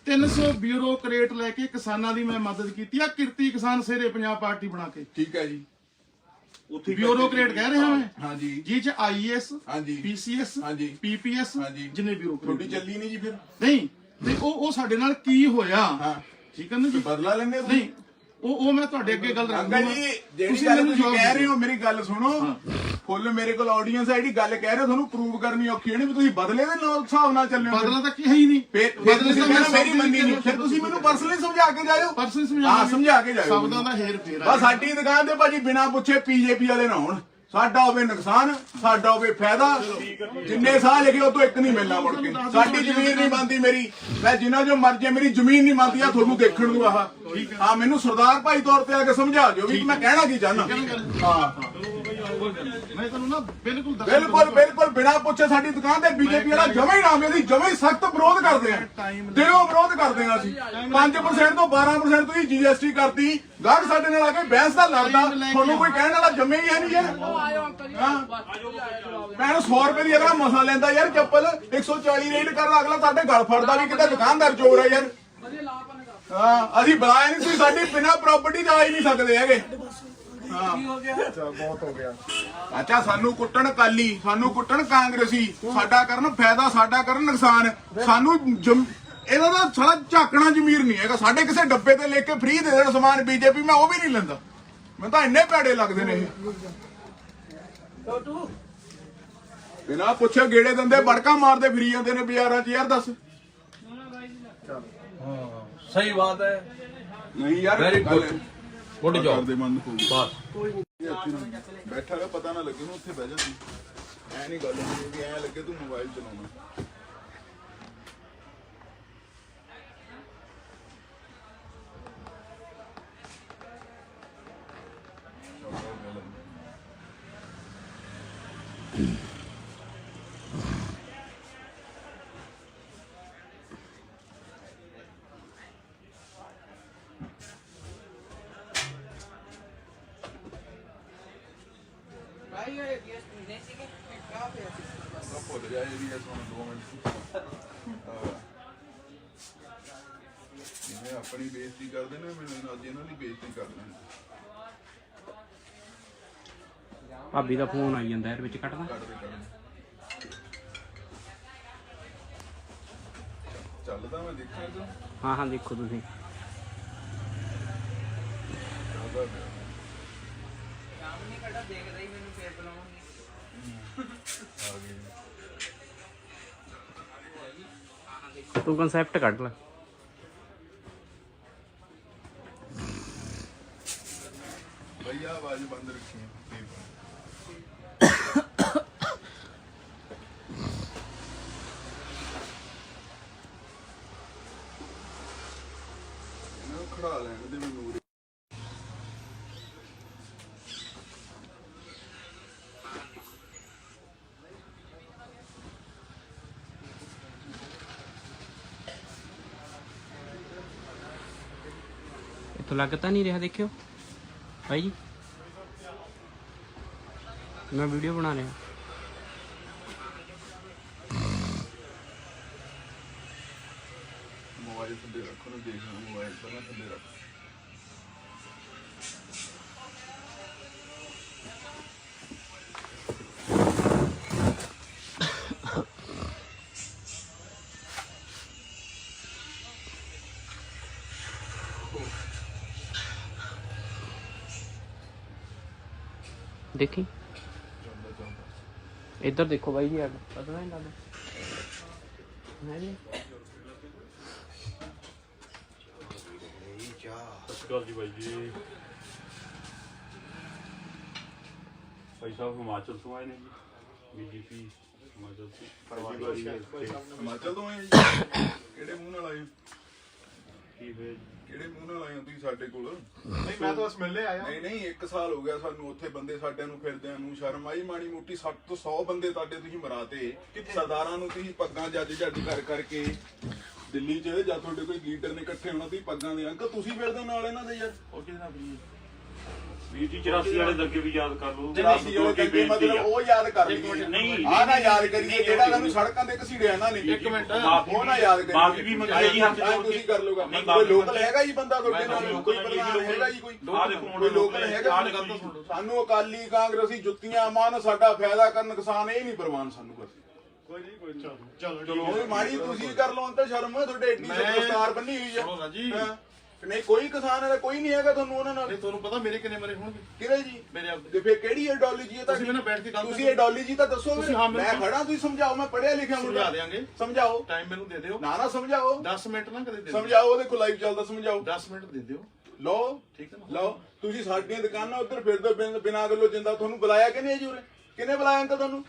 Speaker 4: 300 ਬਿਊਰੋਕਰੇਟ ਲੈ ਕੇ ਕਿਸਾਨਾਂ ਦੀ ਮੈਂ ਮਦਦ ਕੀਤੀ ਆ ਕਿਰਤੀ ਕਿਸਾਨ ਸੇਰੇ ਪੰਜਾਬ ਪਾਰਟੀ ਬਣਾ ਕੇ
Speaker 1: ਠੀਕ ਹੈ ਜੀ ਉੱਥੇ
Speaker 4: ਬਿਊਰੋਕਰੇਟ ਕਹਿ ਰਿਹਾ ਮੈਂ
Speaker 1: ਹਾਂਜੀ
Speaker 4: ਜੀ ਚ ਆਈਐਸ
Speaker 1: ਹਾਂਜੀ
Speaker 4: ਪੀਸੀਐਸ
Speaker 1: ਹਾਂਜੀ
Speaker 4: ਪੀਪੀਐਸ
Speaker 1: ਹਾਂਜੀ
Speaker 4: ਜਿੰਨੇ ਬਿਊਰੋਕਰੇਟ
Speaker 1: ਤੁਹਾਡੀ ਚੱਲੀ ਨਹੀਂ ਜੀ ਫਿਰ
Speaker 4: ਨਹੀਂ ਤੇ ਉਹ ਸਾਡੇ ਨਾਲ ਕੀ ਹੋਇਆ
Speaker 1: ਹਾਂ
Speaker 4: ਠੀਕ ਹੈ ਨਾ ਜੀ
Speaker 1: ਬਦਲਾ ਲੈਣੇ
Speaker 4: ਨਹੀਂ ਉਹ ਮੈਂ ਤੁਹਾਡੇ ਅੱਗੇ ਗੱਲ ਰੱਖਦਾ
Speaker 1: ਅੰਕਲ ਜੀ ਜਿਹੜੀ ਗੱਲ ਤੁਸੀਂ ਕਹਿ ਰਹੇ ਹੋ ਮੇਰੀ ਗੱਲ ਸੁਣੋ ਫੁੱਲ ਮੇਰੇ ਕੋਲ ਆਡੀਅנס ਹੈ ਜਿਹੜੀ ਗੱਲ ਕਹਿ ਰਹੇ ਹੋ ਤੁਹਾਨੂੰ ਪ੍ਰੂਵ ਕਰਨੀ ਔਖੀ ਨਹੀਂ ਵੀ ਤੁਸੀਂ ਬਦਲੇ ਦੇ ਨਾਲ ਹਿਸਾਬ ਨਾਲ ਚੱਲਿਓ
Speaker 4: ਬਦਲਾ ਤਾਂ ਕੀ ਹੈ ਹੀ ਨਹੀਂ
Speaker 1: ਫਿਰ ਤੁਸੀਂ ਕਹਿੰਦੇ ਮੇਰੀ ਮੰਨੀ ਨਹੀਂ ਫਿਰ ਤੁਸੀਂ ਮੈਨੂੰ ਪਰਸਨਲੀ ਸਮਝਾ ਕੇ ਜਾਇਓ
Speaker 4: ਪਰਸਨ
Speaker 1: ਹਾਂ ਸਮਝਾ ਕੇ ਜਾਇਓ
Speaker 4: ਸ਼ਬਦਾਂ ਦਾ ਹੇਰ ਫੇਰ
Speaker 1: ਬਸ ਸਾਡੀ ਦੁਕਾਨ ਤੇ ਭਾਜੀ ਬਿਨਾ ਪੁੱਛੇ ਪੀਜੇਪੀ ਵਾਲੇ ਨਾ ਹੋਣ ਸਾਡਾ ਹੋਵੇ ਨੁਕਸਾਨ ਸਾਡਾ ਹੋਵੇ ਫਾਇਦਾ ਜਿੰਨੇ ਸਾਹ ਲਿਖੇ ਉਹ ਤੋਂ ਇੱਕ ਨਹੀਂ ਮਿਲਣਾ ਮੁੜ ਕੇ ਸਾਡੀ ਜ਼ਮੀਨ ਨਹੀਂ ਬਣਦੀ ਮੇਰੀ ਮੈਂ ਜਿੰਨਾ ਜੋ ਮਰਜ਼ੀ ਮੇਰੀ ਜ਼ਮੀਨ ਨਹੀਂ ਬਣਦੀ ਆ ਤੁਹਾਨੂੰ ਦੇਖਣ ਨੂੰ ਆਹ ਹਾਂ ਮੈਨੂੰ ਸਰਦਾਰ ਭਾਈ ਤੌਰ ਤੇ ਆ ਕੇ ਸਮਝਾ ਦਿਓ ਵੀ ਮੈਂ ਕਹਿਣਾ ਕੀ ਚਾਹਨਾ ਹਾਂ
Speaker 4: ਮੈਂ ਤੁਹਾਨੂੰ ਨਾ ਬਿਲਕੁਲ
Speaker 1: ਬਿਲਕੁਲ ਬਿਨਾ ਪੁੱਛੇ ਸਾਡੀ ਦੁਕਾਨ ਤੇ ਬੀਜੇਪੀ ਵਾਲਾ ਜਮਾ ਹੀ ਨਾਮ ਇਹਦੀ ਜਮਾ ਹੀ ਸਖਤ ਵਿਰੋਧ ਕਰਦੇ ਆ ਦਿਲੋਂ ਵਿਰੋਧ ਕਰਦੇ ਆ ਅਸੀਂ 5% ਤੋਂ 12% ਤੁਸੀਂ ਜੀਐਸਟੀ ਕਰਤੀ ਗਾਹਕ ਸਾਡੇ ਨਾਲ ਆ ਕੇ ਬਹਿਸ ਦਾ ਲੜਦਾ ਤੁਹਾਨੂੰ ਕੋਈ ਕਹਿਣ ਵਾਲਾ ਜੰਮੇ ਹੀ ਹੈ ਨਹੀਂ ਯਾਰ ਮੈਂ 100 ਰੁਪਏ ਦੀ ਅਗਲਾ ਮਸਾ ਲੈਂਦਾ ਯਾਰ ਚੱਪਲ 140 ਰੇਟ ਕਰਦਾ ਅਗਲਾ ਸਾਡੇ ਗਲ ਫੜਦਾ ਵੀ ਕਿਤੇ ਦੁਕਾਨਦਾਰ ਚੋਰ ਹੈ ਯਾਰ ਹਾਂ ਅਸੀਂ ਬੁਲਾਇਆ ਨਹੀਂ ਤੁਸੀਂ ਸਾਡੀ ਬਿਨਾ ਪ੍ਰਾਪਰਟੀ ਦਾ ਆ ਹੀ ਨਹੀਂ ਸਕਦੇ ਹੈਗੇ ਹਾਂ ਬਹੁਤ ਹੋ ਗਿਆ ਅੱਛਾ ਸਾਨੂੰ ਕੁੱਟਣ ਕਾਲੀ ਸਾਨੂੰ ਕੁੱਟਣ ਕਾਂਗਰਸੀ ਸਾਡਾ ਕਰਨ ਫਾਇਦਾ ਸਾਡਾ ਕਰਨ ਨੁਕਸਾਨ ਸਾਨੂੰ ਇਹਦਾ ਤਾਂ ਸਾਲਾ ਝਾਕਣਾ ਜ਼ਮੀਰ ਨਹੀਂ ਹੈਗਾ ਸਾਡੇ ਕਿਸੇ ਡੱਬੇ ਤੇ ਲੈ ਕੇ ਫ੍ਰੀ ਦੇ ਦੇਣ ਸਮਾਨ ਬੀਜੇਪੀ ਮੈਂ ਉਹ ਵੀ ਨਹੀਂ ਲੈਂਦਾ ਮੈਨੂੰ ਤਾਂ ਇੰਨੇ ਭੈੜੇ ਲੱਗਦੇ ਨੇ ਇਹ ਬਿਨਾਂ ਪੁੱਛੇ ਗੇੜੇ ਦਿੰਦੇ ਬੜਕਾ ਮਾਰਦੇ ਫਿਰੀ ਜਾਂਦੇ ਨੇ ਬਾਜ਼ਾਰਾਂ 'ਚ ਯਾਰ ਦੱਸ
Speaker 5: ਸਹੀ ਬਾਤ ਹੈ
Speaker 1: ਨਹੀਂ ਯਾਰ
Speaker 5: Very good. ਗੁੱਡ ਜੌਬ
Speaker 1: ਕਰਦੇ ਮੰਨ ਹੋ
Speaker 5: ਬਸ
Speaker 1: ਬੈਠਾ ਰਿਹਾ ਪਤਾ ਨਾ ਲੱਗੇ ਨੂੰ ਉੱਥੇ ਬਹਿ ਜਾਂਦੀ ਐ ਨਹੀਂ ਗੱਲ ਹੁੰਦੀ ਵੀ ਐ ਲੱਗੇ ਤੂੰ ਮੋਬਾਈਲ ਚਲਾਉਣਾ ਭੁੱਲ ਜਾ ਇਹ ਵੀ ਹੁਣ 2 ਮਿੰਟ ਜਿਵੇਂ ਆਪਣੀ ਬੇਇੱਜ਼ਤੀ ਕਰਦੇ ਨੇ ਮੈਨੂੰ ਅੱਜ ਇਹਨਾਂ ਦੀ ਬੇਇੱਜ਼ਤੀ ਕਰਦੇ ਨੇ
Speaker 2: ਭਾਬੀ ਦਾ ਫੋਨ ਆਈ ਜਾਂਦਾ ਯਾਰ ਵਿੱਚ ਕੱਟਦਾ
Speaker 1: ਚੱਲਦਾ ਮੈਂ ਦੇਖਿਆ ਤੂੰ
Speaker 2: ਹਾਂ ਹਾਂ ਦੇਖੋ ਤੁਸੀਂ
Speaker 1: ਚੱਲਦਾ ਪਿਆ
Speaker 2: ਤੂੰ ਕਨਸੈਪਟ ਕੱਢ ਲੈ
Speaker 1: ਭਈਆ ਆਵਾਜ਼ ਬੰਦ ਰੱਖੀ ਇਹਨਾਂ ਨੂੰ ਖੜਾ ਲੈਣ ਦੇ ਮੈਨੂੰ
Speaker 2: ਇੱਥੋਂ ਲੱਗ ਤਾਂ ਨਹੀਂ ਰਿਹਾ ਦੇਖਿਓ ਭਾਈ ਜੀ ਮੈਂ ਵੀਡੀਓ ਬਣਾ ਰਿਹਾ
Speaker 1: ਮੋਬਾਈਲ ਤੇ ਰੱਖੋ ਨੂੰ ਦੇਖ ਲਓ ਮੋਬਾਈਲ ਪਹਿਲਾਂ ਥੱਲੇ ਰੱਖ।
Speaker 2: देखी इधर देखो भाई जी, ऐड पता नहीं लगता है जी।
Speaker 3: ਸਤਿ ਸ਼੍ਰੀ ਅਕਾਲ ਜੀ ਬਾਈ ਜੀ। ਭਾਈ ਸਾਹਿਬ ਹਿਮਾਚਲ ਤੋਂ ਆਏ ਨੇ ਜੀ, ਬੀਜੇਪੀ ਹਿਮਾਚਲ ਤੋਂ।
Speaker 1: ਹਿਮਾਚਲ ਤੋਂ ਆਏ ਜੀ? ਕਿਹੜੇ ਮੂੰਹ ਨਾਲ ਆਏ?
Speaker 3: ਕੀ ਹੋਇਆ ਜੀ?
Speaker 1: ਕਿਹੜੇ ਮੂੰਹ ਨਾਲ ਆਏ ਹੋ ਤੁਸੀਂ ਸਾਡੇ ਕੋਲ?
Speaker 4: ਨਹੀਂ ਮੈਂ ਤਾਂ ਬਸ ਮਿਲਣੇ ਆਇਆ।
Speaker 1: ਨਹੀਂ 1 ਸਾਲ ਹੋ ਗਿਆ ਸਾਨੂੰ ਉੱਥੇ ਬੰਦੇ ਸਾਡਿਆਂ ਨੂੰ ਫਿਰਦਿਆਂ ਨੂੰ। ਸ਼ਰਮ ਆਈ ਮਾੜੀ ਮੋਟੀ? 60 ਤੋਂ 100 ਬੰਦੇ ਤੁਹਾਡੇ ਤੁਸੀਂ ਮਰਾਤੇ। ਸਰਦਾਰਾਂ ਨੂੰ ਤੁਸੀਂ ਪੱਗਾਂ ਜੱਜ ਕਰ ਕਰਕੇ ਦਿੱਲੀ 'ਚ ਜਾਂ ਤੁਹਾਡੇ ਕੋਈ ਲੀਡਰ ਨੇ ਇਕੱਠੇ ਹੋਣਾ, ਤੁਸੀਂ ਪੱਗਾਂ ਦੇ ਅੰਕਲ ਤੁਸੀਂ ਫਿਰਦੇ ਹੋ ਨਾਲ ਇਹਨਾਂ ਦੇ ਯਾਰ।
Speaker 4: ਉਹ ਕਿਹਦੇ ਨਾਲ ਵੀ
Speaker 3: ਵੀਰ ਜੀ 84 ਵਾਲੇ ਦੰਗੇ ਵੀ ਯਾਦ ਕਰ ਲਓ।
Speaker 1: 84 ਵਾਲੇ ਦੰਗੇ ਮਤਲਬ ਉਹ ਯਾਦ ਕਰ ਲਈਏ।
Speaker 3: ਨਹੀਂ
Speaker 1: ਆਹ ਨਾ ਯਾਦ ਕਰੀਏ ਜਿਹੜਾ ਤੁਹਾਨੂੰ ਸੜਕਾਂ ਤੇ ਘਸੀੜਿਆ ਇਹਨਾਂ ਨੇ।
Speaker 4: ਇੱਕ ਮਿੰਟ,
Speaker 1: ਉਹ ਨਾ ਯਾਦ ਕਰੀਏ।
Speaker 3: ਮਾਫੀ ਵੀ ਮੰਗੀ ਜੀ ਹੱਥ ਜੋੜ ਕੇ।
Speaker 1: ਤੁਸੀਂ ਕਰ ਲੋਗਾ।
Speaker 3: ਨਹੀਂ,
Speaker 1: ਕੋਈ ਲੋਕਲ ਹੈਗਾ ਜੀ ਬੰਦਾ ਤੁਹਾਡੇ
Speaker 3: ਮੈਂ
Speaker 1: ਨਾਲ?
Speaker 3: ਲੋਕਲ
Speaker 1: ਕੋਈ
Speaker 3: ਨਹੀਂ,
Speaker 1: ਪ੍ਰਧਾਨ ਹੈਗਾ ਜੀ? ਕੋਈ
Speaker 3: ਆਹ ਦੇਖੋ
Speaker 1: ਕੋਈ ਲੋਕਲ ਹੈਗਾ?
Speaker 3: ਆਹ ਦੇਖੋ ਜੀ।
Speaker 1: ਸਾਨੂੰ ਅਕਾਲੀ ਕਾਂਗਰਸੀ ਜੁੱਤੀਆਂ ਮਾਰਨ, ਸਾਡਾ ਫਾਇਦਾ ਕਰਨ ਕਿਸਾਨ ਇਹ ਨਹੀਂ ਪ੍ਰਵਾਨ ਸਾਨੂੰ ਬਸ।
Speaker 4: ਕੋਈ ਨਹੀਂ ਚਲੋ
Speaker 1: ਚਲੋ ਮਾੜੀ ਤੁਸੀਂ ਕਰ ਲਓ ਅੰਤਰ ਸ਼ਰਮ ਹੈ ਤੁਹਾਡੇ ਏਡੀ ਦਸਤਾਰ ਬੰਨੀ ਹੋਈ
Speaker 4: ਸੁਣੋ ਨਾ
Speaker 1: ਹੈ।
Speaker 4: ਜੀ।
Speaker 1: ਹਾਂ। ਨਹੀਂ ਕੋਈ ਕਿਸਾਨ ਹੈਗਾ, ਕੋਈ ਨਹੀਂ ਹੈਗਾ ਤੁਹਾਨੂੰ ਉਹਨਾਂ ਨਾਲ।
Speaker 4: ਨਹੀਂ ਤੁਹਾਨੂੰ ਪਤਾ ਮੇਰੇ ਕਿੰਨੇ ਮਰੇ ਹੋਣਗੇ?
Speaker 1: ਕਿਹੜੇ ਜੀ?
Speaker 4: ਮੇਰੇ ਆਪ
Speaker 1: ਤੇ ਫਿਰ ਕਿਹੜੀ ਆਈਡੀਓਲੋਜੀ ਹੈ
Speaker 4: ਤੁਸੀਂ ਮੈਨੂੰ ਬੈਠ ਕੇ ਗੱਲ
Speaker 1: ਤੁਸੀਂ
Speaker 4: ਕਰੋ।
Speaker 1: ਆਈਡੀਓਲੋਜੀ ਤਾਂ ਦੱਸੋ।
Speaker 4: ਤੁਸੀਂ ਹਾਂ
Speaker 1: ਮੈਂ
Speaker 4: ਮੈਨੂੰ
Speaker 1: ਖੜਾ, ਤੁਸੀਂ ਸਮਝਾਓ। ਮੈਂ ਪੜ੍ਹਿਆ ਲਿਖਿਆ ਮੁੰਡਾ।
Speaker 4: ਸਮਝਾ ਦਿਆਂਗੇ।
Speaker 1: ਸਮਝਾਓ।
Speaker 4: ਟਾਈਮ ਮੈਨੂੰ ਦੇ ਦਿਓ।
Speaker 1: ਨਾ ਸਮਝਾਓ।
Speaker 4: 10 ਮਿੰਟ ਨਾ ਕਦੇ ਦੇ ਦਿਓ।
Speaker 1: ਸਮਝਾਓ। ਉਹਦੇ ਕੋਲ ਲਾਈਵ ਚੱਲਦਾ, ਸਮਝਾਓ।
Speaker 4: 10 ਮਿੰਟ ਦੇ ਦਿਓ।
Speaker 1: ਲਓ
Speaker 4: ਠੀਕ ਹੈ ਨਾ?
Speaker 1: ਲਓ। ਤੁਸੀਂ ਸਾਡੀਆਂ ਦੁਕਾਨਾਂ ਉੱਧਰ ਫਿਰਦੇ ਬਿਨਾਂ ਗੱਲੋਂ ਜਿੰਦਾ। ਤੁਹਾਨੂੰ ਬੁਲਾਇਆ ਕਿ ਨਹੀਂ ਜੀ ਉਰੇ? ਕਿਹਨੇ ਬੁਲਾਇਆ ਅੰਕਲ ਤੁਹਾਨੂੰ?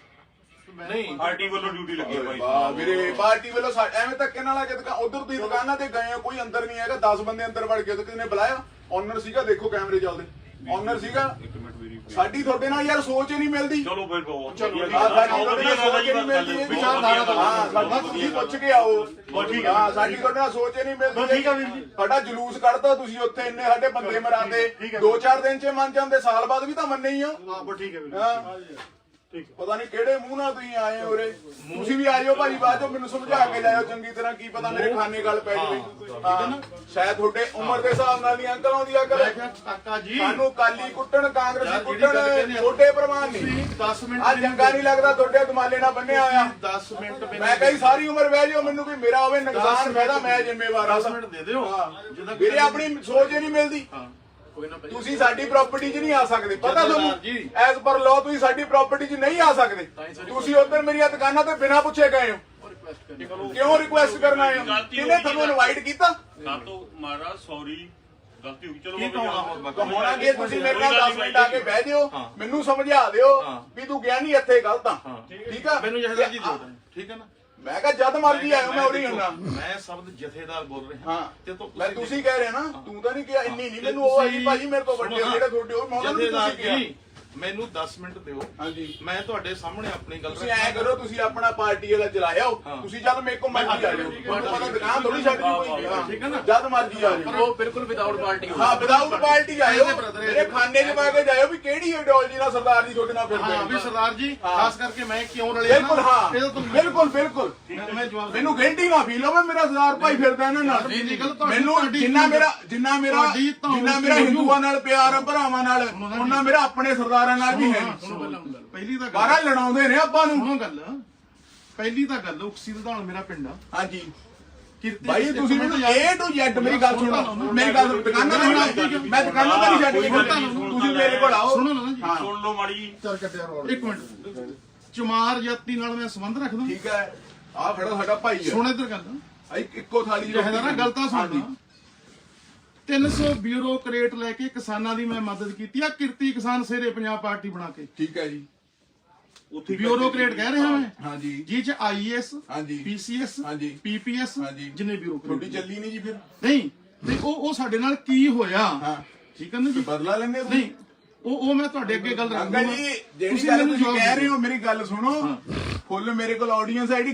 Speaker 4: ਨਹੀਂ
Speaker 3: ਪਾਰਟੀ ਵੱਲੋਂ ਡਿਊਟੀ ਲੱਗੀ ਹੈ ਭਾਈ।
Speaker 1: ਵਾਹ ਵੀਰੇ, ਪਾਰਟੀ ਵੱਲੋਂ ਐਵੇਂ ਧੱਕੇ ਨਾਲ ਆ ਕੇ ਉਧਰ ਤੁਸੀਂ ਦੁਕਾਨਾਂ ਤੇ ਗਏ ਹੋ, ਕੋਈ ਅੰਦਰ ਨਹੀਂ ਹੈਗਾ। 10 ਬੰਦੇ ਅੰਦਰ ਵੜ ਗਏ ਤੇ ਕਿਹਨੇ ਬੁਲਾਇਆ? ਓਨਰ ਸੀਗਾ, ਦੇਖੋ ਕੈਮਰੇ ਚੱਲਦੇ। ਓਨਰ ਸੀਗਾ।
Speaker 3: ਇੱਕ ਮਿੰਟ ਮੇਰੀ
Speaker 1: ਸਾਡੀ ਤੁਹਾਡੇ ਨਾਲ ਯਾਰ ਸੋਚ ਹੀ ਨਹੀਂ ਮਿਲਦੀ।
Speaker 3: ਚਲੋ ਫਿਰ ਬਹੁਤ
Speaker 4: ਚਲੋ,
Speaker 3: ਵਧੀਆ
Speaker 1: ਹਾਂ, ਸਾਡੀ
Speaker 3: ਗੱਲ
Speaker 1: ਤੁਹਾਡੇ
Speaker 3: ਹੈ।
Speaker 1: ਨਾਲ ਸੋਚ ਹੀ ਨਹੀਂ ਮਿਲਦੀ।
Speaker 4: ਵਿਚਾਰਧਾਰਾ ਤੋਂ।
Speaker 1: ਹਾਂ, ਸਾਡੀ ਤੁਸੀਂ ਪੁੱਛ ਕੇ ਆਓ।
Speaker 3: ਠੀਕ ਹੈ।
Speaker 1: ਹਾਂ, ਸਾਡੀ ਤੁਹਾਡੇ ਨਾਲ ਸੋਚ ਹੀ ਨਹੀਂ ਮਿਲਦੀ।
Speaker 4: ਠੀਕ ਹੈ ਵੀਰ ਜੀ।
Speaker 1: ਸਾਡਾ ਜਲੂਸ ਕੱਢਦਾ ਤੁਸੀਂ ਉੱਥੇ, ਇੰਨੇ ਸਾਡੇ ਬੰਦੇ ਮਰਾਦੇ। 2-4 ਦਿਨ 'ਚ ਮੰਨ ਜਾਂਦੇ, ਸਾਲ ਬਾਅਦ ਵੀ ਤਾਂ ਮੰਨੇ ਹੀ ਆ।
Speaker 4: ਹਾਂ ਠੀਕ ਹੈ ਵੀਰ।
Speaker 1: ਹਾਂ। ਪਤਾ ਨਹੀਂ ਕਿਹੜੇ ਮੂੰਹ ਨਾਲ ਤੁਸੀਂ ਆਏ ਹੋ ਉਰੇ। ਤੁਸੀਂ ਵੀ ਆ ਜਾਓ ਭਾਜੀ, ਬਾਅਦ ਚੋਂ ਮੈਨੂੰ ਸਮਝਾ ਕੇ ਜਾਇਓ ਚੰਗੀ ਤਰ੍ਹਾਂ। ਕੀ ਪਤਾ ਮੇਰੇ ਖਾਨੇ ਗੱਲ ਪੈ ਜਾਵੇ। ਹਾਂ, ਸ਼ਾਇਦ ਤੁਹਾਡੇ ਉਮਰ ਦੇ ਹਿਸਾਬ ਨਾਲ ਨਹੀਂ ਅੰਕਲ ਆਉਂਦੀ ਆ ਗੱਲ।
Speaker 4: ਮੈਂ ਕਿਹਾ ਕਾਕਾ ਜੀ
Speaker 1: ਸਾਨੂੰ ਕਾਲੀ ਕੁੱਟਣ, ਕਾਂਗਰਸੀ
Speaker 4: ਯਾਰ ਜਿਹੜੀ
Speaker 1: ਕੁੱਟਣ,
Speaker 4: ਗੱਲ ਕਹਿੰਦੇ ਆ।
Speaker 1: ਛੋਟੇ ਪ੍ਰਵਾਨ ਨਹੀਂ।
Speaker 4: 10 ਮਿੰਟ
Speaker 1: ਆ ਚੰਗਾ ਨਹੀਂ ਲੱਗਦਾ ਤੁਹਾਡੇ ਦਮਾਲੇ ਨਾਲ ਬੰਨਿਆ ਹੋਇਆ।
Speaker 4: 10 ਮਿੰਟ
Speaker 1: ਮੈਂ ਕਹੀ ਸਾਰੀ ਉਮਰ ਬਹਿ ਜਾਓ, ਮੈਨੂੰ ਵੀ ਮੇਰਾ ਹੋਵੇ ਨੁਕਸਾਨ ਫਾਇਦਾ, ਮੈਂ ਜ਼ਿੰਮੇਵਾਰ ਹਾਂ।
Speaker 4: 10 ਮਿੰਟ ਦੇ ਦਿਓ।
Speaker 1: ਹਾਂ। ਵੀਰੇ ਆਪਣੀ ਸੋਚ ਹੀ ਨਹੀਂ ਮਿਲਦੀ।
Speaker 4: ਹਾਂ ਕੋਈ ਨਾ ਭਾਈ।
Speaker 1: ਤੁਸੀਂ ਸਾਡੀ ਪ੍ਰਾਪਰਟੀ 'ਚ ਨਹੀਂ ਆ ਸਕਦੇ, ਪਤਾ ਤੁਹਾਨੂੰ?
Speaker 4: ਜੀ।
Speaker 1: ਐਜ਼ ਪਰ ਲਾਅ ਤੁਸੀਂ ਸਾਡੀ ਪ੍ਰਾਪਰਟੀ 'ਚ ਨਹੀਂ ਆ ਸਕਦੇ। ਤੁਸੀਂ ਉੱਧਰ ਮੇਰੀਆਂ ਦੁਕਾਨਾਂ ਤੇ ਬਿਨਾਂ ਪੁੱਛੇ ਗਏ ਹੋ। ਕਿਉਂ ਰਿਕੁਐਸਟ ਕਰਨ ਆਏ ਹੋ? ਕਿਹਨੇ ਤੁਹਾਨੂੰ ਇਨਵਾਈਟ ਕੀਤਾ?
Speaker 3: ਕਾਤੋਂ ਮਹਾਰਾਜ ਸੌਰੀ, ਗਲਤੀ ਹੋ ਗਈ। ਚਲੋ
Speaker 4: ਕੀ ਕਹੋਣਾ ਹੋਰ ਬਾਕੀ?
Speaker 1: ਹੋਣਾ ਕਿ ਤੁਸੀਂ ਮੇਰੇ ਨਾਲ 10 ਮਿੰਟ ਆ ਕੇ ਬਹਿ ਜਿਓ, ਮੈਨੂੰ ਸਮਝਾ ਦਿਓ ਵੀ ਤੂੰ ਗਿਆ ਨਹੀਂ ਇੱਥੇ ਗਲਤ ਆ। ਠੀਕ ਆ?
Speaker 4: ਮੈਨੂੰ ਜਹੇਦਾਰ ਜੀ ਦਿਓ। ਠੀਕ ਹੈ ਨਾ?
Speaker 1: ਮੈਂ ਕਿਹਾ ਜਦ ਮਰਜ਼ੀ ਆਇਓ, ਮੈਂ ਉਰੀ ਹੁੰਨਾ।
Speaker 4: ਮੈਂ ਸ਼ਬਦ ਜਥੇਦਾਰ ਬੋਲ ਰਿਹਾ।
Speaker 1: ਹਾਂ
Speaker 4: ਤੇ ਤੋਂ
Speaker 1: ਮੈਂ ਤੁਸੀਂ ਕਹਿ ਰਹੇ ਨਾ, ਤੂੰ ਤਾਂ ਨਹੀਂ ਕਿਹਾ। ਇੰਨੀ ਨਹੀਂ ਮੈਨੂੰ ਉਹ ਆਈ ਭਾਜੀ ਮੇਰੇ ਤੋਂ ਵੱਡੇ ਜਿਹੜੇ ਤੁਹਾਡੇ ਉਹ, ਮੈਂ ਉਹਨਾਂ ਨੂੰ
Speaker 4: ਜਥੇਦਾਰ
Speaker 1: ਤੁਸੀਂ ਕਿਹਾ।
Speaker 4: ਜੀ ਮੈਨੂੰ 10 ਮਿੰਟ ਦਿਓ।
Speaker 1: ਹਾਂਜੀ
Speaker 4: ਮੈਂ ਤੁਹਾਡੇ ਸਾਹਮਣੇ ਆਪਣੀ ਗੱਲ
Speaker 1: ਤੁਸੀਂ ਐ ਕਰੋ, ਤੁਸੀਂ ਆਪਣਾ ਪਾਰਟੀ ਵਾਲਾ ਚਲਾਇਓ। ਤੁਸੀਂ ਜਦ ਮੇਰੇ ਕੋਲ ਮਰਜ਼ੀ ਆ ਜਾਓ। ਤੁਹਾਨੂੰ ਪਤਾ ਦੁਕਾਨ ਥੋੜੀ ਛੱਡ ਦੀ ਕੋਈ।
Speaker 4: ਠੀਕ ਹੈ ਨਾ?
Speaker 1: ਜਦ ਮਰਜ਼ੀ ਆ ਜਾਓ।
Speaker 2: ਉਹ ਬਿਲਕੁਲ ਵਿਦਆਊਟ ਪਾਰਟੀ
Speaker 1: ਹਾਂ, ਵਿਦਾਊਟ ਪਾਰਟੀ ਆਇਓ। ਮੇਰੇ ਖਾਨੇ 'ਚ ਪਾ ਕੇ ਜਾਇਓ ਵੀ ਕਿਹੜੀ ਆਈਡੀਓਲੋਜੀ ਨਾਲ ਸਰਦਾਰ ਜੀ ਤੁਹਾਡੇ ਨਾਲ ਫਿਰਦੇ
Speaker 4: ਹਾਂ ਵੀ
Speaker 1: ਨੇ।
Speaker 4: ਸਰਦਾਰ ਜੀ ਖਾਸ ਕਰਕੇ ਮੈਂ ਕਿਉਂ ਰਲਿਆ ਨਾ?
Speaker 1: ਬਿਲਕੁਲ ਹਾਂ,
Speaker 4: ਇਹਦਾ ਤੁਹਾਨੂੰ
Speaker 1: ਬਿਲਕੁਲ ਬਿਲਕੁਲ।
Speaker 4: ਮੈਂ ਜਵਾਬ
Speaker 1: ਮੈਨੂੰ ਗਿਲਟੀ ਨਾ ਫੀਲ ਹੋਵੇ, ਮੇਰਾ ਸਰਦਾਰ ਭਾਈ ਫਿਰਦਾ ਇਹਨਾਂ ਨਾਲ।
Speaker 4: ਨਹੀਂ, ਨਹੀਂ, ਗੱਲ ਤੁਹਾਡੀ-
Speaker 1: ਮੈਨੂੰ
Speaker 4: ਤੁਹਾਡੀ-
Speaker 1: ਜਿੰਨਾ ਮੇਰਾ
Speaker 4: ਤੁਹਾਡੀ ਤਾਂ
Speaker 1: ਹਿੰਦੂਆਂ ਨਾਲ ਪਿਆਰ ਆ, ਭਰਾਵਾਂ ਨਾਲ, ਉਹਨਾਂ ਮੇਰਾ ਆਪਣੇ ਸਰਦਾਰਾਂ ਨਾਲ ਵੀ ਹੈ ਨਹੀਂ।
Speaker 4: ਪਹਿਲੀ ਤਾਂ
Speaker 1: ਬਾਹਰ ਲੜਾਉਂਦੇ ਨੇ ਆਪਾਂ ਨੂੰ।
Speaker 4: ਸੁਣੋ ਗੱਲ। ਪਹਿਲੀ ਤਾਂ ਗੱਲ ਉਕਸੀ ਰਧਾਨ ਮੇਰਾ ਪਿੰਡ ਆ।
Speaker 1: ਹਾਂਜੀ
Speaker 4: ਕਿਰਤੀ
Speaker 1: ਭਾਈ ਤੁਸੀਂ ਮੈਨੂੰ A to Z ਮੇਰੀ ਗੱਲ ਸੁਣੋ। ਮੇਰੀ ਗੱਲ ਦੁਕਾਨਾਂ ਤੇ ਮੈਂ ਦੁਕਾਨਾਂ ਤੇ ਨਹੀਂ ਛੱਡ ਕੇ ਤੁਸੀਂ ਮੇਰੇ ਕੋਲ ਆਓ।
Speaker 4: ਸੁਣੋ ਨਾ ਜੀ।
Speaker 1: ਹਾਂ
Speaker 3: ਸੁਣ ਲਓ ਮਾੜੀ ਜੀ।
Speaker 4: ਚੱਲ ਕੱਟਿਆ ਰੋਲ। ਇੱਕ ਮਿੰਟ। ਚਮਾਰ ਜਾਤੀ ਨਾਲ ਮੈਂ ਸੰਬੰਧ ਰੱਖਦਾ।
Speaker 1: ਠੀਕ ਹੈ। ਆਹ ਖੜਾ ਸਾਡਾ ਭਾਈ ਹੈ।
Speaker 4: ਸੁਣ ਇੱਧਰ ਗੱਲ।
Speaker 1: ਇੱਕੋ ਥਾਲੀ
Speaker 4: ਜਹੇਦਾਰ ਨਾ ਗੱਲ ਤਾਂ ਸੁਣਨਾ। 300 ਬਿਊਰੋਕਰੇਟ ਲੈ ਕੇ ਕਿਸਾਨਾਂ ਦੀ ਮੈਂ ਮਦਦ ਕੀਤੀ ਆ। ਕਿਰਤੀ ਕਿਸਾਨ ਸੇਰੇ ਪੰਜਾਬ ਪਾਰਟੀ ਬਣਾ ਕੇ।
Speaker 1: ਠੀਕ ਹੈ ਜੀ।
Speaker 3: ਉੱਥੇ
Speaker 4: ਬਿਊਰੋਕਰੇਟ ਕਹਿ ਰਿਹਾ ਮੈਂ।
Speaker 1: ਹਾਂਜੀ
Speaker 4: ਜੀ ਚ IAS
Speaker 1: ਹਾਂਜੀ
Speaker 4: PCS
Speaker 1: ਹਾਂਜੀ
Speaker 4: PPS
Speaker 1: ਹਾਂਜੀ।
Speaker 4: ਜਿੰਨੇ ਬਿਊਰੋਕਰੇਟ
Speaker 1: ਤੁਹਾਡੀ ਚੱਲੀ ਨਹੀਂ ਜੀ ਫਿਰ।
Speaker 4: ਨਹੀਂ ਤੇ ਉਹ ਸਾਡੇ ਨਾਲ ਕੀ ਹੋਇਆ?
Speaker 1: ਹਾਂ
Speaker 4: ਠੀਕ ਹੈ ਨਾ ਜੀ?
Speaker 1: ਬਦਲਾ ਲੈਂਦੇ ਤੁਸੀਂ?
Speaker 4: ਨਹੀਂ ਉਹ ਮੈਂ ਤੁਹਾਡੇ ਅੱਗੇ ਗੱਲ ਰੱਖੂੰਗਾ।
Speaker 1: ਅੰਕਲ ਜੀ ਜਿਹੜੀ ਗੱਲ ਤੁਸੀਂ ਕਹਿ ਰਹੇ ਹੋ, ਮੇਰੀ ਗੱਲ ਸੁਣੋ। ਫੁੱਲ ਮੇਰੇ ਕੋਲ ਆਡੀਅנס ਹੈ ਜਿਹੜੀ